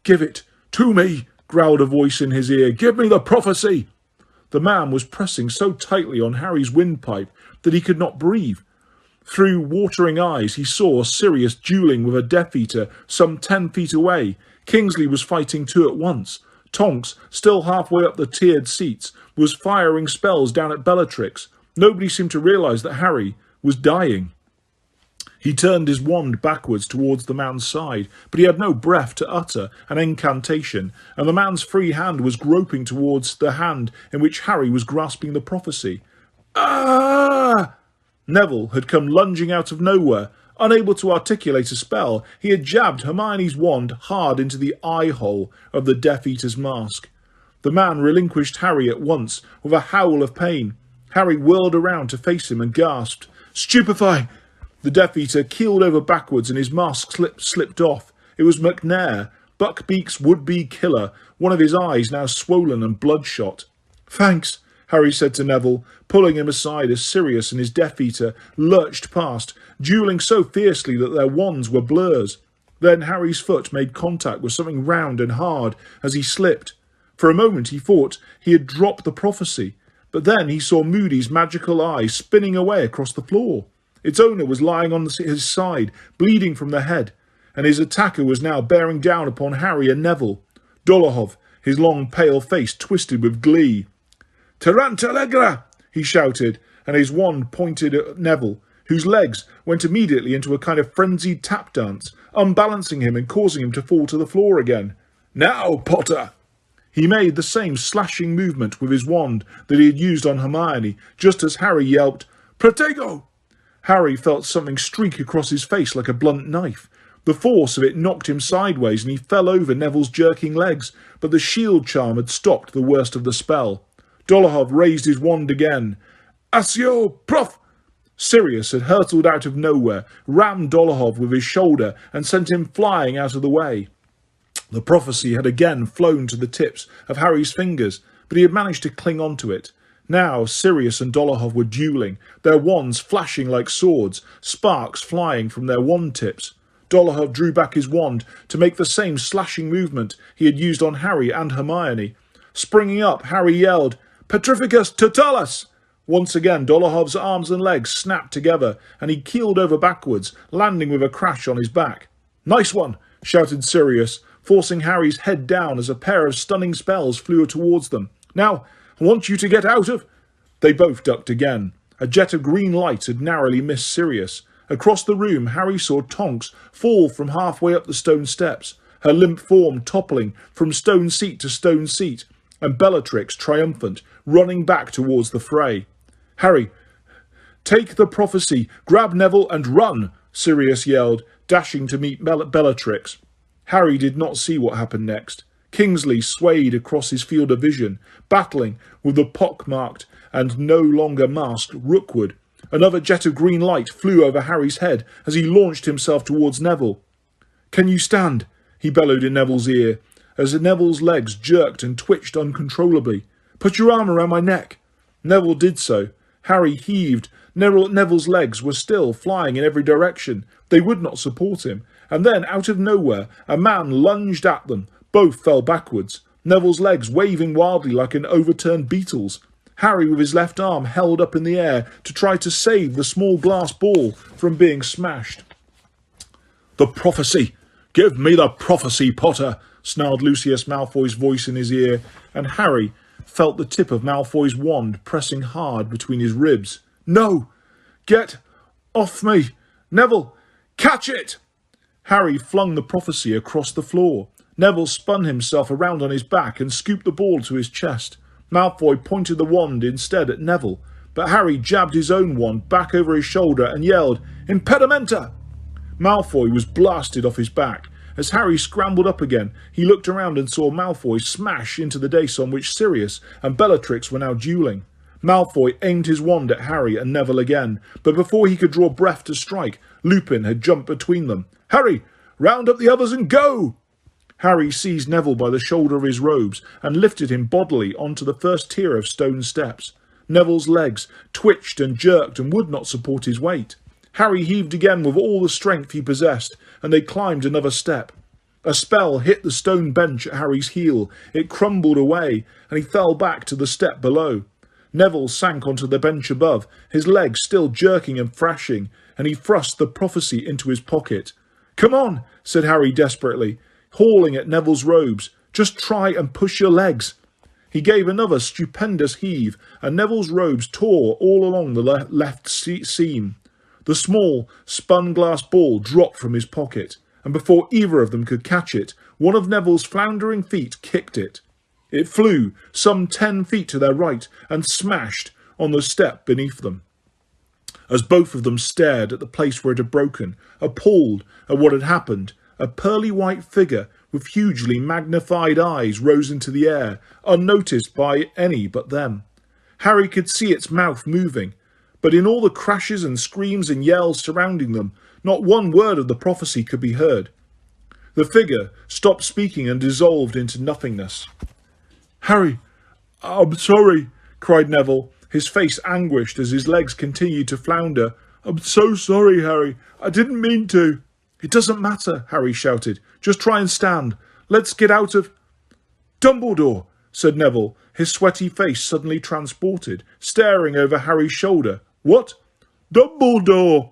"Give it to me," growled a voice in his ear. "Give me the prophecy." The man was pressing so tightly on Harry's windpipe that he could not breathe. Through watering eyes, he saw Sirius duelling with a Death Eater some 10 feet away. Kingsley was fighting two at once. Tonks, still halfway up the tiered seats, was firing spells down at Bellatrix. Nobody seemed to realise that Harry was dying. He turned his wand backwards towards the man's side, but he had no breath to utter an incantation, and the man's free hand was groping towards the hand in which Harry was grasping the prophecy. Ah! Neville had come lunging out of nowhere. Unable to articulate a spell, he had jabbed Hermione's wand hard into the eye-hole of the Death Eater's mask. The man relinquished Harry at once with a howl of pain. Harry whirled around to face him and gasped, "Stupefy!" The Death Eater keeled over backwards and his mask slipped off. It was McNair, Buckbeak's would-be killer, one of his eyes now swollen and bloodshot. "Thanks," Harry said to Neville, pulling him aside as Sirius and his Death Eater lurched past, duelling so fiercely that their wands were blurs. Then Harry's foot made contact with something round and hard as he slipped. For a moment he thought he had dropped the prophecy, but then he saw Moody's magical eye spinning away across the floor. Its owner was lying on his side, bleeding from the head, and his attacker was now bearing down upon Harry and Neville. Dolohov, his long pale face twisted with glee. "Tarantalegra!" he shouted, and his wand pointed at Neville, whose legs went immediately into a kind of frenzied tap dance, unbalancing him and causing him to fall to the floor again. "Now, Potter!" He made the same slashing movement with his wand that he had used on Hermione, just as Harry yelped, "Protego!" Harry felt something streak across his face like a blunt knife. The force of it knocked him sideways and he fell over Neville's jerking legs, but the shield charm had stopped the worst of the spell. Dolohov raised his wand again. "Accio, Prof!" Sirius had hurtled out of nowhere, rammed Dolohov with his shoulder and sent him flying out of the way. The prophecy had again flown to the tips of Harry's fingers, but he had managed to cling on to it. Now Sirius and Dolohov were duelling, their wands flashing like swords, sparks flying from their wand tips. Dolohov drew back his wand to make the same slashing movement he had used on Harry and Hermione. Springing up, Harry yelled, "Petrificus totalis!" Once again Dolohov's arms and legs snapped together, and he keeled over backwards, landing with a crash on his back. "Nice one!" shouted Sirius, forcing Harry's head down as a pair of stunning spells flew towards them. "Now, I want you to get out of—" They both ducked again. A jet of green light had narrowly missed Sirius. Across the room, Harry saw Tonks fall from halfway up the stone steps, her limp form toppling from stone seat to stone seat, and Bellatrix, triumphant, running back towards the fray. "Harry, take the prophecy, grab Neville and run!" Sirius yelled, dashing to meet Bellatrix. Harry did not see what happened next. Kingsley swayed across his field of vision, battling with the pock-marked and no longer masked Rookwood. Another jet of green light flew over Harry's head as he launched himself towards Neville. "Can you stand?" he bellowed in Neville's ear, as Neville's legs jerked and twitched uncontrollably. "Put your arm around my neck." Neville did so. Harry heaved. Neville's legs were still flying in every direction. They would not support him. And then, out of nowhere, a man lunged at them. Both fell backwards, Neville's legs waving wildly like an overturned beetle's. Harry, with his left arm held up in the air to try to save the small glass ball from being smashed. "The prophecy! Give me the prophecy, Potter!" snarled Lucius Malfoy's voice in his ear, and Harry felt the tip of Malfoy's wand pressing hard between his ribs. "No! Get off me! Neville, catch it!" Harry flung the prophecy across the floor. Neville spun himself around on his back and scooped the ball to his chest. Malfoy pointed the wand instead at Neville, but Harry jabbed his own wand back over his shoulder and yelled, "Impedimenta!" Malfoy was blasted off his back. As Harry scrambled up again, he looked around and saw Malfoy smash into the dais on which Sirius and Bellatrix were now duelling. Malfoy aimed his wand at Harry and Neville again, but before he could draw breath to strike, Lupin had jumped between them. "Harry, round up the others and go!" Harry seized Neville by the shoulder of his robes and lifted him bodily onto the first tier of stone steps. Neville's legs twitched and jerked and would not support his weight. Harry heaved again with all the strength he possessed, and they climbed another step. A spell hit the stone bench at Harry's heel. It crumbled away, and he fell back to the step below. Neville sank onto the bench above, his legs still jerking and thrashing, and he thrust the prophecy into his pocket. "Come on," said Harry desperately, hauling at Neville's robes. "Just try and push your legs." He gave another stupendous heave, and Neville's robes tore all along the left seam. The small, spun-glass ball dropped from his pocket, and before either of them could catch it, one of Neville's floundering feet kicked it. It flew some 10 feet to their right and smashed on the step beneath them. As both of them stared at the place where it had broken, appalled at what had happened, a pearly white figure with hugely magnified eyes rose into the air, unnoticed by any but them. Harry could see its mouth moving, but in all the crashes and screams and yells surrounding them, not one word of the prophecy could be heard. The figure stopped speaking and dissolved into nothingness. "Harry, I'm sorry," cried Neville, his face anguished as his legs continued to flounder. "I'm so sorry, Harry. I didn't mean to." "It doesn't matter," Harry shouted. "Just try and stand. Let's get out of—" "Dumbledore," said Neville, his sweaty face suddenly transported, staring over Harry's shoulder. "What?" "Dumbledore!"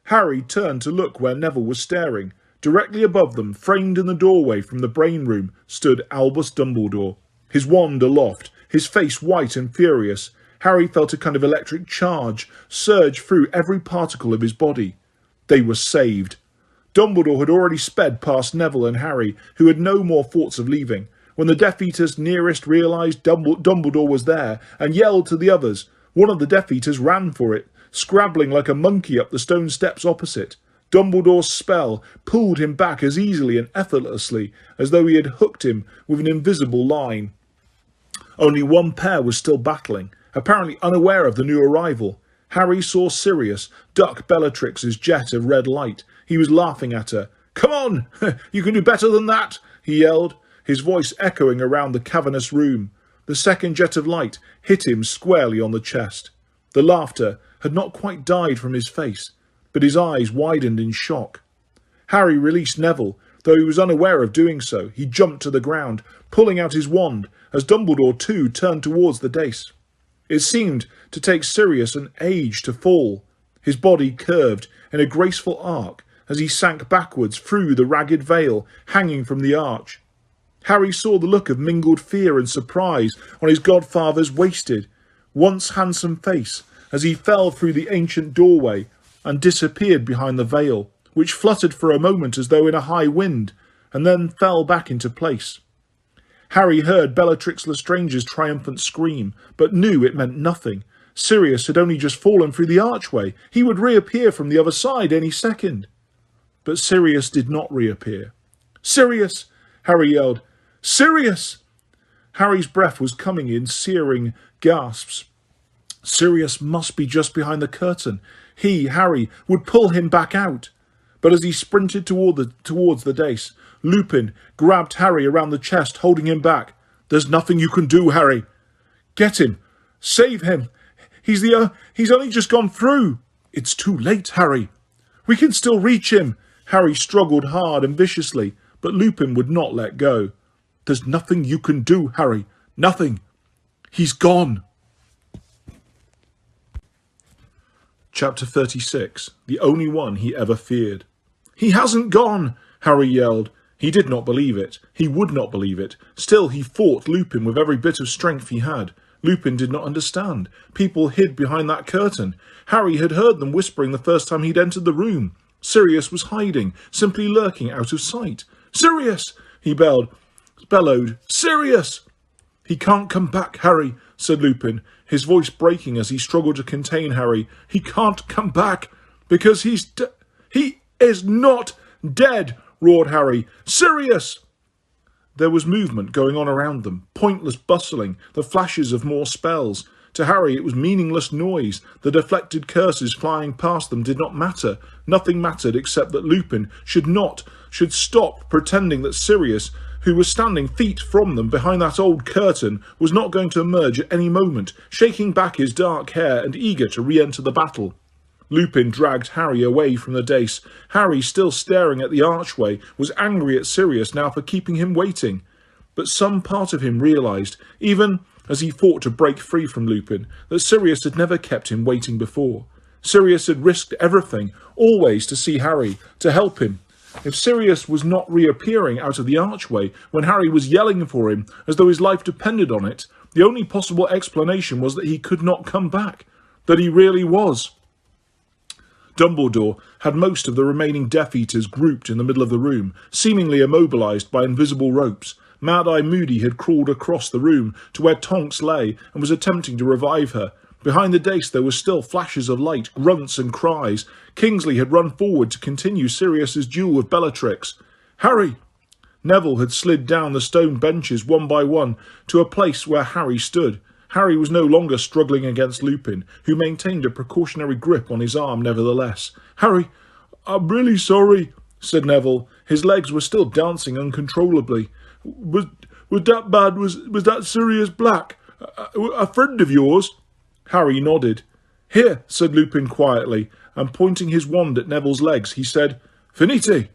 Harry turned to look where Neville was staring. Directly above them, framed in the doorway from the brain room, stood Albus Dumbledore, his wand aloft, his face white and furious. Harry felt a kind of electric charge surge through every particle of his body. They were saved. Dumbledore had already sped past Neville and Harry, who had no more thoughts of leaving. When the Death Eaters nearest realised Dumbledore was there and yelled to the others, one of the Death Eaters ran for it, scrabbling like a monkey up the stone steps opposite. Dumbledore's spell pulled him back as easily and effortlessly as though he had hooked him with an invisible line. Only one pair was still battling, apparently unaware of the new arrival. Harry saw Sirius duck Bellatrix's jet of red light. He was laughing at her. "Come on! You can do better than that!" he yelled, his voice echoing around the cavernous room. The second jet of light hit him squarely on the chest. The laughter had not quite died from his face, but his eyes widened in shock. Harry released Neville, though he was unaware of doing so. He jumped to the ground, pulling out his wand, as Dumbledore too turned towards the dais. It seemed to take Sirius an age to fall. His body curved in a graceful arc as he sank backwards through the ragged veil hanging from the arch. Harry saw the look of mingled fear and surprise on his godfather's wasted, once handsome face as he fell through the ancient doorway and disappeared behind the veil, which fluttered for a moment as though in a high wind, and then fell back into place. Harry heard Bellatrix Lestrange's triumphant scream, but knew it meant nothing. Sirius had only just fallen through the archway. He would reappear from the other side any second. But Sirius did not reappear. "Sirius!" Harry yelled. "Sirius!" Harry's breath was coming in searing gasps. Sirius must be just behind the curtain. He, Harry, would pull him back out. But as he sprinted towards the dais, Lupin grabbed Harry around the chest, holding him back. "There's nothing you can do, Harry." "Get him. Save him. He's only just gone through." "It's too late, Harry." "We can still reach him." Harry struggled hard and viciously, but Lupin would not let go. "There's nothing you can do, Harry. Nothing. He's gone." Chapter 36. The only one he ever feared. "He hasn't gone!" Harry yelled. He did not believe it. He would not believe it. Still he fought Lupin with every bit of strength he had. Lupin did not understand. People hid behind that curtain. Harry had heard them whispering the first time he'd entered the room. Sirius was hiding, simply lurking out of sight. "Sirius!" he bellowed. "Sirius!" "He can't come back, Harry," said Lupin, his voice breaking as he struggled to contain Harry. "He can't come back, because he is not dead," roared Harry. "Sirius!" There was movement going on around them, pointless bustling, the flashes of more spells. To Harry it was meaningless noise. The deflected curses flying past them did not matter. Nothing mattered except that Lupin should stop pretending that Sirius, who was standing feet from them behind that old curtain, was not going to emerge at any moment, shaking back his dark hair and eager to re-enter the battle. Lupin dragged Harry away from the dais. Harry, still staring at the archway, was angry at Sirius now for keeping him waiting. But some part of him realised, even as he fought to break free from Lupin, that Sirius had never kept him waiting before. Sirius had risked everything, always to see Harry, to help him. If Sirius was not reappearing out of the archway when Harry was yelling for him as though his life depended on it, the only possible explanation was that he could not come back, that he really was. Dumbledore had most of the remaining Death Eaters grouped in the middle of the room, seemingly immobilised by invisible ropes. Mad-Eye Moody had crawled across the room to where Tonks lay and was attempting to revive her. Behind the dais there were still flashes of light, grunts and cries. Kingsley had run forward to continue Sirius's duel with Bellatrix. "Harry!" Neville had slid down the stone benches one by one to a place where Harry stood. Harry was no longer struggling against Lupin, who maintained a precautionary grip on his arm nevertheless. "Harry, I'm really sorry," said Neville. His legs were still dancing uncontrollably. Was that bad? Was that Sirius Black? A friend of yours?" Harry nodded. "Here," said Lupin quietly, and pointing his wand at Neville's legs, he said, "Finite!"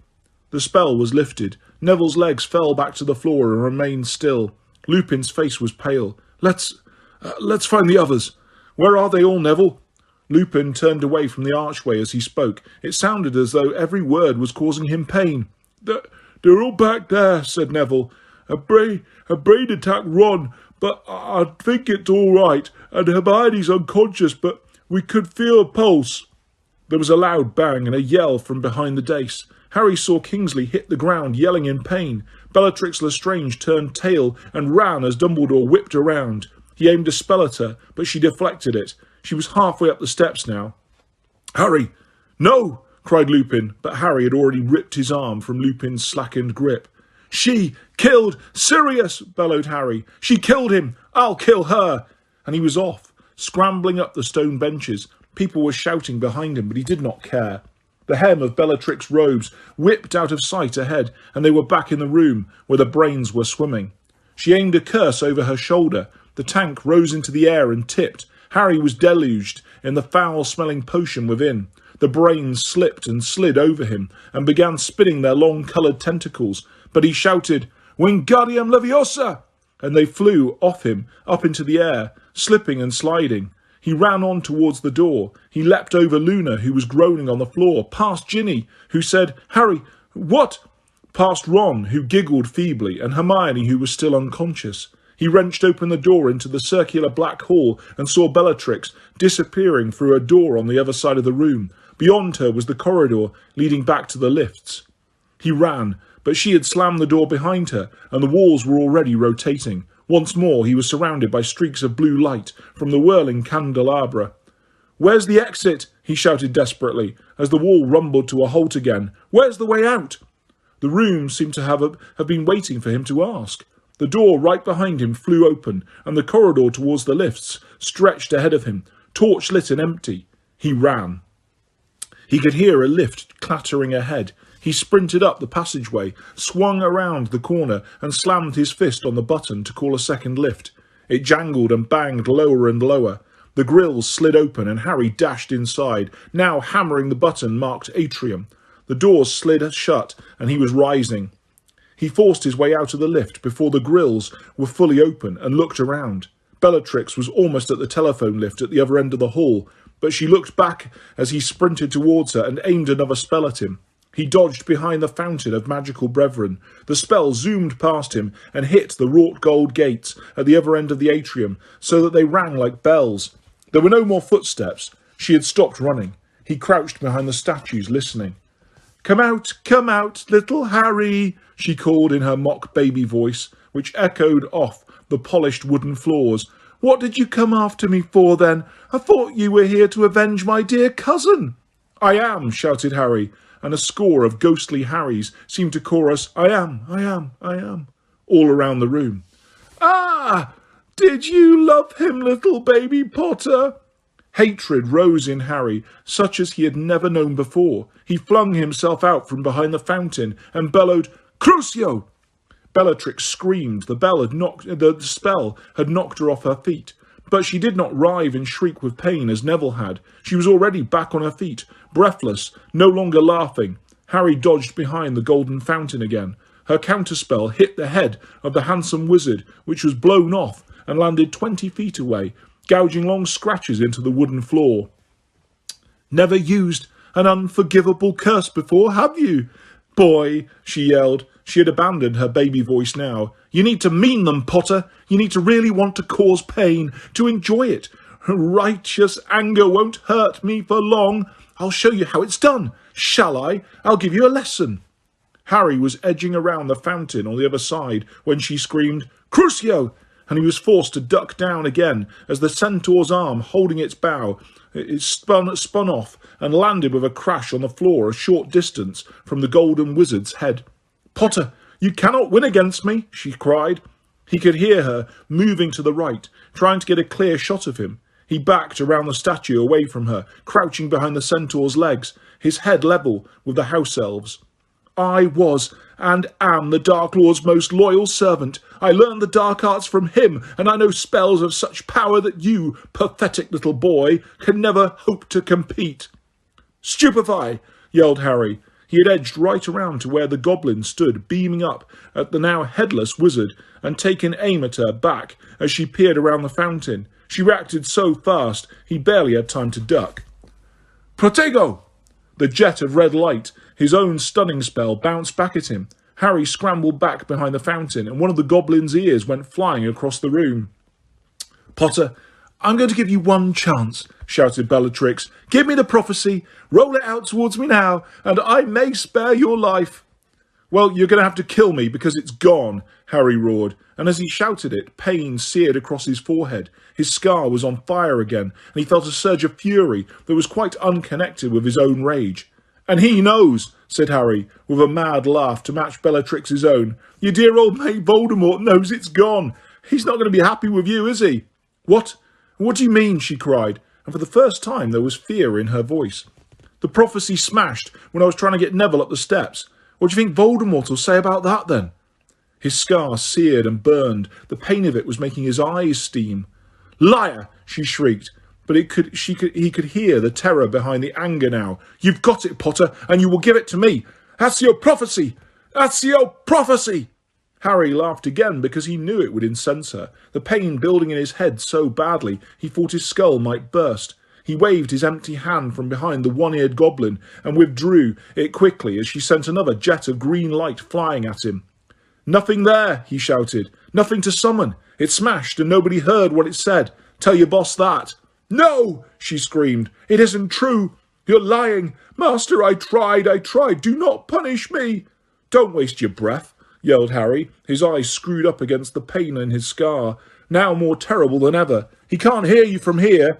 The spell was lifted. Neville's legs fell back to the floor and remained still. Lupin's face was pale. Let's find the others. Where are they all, Neville?" Lupin turned away from the archway as he spoke. It sounded as though every word was causing him pain. They're all back there," said Neville. A brain attacked Ron, but I think it's all right, and Hermione's unconscious, but we could feel a pulse." There was a loud bang and a yell from behind the dais. Harry saw Kingsley hit the ground, yelling in pain. Bellatrix Lestrange turned tail and ran as Dumbledore whipped around. He aimed a spell at her, but she deflected it. She was halfway up the steps now. "Harry! No!" cried Lupin, but Harry had already ripped his arm from Lupin's slackened grip. "She killed Sirius!" bellowed Harry. "She killed him! I'll kill her!" And he was off, scrambling up the stone benches. People were shouting behind him, but he did not care. The hem of Bellatrix's robes whipped out of sight ahead, and they were back in the room where the brains were swimming. She aimed a curse over her shoulder. The tank rose into the air and tipped. Harry was deluged in the foul-smelling potion within. The brains slipped and slid over him and began spinning their long-coloured tentacles, but he shouted, "Wingardium Leviosa!" and they flew off him, up into the air, slipping and sliding. He ran on towards the door. He leapt over Luna, who was groaning on the floor, past Ginny, who said, "Harry, what?" Past Ron, who giggled feebly, and Hermione, who was still unconscious. He wrenched open the door into the circular black hall and saw Bellatrix disappearing through a door on the other side of the room. Beyond her was the corridor leading back to the lifts. He ran, but she had slammed the door behind her, and the walls were already rotating. Once more he was surrounded by streaks of blue light from the whirling candelabra. "Where's the exit?" he shouted desperately, as the wall rumbled to a halt again. "Where's the way out?" The room seemed to have been waiting for him to ask. The door right behind him flew open, and the corridor towards the lifts stretched ahead of him, torch lit and empty. He ran. He could hear a lift clattering ahead. He sprinted up the passageway, swung around the corner, and slammed his fist on the button to call a second lift. It jangled and banged lower and lower. The grills slid open, and Harry dashed inside, now hammering the button marked Atrium. The doors slid shut, and he was rising. He forced his way out of the lift before the grills were fully open and looked around. Bellatrix was almost at the telephone lift at the other end of the hall, but she looked back as he sprinted towards her and aimed another spell at him. He dodged behind the fountain of magical brethren. The spell zoomed past him and hit the wrought gold gates at the other end of the atrium, so that they rang like bells. There were no more footsteps. She had stopped running. He crouched behind the statues, listening. Come out, little Harry," she called in her mock baby voice, which echoed off the polished wooden floors. "What did you come after me for, then? I thought you were here to avenge my dear cousin." "I am," shouted Harry, and a score of ghostly Harrys seemed to chorus, "I am," all around the room. "Ah! Did you love him, little baby Potter?" Hatred rose in Harry, such as he had never known before. He flung himself out from behind the fountain and bellowed, "Crucio!" Bellatrix screamed. The spell had knocked her off her feet. But she did not writhe and shriek with pain as Neville had. She was already back on her feet, breathless, no longer laughing. Harry dodged behind the golden fountain again. Her counterspell hit the head of the handsome wizard, which was blown off, and landed 20 feet away, gouging long scratches into the wooden floor. "Never used an unforgivable curse before, have you? Boy," she yelled. She had abandoned her baby voice now. "You need to mean them, Potter. You need to really want to cause pain, to enjoy it. Righteous anger won't hurt me for long. I'll show you how it's done. Shall I? I'll give you a lesson." Harry was edging around the fountain on the other side when she screamed, "Crucio!" and he was forced to duck down again as the centaur's arm holding its bow it spun off and landed with a crash on the floor a short distance from the golden wizard's head. "Potter, you cannot win against me," she cried. He could hear her moving to the right, trying to get a clear shot of him. He backed around the statue away from her, crouching behind the centaur's legs, his head level with the house elves. "I was and am the Dark Lord's most loyal servant. I learned the dark arts from him, and I know spells of such power that you, pathetic little boy, can never hope to compete." "Stupefy!" yelled Harry. He had edged right around to where the goblin stood, beaming up at the now headless wizard, and taken aim at her back as she peered around the fountain. She reacted so fast, he barely had time to duck. "Protego!" The jet of red light, his own stunning spell, bounced back at him. Harry scrambled back behind the fountain, and one of the goblin's ears went flying across the room. "Potter, I'm going to give you one chance," shouted Bellatrix. "Give me the prophecy, roll it out towards me now, and I may spare your life." "Well, you're going to have to kill me because it's gone," Harry roared, and as he shouted it, pain seared across his forehead. His scar was on fire again, and he felt a surge of fury that was quite unconnected with his own rage. "And he knows," said Harry, with a mad laugh to match Bellatrix's own. "Your dear old mate Voldemort knows it's gone. He's not going to be happy with you, is he?" What do you mean?" she cried, and for the first time there was fear in her voice. "The prophecy smashed when I was trying to get Neville up the steps. What do you think Voldemort will say about that, then?" His scar seared and burned. The pain of it was making his eyes steam. "Liar!" she shrieked, but he could hear the terror behind the anger now. "You've got it, Potter, and you will give it to me. Accio prophecy! Accio prophecy!" Harry laughed again because he knew it would incense her, the pain building in his head so badly he thought his skull might burst. He waved his empty hand from behind the one-eared goblin and withdrew it quickly as she sent another jet of green light flying at him. "Nothing there," he shouted. "Nothing to summon. It smashed and nobody heard what it said. Tell your boss that." "No!" she screamed. "It isn't true. You're lying. Master, I tried. Do not punish me." "Don't waste your breath," yelled Harry, his eyes screwed up against the pain in his scar, now more terrible than ever. "He can't hear you from here."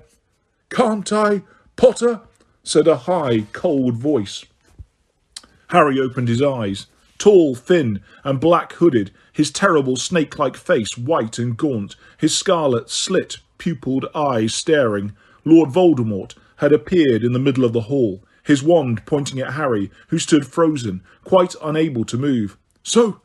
"Can't I, Potter?" said a high, cold voice. Harry opened his eyes. Tall, thin, and black-hooded, his terrible snake-like face white and gaunt, his scarlet, slit-pupilled eyes staring, Lord Voldemort had appeared in the middle of the hall, his wand pointing at Harry, who stood frozen, quite unable to move. "So,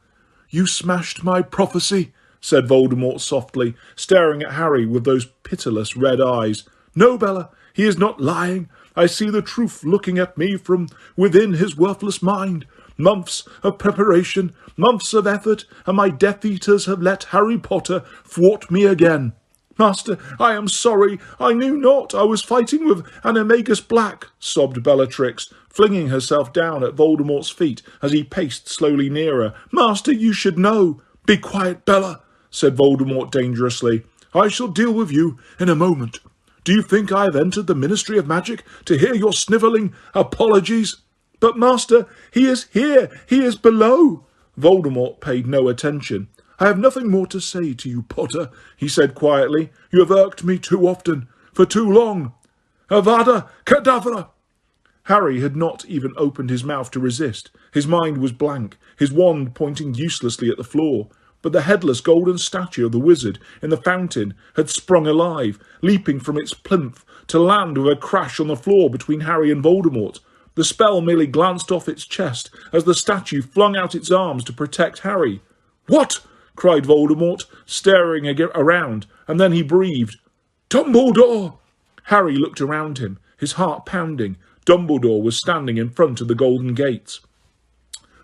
you smashed my prophecy," said Voldemort softly, staring at Harry with those pitiless red eyes. "No, Bella, he is not lying. I see the truth looking at me from within his worthless mind. Months of preparation, months of effort, and my Death Eaters have let Harry Potter thwart me again. Master, I am sorry. I knew not. I was fighting with Animagus Black," sobbed Bellatrix, flinging herself down at Voldemort's feet as he paced slowly nearer. "Master, you should know." "Be quiet, Bella," said Voldemort dangerously. "I shall deal with you in a moment. Do you think I have entered the Ministry of Magic to hear your snivelling apologies?" "But, Master, he is here. He is below." Voldemort paid no attention. "I have nothing more to say to you, Potter," he said quietly. "You have irked me too often, for too long. Avada Kedavra!" Harry had not even opened his mouth to resist. His mind was blank, his wand pointing uselessly at the floor. But the headless golden statue of the wizard in the fountain had sprung alive, leaping from its plinth to land with a crash on the floor between Harry and Voldemort. The spell merely glanced off its chest as the statue flung out its arms to protect Harry. "What?" cried Voldemort, staring around, and then he breathed. "Dumbledore!" Harry looked around him, his heart pounding. Dumbledore was standing in front of the golden gates.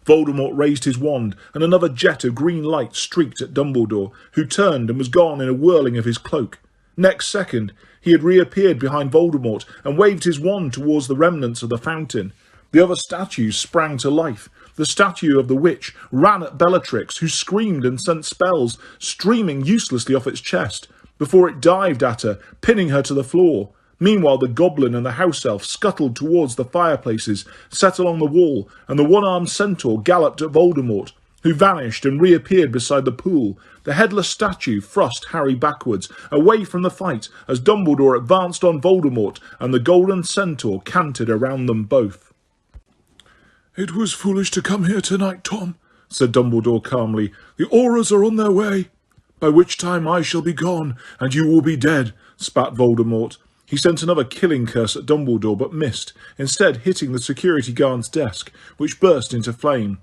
Voldemort raised his wand, and another jet of green light streaked at Dumbledore, who turned and was gone in a whirling of his cloak. Next second, he had reappeared behind Voldemort and waved his wand towards the remnants of the fountain. The other statues sprang to life. The statue of the witch ran at Bellatrix, who screamed and sent spells streaming uselessly off its chest, before it dived at her, pinning her to the floor. Meanwhile, the goblin and the house elf scuttled towards the fireplaces set along the wall, and the one-armed centaur galloped at Voldemort, who vanished and reappeared beside the pool. The headless statue thrust Harry backwards, away from the fight, as Dumbledore advanced on Voldemort, and the golden centaur cantered around them both. "It was foolish to come here tonight, Tom," said Dumbledore calmly. "The Aurors are on their way." "By which time I shall be gone, and you will be dead," spat Voldemort. He sent another killing curse at Dumbledore, but missed, instead hitting the security guard's desk, which burst into flame.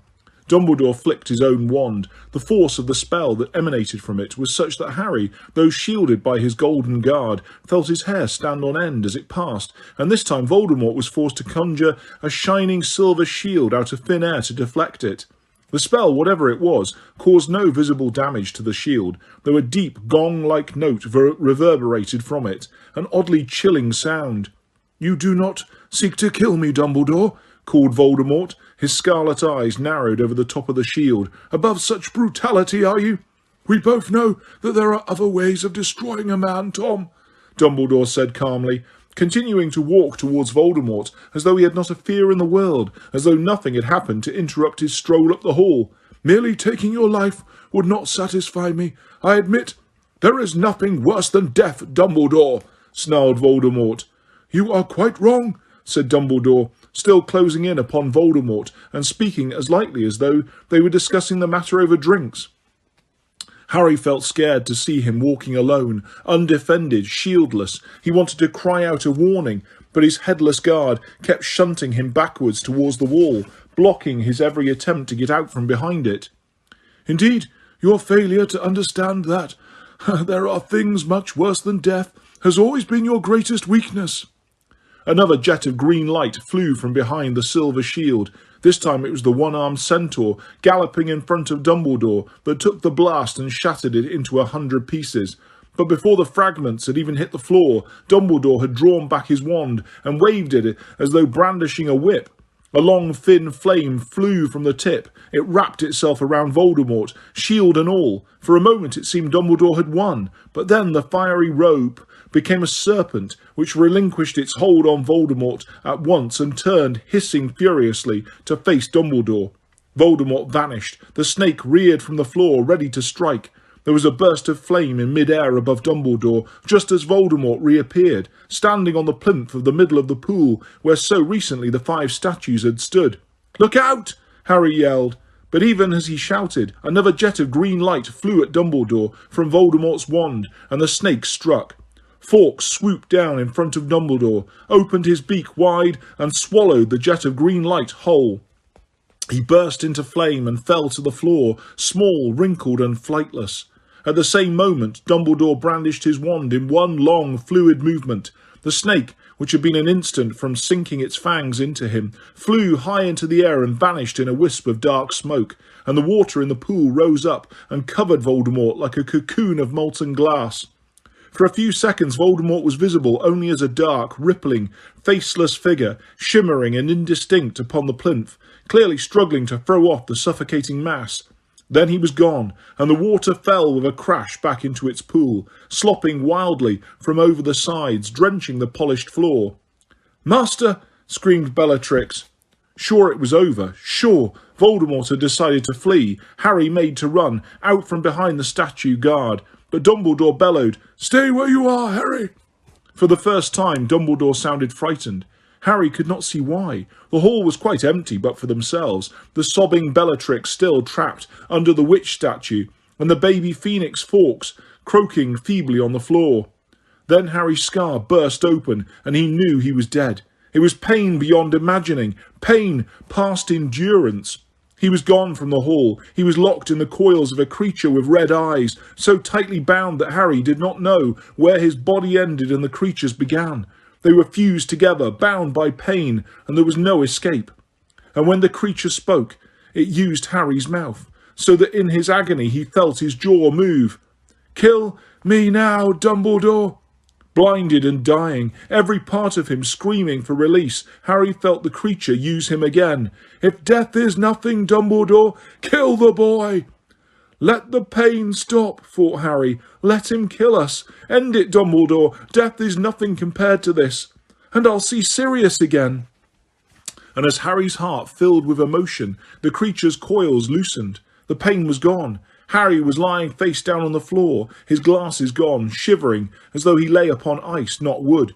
Dumbledore flicked his own wand. The force of the spell that emanated from it was such that Harry, though shielded by his golden guard, felt his hair stand on end as it passed, and this time Voldemort was forced to conjure a shining silver shield out of thin air to deflect it. The spell, whatever it was, caused no visible damage to the shield, though a deep gong-like note reverberated from it, an oddly chilling sound. "You do not seek to kill me, Dumbledore," called Voldemort. His scarlet eyes narrowed over the top of the shield. "Above such brutality, are you?" "We both know that there are other ways of destroying a man, Tom," Dumbledore said calmly, continuing to walk towards Voldemort as though he had not a fear in the world, as though nothing had happened to interrupt his stroll up the hall. "Merely taking your life would not satisfy me. I admit there is nothing worse than death, Dumbledore," snarled Voldemort. "You are quite wrong," said Dumbledore, still closing in upon Voldemort and speaking as lightly as though they were discussing the matter over drinks. Harry felt scared to see him walking alone, undefended, shieldless. He wanted to cry out a warning, but his headless guard kept shunting him backwards towards the wall, blocking his every attempt to get out from behind it. "Indeed, your failure to understand that there are things much worse than death has always been your greatest weakness." Another jet of green light flew from behind the silver shield. This time it was the one-armed centaur galloping in front of Dumbledore that took the blast and shattered it into 100 pieces. But before the fragments had even hit the floor, Dumbledore had drawn back his wand and waved it as though brandishing a whip. A long, thin flame flew from the tip. It wrapped itself around Voldemort, shield and all. For a moment it seemed Dumbledore had won, but then the fiery rope became a serpent, which relinquished its hold on Voldemort at once and turned, hissing furiously, to face Dumbledore. Voldemort vanished. The snake reared from the floor, ready to strike. There was a burst of flame in mid-air above Dumbledore, just as Voldemort reappeared, standing on the plinth of the middle of the pool, where so recently the 5 statues had stood. "Look out!" Harry yelled. But even as he shouted, another jet of green light flew at Dumbledore from Voldemort's wand, and the snake struck. Fawkes swooped down in front of Dumbledore, opened his beak wide, and swallowed the jet of green light whole. He burst into flame and fell to the floor, small, wrinkled, and flightless. At the same moment, Dumbledore brandished his wand in one long, fluid movement. The snake, which had been an instant from sinking its fangs into him, flew high into the air and vanished in a wisp of dark smoke, and the water in the pool rose up and covered Voldemort like a cocoon of molten glass. For a few seconds Voldemort was visible only as a dark, rippling, faceless figure, shimmering and indistinct upon the plinth, clearly struggling to throw off the suffocating mass. Then he was gone, and the water fell with a crash back into its pool, slopping wildly from over the sides, drenching the polished floor. "Master!" screamed Bellatrix. Sure it was over. Sure, Voldemort had decided to flee. Harry made to run, out from behind the statue guard. But Dumbledore bellowed, "Stay where you are, Harry!" For the first time, Dumbledore sounded frightened. Harry could not see why. The hall was quite empty but for themselves, the sobbing Bellatrix still trapped under the witch statue, and the baby phoenix Fawkes croaking feebly on the floor. Then Harry's scar burst open, and he knew he was dead. It was pain beyond imagining, pain past endurance. He was gone from the hall. He was locked in the coils of a creature with red eyes, so tightly bound that Harry did not know where his body ended and the creature's began. They were fused together, bound by pain, and there was no escape. And when the creature spoke, it used Harry's mouth, so that in his agony he felt his jaw move. "Kill me now, Dumbledore!" Blinded and dying, every part of him screaming for release, Harry felt the creature use him again. "If death is nothing, Dumbledore, kill the boy!" "Let the pain stop," thought Harry. "Let him kill us. End it, Dumbledore. Death is nothing compared to this. And I'll see Sirius again." And as Harry's heart filled with emotion, the creature's coils loosened. The pain was gone. Harry was lying face down on the floor, his glasses gone, shivering, as though he lay upon ice, not wood.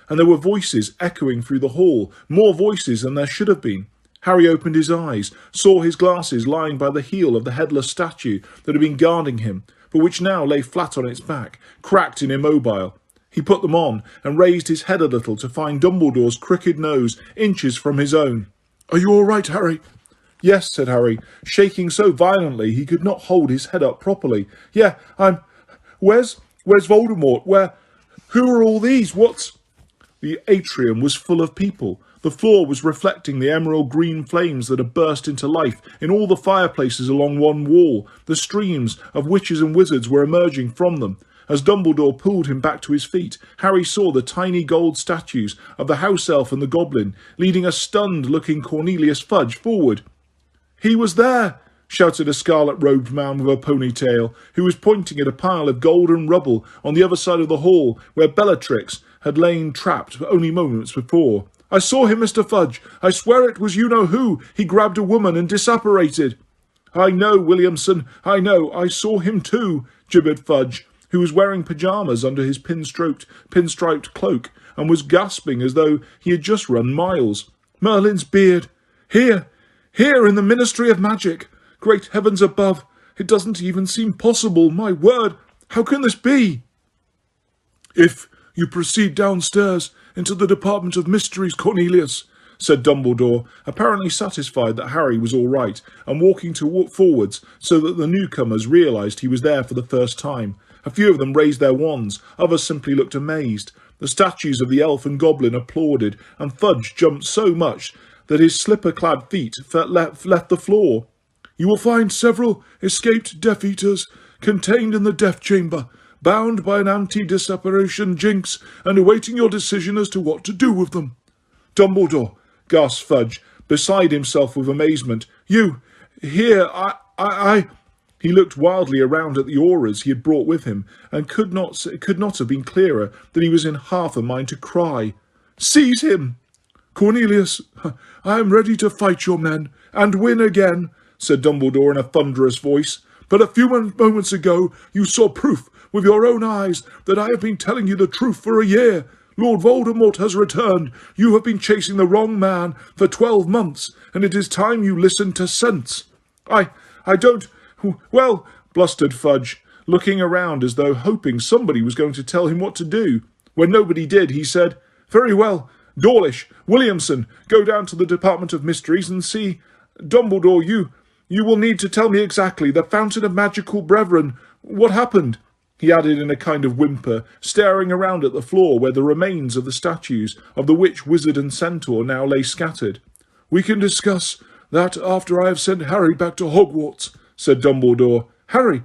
And there were voices echoing through the hall, more voices than there should have been. Harry opened his eyes, saw his glasses lying by the heel of the headless statue that had been guarding him, but which now lay flat on its back, cracked and immobile. He put them on, and raised his head a little to find Dumbledore's crooked nose inches from his own. "Are you all right, Harry?" "Yes," said Harry, shaking so violently he could not hold his head up properly. "Yeah, Where's Voldemort? Who are all these? What's—" The atrium was full of people. The floor was reflecting the emerald green flames that had burst into life in all the fireplaces along one wall. The streams of witches and wizards were emerging from them. As Dumbledore pulled him back to his feet, Harry saw the tiny gold statues of the house elf and the goblin, leading a stunned-looking Cornelius Fudge forward. "He was there!" shouted a scarlet-robed man with a ponytail, who was pointing at a pile of golden rubble on the other side of the hall, where Bellatrix had lain trapped only moments before. "I saw him, Mr. Fudge. I swear it was you-know-who. He grabbed a woman and disapparated." "I know, Williamson, I know. I saw him too," gibbered Fudge, who was wearing pyjamas under his pinstriped cloak, and was gasping as though he had just run miles. "Merlin's beard. Here in the Ministry of Magic. Great heavens above. It doesn't even seem possible. My word, how can this be?" "If you proceed downstairs into the Department of Mysteries, Cornelius," said Dumbledore, apparently satisfied that Harry was all right, and walking forwards so that the newcomers realised he was there for the first time. A few of them raised their wands, others simply looked amazed. The statues of the elf and goblin applauded, and Fudge jumped so much that his slipper-clad feet left the floor. "You will find several escaped Death Eaters contained in the Death Chamber, bound by an anti-disapparation jinx, and awaiting your decision as to what to do with them." "Dumbledore," gasped Fudge, beside himself with amazement. "You, here, I... He looked wildly around at the auras he had brought with him, and could not have been clearer that he was in half a mind to cry. "Seize him!" "Cornelius, I am ready to fight your men, and win again," said Dumbledore in a thunderous voice. "But a few moments ago you saw proof with your own eyes that I have been telling you the truth for a year. Lord Voldemort has returned. You have been chasing the wrong man for 12 months, and it is time you listened to sense." I don't... "Well," blustered Fudge, looking around as though hoping somebody was going to tell him what to do. When nobody did, he said, "Very well. Dawlish, Williamson, go down to the Department of Mysteries and see. Dumbledore, you will need to tell me exactly. The Fountain of Magical Brethren. What happened?" he added in a kind of whimper, staring around at the floor where the remains of the statues of the witch, wizard and centaur now lay scattered. "We can discuss that after I have sent Harry back to Hogwarts," said Dumbledore. Harry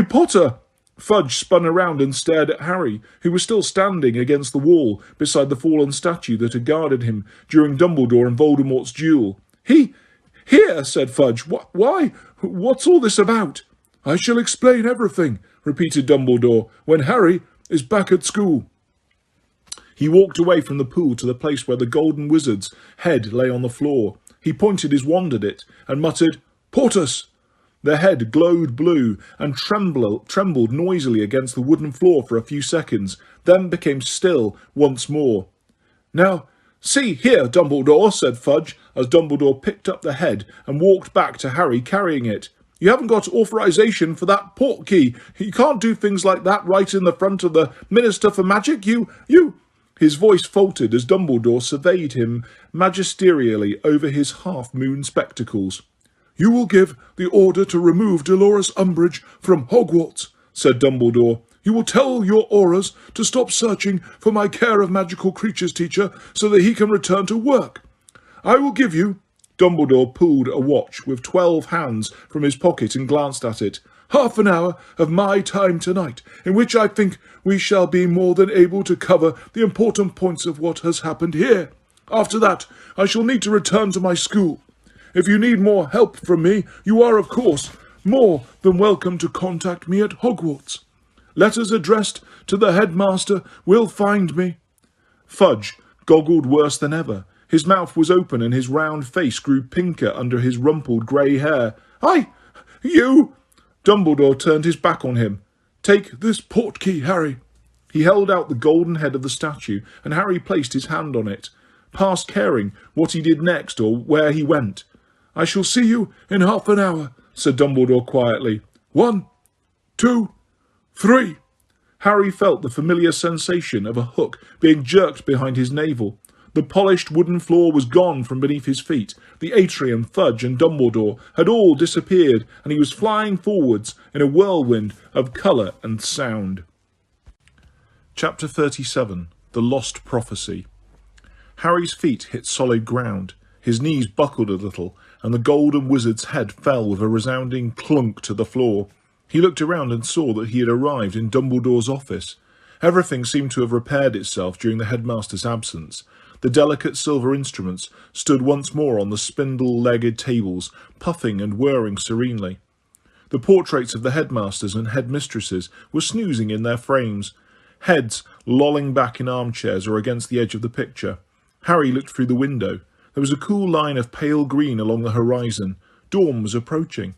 Potter!" Fudge spun around and stared at Harry, who was still standing against the wall beside the fallen statue that had guarded him during Dumbledore and Voldemort's duel. Here," said Fudge. "Why? What's all this about?" "I shall explain everything," repeated Dumbledore, "when Harry is back at school." He walked away from the pool to the place where the golden wizard's head lay on the floor. He pointed his wand at it and muttered, "Portus!" The head glowed blue and trembled noisily against the wooden floor for a few seconds, then became still once more. "Now, see here, Dumbledore," said Fudge, as Dumbledore picked up the head and walked back to Harry carrying it. "You haven't got authorization for that portkey. You can't do things like that right in the front of the Minister for Magic. You... His voice faltered as Dumbledore surveyed him magisterially over his half-moon spectacles. "You will give the order to remove Dolores Umbridge from Hogwarts," said Dumbledore. "You will tell your auras to stop searching for my care of magical creatures teacher so that he can return to work. I will give you Dumbledore pulled a watch with 12 hands from his pocket and glanced at it. "Half an hour of my time tonight, in which I think we shall be more than able to cover the important points of what has happened here. After that, I shall need to return to my school. If you need more help from me, you are, of course, more than welcome to contact me at Hogwarts. Letters addressed to the headmaster will find me." Fudge goggled worse than ever. His mouth was open and his round face grew pinker under his rumpled grey hair. You... Dumbledore turned his back on him. "Take this portkey, Harry." He held out the golden head of the statue, and Harry placed his hand on it, past caring what he did next or where he went. "I shall see you in half an hour," said Dumbledore quietly. 1, 2, 3. Harry felt the familiar sensation of a hook being jerked behind his navel. The polished wooden floor was gone from beneath his feet. The atrium, Fudge and Dumbledore had all disappeared, and he was flying forwards in a whirlwind of colour and sound. Chapter 37. The Lost Prophecy. Harry's feet hit solid ground. His knees buckled a little, and the golden wizard's head fell with a resounding clunk to the floor. He looked around and saw that he had arrived in Dumbledore's office. Everything seemed to have repaired itself during the headmaster's absence. The delicate silver instruments stood once more on the spindle-legged tables, puffing and whirring serenely. The portraits of the headmasters and headmistresses were snoozing in their frames, heads lolling back in armchairs or against the edge of the picture. Harry looked through the window. There was a cool line of pale green along the horizon. Dawn was approaching.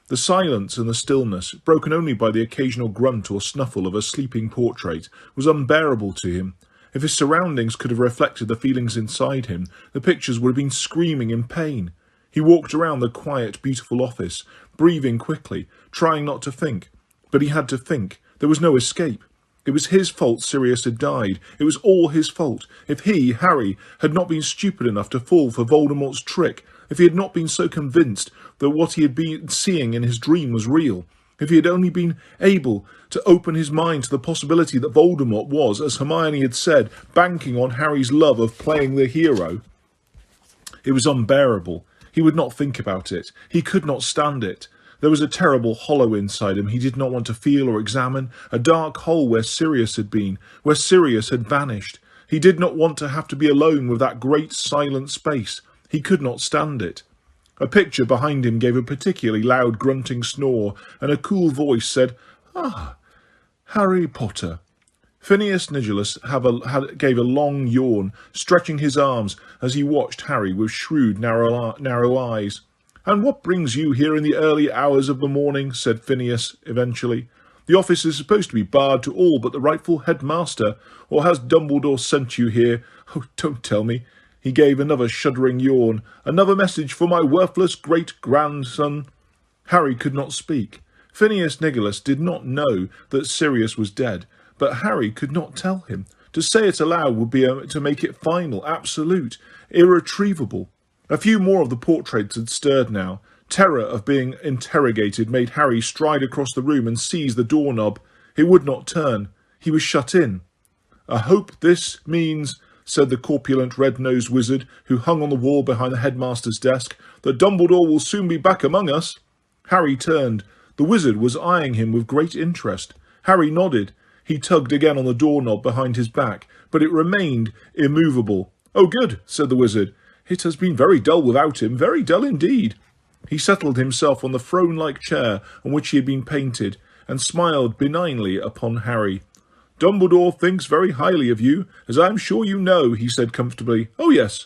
The silence and the stillness, broken only by the occasional grunt or snuffle of a sleeping portrait, was unbearable to him. If his surroundings could have reflected the feelings inside him, the pictures would have been screaming in pain. He walked around the quiet, beautiful office, breathing quickly, trying not to think. But he had to think. There was no escape. It was his fault Sirius had died. It was all his fault. If he, Harry, had not been stupid enough to fall for Voldemort's trick, if he had not been so convinced that what he had been seeing in his dream was real, if he had only been able to open his mind to the possibility that Voldemort was, as Hermione had said, banking on Harry's love of playing the hero. It was unbearable. He would not think about it. He could not stand it. There was a terrible hollow inside him he did not want to feel or examine, a dark hole where Sirius had been, where Sirius had vanished. He did not want to have to be alone with that great silent space. He could not stand it. A picture behind him gave a particularly loud grunting snore, and a cool voice said, "Ah, Harry Potter." Phineas Nigellus gave a long yawn, stretching his arms as he watched Harry with shrewd, narrow eyes. "And what brings you here in the early hours of the morning?" said Phineas eventually. "The office is supposed to be barred to all but the rightful headmaster, or has Dumbledore sent you here? Oh, don't tell me." He gave another shuddering yawn. "Another message for my worthless great-grandson." Harry could not speak. Phineas Nigellus did not know that Sirius was dead, but Harry could not tell him. To say it aloud would be to make it final, absolute, irretrievable. A few more of the portraits had stirred now. Terror of being interrogated made Harry stride across the room and seize the doorknob. It would not turn. He was shut in. "I hope this means," said the corpulent red-nosed wizard, who hung on the wall behind the headmaster's desk, "that Dumbledore will soon be back among us." Harry turned. The wizard was eyeing him with great interest. Harry nodded. He tugged again on the doorknob behind his back, but it remained immovable. "Oh, good," said the wizard. "It has been very dull without him, very dull indeed." He settled himself on the throne-like chair on which he had been painted, and smiled benignly upon Harry. "Dumbledore thinks very highly of you, as I am sure you know," he said comfortably. "Oh, yes.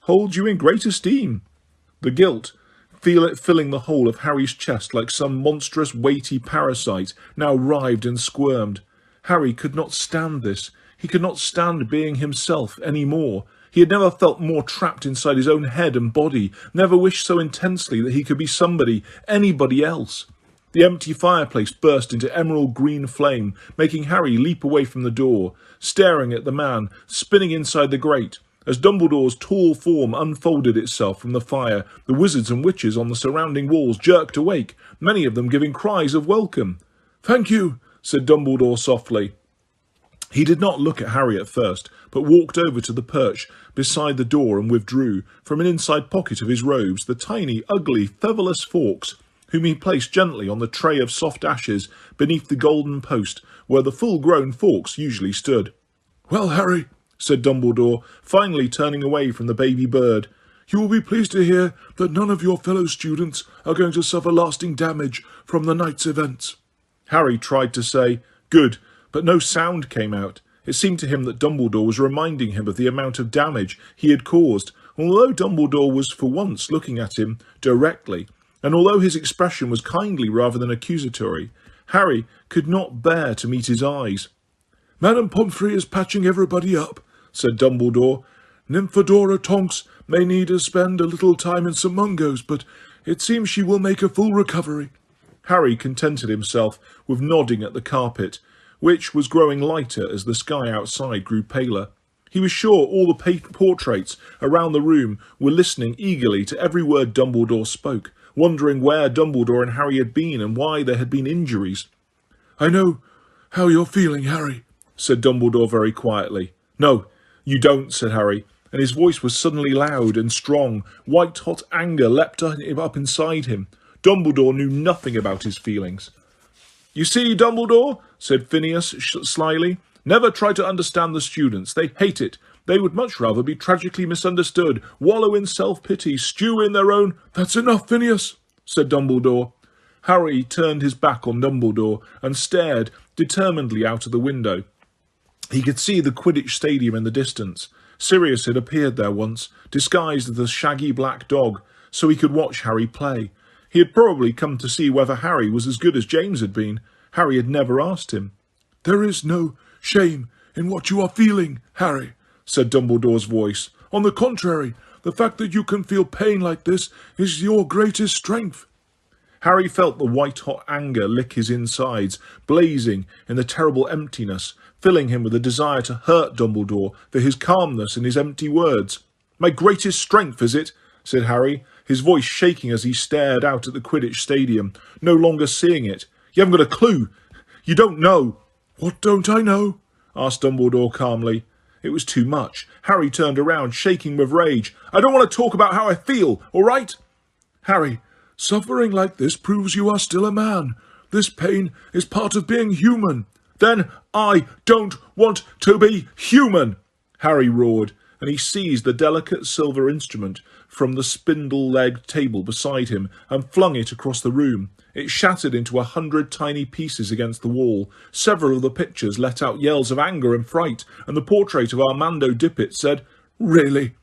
Holds you in great esteem." The guilt, filling the whole of Harry's chest like some monstrous weighty parasite, now writhed and squirmed. Harry could not stand this. He could not stand being himself any more. He had never felt more trapped inside his own head and body, never wished so intensely that he could be somebody, anybody else. The empty fireplace burst into emerald green flame, making Harry leap away from the door, staring at the man spinning inside the grate. As Dumbledore's tall form unfolded itself from the fire, the wizards and witches on the surrounding walls jerked awake, many of them giving cries of welcome. "Thank you," said Dumbledore softly. He did not look at Harry at first, but walked over to the perch beside the door and withdrew, from an inside pocket of his robes, the tiny, ugly, featherless Fawkes, whom he placed gently on the tray of soft ashes beneath the golden post where the full-grown Fawkes usually stood. "Well, Harry," said Dumbledore, finally turning away from the baby bird, "you will be pleased to hear that none of your fellow students are going to suffer lasting damage from the night's events." Harry tried to say, "Good," but no sound came out. It seemed to him that Dumbledore was reminding him of the amount of damage he had caused, although Dumbledore was for once looking at him directly, and although his expression was kindly rather than accusatory, Harry could not bear to meet his eyes. "Madame Pomfrey is patching everybody up," said Dumbledore. "Nymphadora Tonks may need to spend a little time in St. Mungo's, but it seems she will make a full recovery." Harry contented himself with nodding at the carpet, which was growing lighter as the sky outside grew paler. He was sure all the portraits around the room were listening eagerly to every word Dumbledore spoke, wondering where Dumbledore and Harry had been and why there had been injuries. "I know how you're feeling, Harry," said Dumbledore very quietly. "No, you don't," said Harry, and his voice was suddenly loud and strong. White-hot anger leapt up inside him. Dumbledore knew nothing about his feelings. "You see, Dumbledore," said Phineas slyly, "never try to understand the students. They hate it. They would much rather be tragically misunderstood, wallow in self-pity, stew in their own—" "That's enough, Phineas," said Dumbledore. Harry turned his back on Dumbledore and stared determinedly out of the window. He could see the Quidditch stadium in the distance. Sirius had appeared there once, disguised as a shaggy black dog, so he could watch Harry play. He had probably come to see whether Harry was as good as James had been. Harry had never asked him. "There is no shame in what you are feeling, Harry," said Dumbledore's voice. "On the contrary, the fact that you can feel pain like this is your greatest strength." Harry felt the white-hot anger lick his insides, blazing in the terrible emptiness, filling him with a desire to hurt Dumbledore for his calmness and his empty words. "My greatest strength, is it?" said Harry, his voice shaking as he stared out at the Quidditch stadium, no longer seeing it. "You haven't got a clue. You don't know." "What don't I know?" asked Dumbledore calmly. It was too much. Harry turned around, shaking with rage. "I don't want to talk about how I feel, all right?" "Harry, suffering like this proves you are still a man. This pain is part of being human." "Then I don't want to be human," Harry roared, and he seized the delicate silver instrument from the spindle-legged table beside him and flung it across the room. It shattered into 100 tiny pieces against the wall. Several of the pictures let out yells of anger and fright, and the portrait of Armando Dept said, "Really?"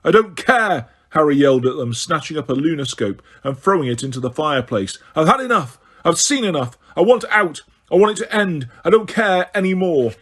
"I don't care," Harry yelled at them, snatching up a lunoscope and throwing it into the fireplace. "I've had enough. I've seen enough. I want out. I want it to end. I don't care any more."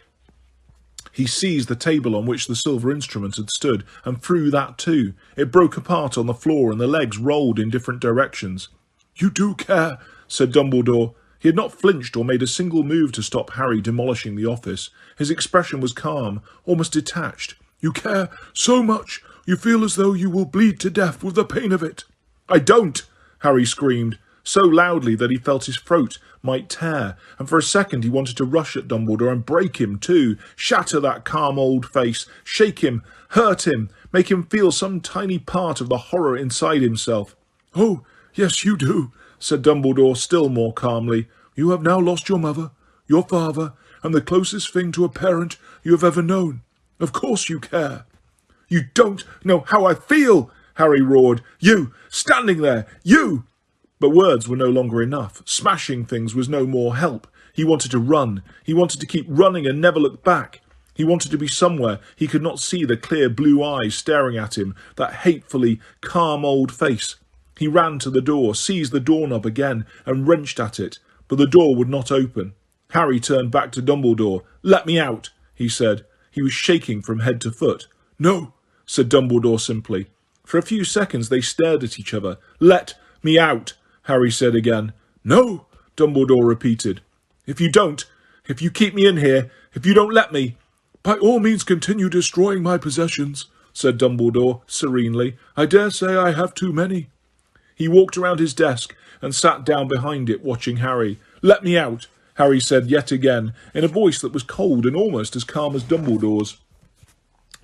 He seized the table on which the silver instrument had stood and threw that too. It broke apart on the floor and the legs rolled in different directions. "You do care," said Dumbledore. He had not flinched or made a single move to stop Harry demolishing the office. His expression was calm, almost detached. "You care so much, you feel as though you will bleed to death with the pain of it." "I don't!" Harry screamed, so loudly that he felt his throat might tear, and for a second he wanted to rush at Dumbledore and break him too, shatter that calm old face, shake him, hurt him, make him feel some tiny part of the horror inside himself. "Oh, yes, you do," said Dumbledore still more calmly. "You have now lost your mother, your father, and the closest thing to a parent you have ever known. Of course you care." "You don't know how I feel," Harry roared. "You, standing there, you!" But words were no longer enough. Smashing things was no more help. He wanted to run. He wanted to keep running and never look back. He wanted to be somewhere he could not see the clear blue eyes staring at him, that hatefully calm old face. He ran to the door, seized the doorknob again, and wrenched at it, but the door would not open. Harry turned back to Dumbledore. "Let me out," he said. He was shaking from head to foot. "No," said Dumbledore simply. For a few seconds they stared at each other. "Let me out," Harry said again. "No," Dumbledore repeated. If you keep me in here, if you don't let me—" "By all means continue destroying my possessions," said Dumbledore serenely. "I dare say I have too many." He walked around his desk and sat down behind it, watching Harry. "Let me out," Harry said yet again, in a voice that was cold and almost as calm as Dumbledore's.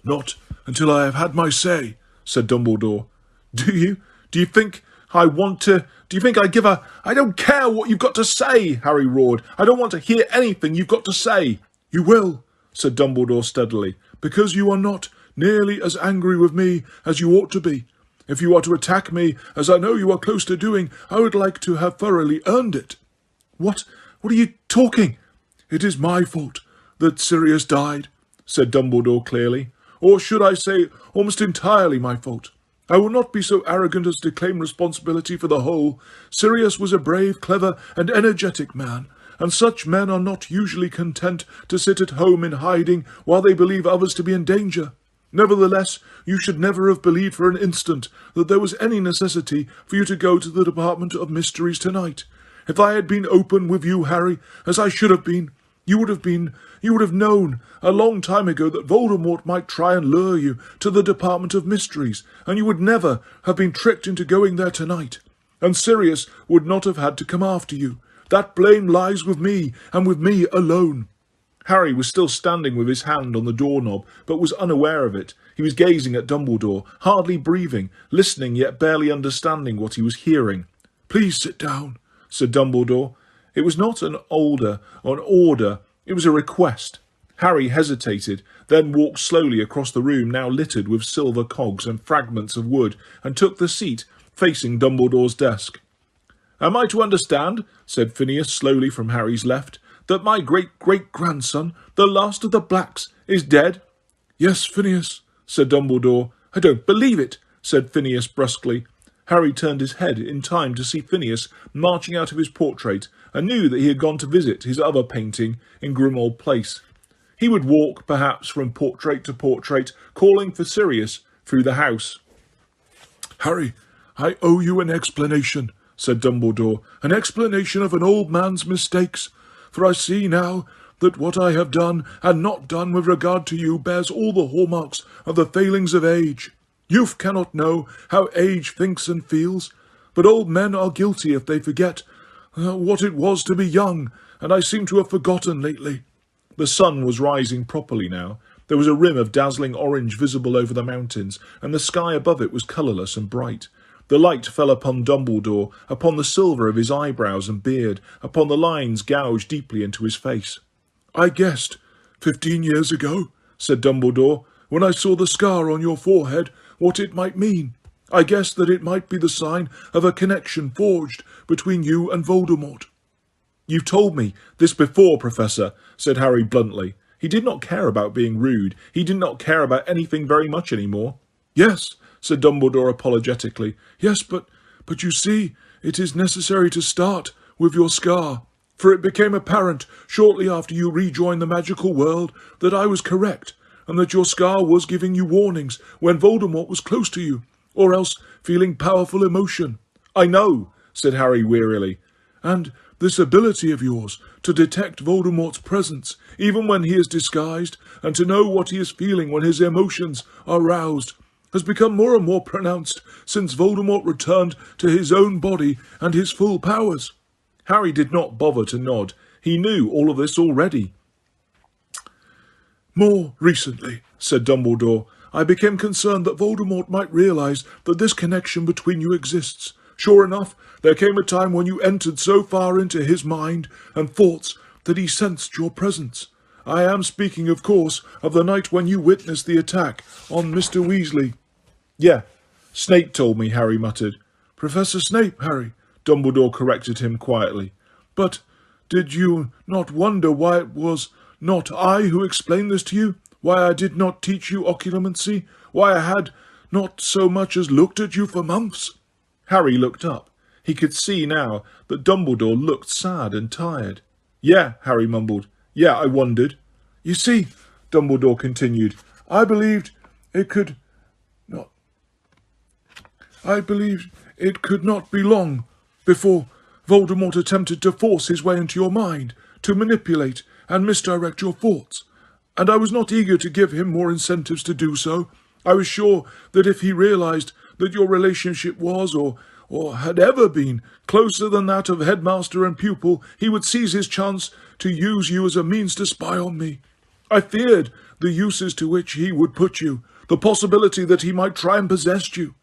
Not until I have had my say, said Dumbledore. Do you? Do you think I want to? Do you think I give a... I don't care what you've got to say, Harry roared. I don't want to hear anything you've got to say. You will, said Dumbledore steadily, because you are not nearly as angry with me as you ought to be. If you are to attack me, as I know you are close to doing, I would like to have thoroughly earned it. What are you talking? It is my fault that Sirius died, said Dumbledore clearly. Or should I say, almost entirely my fault. I will not be so arrogant as to claim responsibility for the whole. Sirius was a brave, clever, and energetic man, and such men are not usually content to sit at home in hiding while they believe others to be in danger. Nevertheless, you should never have believed for an instant that there was any necessity for you to go to the Department of Mysteries tonight. If I had been open with you, Harry, as I should have been, you would have known a long time ago that Voldemort might try and lure you to the Department of Mysteries, and you would never have been tricked into going there tonight. And Sirius would not have had to come after you. That blame lies with me, and with me alone. Harry was still standing with his hand on the doorknob, but was unaware of it. He was gazing at Dumbledore, hardly breathing, listening yet barely understanding what he was hearing. Please sit down, said Dumbledore. It was not an order, it was a request. Harry hesitated, then walked slowly across the room now littered with silver cogs and fragments of wood, and took the seat facing Dumbledore's desk. Am I to understand, said Phineas slowly from Harry's left, that my great-great-grandson, the last of the Blacks, is dead? Yes, Phineas, said Dumbledore. I don't believe it, said Phineas brusquely. Harry turned his head in time to see Phineas marching out of his portrait, and knew that he had gone to visit his other painting in Grimmauld Place. He would walk, perhaps, from portrait to portrait, calling for Sirius through the house. Harry, I owe you an explanation, said Dumbledore, an explanation of an old man's mistakes, for I see now that what I have done and not done with regard to you bears all the hallmarks of the failings of age. Youth cannot know how age thinks and feels, but old men are guilty if they forget what it was to be young, and I seem to have forgotten lately. The sun was rising properly now. There was a rim of dazzling orange visible over the mountains, and the sky above it was colourless and bright. The light fell upon Dumbledore, upon the silver of his eyebrows and beard, upon the lines gouged deeply into his face. I guessed, 15 years ago, said Dumbledore, when I saw the scar on your forehead, what it might mean. I guessed that it might be the sign of a connection forged between you and Voldemort. You've told me this before, Professor, said Harry bluntly. He did not care about being rude. He did not care about anything very much any more. Yes, said Dumbledore apologetically. Yes, but you see, it is necessary to start with your scar, for it became apparent shortly after you rejoined the magical world that I was correct, and that your scar was giving you warnings when Voldemort was close to you, or else feeling powerful emotion. I know, said Harry wearily, and this ability of yours to detect Voldemort's presence, even when he is disguised, and to know what he is feeling when his emotions are roused, has become more and more pronounced since Voldemort returned to his own body and his full powers. Harry did not bother to nod. He knew all of this already. More recently, said Dumbledore, I became concerned that Voldemort might realise that this connection between you exists. Sure enough, there came a time when you entered so far into his mind and thoughts that he sensed your presence. I am speaking, of course, of the night when you witnessed the attack on Mr. Weasley. Yeah, Snape told me, Harry muttered. Professor Snape, Harry, Dumbledore corrected him quietly. But did you not wonder why it was not I who explained this to you? Why I did not teach you occlumency? Why I had not so much as looked at you for months? Harry looked up. He could see now that Dumbledore looked sad and tired. Yeah, Harry mumbled. Yeah, I wondered. You see, Dumbledore continued, I believed it could not be long before Voldemort attempted to force his way into your mind, to manipulate and misdirect your thoughts. And I was not eager to give him more incentives to do so. I was sure that if he realised that your relationship was, or or had ever been, closer than that of headmaster and pupil, he would seize his chance to use you as a means to spy on me. I feared the uses to which he would put you, the possibility that he might try and possess you.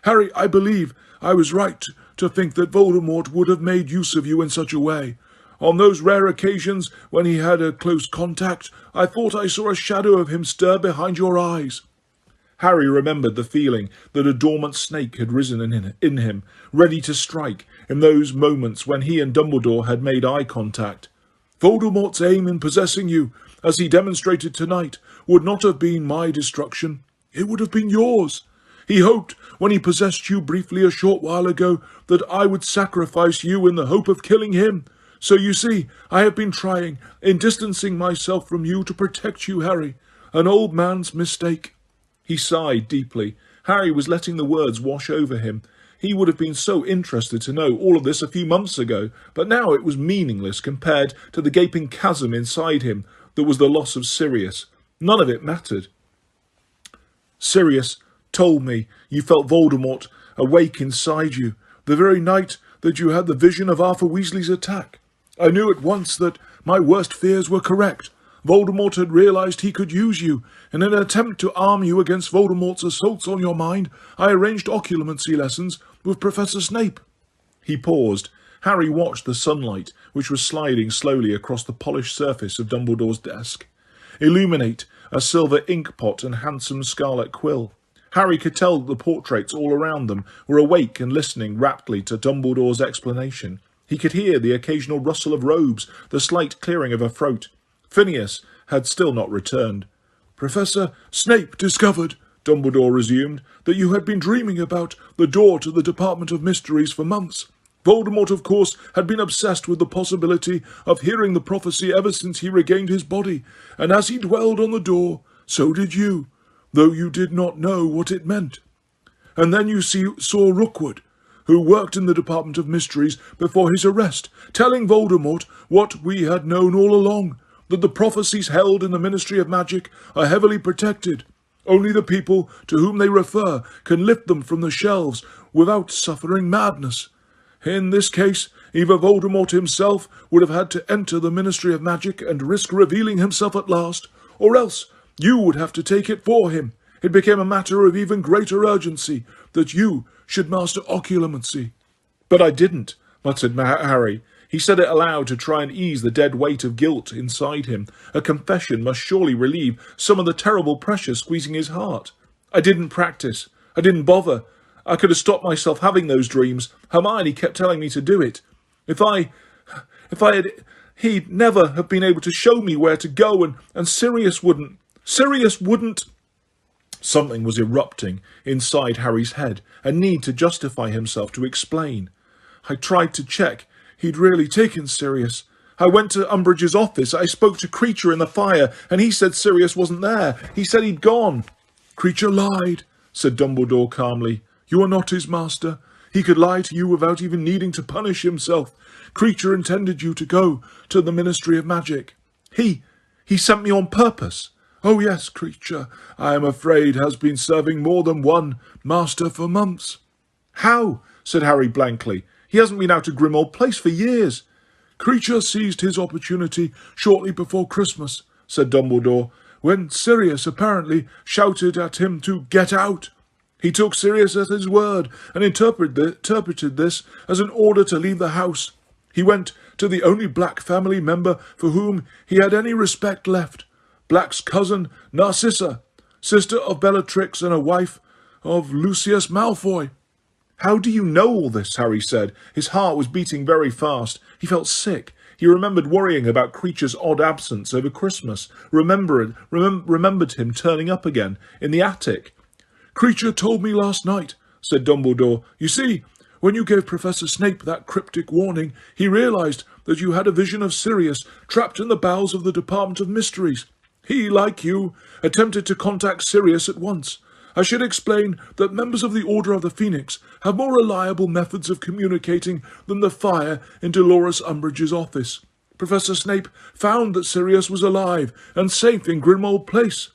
Harry, I believe I was right to think that Voldemort would have made use of you in such a way. On those rare occasions when he had a close contact, I thought I saw a shadow of him stir behind your eyes." Harry remembered the feeling that a dormant snake had risen in him, ready to strike, in those moments when he and Dumbledore had made eye contact. Voldemort's aim in possessing you, as he demonstrated tonight, would not have been my destruction. It would have been yours. He hoped, when he possessed you briefly a short while ago, that I would sacrifice you in the hope of killing him. So you see, I have been trying, in distancing myself from you, to protect you, Harry. An old man's mistake." He sighed deeply. Harry was letting the words wash over him. He would have been so interested to know all of this a few months ago, but now it was meaningless compared to the gaping chasm inside him that was the loss of Sirius. None of it mattered. "Sirius told me you felt Voldemort awake inside you, the very night that you had the vision of Arthur Weasley's attack. I knew at once that my worst fears were correct. Voldemort had realized he could use you. In an attempt to arm you against Voldemort's assaults on your mind, I arranged occlumency lessons with Professor Snape." He paused. Harry watched the sunlight, which was sliding slowly across the polished surface of Dumbledore's desk, illuminate a silver ink pot and handsome scarlet quill. Harry could tell that the portraits all around them were awake and listening raptly to Dumbledore's explanation. He could hear the occasional rustle of robes, the slight clearing of a throat. Phineas had still not returned. "Professor Snape discovered," Dumbledore resumed, "that you had been dreaming about the door to the Department of Mysteries for months. Voldemort, of course, had been obsessed with the possibility of hearing the prophecy ever since he regained his body, and as he dwelled on the door, so did you, though you did not know what it meant. And then you saw Rookwood, who worked in the Department of Mysteries before his arrest, telling Voldemort what we had known all along, that the prophecies held in the Ministry of Magic are heavily protected. Only the people to whom they refer can lift them from the shelves without suffering madness. In this case, either Voldemort himself would have had to enter the Ministry of Magic and risk revealing himself at last, or else you would have to take it for him. It became a matter of even greater urgency that you should master occlumency." "But I didn't," muttered Harry. He said it aloud to try and ease the dead weight of guilt inside him. A confession must surely relieve some of the terrible pressure squeezing his heart. "I didn't practice. I didn't bother. I could have stopped myself having those dreams. Hermione kept telling me to do it. If I had, he'd never have been able to show me where to go, and Sirius wouldn't. Something was erupting inside Harry's head, a need to justify himself, to explain. "I tried to check he'd really taken Sirius. I went to Umbridge's office. I spoke to Creature in the fire, and he said Sirius wasn't there. He said he'd gone." "Creature lied," said Dumbledore calmly. "You are not his master. He could lie to you without even needing to punish himself. Creature intended you to go to the Ministry of Magic. He sent me on purpose. Oh yes, Creature, I am afraid, has been serving more than one master for months." "How?" said Harry blankly. "He hasn't been out of Grimmauld Place for years." "Creature seized his opportunity shortly before Christmas," said Dumbledore, "when Sirius apparently shouted at him to get out. He took Sirius at his word and interpreted this as an order to leave the house. He went to the only Black family member for whom he had any respect left, Black's cousin Narcissa, sister of Bellatrix and a wife of Lucius Malfoy." "How do you know all this?" Harry said. His heart was beating very fast. He felt sick. He remembered worrying about Creature's odd absence over Christmas, remembered him turning up again in the attic. "Creature told me last night," said Dumbledore. "You see, when you gave Professor Snape that cryptic warning, he realized that you had a vision of Sirius trapped in the bowels of the Department of Mysteries. He, like you, attempted to contact Sirius at once. I should explain that members of the Order of the Phoenix have more reliable methods of communicating than the fire in Dolores Umbridge's office. Professor Snape found that Sirius was alive and safe in Grimmauld Place.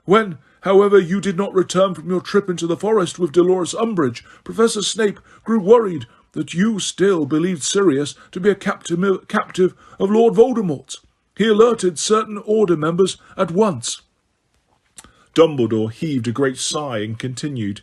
When, however you did not return from your trip into the forest with Dolores Umbridge, Professor Snape grew worried that you still believed Sirius to be a captive of Lord Voldemort's. He alerted certain Order members at once. Dumbledore heaved a great sigh and continued.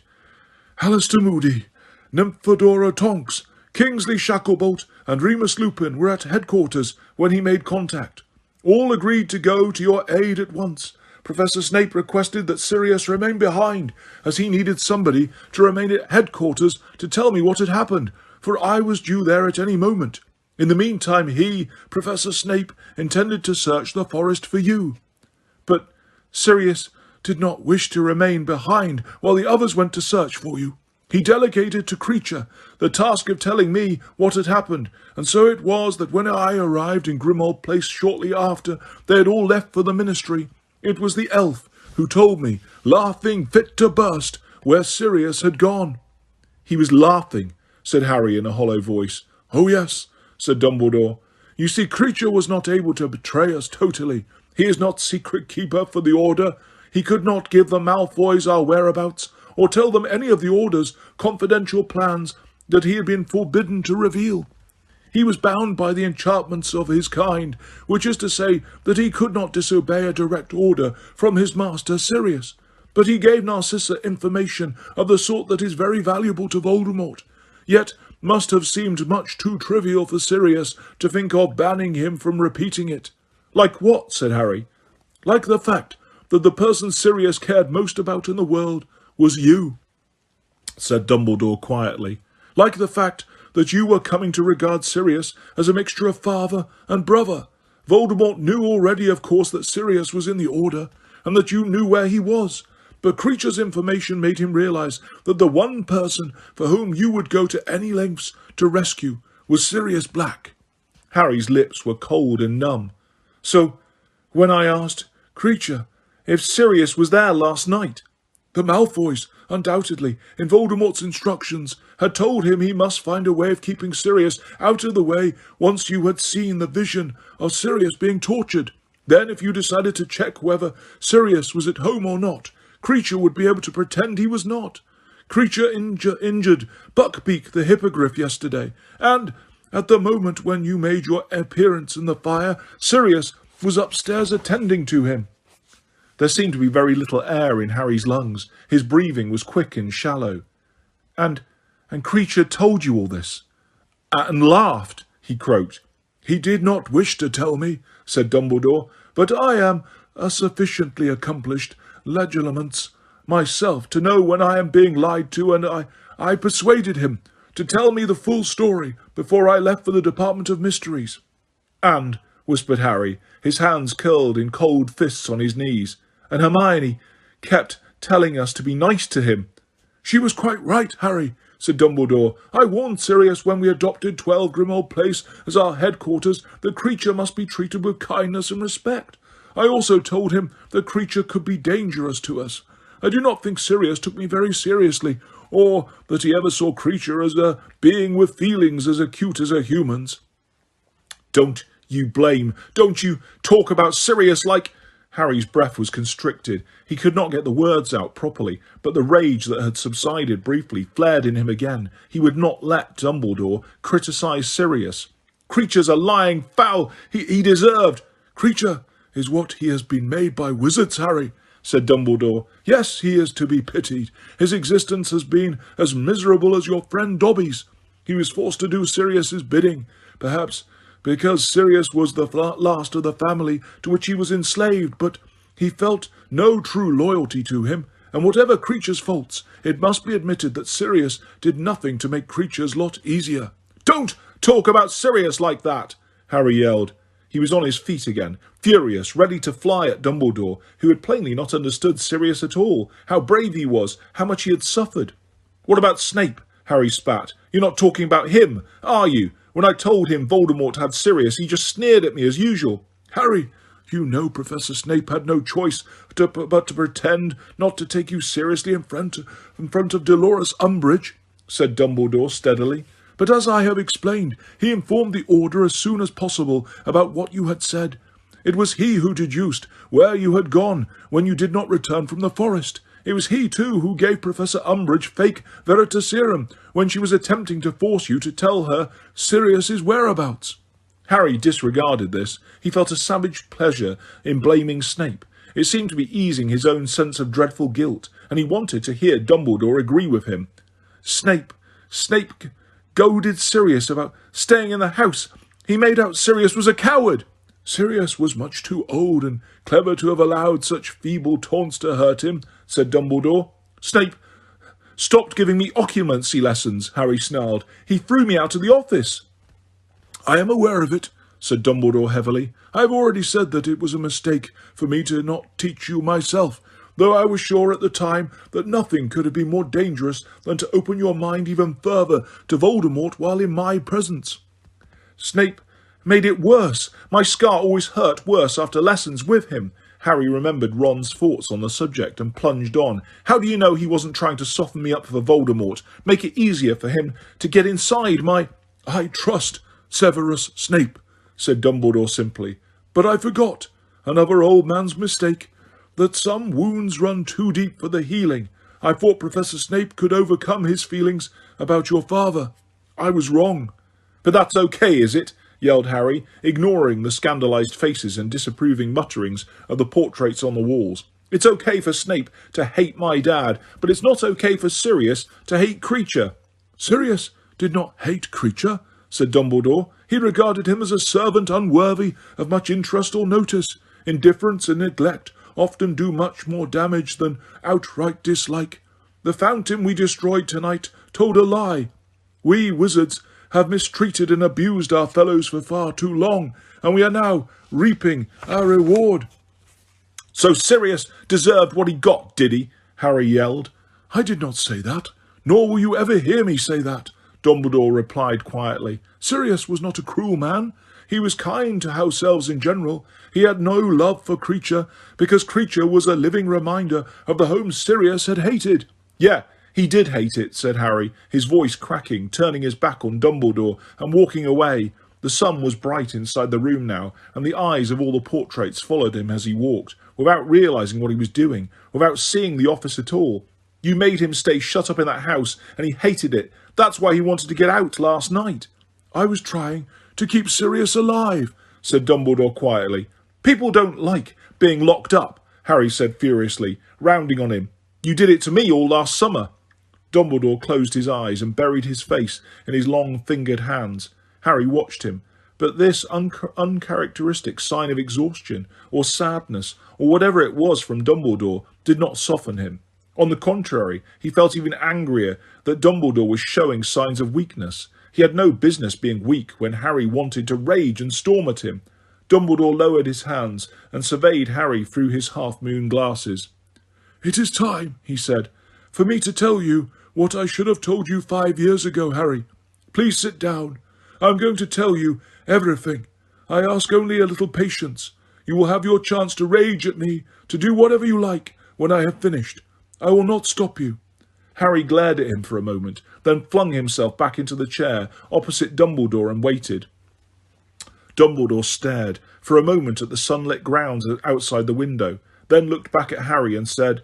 Alistair Moody, Nymphadora Tonks, Kingsley Shacklebolt and Remus Lupin were at headquarters when he made contact. All agreed to go to your aid at once. Professor Snape requested that Sirius remain behind, as he needed somebody to remain at headquarters to tell me what had happened, for I was due there at any moment. In the meantime, he, Professor Snape, intended to search the forest for you. But Sirius did not wish to remain behind while the others went to search for you. He delegated to Kreacher the task of telling me what had happened, and so it was that when I arrived in Grimmauld Place shortly after they had all left for the ministry, it was the elf who told me, laughing fit to burst, where Sirius had gone. He was laughing, said Harry in a hollow voice. Oh yes, said Dumbledore. You see, Kreacher was not able to betray us totally. He is not secret keeper for the Order. He could not give the Malfoys our whereabouts, or tell them any of the Order's confidential plans that he had been forbidden to reveal. He was bound by the enchantments of his kind, which is to say that he could not disobey a direct order from his master Sirius. But he gave Narcissa information of the sort that is very valuable to Voldemort, yet must have seemed much too trivial for Sirius to think of banning him from repeating it. Like what? Said Harry. Like the fact that the person Sirius cared most about in the world was you, said Dumbledore quietly. Like the fact that you were coming to regard Sirius as a mixture of father and brother. Voldemort knew already, of course, that Sirius was in the Order, and that you knew where he was. But Kreacher's information made him realize that the one person for whom you would go to any lengths to rescue was Sirius Black. Harry's lips were cold and numb. So, when I asked Kreacher if Sirius was there last night, the Malfoys, undoubtedly, in Voldemort's instructions, had told him he must find a way of keeping Sirius out of the way once you had seen the vision of Sirius being tortured. Then, if you decided to check whether Sirius was at home or not, Kreacher would be able to pretend he was not. Kreacher injured Buckbeak the Hippogriff yesterday, and at the moment when you made your appearance in the fire, Sirius was upstairs attending to him. There seemed to be very little air in Harry's lungs. His breathing was quick and shallow. And Kreacher told you all this? And laughed, he croaked. He did not wish to tell me, said Dumbledore, but I am a sufficiently accomplished legilimens myself to know when I am being lied to, and I persuaded him to tell me the full story before I left for the Department of Mysteries. And, whispered Harry, his hands curled in cold fists on his knees, and Hermione kept telling us to be nice to him. She was quite right, Harry, said Dumbledore. I warned Sirius when we adopted 12 Grimmauld Place as our headquarters that Kreacher must be treated with kindness and respect. I also told him that Kreacher could be dangerous to us. I do not think Sirius took me very seriously, or that he ever saw Kreacher as a being with feelings as acute as a human's. Don't you talk about Sirius like... Harry's breath was constricted. He could not get the words out properly, but the rage that had subsided briefly flared in him again. He would not let Dumbledore criticise Sirius. Kreacher's a lying foul. He deserved... Kreacher is what he has been made by wizards, Harry, said Dumbledore. Yes, he is to be pitied. His existence has been as miserable as your friend Dobby's. He was forced to do Sirius's bidding, perhaps because Sirius was the last of the family to which he was enslaved, but he felt no true loyalty to him, and whatever Kreacher's faults, it must be admitted that Sirius did nothing to make Kreacher's lot easier. Don't talk about Sirius like that, Harry yelled. He was on his feet again, furious, ready to fly at Dumbledore, who had plainly not understood Sirius at all, how brave he was, how much he had suffered. What about Snape? Harry spat. You're not talking about him, are you? When I told him Voldemort had Sirius, he just sneered at me as usual. Harry, you know Professor Snape had no choice but to pretend not to take you seriously in front of Dolores Umbridge, said Dumbledore steadily. But as I have explained, he informed the Order as soon as possible about what you had said. It was he who deduced where you had gone when you did not return from the forest. It was he, too, who gave Professor Umbridge fake Veritaserum when she was attempting to force you to tell her Sirius's whereabouts. Harry disregarded this. He felt a savage pleasure in blaming Snape. It seemed to be easing his own sense of dreadful guilt, and he wanted to hear Dumbledore agree with him. Snape goaded Sirius about staying in the house. He made out Sirius was a coward. Sirius was much too old and clever to have allowed such feeble taunts to hurt him, said Dumbledore. Snape stopped giving me occlumency lessons, Harry snarled. He threw me out of the office. I am aware of it, said Dumbledore heavily. I have already said that it was a mistake for me to not teach you myself, though I was sure at the time that nothing could have been more dangerous than to open your mind even further to Voldemort while in my presence. Snape made it worse. My scar always hurt worse after lessons with him. Harry remembered Ron's thoughts on the subject and plunged on. How do you know he wasn't trying to soften me up for Voldemort, make it easier for him to get inside my... I trust Severus Snape, said Dumbledore simply. But I forgot, another old man's mistake, that some wounds run too deep for the healing. I thought Professor Snape could overcome his feelings about your father. I was wrong. But that's okay, is it? Yelled Harry, ignoring the scandalised faces and disapproving mutterings of the portraits on the walls. It's okay for Snape to hate my dad, but it's not okay for Sirius to hate Kreacher. Sirius did not hate Kreacher, said Dumbledore. He regarded him as a servant unworthy of much interest or notice. Indifference and neglect often do much more damage than outright dislike. The fountain we destroyed tonight told a lie. We wizards have mistreated and abused our fellows for far too long, and we are now reaping our reward. So Sirius deserved what he got, did he? Harry yelled. I did not say that, nor will you ever hear me say that, Dumbledore replied quietly. Sirius was not a cruel man. He was kind to house elves in general. He had no love for Kreacher, because Kreacher was a living reminder of the home Sirius had hated. Yeah, he did hate it, said Harry, his voice cracking, turning his back on Dumbledore and walking away. The sun was bright inside the room now, and the eyes of all the portraits followed him as he walked, without realising what he was doing, without seeing the office at all. You made him stay shut up in that house, and he hated it. That's why he wanted to get out last night. I was trying to keep Sirius alive, said Dumbledore quietly. People don't like being locked up, Harry said furiously, rounding on him. You did it to me all last summer. Dumbledore closed his eyes and buried his face in his long-fingered hands. Harry watched him, but this uncharacteristic sign of exhaustion or sadness or whatever it was from Dumbledore did not soften him. On the contrary, he felt even angrier that Dumbledore was showing signs of weakness. He had no business being weak when Harry wanted to rage and storm at him. Dumbledore lowered his hands and surveyed Harry through his half-moon glasses. It is time, he said, for me to tell you what I should have told you 5 years ago, Harry. Please sit down. I am going to tell you everything. I ask only a little patience. You will have your chance to rage at me, to do whatever you like when I have finished. I will not stop you. Harry glared at him for a moment, then flung himself back into the chair opposite Dumbledore and waited. Dumbledore stared for a moment at the sunlit grounds outside the window, then looked back at Harry and said,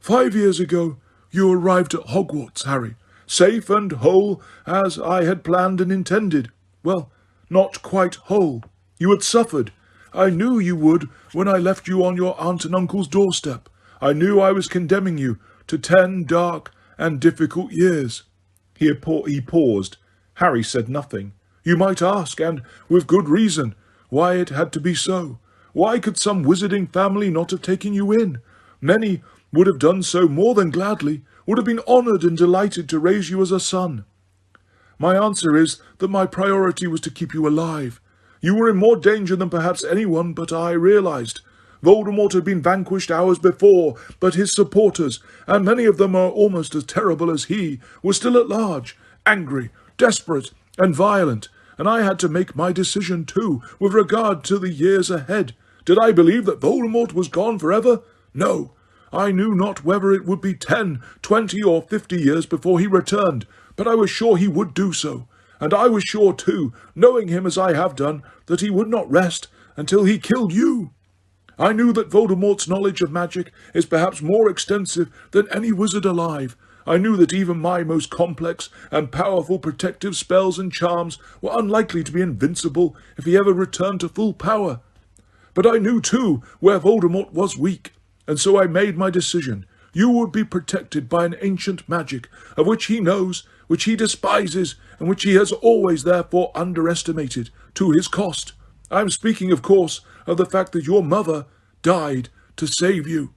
5 years ago, you arrived at Hogwarts, Harry, safe and whole as I had planned and intended. Well, not quite whole. You had suffered. I knew you would when I left you on your aunt and uncle's doorstep. I knew I was condemning you to 10 dark and difficult years. He paused. Harry said nothing. You might ask, and with good reason, why it had to be so. Why could some wizarding family not have taken you in? Many would have done so more than gladly, would have been honoured and delighted to raise you as a son. My answer is that my priority was to keep you alive. You were in more danger than perhaps anyone but I realised. Voldemort had been vanquished hours before, but his supporters, and many of them are almost as terrible as he, were still at large, angry, desperate, and violent, and I had to make my decision too, with regard to the years ahead. Did I believe that Voldemort was gone forever? No. I knew not whether it would be 10, 20, or 50 years before he returned, but I was sure he would do so, and I was sure too, knowing him as I have done, that he would not rest until he killed you. I knew that Voldemort's knowledge of magic is perhaps more extensive than any wizard alive. I knew that even my most complex and powerful protective spells and charms were unlikely to be invincible if he ever returned to full power. But I knew too where Voldemort was weak, and so I made my decision. You would be protected by an ancient magic, of which he knows, which he despises, and which he has always therefore underestimated, to his cost. I am speaking, of course, of the fact that your mother died to save you.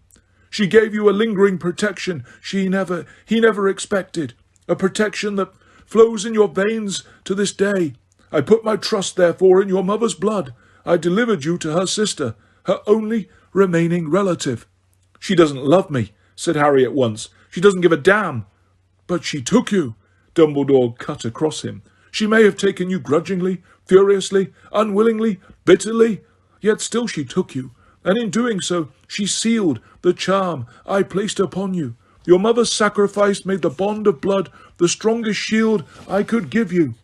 She gave you a lingering protection he never expected, a protection that flows in your veins to this day. I put my trust, therefore, in your mother's blood. I delivered you to her sister, her only remaining relative. She doesn't love me, said Harry at once. She doesn't give a damn. But she took you, Dumbledore cut across him. She may have taken you grudgingly, furiously, unwillingly, bitterly, yet still she took you, and in doing so she sealed the charm I placed upon you. Your mother's sacrifice made the bond of blood the strongest shield I could give you.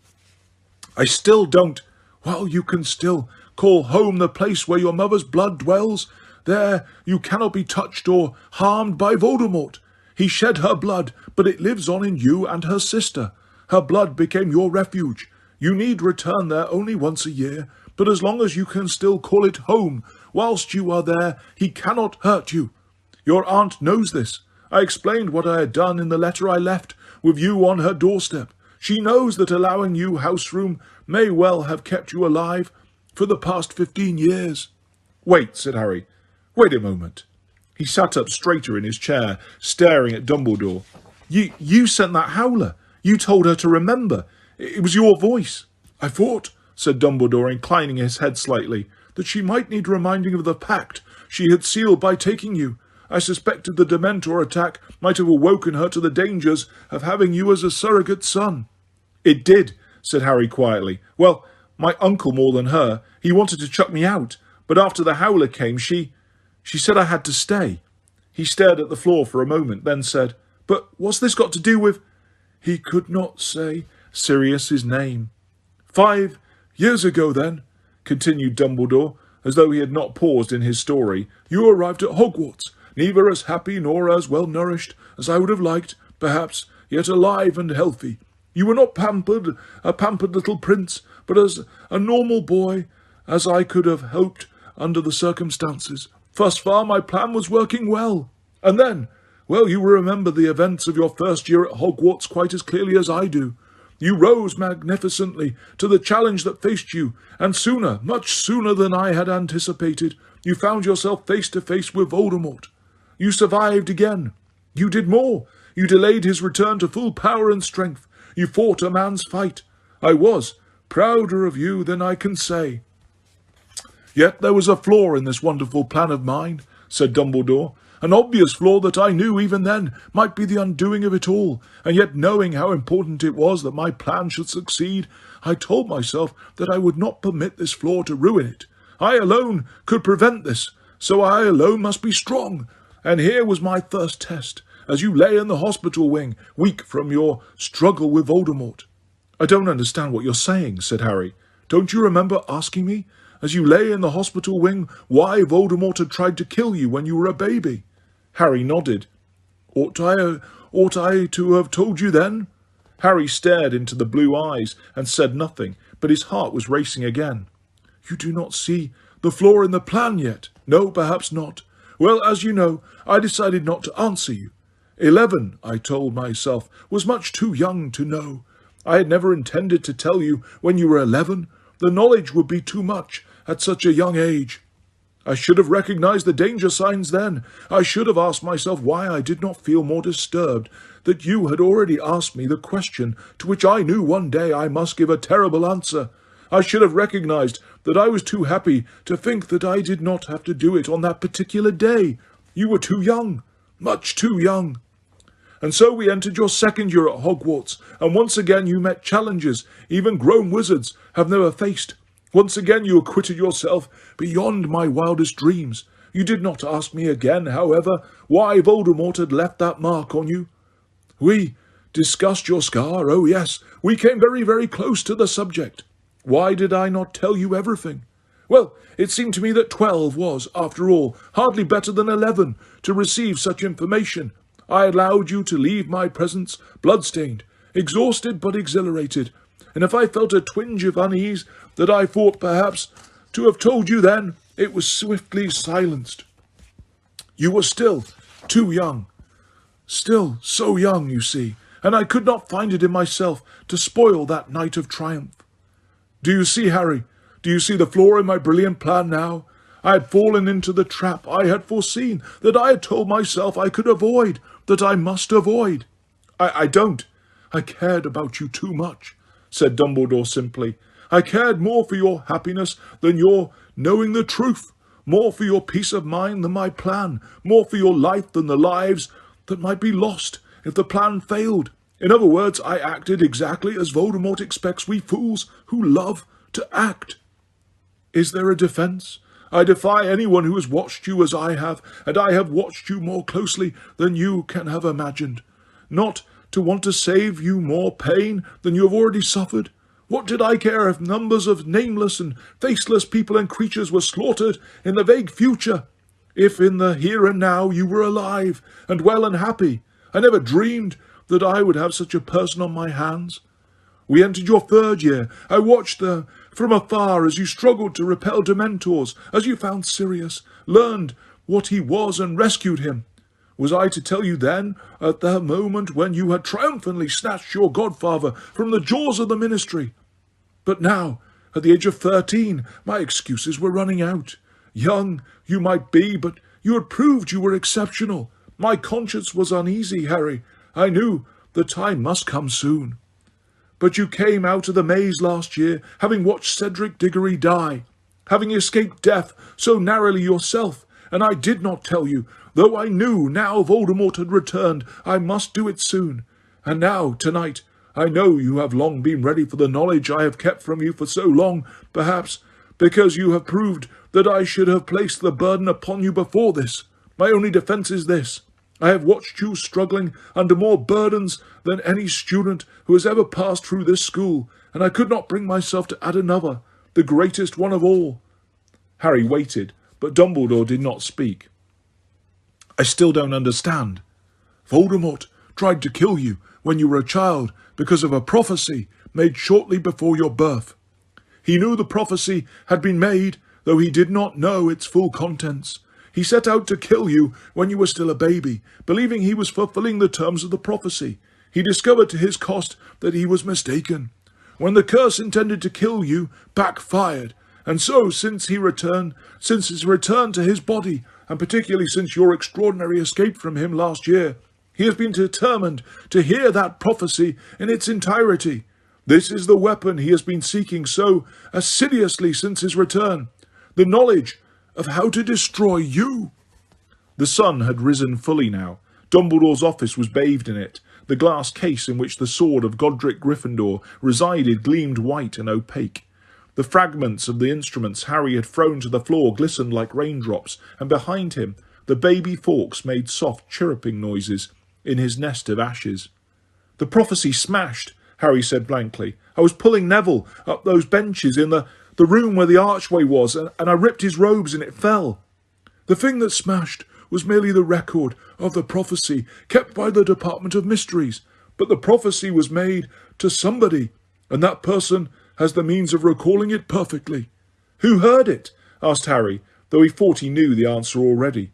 I still don't, while you can still call home the place where your mother's blood dwells, there you cannot be touched or harmed by Voldemort. He shed her blood, but it lives on in you and her sister. Her blood became your refuge. You need return there only once a year, but as long as you can still call it home, whilst you are there, he cannot hurt you. Your aunt knows this. I explained what I had done in the letter I left with you on her doorstep. She knows that allowing you house room may well have kept you alive for the past 15 years. Wait, said Harry. Wait a moment. He sat up straighter in his chair, staring at Dumbledore. You sent that howler. You told her to remember. It was your voice. I thought, said Dumbledore, inclining his head slightly, that she might need reminding of the pact she had sealed by taking you. I suspected the Dementor attack might have awoken her to the dangers of having you as a surrogate son. It did, said Harry quietly. Well, my uncle more than her. He wanted to chuck me out, but after the howler came, she said I had to stay. He stared at the floor for a moment, then said, But what's this got to do with... He could not say Sirius's name. 5 years ago, then, continued Dumbledore, as though he had not paused in his story, you arrived at Hogwarts, neither as happy nor as well-nourished as I would have liked, perhaps, yet alive and healthy. You were not a pampered little prince, but as a normal boy, as I could have hoped under the circumstances. Thus far my plan was working well. And then, well, you will remember the events of your first year at Hogwarts quite as clearly as I do. You rose magnificently to the challenge that faced you, and sooner, much sooner than I had anticipated, you found yourself face to face with Voldemort. You survived again. You did more. You delayed his return to full power and strength. You fought a man's fight. I was prouder of you than I can say. Yet there was a flaw in this wonderful plan of mine, said Dumbledore, an obvious flaw that I knew even then might be the undoing of it all, and yet knowing how important it was that my plan should succeed, I told myself that I would not permit this flaw to ruin it. I alone could prevent this, so I alone must be strong. And here was my first test, as you lay in the hospital wing, weak from your struggle with Voldemort. I don't understand what you're saying, said Harry. Don't you remember asking me, as you lay in the hospital wing, why Voldemort had tried to kill you when you were a baby? Harry nodded. Ought I to have told you then? Harry stared into the blue eyes and said nothing, but his heart was racing again. You do not see the flaw in the plan yet? No, perhaps not. Well, as you know, I decided not to answer you. 11, I told myself, was much too young to know. I had never intended to tell you when you were 11. The knowledge would be too much at such a young age. I should have recognized the danger signs then. I should have asked myself why I did not feel more disturbed that you had already asked me the question to which I knew one day I must give a terrible answer. I should have recognized that I was too happy to think that I did not have to do it on that particular day. You were too young, much too young. And so we entered your second year at Hogwarts, and once again you met challenges even grown wizards have never faced. Once again you acquitted yourself beyond my wildest dreams. You did not ask me again, however, why Voldemort had left that mark on you. We discussed your scar. Oh yes, we came very, very close to the subject. Why did I not tell you everything? Well, it seemed to me that 12 was, after all, hardly better than 11 to receive such information. I allowed you to leave my presence blood-stained, exhausted but exhilarated, and if I felt a twinge of unease that I thought perhaps to have told you then, it was swiftly silenced. You were still too young. Still so young, you see, and I could not find it in myself to spoil that night of triumph. Do you see, Harry? Do you see the flaw in my brilliant plan now? I had fallen into the trap I had foreseen, that I had told myself I could avoid, that I must avoid. I don't. I cared about you too much, said Dumbledore simply. I cared more for your happiness than your knowing the truth, more for your peace of mind than my plan, more for your life than the lives that might be lost if the plan failed. In other words, I acted exactly as Voldemort expects we fools who love to act. Is there a defence? I defy anyone who has watched you as I have, and I have watched you more closely than you can have imagined, not to want to save you more pain than you have already suffered. What did I care if numbers of nameless and faceless people and creatures were slaughtered in the vague future? If in the here and now you were alive and well and happy, I never dreamed that I would have such a person on my hands. We entered your 3rd year. I watched from afar as you struggled to repel Dementors, as you found Sirius, learned what he was and rescued him. Was I to tell you then, at the moment when you had triumphantly snatched your godfather from the jaws of the Ministry? But now, at the age of 13, my excuses were running out. Young you might be, but you had proved you were exceptional. My conscience was uneasy, Harry. I knew the time must come soon. But you came out of the maze last year, having watched Cedric Diggory die, having escaped death so narrowly yourself, and I did not tell you, though I knew now Voldemort had returned, I must do it soon. And now, tonight, I know you have long been ready for the knowledge I have kept from you for so long, perhaps because you have proved that I should have placed the burden upon you before this. My only defence is this. I have watched you struggling under more burdens than any student who has ever passed through this school, and I could not bring myself to add another, the greatest one of all. Harry waited, but Dumbledore did not speak. I still don't understand. Voldemort tried to kill you when you were a child because of a prophecy made shortly before your birth. He knew the prophecy had been made, though he did not know its full contents. He set out to kill you when you were still a baby, believing he was fulfilling the terms of the prophecy. He discovered to his cost that he was mistaken. When the curse intended to kill you backfired, and so since his return to his body, and particularly since your extraordinary escape from him last year, he has been determined to hear that prophecy in its entirety. This is the weapon he has been seeking so assiduously since his return, the knowledge of how to destroy you. The sun had risen fully now. Dumbledore's office was bathed in it. The glass case in which the sword of Godric Gryffindor resided gleamed white and opaque. The fragments of the instruments Harry had thrown to the floor glistened like raindrops, and behind him the baby Fawkes made soft chirruping noises in his nest of ashes. The prophecy smashed, Harry said blankly. I was pulling Neville up those benches in the room where the archway was, and I ripped his robes and it fell. The thing that smashed was merely the record of the prophecy kept by the Department of Mysteries, but the prophecy was made to somebody, and that person has the means of recalling it perfectly. Who heard it? Asked Harry, though he thought he knew the answer already.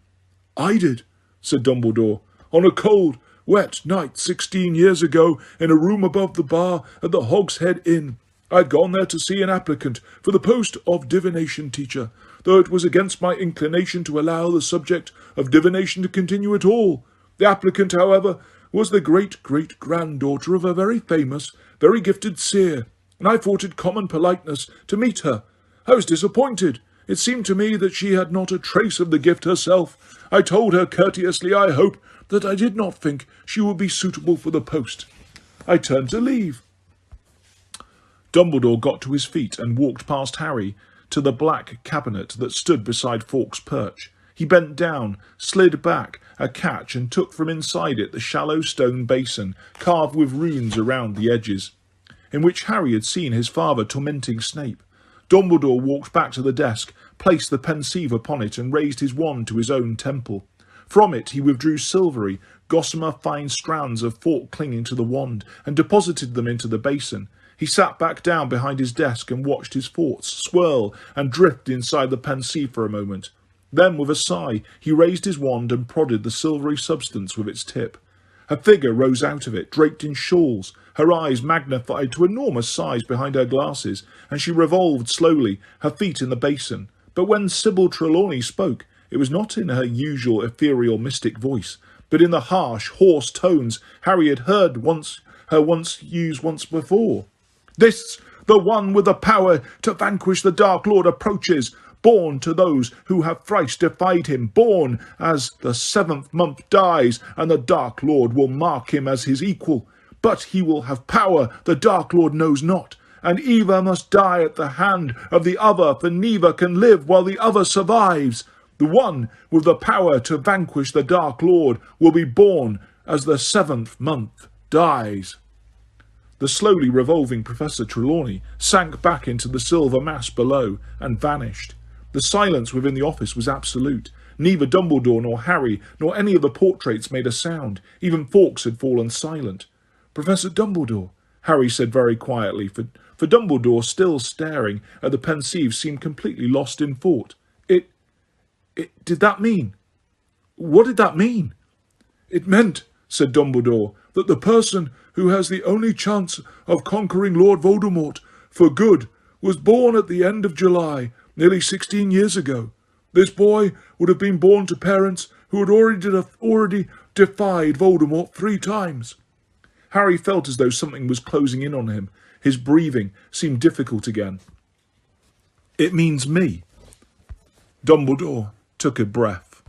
I did, said Dumbledore, on a cold, wet night 16 years ago in a room above the bar at the Hog's Head Inn. I'd gone there to see an applicant for the post of divination teacher, though it was against my inclination to allow the subject of divination to continue at all. The applicant, however, was the great-great-granddaughter of a very famous, very gifted seer, and I thought it common politeness to meet her. I was disappointed. It seemed to me that she had not a trace of the gift herself. I told her courteously, I hope, that I did not think she would be suitable for the post. I turned to leave. Dumbledore got to his feet and walked past Harry to the black cabinet that stood beside Fawkes' perch. He bent down, slid back a catch and took from inside it the shallow stone basin, carved with runes around the edges, in which Harry had seen his father tormenting Snape. Dumbledore walked back to the desk, placed the pensieve upon it, and raised his wand to his own temple. From it he withdrew silvery, gossamer fine strands of thought clinging to the wand, and deposited them into the basin. He sat back down behind his desk and watched his thoughts swirl and drift inside the pensieve for a moment. Then, with a sigh, he raised his wand and prodded the silvery substance with its tip. A figure rose out of it, draped in shawls, her eyes magnified to enormous size behind her glasses, and she revolved slowly, her feet in the basin. But when Sybil Trelawney spoke, it was not in her usual ethereal mystic voice, but in the harsh, hoarse tones Harry had heard used once before. "This, the one with the power to vanquish the Dark Lord approaches, born to those who have thrice defied him, born as the 7th month dies, and the Dark Lord will mark him as his equal. But he will have power the Dark Lord knows not, and either must die at the hand of the other, for neither can live while the other survives. The one with the power to vanquish the Dark Lord will be born as the 7th month dies." The slowly revolving Professor Trelawney sank back into the silver mass below and vanished. The silence within the office was absolute. Neither Dumbledore nor Harry nor any of the portraits made a sound. Even Fawkes had fallen silent. "Professor Dumbledore," Harry said very quietly, for Dumbledore, still staring at the pensieve, seemed completely lost in thought. Did that mean? What did that mean?" "It meant," said Dumbledore, "that the person who has the only chance of conquering Lord Voldemort for good was born at the end of July, nearly 16 years ago. This boy would have been born to parents who had already defied Voldemort 3 times. Harry felt as though something was closing in on him. His breathing seemed difficult again. "It means me." Dumbledore took a breath.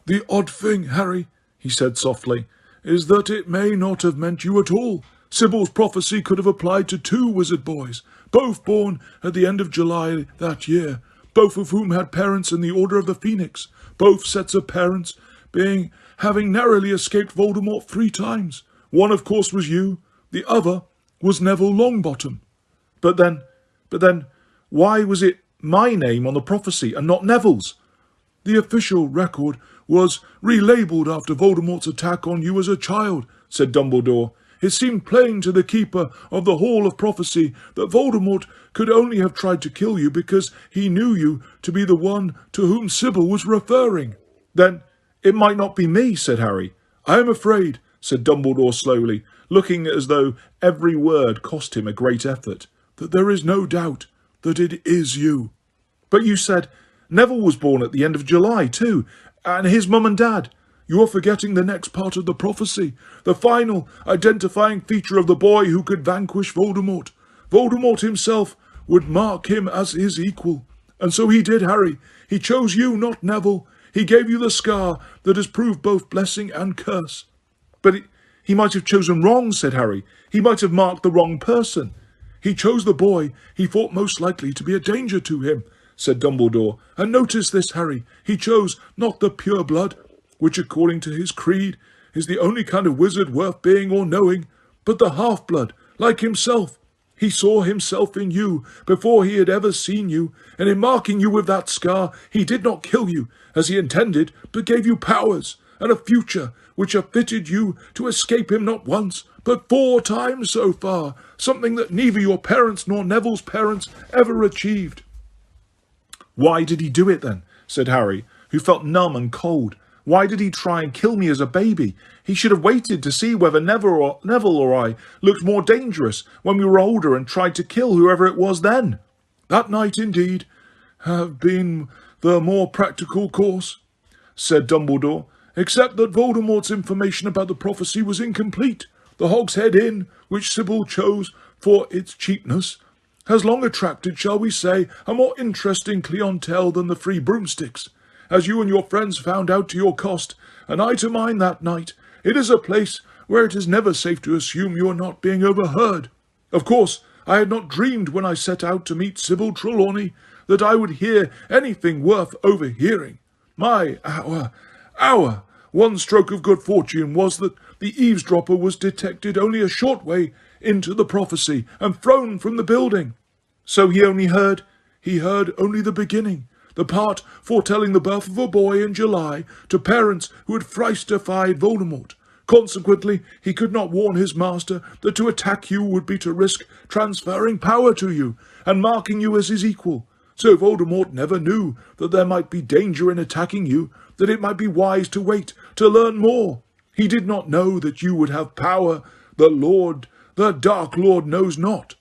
"The odd thing, Harry," he said softly, "is that it may not have meant you at all. Sybil's prophecy could have applied to 2 wizard boys, both born at the end of July that year, both of whom had parents in the Order of the Phoenix, both sets of parents having narrowly escaped Voldemort 3 times. One, of course, was you. The other was Neville Longbottom." But then, why was it my name on the prophecy and not Neville's?" "The official record was relabelled after Voldemort's attack on you as a child," said Dumbledore. "It seemed plain to the Keeper of the Hall of Prophecy that Voldemort could only have tried to kill you because he knew you to be the one to whom Sybil was referring." "Then it might not be me," said Harry. "I am afraid," said Dumbledore slowly, looking as though every word cost him a great effort, "that there is no doubt that it is you." "But you said Neville was born at the end of July too, and his mum and dad." "You are forgetting the next part of the prophecy, the final identifying feature of the boy who could vanquish Voldemort. Voldemort himself would mark him as his equal. And so he did, Harry. He chose you, not Neville. He gave you the scar that has proved both blessing and curse." "But he might have chosen wrong," said Harry. "He might have marked the wrong person." "He chose the boy he thought most likely to be a danger to him," said Dumbledore. "And notice this, Harry. He chose not the pure blood, which according to his creed is the only kind of wizard worth being or knowing, but the half-blood, like himself. He saw himself in you before he had ever seen you, and in marking you with that scar, he did not kill you, as he intended, but gave you powers and a future which have fitted you to escape him not once, but 4 times so far, something that neither your parents nor Neville's parents ever achieved." "Why did he do it then?" said Harry, who felt numb and cold. "Why did he try and kill me as a baby? He should have waited to see whether Neville or I looked more dangerous when we were older and tried to kill whoever it was then." "That might indeed have been the more practical course," said Dumbledore, "except that Voldemort's information about the prophecy was incomplete. The Hogshead Inn, which Sybil chose for its cheapness, has long attracted, shall we say, a more interesting clientele than the Free Broomsticks. As you and your friends found out to your cost, and I to mine that night, it is a place where it is never safe to assume you are not being overheard. Of course, I had not dreamed when I set out to meet Sybil Trelawney that I would hear anything worth overhearing. My our one stroke of good fortune was that the eavesdropper was detected only a short way into the prophecy and thrown from the building. So he heard only the beginning, the part foretelling the birth of a boy in July to parents who had thrice defied Voldemort. Consequently, he could not warn his master that to attack you would be to risk transferring power to you and marking you as his equal. So Voldemort never knew that there might be danger in attacking you, that it might be wise to wait to learn more. He did not know that you would have power the Dark Lord knows not.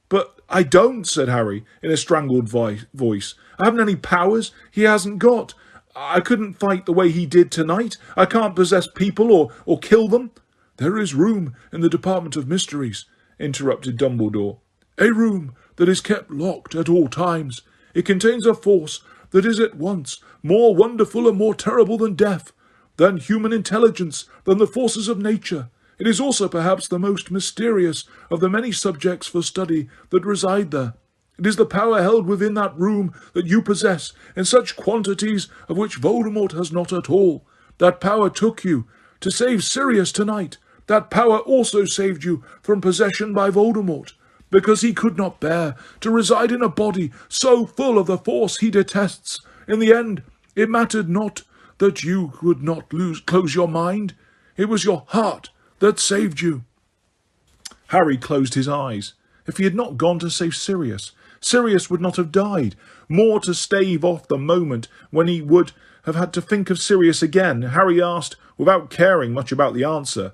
But I don't, said Harry, in a strangled voice. I haven't any powers he hasn't got. I couldn't fight the way he did tonight. I can't possess people or kill them. There is room in the Department of Mysteries, interrupted Dumbledore. A room that is kept locked at all times. It contains a force that is at once more wonderful and more terrible than death, than human intelligence, than the forces of nature. It is also perhaps the most mysterious of the many subjects for study that reside there. It is the power held within that room that you possess in such quantities of which Voldemort has not at all. That power took you to save Sirius tonight. That power also saved you from possession by Voldemort, because he could not bear to reside in a body so full of the force he detests. In the end, it mattered not that you could not close your mind. It was your heart that saved you. Harry closed his eyes. If he had not gone to save Sirius, Sirius would not have died. More to stave off the moment when he would have had to think of Sirius again, Harry asked, without caring much about the answer.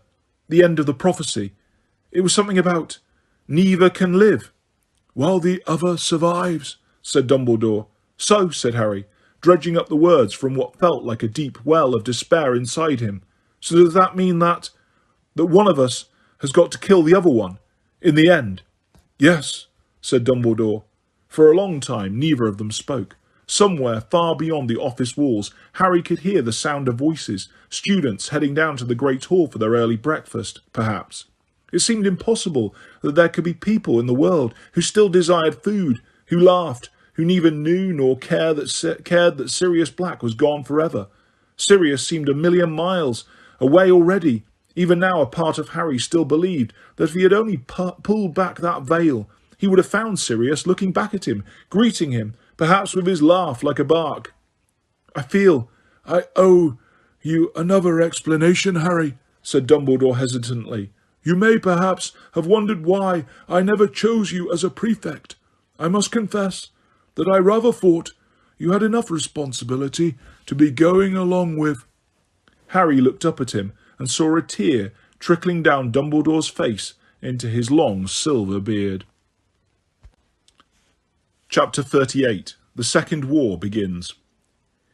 The end of the prophecy. It was something about neither can live, while the other survives, said Dumbledore. So, said Harry, dredging up the words from what felt like a deep well of despair inside him. So does that mean that one of us has got to kill the other one, in the end? Yes, said Dumbledore. For a long time, neither of them spoke. Somewhere far beyond the office walls, Harry could hear the sound of voices, students heading down to the great hall for their early breakfast, perhaps. It seemed impossible that there could be people in the world who still desired food, who laughed, who neither knew nor cared that Sirius Black was gone forever. Sirius seemed a million miles away already. Even now, a part of Harry still believed that if he had only pulled back that veil, he would have found Sirius looking back at him, greeting him, perhaps with his laugh like a bark. I feel I owe you another explanation, Harry, said Dumbledore hesitantly. You may perhaps have wondered why I never chose you as a prefect. I must confess that I rather thought you had enough responsibility to be going along with. Harry looked up at him and saw a tear trickling down Dumbledore's face into his long silver beard. Chapter 38. The Second War begins.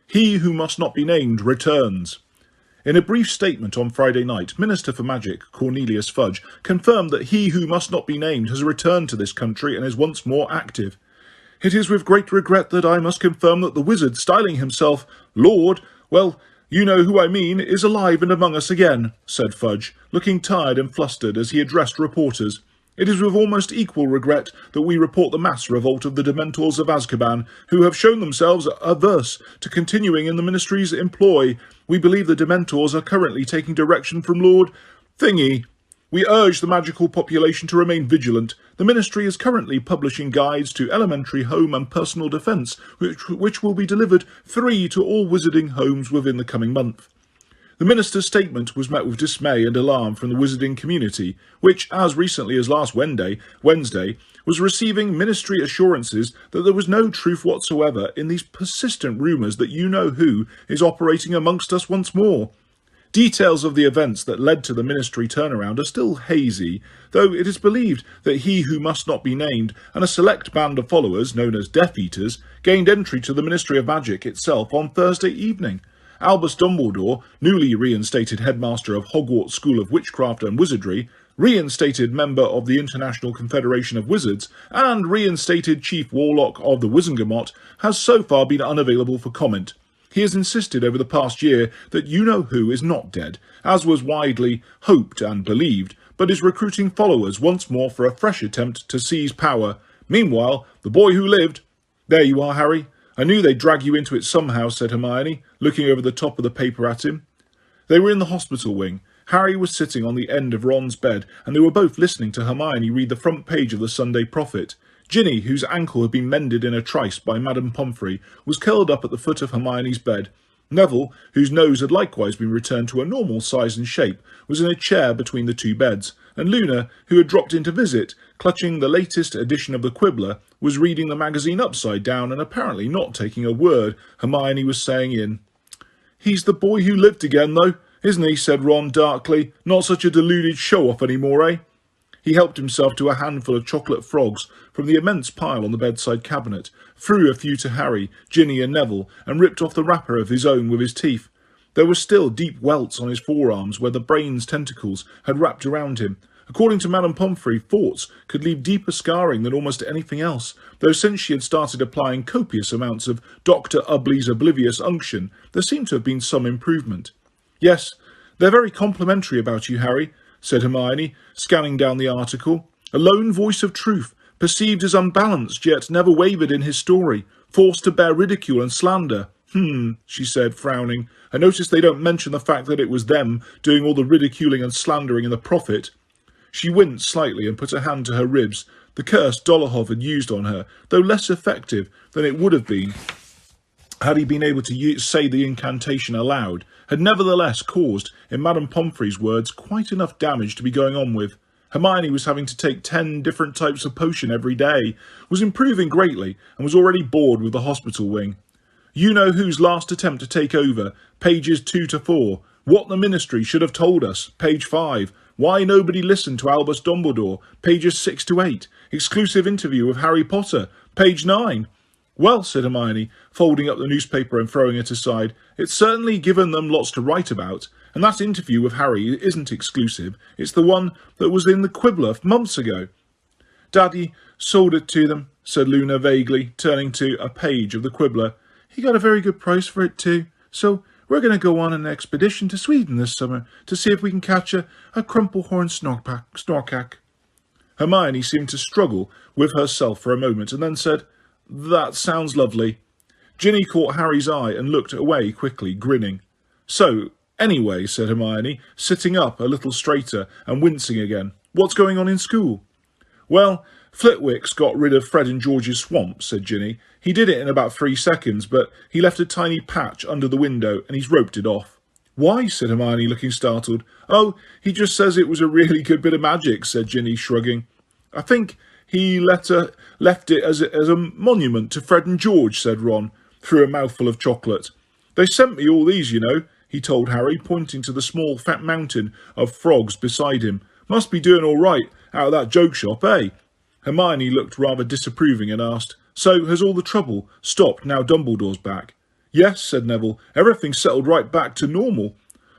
He who must not be named returns. In a brief statement on Friday night, Minister for Magic, Cornelius Fudge, confirmed that he who must not be named has returned to this country and is once more active. It is with great regret that I must confirm that the wizard, styling himself Lord, well, you know who I mean, is alive and among us again, said Fudge, looking tired and flustered as he addressed reporters. It is with almost equal regret that we report the mass revolt of the Dementors of Azkaban, who have shown themselves averse to continuing in the Ministry's employ. We believe the Dementors are currently taking direction from Lord Thingy. We urge the magical population to remain vigilant. The Ministry is currently publishing guides to elementary, home and personal defence, which will be delivered free to all wizarding homes within the coming month. The minister's statement was met with dismay and alarm from the wizarding community, which, as recently as last Wednesday, was receiving ministry assurances that there was no truth whatsoever in these persistent rumours that you-know-who is operating amongst us once more. Details of the events that led to the ministry turnaround are still hazy, though it is believed that he who must not be named and a select band of followers, known as Death Eaters, gained entry to the Ministry of Magic itself on Thursday evening. Albus Dumbledore, newly reinstated headmaster of Hogwarts School of Witchcraft and Wizardry, reinstated member of the International Confederation of Wizards, and reinstated Chief Warlock of the Wizengamot, has so far been unavailable for comment. He has insisted over the past year that you-know-who is not dead, as was widely hoped and believed, but is recruiting followers once more for a fresh attempt to seize power. Meanwhile, the boy who lived... There you are, Harry. I knew they'd drag you into it somehow, said Hermione, looking over the top of the paper at him. They were in the hospital wing. Harry was sitting on the end of Ron's bed, and they were both listening to Hermione read the front page of the Sunday Prophet. Ginny, whose ankle had been mended in a trice by Madame Pomfrey, was curled up at the foot of Hermione's bed. Neville, whose nose had likewise been returned to a normal size and shape, was in a chair between the two beds, and Luna, who had dropped in to visit, clutching the latest edition of the Quibbler, was reading the magazine upside down and apparently not taking a word Hermione was saying in. "He's the boy who lived again, though, isn't he?" said Ron darkly. "Not such a deluded show-off any more, eh?" He helped himself to a handful of chocolate frogs from the immense pile on the bedside cabinet, threw a few to Harry, Ginny and Neville, and ripped off the wrapper of his own with his teeth. There were still deep welts on his forearms where the brain's tentacles had wrapped around him. According to Madame Pomfrey, thoughts could leave deeper scarring than almost anything else, though since she had started applying copious amounts of Dr. Ubley's oblivious unction, there seemed to have been some improvement. "Yes, they're very complimentary about you, Harry," said Hermione, scanning down the article. "A lone voice of truth, perceived as unbalanced, yet never wavered in his story, forced to bear ridicule and slander. She said, frowning. "I notice they don't mention the fact that it was them doing all the ridiculing and slandering in the Prophet." She winced slightly and put a hand to her ribs. The curse Dolohov had used on her, though less effective than it would have been had he been able to say the incantation aloud, had nevertheless caused, in Madame Pomfrey's words, quite enough damage to be going on with. Hermione was having to take 10 different types of potion every day, was improving greatly, and was already bored with the hospital wing. "You know whose last attempt to take over, pages 2 to 4. What the Ministry should have told us, page 5. Why nobody listened to Albus Dumbledore, pages 6 to 8. Exclusive interview with Harry Potter, page 9. "Well," said Hermione, folding up the newspaper and throwing it aside, "it's certainly given them lots to write about, and that interview with Harry isn't exclusive. It's the one that was in the Quibbler months ago." "Daddy sold it to them," said Luna vaguely, turning to a page of the Quibbler. "He got a very good price for it too. So we're going to go on an expedition to Sweden this summer to see if we can catch a crumplehorn snorkack." Hermione seemed to struggle with herself for a moment and then said, "That sounds lovely." Ginny caught Harry's eye and looked away quickly, grinning. "So, anyway," said Hermione, sitting up a little straighter and wincing again, "what's going on in school?" "Well, Flitwick's got rid of Fred and George's swamp," said Ginny. "He did it in about 3 seconds, but he left a tiny patch under the window and he's roped it off." "Why?" said Hermione, looking startled. "Oh, he just says it was a really good bit of magic," said Ginny, shrugging. "I think he left it as a monument to Fred and George," said Ron, through a mouthful of chocolate. "They sent me all these, you know," he told Harry, pointing to the small fat mountain of frogs beside him. "Must be doing all right out of that joke shop, eh?" Hermione looked rather disapproving and asked, "So has all the trouble stopped now Dumbledore's back?" "Yes," said Neville, "everything's settled right back to normal."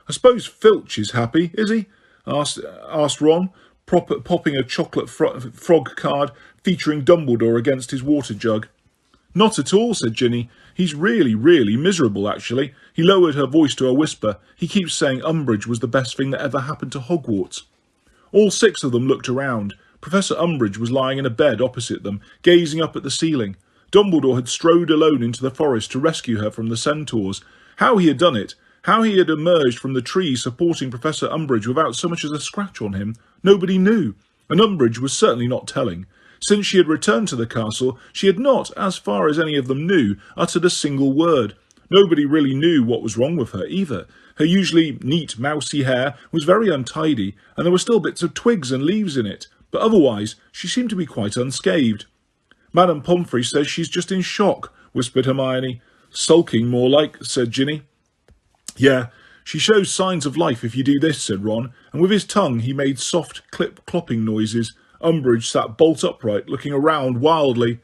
"I suppose Filch is happy, is he?" asked Ron, popping a chocolate frog card featuring Dumbledore against his water jug. "Not at all," said Ginny. "He's really, really miserable, actually." He lowered her voice to a whisper. "He keeps saying Umbridge was the best thing that ever happened to Hogwarts." All 6 of them looked around. Professor Umbridge was lying in a bed opposite them, gazing up at the ceiling. Dumbledore had strode alone into the forest to rescue her from the centaurs. How he had done it, how he had emerged from the tree supporting Professor Umbridge without so much as a scratch on him, nobody knew, and Umbridge was certainly not telling. Since she had returned to the castle, she had not, as far as any of them knew, uttered a single word. Nobody really knew what was wrong with her either. Her usually neat, mousy hair was very untidy, and there were still bits of twigs and leaves in it, but otherwise she seemed to be quite unscathed. "Madame Pomfrey says she's just in shock," whispered Hermione. "Sulking, more like," said Ginny. "Yeah, she shows signs of life if you do this," said Ron, and with his tongue he made soft clopping noises. Umbridge sat bolt upright, looking around wildly.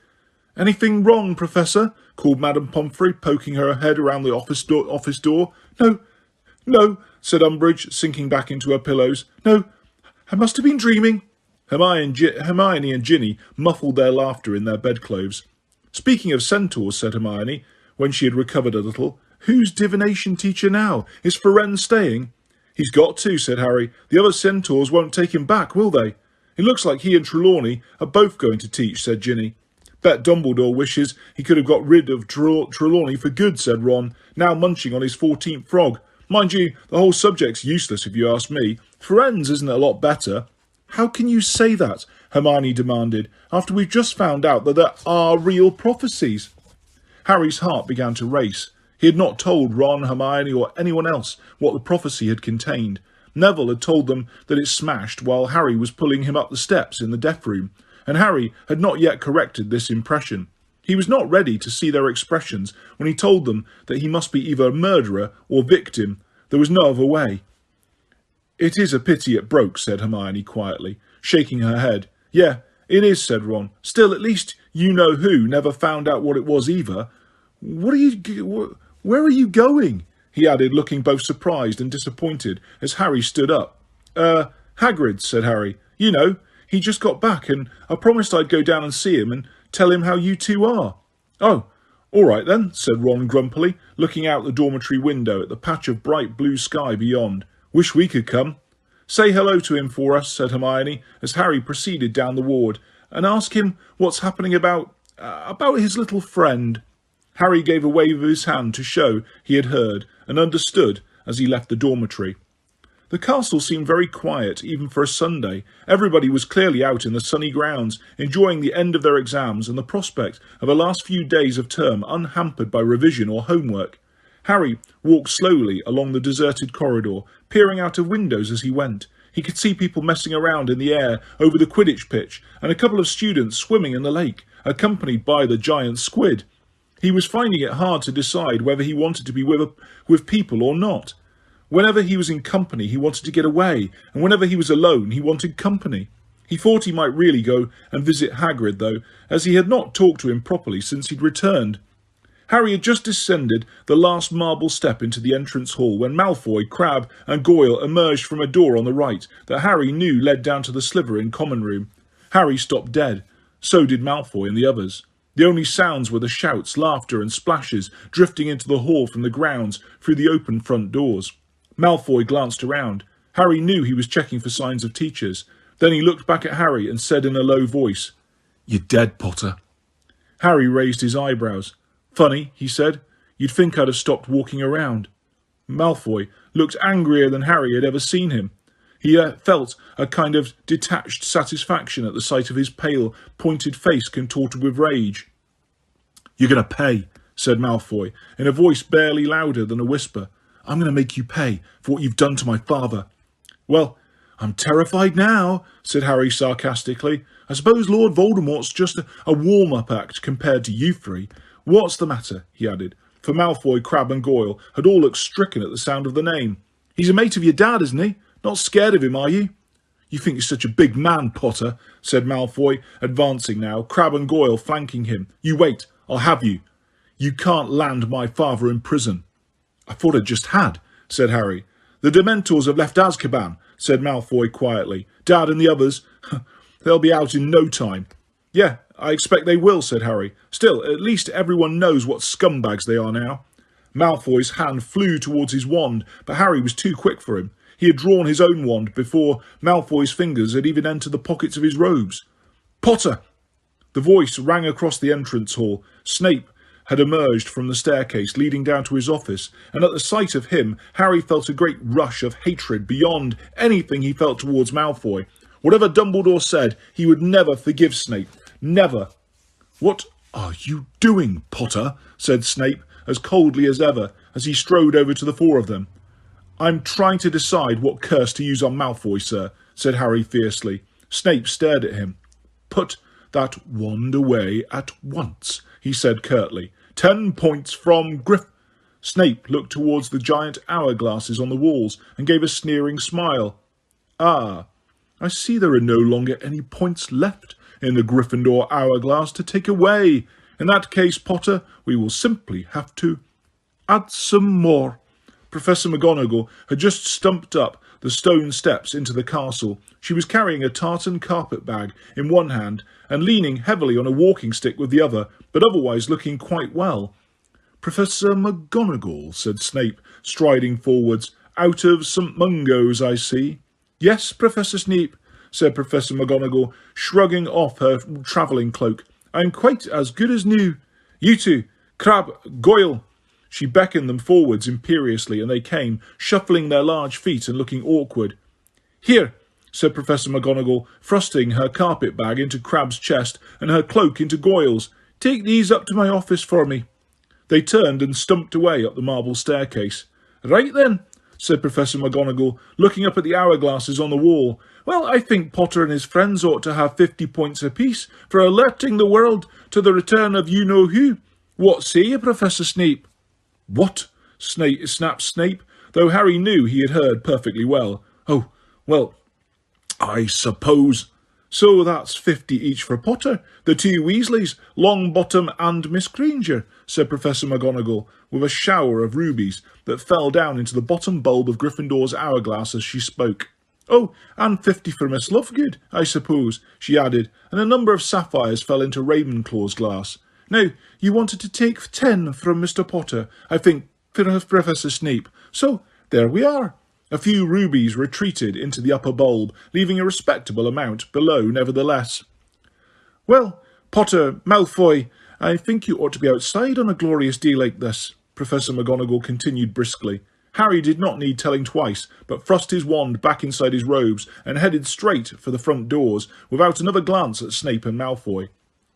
"Anything wrong, Professor?" called Madame Pomfrey, poking her head around the office door. No, said Umbridge, sinking back into her pillows. "No, I must have been dreaming." Hermione and Ginny muffled their laughter in their bedclothes. "Speaking of centaurs," said Hermione, when she had recovered a little, "who's divination teacher now? Is Firenze staying?" "He's got to," said Harry. "The other centaurs won't take him back, will they?" "It looks like he and Trelawney are both going to teach," said Ginny. "Bet Dumbledore wishes he could have got rid of Trelawney for good," said Ron, now munching on his 14th frog. "Mind you, the whole subject's useless if you ask me. Firenze isn't a lot better." "How can you say that?" Hermione demanded, after we've just found out that there are real prophecies? Harry's heart began to race. He had not told Ron, Hermione, or anyone else what the prophecy had contained. Neville had told them that it smashed while Harry was pulling him up the steps in the deaf room, and Harry had not yet corrected this impression. He was not ready to see their expressions when he told them that he must be either a murderer or victim. There was no other way. "It is a pity it broke," said Hermione quietly, shaking her head. "Yeah, it is," said Ron. "Still, at least you-know-who never found out what it was either. Where are you going?" he added, looking both surprised and disappointed as Harry stood up. Hagrid," said Harry. "You know, he just got back and I promised I'd go down and see him and tell him how you two are." "Oh, all right then," said Ron grumpily, looking out the dormitory window at the patch of bright blue sky beyond. "Wish we could come." "Say hello to him for us," said Hermione, as Harry proceeded down the ward, "and ask him what's happening about his little friend." Harry gave a wave of his hand to show he had heard and understood as he left the dormitory. The castle seemed very quiet, even for a Sunday. Everybody was clearly out in the sunny grounds, enjoying the end of their exams and the prospect of a last few days of term unhampered by revision or homework. Harry walked slowly along the deserted corridor, peering out of windows as he went. He could see people messing around in the air over the Quidditch pitch, and a couple of students swimming in the lake, accompanied by the giant squid. He was finding it hard to decide whether he wanted to be with people or not. Whenever he was in company, he wanted to get away, and whenever he was alone, he wanted company. He thought he might really go and visit Hagrid, though, as he had not talked to him properly since he'd returned. Harry had just descended the last marble step into the entrance hall when Malfoy, Crabbe and Goyle emerged from a door on the right that Harry knew led down to the Slytherin common room. Harry stopped dead. So did Malfoy and the others. The only sounds were the shouts, laughter and splashes drifting into the hall from the grounds through the open front doors. Malfoy glanced around. Harry knew he was checking for signs of teachers. Then he looked back at Harry and said in a low voice, "You're dead, Potter." Harry raised his eyebrows. "Funny," he said. "You'd think I'd have stopped walking around." Malfoy looked angrier than Harry had ever seen him. He felt a kind of detached satisfaction at the sight of his pale, pointed face contorted with rage. "You're going to pay," said Malfoy, in a voice barely louder than a whisper. "I'm going to make you pay for what you've done to my father." "Well, I'm terrified now," said Harry sarcastically. "I suppose Lord Voldemort's just a warm-up act compared to you three. What's the matter?" he added, for Malfoy, Crabbe and Goyle had all looked stricken at the sound of the name. "He's a mate of your dad, isn't he? Not scared of him, are you?" "You think you're such a big man, Potter," said Malfoy, advancing now, Crabbe and Goyle flanking him. "You wait, I'll have you. You can't land my father in prison." "I thought I just had," said Harry. "The Dementors have left Azkaban," said Malfoy quietly. "Dad and the others, they'll be out in no time." "Yeah, I expect they will," said Harry. "Still, at least everyone knows what scumbags they are now." Malfoy's hand flew towards his wand, but Harry was too quick for him. He had drawn his own wand before Malfoy's fingers had even entered the pockets of his robes. "Potter!" The voice rang across the entrance hall. Snape had emerged from the staircase leading down to his office, and at the sight of him, Harry felt a great rush of hatred beyond anything he felt towards Malfoy. Whatever Dumbledore said, he would never forgive Snape. Never. "What are you doing, Potter?" said Snape, as coldly as ever, as he strode over to the four of them. "I'm trying to decide what curse to use on Malfoy, sir," said Harry fiercely. Snape stared at him. "Put that wand away at once," he said curtly. 10 points from Griff. Snape looked towards the giant hourglasses on the walls and gave a sneering smile. "Ah, I see there are no longer any points left in the Gryffindor hourglass to take away. In that case, Potter, we will simply have to add some more." Professor McGonagall had just stumped up the stone steps into the castle. She was carrying a tartan carpet bag in one hand and leaning heavily on a walking stick with the other, but otherwise looking quite well. "Professor McGonagall," said Snape, striding forwards. "Out of St. Mungo's, I see." "Yes, Professor Snape," said Professor McGonagall, shrugging off her travelling cloak. "I'm quite as good as new. You two, Crabbe, Goyle." She beckoned them forwards imperiously, and they came, shuffling their large feet and looking awkward. "Here, said Professor McGonagall, thrusting her carpet bag into Crabbe's chest and her cloak into Goyle's. "Take these up to my office for me." They turned and stumped away up the marble staircase. "Right then," said Professor McGonagall, looking up at the hourglasses on the wall. "Well, I think Potter and his friends ought to have 50 points apiece for alerting the world to the return of you-know-who. What say you, Professor Snape?" "What?" snapped Snape, though Harry knew he had heard perfectly well. "Oh, well, I suppose. So that's 50 each for Potter, the two Weasleys, Longbottom and Miss Granger," said Professor McGonagall, with a shower of rubies that fell down into the bottom bulb of Gryffindor's hourglass as she spoke. "Oh, and 50 for Miss Lovegood, I suppose," she added, and a number of sapphires fell into Ravenclaw's glass. "Now, you wanted to take 10 from Mr. Potter, I think, Professor Snape. So, there we are." A few rubies retreated into the upper bulb, leaving a respectable amount below nevertheless. "Well, Potter, Malfoy, I think you ought to be outside on a glorious day like this," Professor McGonagall continued briskly. Harry did not need telling twice, but thrust his wand back inside his robes and headed straight for the front doors, without another glance at Snape and Malfoy.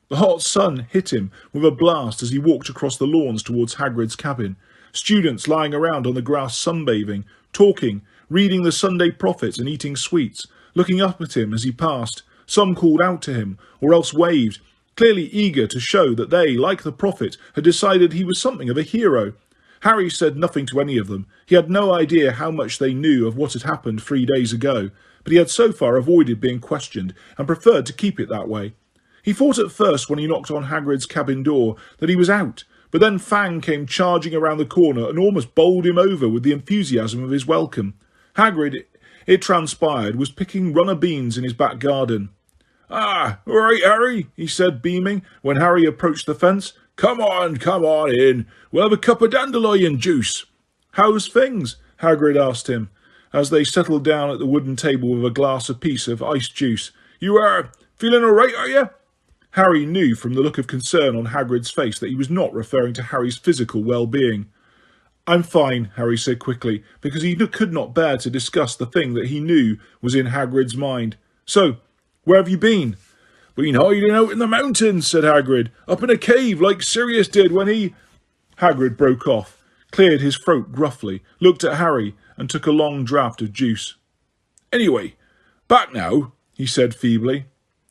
The hot sun hit him with a blast as he walked across the lawns towards Hagrid's cabin. Students lying around on the grass sunbathing, talking, reading the Sunday Prophet and eating sweets, looking up at him as he passed. Some called out to him, or else waved, clearly eager to show that they, like the Prophet, had decided he was something of a hero. Harry said nothing to any of them. He had no idea how much they knew of what had happened 3 days ago, but he had so far avoided being questioned and preferred to keep it that way. He thought at first when he knocked on Hagrid's cabin door that he was out, but then Fang came charging around the corner and almost bowled him over with the enthusiasm of his welcome. Hagrid, it transpired, was picking runner beans in his back garden. "Ah, all right, Harry," he said, beaming, when Harry approached the fence. Come on in. We'll have a cup of dandelion juice." "How's things?" Hagrid asked him, as they settled down at the wooden table with a glass apiece of iced juice. "You are feeling all right, are you?" Harry knew from the look of concern on Hagrid's face that he was not referring to Harry's physical well-being. "I'm fine," Harry said quickly, because he could not bear to discuss the thing that he knew was in Hagrid's mind. "So, where have you been?" "Been hiding out in the mountains," said Hagrid. "Up in a cave like Sirius did when he—" Hagrid broke off, cleared his throat gruffly, looked at Harry, and took a long draught of juice. "Anyway, back now," he said feebly.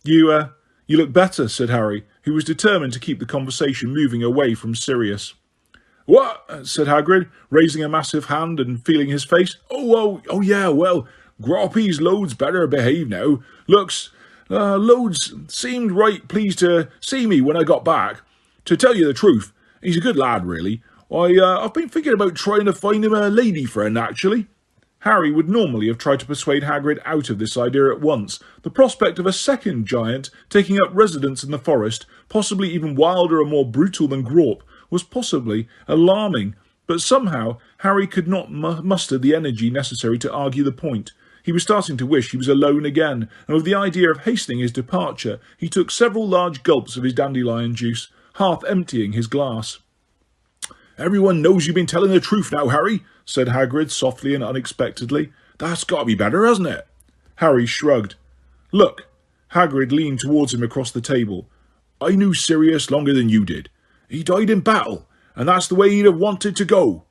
You look better," said Harry, who was determined to keep the conversation moving away from Sirius. "What?" said Hagrid, raising a massive hand and feeling his face. Oh, yeah, well, Grawpy's loads better behaved now. Loads seemed right pleased to see me when I got back. To tell you the truth, he's a good lad, really. I've been thinking about trying to find him a lady friend, actually." Harry would normally have tried to persuade Hagrid out of this idea at once. The prospect of a second giant taking up residence in the forest, possibly even wilder and more brutal than Grawp, was possibly alarming, but somehow Harry could not muster the energy necessary to argue the point. He was starting to wish he was alone again, and with the idea of hastening his departure, he took several large gulps of his dandelion juice, half emptying his glass. "Everyone knows you've been telling the truth now, Harry," said Hagrid softly and unexpectedly. "That's got to be better, hasn't it?" Harry shrugged. "Look," Hagrid leaned towards him across the table. "I knew Sirius longer than you did. He died in battle, and that's the way he'd have wanted to go."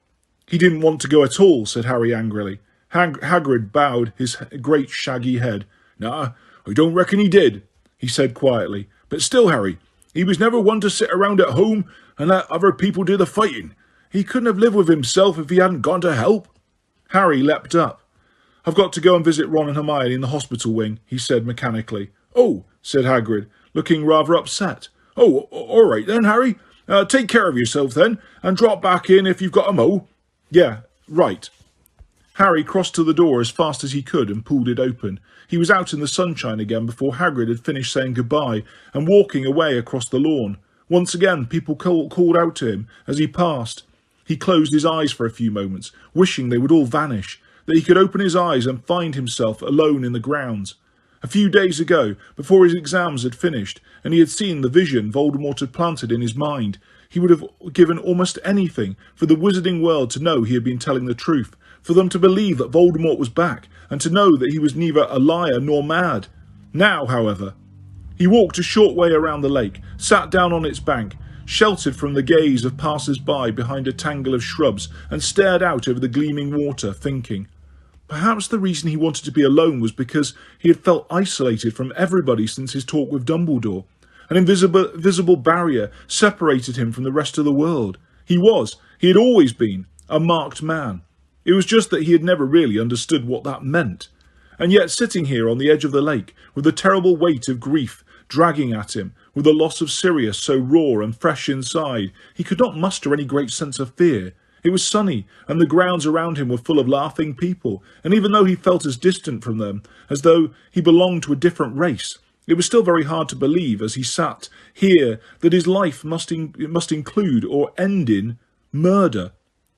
"He didn't want to go at all," said Harry angrily. Hagrid bowed his great shaggy head. "Nah, I don't reckon he did," he said quietly. "But still, Harry, he was never one to sit around at home and let other people do the fighting. He couldn't have lived with himself if he hadn't gone to help." Harry leapt up. "I've got to go and visit Ron and Hermione in the hospital wing," he said mechanically. "Oh," said Hagrid, looking rather upset. "Oh, all right then, Harry. Take care of yourself then, and drop back in if you've got a mo." "Yeah, right." Harry crossed to the door as fast as he could and pulled it open. He was out in the sunshine again before Hagrid had finished saying goodbye and walking away across the lawn. Once again, people called out to him as he passed. He closed his eyes for a few moments, wishing they would all vanish, that he could open his eyes and find himself alone in the grounds. A few days ago, before his exams had finished, and he had seen the vision Voldemort had planted in his mind, he would have given almost anything for the wizarding world to know he had been telling the truth, for them to believe that Voldemort was back, and to know that he was neither a liar nor mad. Now, however, he walked a short way around the lake, sat down on its bank, sheltered from the gaze of passers-by behind a tangle of shrubs, and stared out over the gleaming water, thinking. Perhaps the reason he wanted to be alone was because he had felt isolated from everybody since his talk with Dumbledore. An invisible barrier separated him from the rest of the world. He had always been, a marked man. It was just that he had never really understood what that meant. And yet, sitting here on the edge of the lake, with the terrible weight of grief dragging at him, with the loss of Sirius so raw and fresh inside, he could not muster any great sense of fear. It was sunny, and the grounds around him were full of laughing people, and even though he felt as distant from them, as though he belonged to a different race, it was still very hard to believe, as he sat here, that his life must include or end in murder.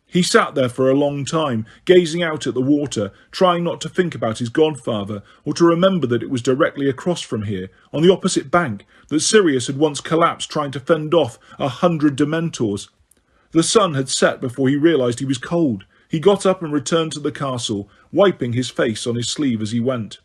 He sat there for a long time, gazing out at the water, trying not to think about his godfather, or to remember that it was directly across from here, on the opposite bank, that Sirius had once collapsed trying to fend off 100 Dementors. The sun had set before he realised he was cold. He got up and returned to the castle, wiping his face on his sleeve as he went.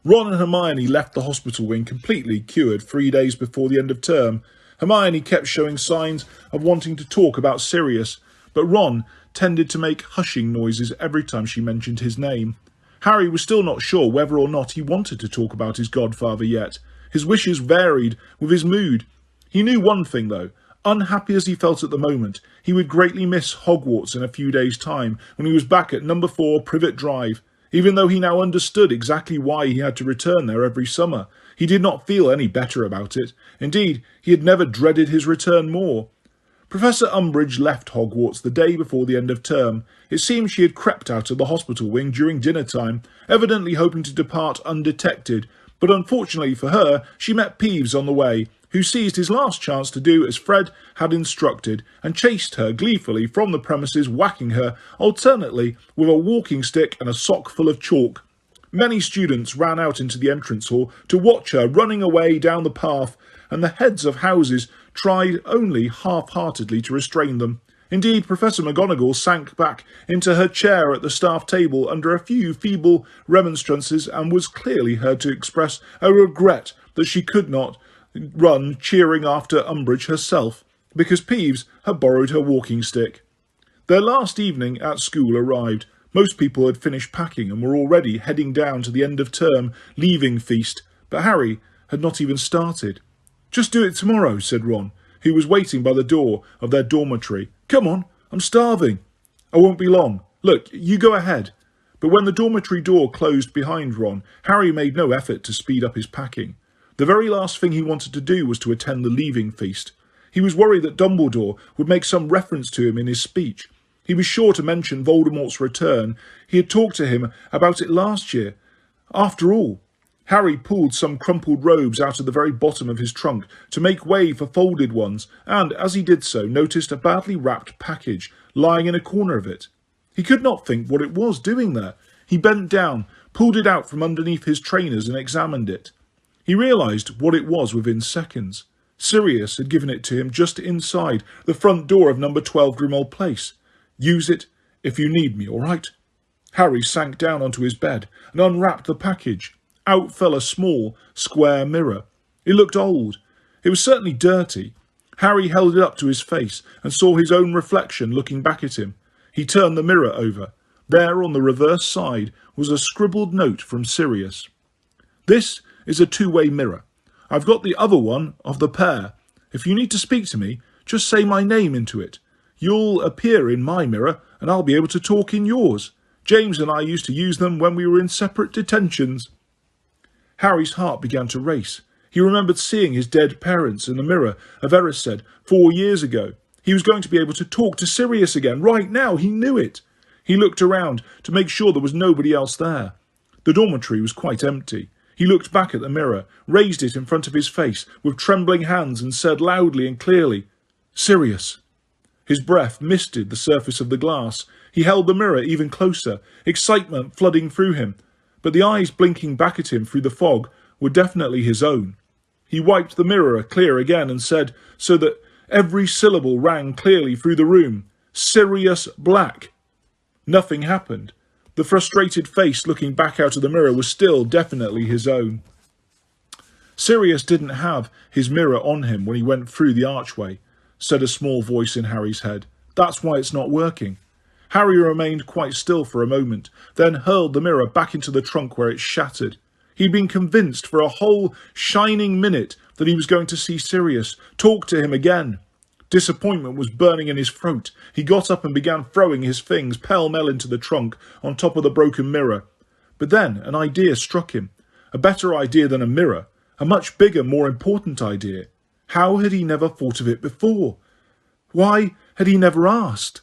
Ron and Hermione left the hospital wing completely cured 3 days before the end of term. Hermione kept showing signs of wanting to talk about Sirius, but Ron tended to make hushing noises every time she mentioned his name. Harry was still not sure whether or not he wanted to talk about his godfather yet. His wishes varied with his mood. He knew one thing, though. Unhappy as he felt at the moment, he would greatly miss Hogwarts in a few days' time, when he was back at number 4 Privet Drive. Even though he now understood exactly why he had to return there every summer, he did not feel any better about it. Indeed, he had never dreaded his return more. Professor Umbridge left Hogwarts the day before the end of term. It seemed she had crept out of the hospital wing during dinner time, evidently hoping to depart undetected, but unfortunately for her, she met Peeves on the way, who seized his last chance to do as Fred had instructed, and chased her gleefully from the premises, whacking her alternately with a walking stick and a sock full of chalk. Many students ran out into the entrance hall to watch her running away down the path, and the heads of houses tried only half-heartedly to restrain them. Indeed, Professor McGonagall sank back into her chair at the staff table under a few feeble remonstrances, and was clearly heard to express a regret that she could not run cheering after Umbridge herself, because Peeves had borrowed her walking stick. Their last evening at school arrived. Most people had finished packing and were already heading down to the end of term leaving feast, but Harry had not even started. "Just do it tomorrow," said Ron, who was waiting by the door of their dormitory. "Come on, I'm starving." "I won't be long. Look, you go ahead." But when the dormitory door closed behind Ron, Harry made no effort to speed up his packing. The very last thing he wanted to do was to attend the leaving feast. He was worried that Dumbledore would make some reference to him in his speech. He was sure to mention Voldemort's return. He had talked to him about it last year. After all, Harry pulled some crumpled robes out of the very bottom of his trunk to make way for folded ones, and as he did so noticed a badly wrapped package lying in a corner of it. He could not think what it was doing there. He bent down, pulled it out from underneath his trainers and examined it. He realised what it was within seconds. Sirius had given it to him just inside the front door of number 12 Grimmauld Place. "Use it if you need me, all right?" Harry sank down onto his bed and unwrapped the package. Out fell a small, square mirror. It looked old. It was certainly dirty. Harry held it up to his face and saw his own reflection looking back at him. He turned the mirror over. There, on the reverse side, was a scribbled note from Sirius. "This is a two-way mirror. I've got the other one of the pair. If you need to speak to me, just say my name into it. You'll appear in my mirror, and I'll be able to talk in yours. James and I used to use them when we were in separate detentions." Harry's heart began to race. He remembered seeing his dead parents in the mirror of Erised 4 years ago. He was going to be able to talk to Sirius again, right now, he knew it. He looked around to make sure there was nobody else there. The dormitory was quite empty. He looked back at the mirror, raised it in front of his face with trembling hands and said loudly and clearly, "Sirius." His breath misted the surface of the glass. He held the mirror even closer, excitement flooding through him. But the eyes blinking back at him through the fog were definitely his own. He wiped the mirror clear again and said, so that every syllable rang clearly through the room, "Sirius Black." Nothing happened. The frustrated face looking back out of the mirror was still definitely his own. Sirius didn't have his mirror on him when he went through the archway, said a small voice in Harry's head. That's why it's not working. Harry remained quite still for a moment, then hurled the mirror back into the trunk where it shattered. He'd been convinced for a whole shining minute that he was going to see Sirius, talk to him again. Disappointment was burning in his throat. He got up and began throwing his things pell-mell into the trunk on top of the broken mirror. But then an idea struck him. A better idea than a mirror. A much bigger, more important idea. How had he never thought of it before? Why had he never asked?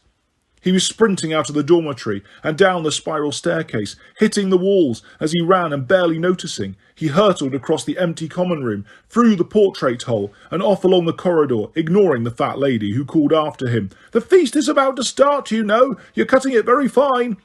He was sprinting out of the dormitory and down the spiral staircase, hitting the walls as he ran and barely noticing. He hurtled across the empty common room, through the portrait hole and off along the corridor, ignoring the fat lady who called after him. "The feast is about to start, you know. You're cutting it very fine."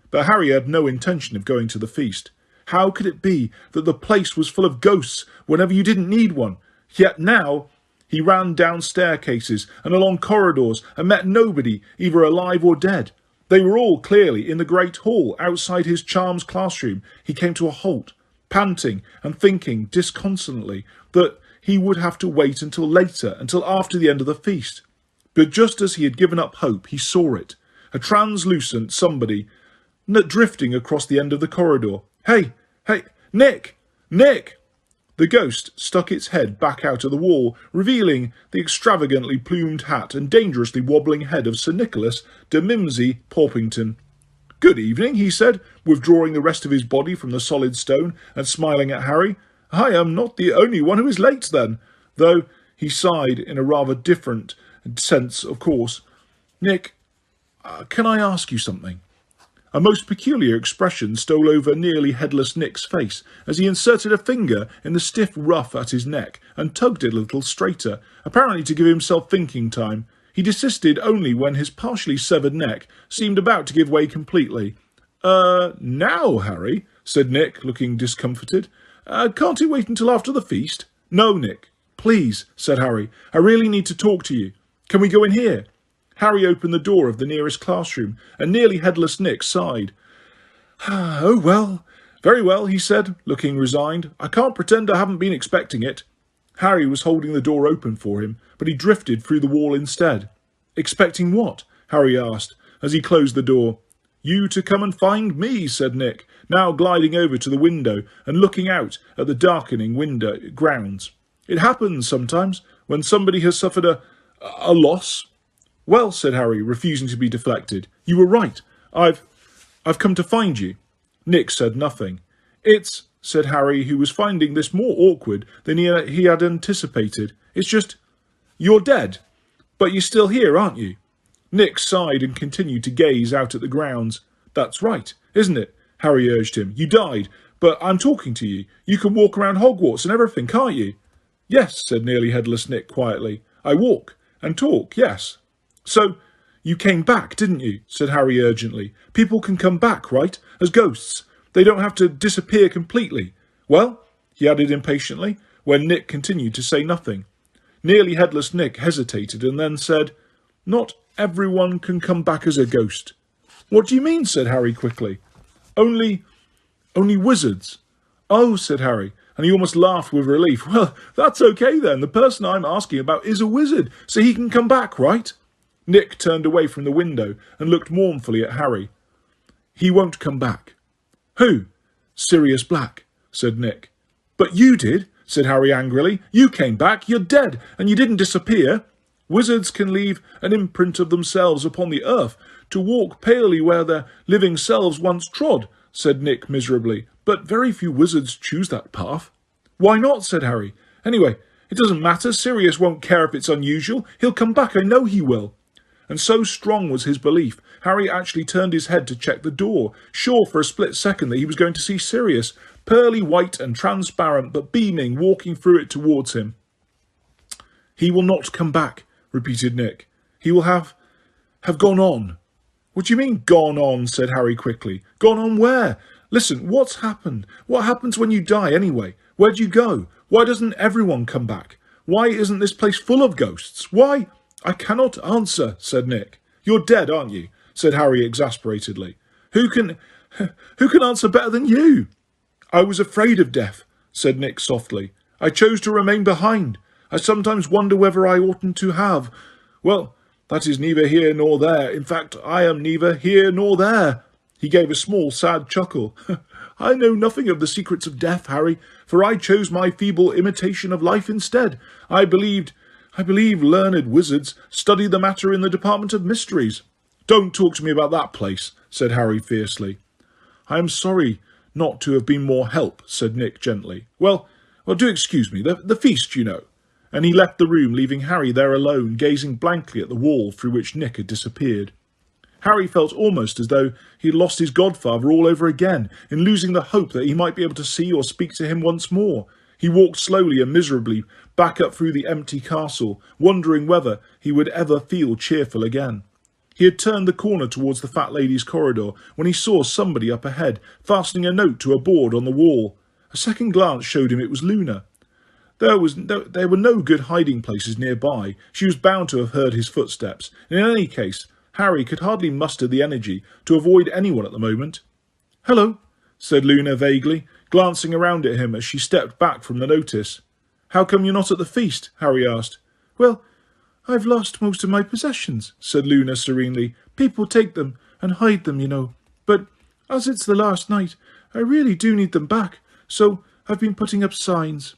But Harry had no intention of going to the feast. How could it be that the place was full of ghosts whenever you didn't need one? Yet now he ran down staircases and along corridors and met nobody, either alive or dead. They were all clearly in the great hall outside his charms classroom. He came to a halt, panting and thinking disconsolately that he would have to wait until later, until after the end of the feast. But just as he had given up hope, he saw it. A translucent somebody drifting across the end of the corridor. Hey, Nick! Nick! The ghost stuck its head back out of the wall, revealing the extravagantly plumed hat and dangerously wobbling head of Sir Nicholas de Mimsy Porpington. "Good evening," he said, withdrawing the rest of his body from the solid stone and smiling at Harry. "I am not the only one who is late, then." Though he sighed in a rather different sense, of course. "Nick, can I ask you something?" A most peculiar expression stole over nearly headless Nick's face as he inserted a finger in the stiff ruff at his neck and tugged it a little straighter, apparently to give himself thinking time. He desisted only when his partially severed neck seemed about to give way completely. Now, Harry," said Nick, looking discomfited. "Can't it wait until after the feast?" "No, Nick. Please," said Harry. "I really need to talk to you. Can we go in here?" Harry opened the door of the nearest classroom, and nearly headless Nick sighed. "Oh, well, very well," he said, looking resigned. "I can't pretend I haven't been expecting it." Harry was holding the door open for him, but he drifted through the wall instead. "Expecting what?" Harry asked, as he closed the door. "You to come and find me," said Nick, now gliding over to the window and looking out at the darkening window grounds. "It happens sometimes, when somebody has suffered a loss." "Well," said Harry, refusing to be deflected, "you were right. I've come to find you." Nick said nothing. "It's," said Harry, who was finding this more awkward than he had anticipated. "It's just, you're dead. But you're still here, aren't you?" Nick sighed and continued to gaze out at the grounds. "That's right, isn't it?" Harry urged him. "You died, but I'm talking to you. You can walk around Hogwarts and everything, can't you?" "Yes," said nearly headless Nick quietly. "I walk and talk, yes." "So, you came back, didn't you?" said Harry urgently. "People can come back, right? As ghosts. They don't have to disappear completely. Well," he added impatiently, when Nick continued to say nothing. Nearly headless Nick hesitated and then said, "Not everyone can come back as a ghost." "What do you mean?" said Harry quickly. Only wizards." "Oh," said Harry, and he almost laughed with relief. "Well, that's okay then. The person I'm asking about is a wizard, so he can come back, right?" Nick turned away from the window and looked mournfully at Harry. "He won't come back." "Who?" "Sirius Black," said Nick. "But you did," said Harry angrily. "You came back. You're dead, and you didn't disappear. Wizards can leave an imprint of themselves upon the earth, to walk palely where their living selves once trod," said Nick miserably. "But very few wizards choose that path." "Why not?" said Harry. "Anyway, it doesn't matter. Sirius won't care if it's unusual. He'll come back. I know he will." And so strong was his belief, Harry actually turned his head to check the door, sure for a split second that he was going to see Sirius, pearly white and transparent but beaming, walking through it towards him. "He will not come back," repeated Nick. "He will have gone on." "What do you mean, gone on?" said Harry quickly. "Gone on where? Listen, what's happened? What happens when you die anyway? Where'd you go? Why doesn't everyone come back? Why isn't this place full of ghosts? Why—" "I cannot answer," said Nick. "You're dead, aren't you? said Harry exasperatedly. Who can answer better than you? I was afraid of death, said Nick softly. I chose to remain behind. I sometimes wonder whether I oughtn't to have. Well, that is neither here nor there. In fact, I am neither here nor there. He gave a small, sad chuckle. I know nothing of the secrets of death, Harry, for I chose my feeble imitation of life instead. I believe learned wizards study the matter in the Department of Mysteries. Don't talk to me about that place, said Harry fiercely. I am sorry not to have been more help, said Nick gently. Well, do excuse me, the feast, you know. And he left the room, leaving Harry there alone, gazing blankly at the wall through which Nick had disappeared. Harry felt almost as though he had lost his godfather all over again, in losing the hope that he might be able to see or speak to him once more. He walked slowly and miserably back up through the empty castle, wondering whether he would ever feel cheerful again. He had turned the corner towards the fat lady's corridor when he saw somebody up ahead, fastening a note to a board on the wall. A second glance showed him it was Luna. There were no good hiding places nearby. She was bound to have heard his footsteps, and in any case, Harry could hardly muster the energy to avoid anyone at the moment. Hello, said Luna vaguely, glancing around at him as she stepped back from the notice. How come you're not at the feast? Harry asked. Well, I've lost most of my possessions, said Luna serenely. People take them and hide them, you know. But as it's the last night, I really do need them back, so I've been putting up signs.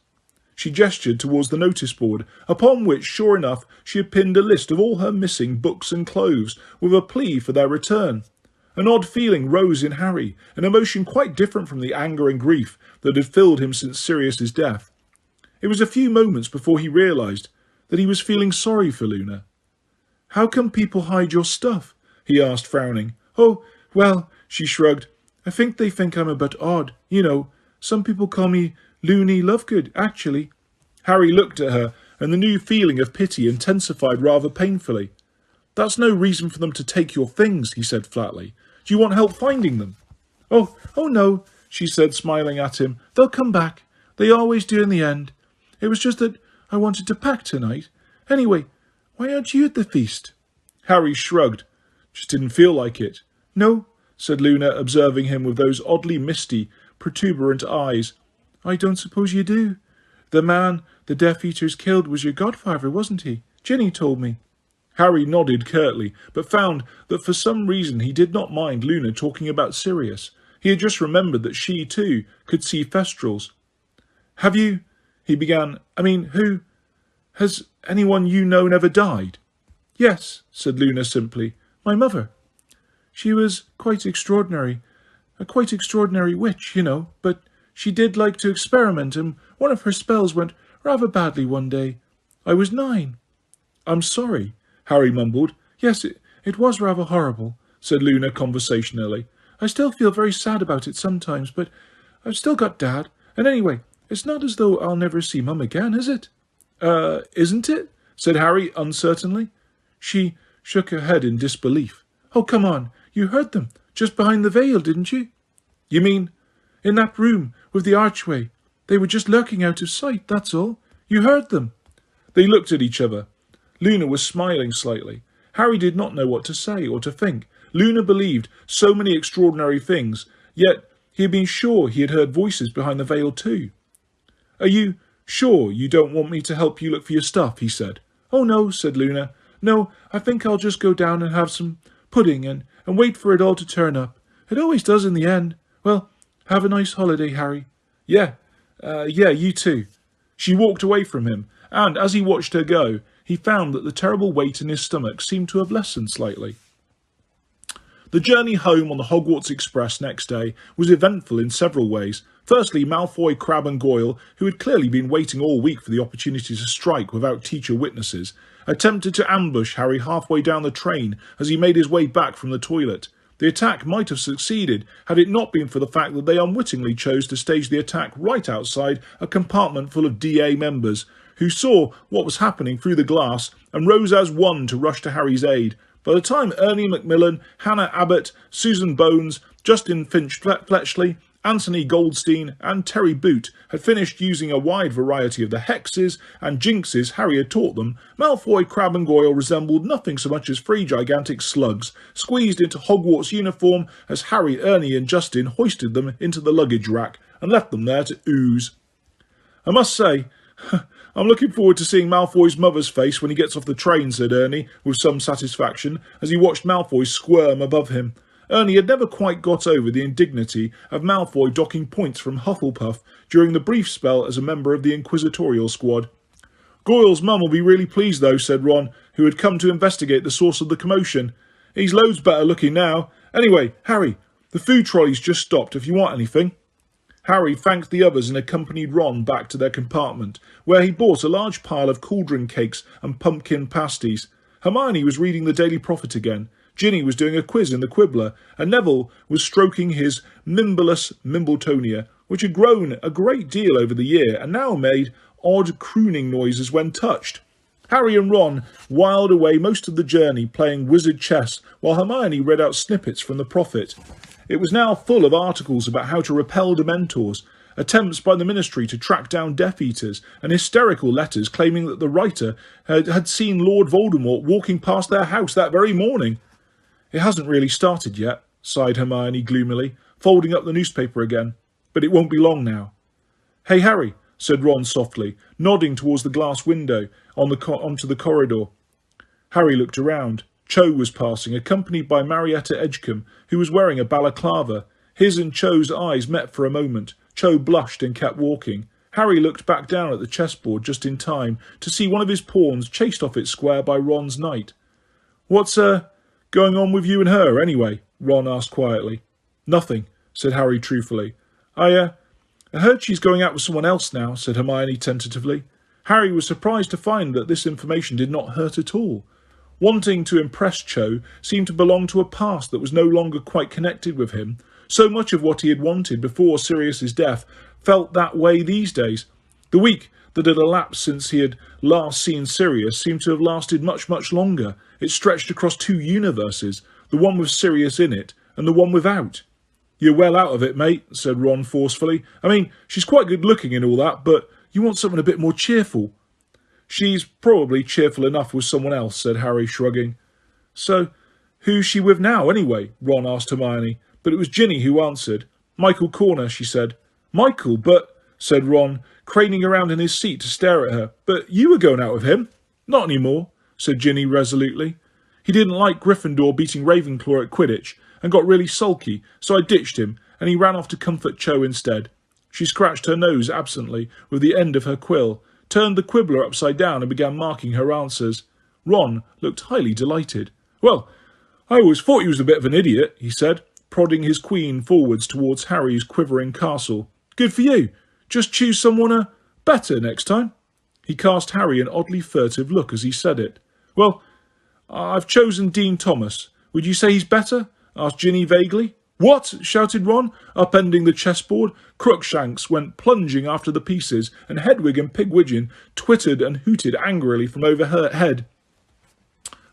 She gestured towards the notice board, upon which, sure enough, she had pinned a list of all her missing books and clothes, with a plea for their return. An odd feeling rose in Harry, an emotion quite different from the anger and grief that had filled him since Sirius's death. It was a few moments before he realised that he was feeling sorry for Luna. How come people hide your stuff? He asked, frowning. Oh, well, she shrugged. I think they think I'm a bit odd. You know, some people call me Loony Lovegood, actually. Harry looked at her, and the new feeling of pity intensified rather painfully. That's no reason for them to take your things, he said flatly. Do you want help finding them? Oh no, she said, smiling at him. They'll come back. They always do in the end. It was just that I wanted to pack tonight. Anyway, why aren't you at the feast? Harry shrugged. Just didn't feel like it. No, said Luna, observing him with those oddly misty, protuberant eyes. I don't suppose you do. The man the Death Eaters killed was your godfather, wasn't he? Ginny told me. Harry nodded curtly, but found that for some reason he did not mind Luna talking about Sirius. He had just remembered that she, too, could see Thestrals. Have you... he began. Who... has anyone you know never died? Yes, said Luna simply. My mother. She was quite extraordinary. A quite extraordinary witch, you know, but she did like to experiment, and one of her spells went rather badly one day. I was 9. I'm sorry, Harry mumbled. Yes, it was rather horrible, said Luna conversationally. I still feel very sad about it sometimes, but I've still got Dad, and anyway, it's not as though I'll never see Mum again, is it? Isn't it? Said Harry uncertainly. She shook her head in disbelief. Oh, come on, you heard them, just behind the veil, didn't you? You mean, in that room with the archway? They were just lurking out of sight, that's all. You heard them. They looked at each other. Luna was smiling slightly. Harry did not know what to say or to think. Luna believed so many extraordinary things, yet he had been sure he had heard voices behind the veil too. Are you sure you don't want me to help you look for your stuff? He said. Oh no, said Luna. No, I think I'll just go down and have some pudding and wait for it all to turn up. It always does in the end. Well, have a nice holiday, Harry. Yeah, you too. She walked away from him, and as he watched her go, he found that the terrible weight in his stomach seemed to have lessened slightly. The journey home on the Hogwarts Express next day was eventful in several ways. Firstly, Malfoy, Crabbe and Goyle, who had clearly been waiting all week for the opportunity to strike without teacher witnesses, attempted to ambush Harry halfway down the train as he made his way back from the toilet. The attack might have succeeded had it not been for the fact that they unwittingly chose to stage the attack right outside a compartment full of DA members, who saw what was happening through the glass and rose as one to rush to Harry's aid. By the time Ernie Macmillan, Hannah Abbott, Susan Bones, Justin Finch-Fletchley Anthony Goldstein and Terry Boot had finished using a wide variety of the hexes and jinxes Harry had taught them, Malfoy, Crabbe and Goyle resembled nothing so much as three gigantic slugs, squeezed into Hogwarts uniform as Harry, Ernie and Justin hoisted them into the luggage rack and left them there to ooze. "I must say, I'm looking forward to seeing Malfoy's mother's face when he gets off the train," said Ernie, with some satisfaction, as he watched Malfoy squirm above him. Ernie had never quite got over the indignity of Malfoy docking points from Hufflepuff during the brief spell as a member of the Inquisitorial Squad. "Goyle's mum will be really pleased though," said Ron, who had come to investigate the source of the commotion. "He's loads better looking now. Anyway, Harry, the food trolley's just stopped if you want anything." Harry thanked the others and accompanied Ron back to their compartment, where he bought a large pile of cauldron cakes and pumpkin pasties. Hermione was reading the Daily Prophet again. Ginny was doing a quiz in the Quibbler, and Neville was stroking his Mimblelus Mimbletonia, which had grown a great deal over the year and now made odd crooning noises when touched. Harry and Ron whiled away most of the journey playing wizard chess, while Hermione read out snippets from the Prophet. It was now full of articles about how to repel Dementors, attempts by the Ministry to track down Death Eaters, and hysterical letters claiming that the writer had seen Lord Voldemort walking past their house that very morning. "It hasn't really started yet," sighed Hermione gloomily, folding up the newspaper again. "But it won't be long now." "Hey, Harry," said Ron softly, nodding towards the glass window onto the corridor. Harry looked around. Cho was passing, accompanied by Marietta Edgecombe, who was wearing a balaclava. His and Cho's eyes met for a moment. Cho blushed and kept walking. Harry looked back down at the chessboard just in time to see one of his pawns chased off its square by Ron's knight. "What's, going on with you and her, anyway?" Ron asked quietly. "Nothing," said Harry truthfully. I heard she's going out with someone else now," said Hermione tentatively. Harry was surprised to find that this information did not hurt at all. Wanting to impress Cho seemed to belong to a past that was no longer quite connected with him. So much of what he had wanted before Sirius's death felt that way these days. The week that had elapsed since he had last seen Sirius seemed to have lasted much, much longer. It stretched across two universes, the one with Sirius in it and the one without. "You're well out of it, mate," said Ron forcefully. "I mean, she's quite good looking and all that, but you want something a bit more cheerful." "She's probably cheerful enough with someone else," said Harry, shrugging. "So, who's she with now, anyway?" Ron asked Hermione, but it was Ginny who answered. "Michael Corner," she said. "Michael, but," said Ron, craning around in his seat to stare at her. "But you were going out with him." "Not any more," said Ginny resolutely. "He didn't like Gryffindor beating Ravenclaw at Quidditch, and got really sulky, so I ditched him, and he ran off to comfort Cho instead." She scratched her nose absently with the end of her quill, turned the quibbler upside down and began marking her answers. Ron looked highly delighted. "Well, I always thought you was a bit of an idiot," he said, prodding his queen forwards towards Harry's quivering castle. "Good for you. Just choose someone better next time." He cast Harry an oddly furtive look as he said it. "Well, I've chosen Dean Thomas. Would you say he's better?" asked Ginny vaguely. "What?" shouted Ron, upending the chessboard. Crookshanks went plunging after the pieces, and Hedwig and Pigwidgeon twittered and hooted angrily from overhead.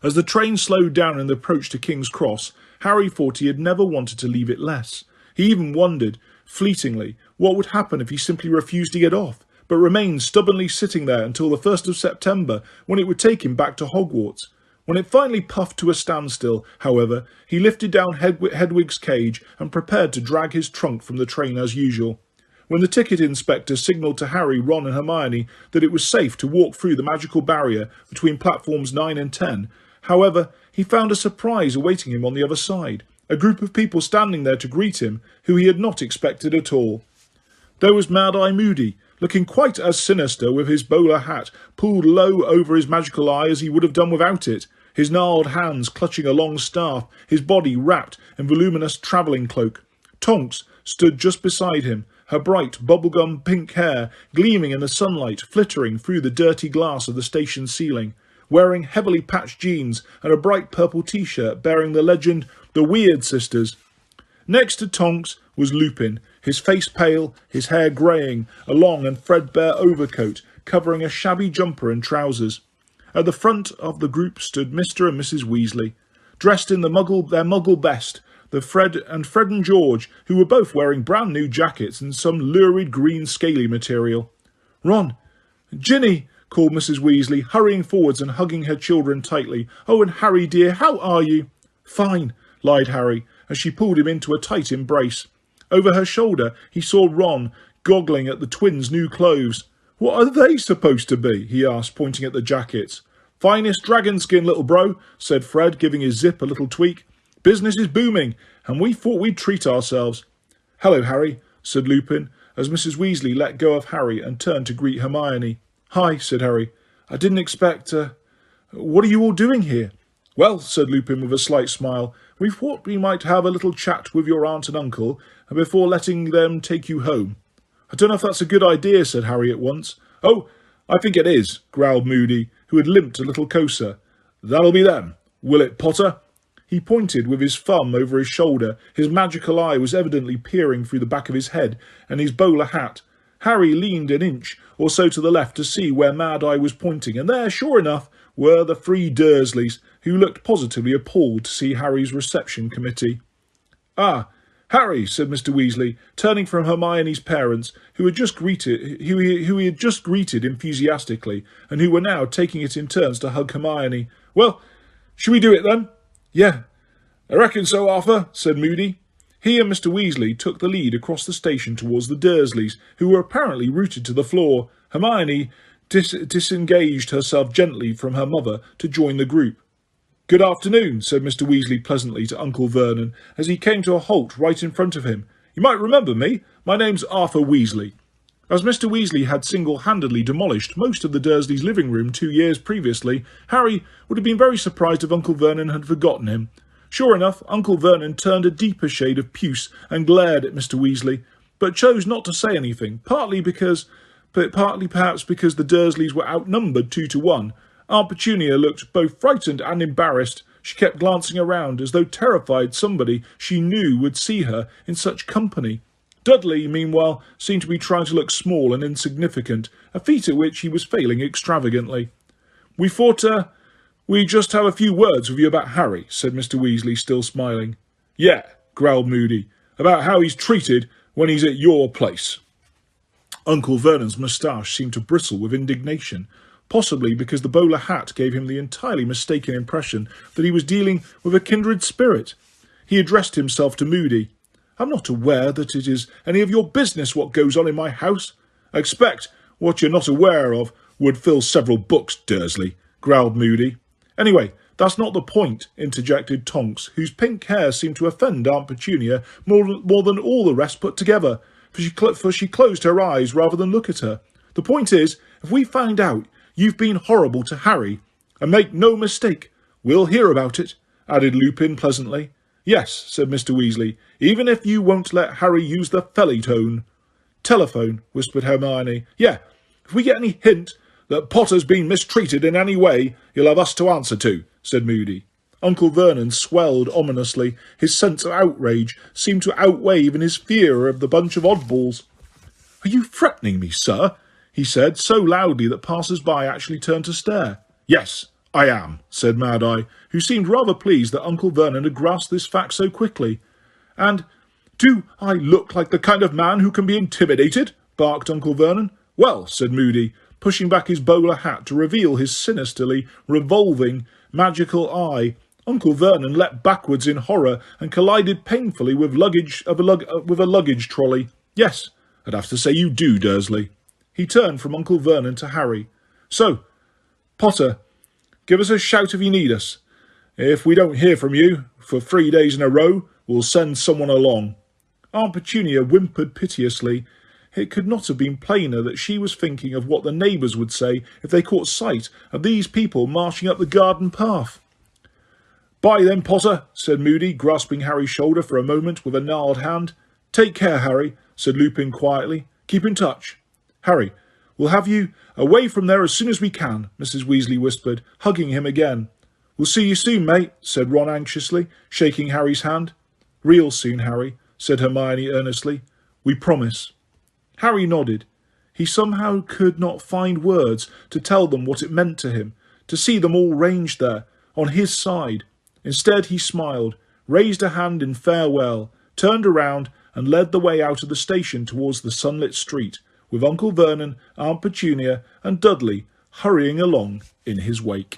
As the train slowed down in the approach to King's Cross, Harry thought he had never wanted to leave it less. He even wondered, fleetingly, what would happen if he simply refused to get off, but remained stubbornly sitting there until the 1st of September, when it would take him back to Hogwarts. When it finally puffed to a standstill, however, he lifted down Hedwig's cage and prepared to drag his trunk from the train as usual. When the ticket inspector signalled to Harry, Ron and Hermione that it was safe to walk through the magical barrier between platforms 9 and 10, however, he found a surprise awaiting him on the other side, a group of people standing there to greet him who he had not expected at all. There was Mad-Eye Moody, looking quite as sinister with his bowler hat pulled low over his magical eye as he would have done without it, his gnarled hands clutching a long staff, his body wrapped in voluminous travelling cloak. Tonks stood just beside him, her bright bubblegum pink hair gleaming in the sunlight, flittering through the dirty glass of the station ceiling, wearing heavily patched jeans and a bright purple t-shirt bearing the legend, "The Weird Sisters." Next to Tonks was Lupin, his face pale, his hair greying, a long and threadbare overcoat covering a shabby jumper and trousers. At the front of the group stood Mr. and Mrs. Weasley, dressed in their muggle best, Fred and George, who were both wearing brand new jackets and some lurid green scaly material. "Ron! Ginny!" called Mrs. Weasley, hurrying forwards and hugging her children tightly. "Oh, and Harry dear, how are you?" "Fine," lied Harry, as she pulled him into a tight embrace. Over her shoulder he saw Ron goggling at the twins' new clothes. "What are they supposed to be?" he asked, pointing at the jackets. "Finest dragon skin, little bro," said Fred, giving his zip a little tweak. "Business is booming, and we thought we'd treat ourselves." "Hello, Harry," said Lupin, as Mrs. Weasley let go of Harry and turned to greet Hermione. "Hi," said Harry. "I didn't expect... What are you all doing here?" "Well," said Lupin with a slight smile, "we thought we might have a little chat with your aunt and uncle before letting them take you home." "I don't know if that's a good idea," said Harry at once. "Oh, I think it is," growled Moody, who had limped a little closer. "That'll be them. Will it, Potter?" He pointed with his thumb over his shoulder. His magical eye was evidently peering through the back of his head and his bowler hat. Harry leaned an inch or so to the left to see where Mad Eye was pointing, and there, sure enough, were the 3 Dursleys, who looked positively appalled to see Harry's reception committee. "Ah, Harry," said Mr. Weasley, turning from Hermione's parents, who he had just greeted enthusiastically, and who were now taking it in turns to hug Hermione. "Well, shall we do it then?" "Yeah, I reckon so, Arthur," said Moody. He and Mr. Weasley took the lead across the station towards the Dursleys, who were apparently rooted to the floor. Hermione disengaged herself gently from her mother to join the group. "Good afternoon," said Mr. Weasley pleasantly to Uncle Vernon, as he came to a halt right in front of him. "You might remember me. My name's Arthur Weasley." As Mr. Weasley had single-handedly demolished most of the Dursleys' living room 2 years previously, Harry would have been very surprised if Uncle Vernon had forgotten him. Sure enough, Uncle Vernon turned a deeper shade of puce and glared at Mr. Weasley, but chose not to say anything, partly perhaps because the Dursleys were outnumbered 2 to 1. Aunt Petunia looked both frightened and embarrassed. She kept glancing around as though terrified somebody she knew would see her in such company. Dudley, meanwhile, seemed to be trying to look small and insignificant, a feat at which he was failing extravagantly. "We thought, we'd just have a few words with you about Harry," said Mr. Weasley, still smiling. "Yeah," growled Moody, "about how he's treated when he's at your place." Uncle Vernon's moustache seemed to bristle with indignation, possibly because the bowler hat gave him the entirely mistaken impression that he was dealing with a kindred spirit. He addressed himself to Moody. "I'm not aware that it is any of your business what goes on in my house. I expect what you're not aware of would fill several books, Dursley," growled Moody. "Anyway, that's not the point," interjected Tonks, whose pink hair seemed to offend Aunt Petunia more than all the rest put together, for she closed her eyes rather than look at her. "The point is, if we find out you've been horrible to Harry, and make no mistake, we'll hear about it," added Lupin pleasantly. "Yes," said Mr. Weasley, "even if you won't let Harry use the felly-tone." "Telephone," whispered Hermione. "Yeah, if we get any hint that Potter's been mistreated in any way, you'll have us to answer to," said Moody. Uncle Vernon swelled ominously. His sense of outrage seemed to outweigh even his fear of the bunch of oddballs. "Are you threatening me, sir?" he said, so loudly that passers-by actually turned to stare. "Yes, I am," said Mad Eye, who seemed rather pleased that Uncle Vernon had grasped this fact so quickly. "And do I look like the kind of man who can be intimidated?" barked Uncle Vernon. "Well," said Moody, pushing back his bowler hat to reveal his sinisterly revolving magical eye. Uncle Vernon leapt backwards in horror and collided painfully with a luggage trolley. "Yes, I'd have to say you do, Dursley." He turned from Uncle Vernon to Harry. "So, Potter, give us a shout if you need us. If we don't hear from you for 3 days in a row, we'll send someone along." Aunt Petunia whimpered piteously. It could not have been plainer that she was thinking of what the neighbours would say if they caught sight of these people marching up the garden path. "Bye then, Potter," said Moody, grasping Harry's shoulder for a moment with a gnarled hand. "Take care, Harry," said Lupin quietly. "Keep in touch." "Harry, we'll have you away from there as soon as we can," Mrs. Weasley whispered, hugging him again. "We'll see you soon, mate," said Ron anxiously, shaking Harry's hand. "Real soon, Harry," said Hermione earnestly. "We promise." Harry nodded. He somehow could not find words to tell them what it meant to him, to see them all ranged there, on his side. Instead he smiled, raised a hand in farewell, turned around and led the way out of the station towards the sunlit street, with Uncle Vernon, Aunt Petunia and Dudley hurrying along in his wake.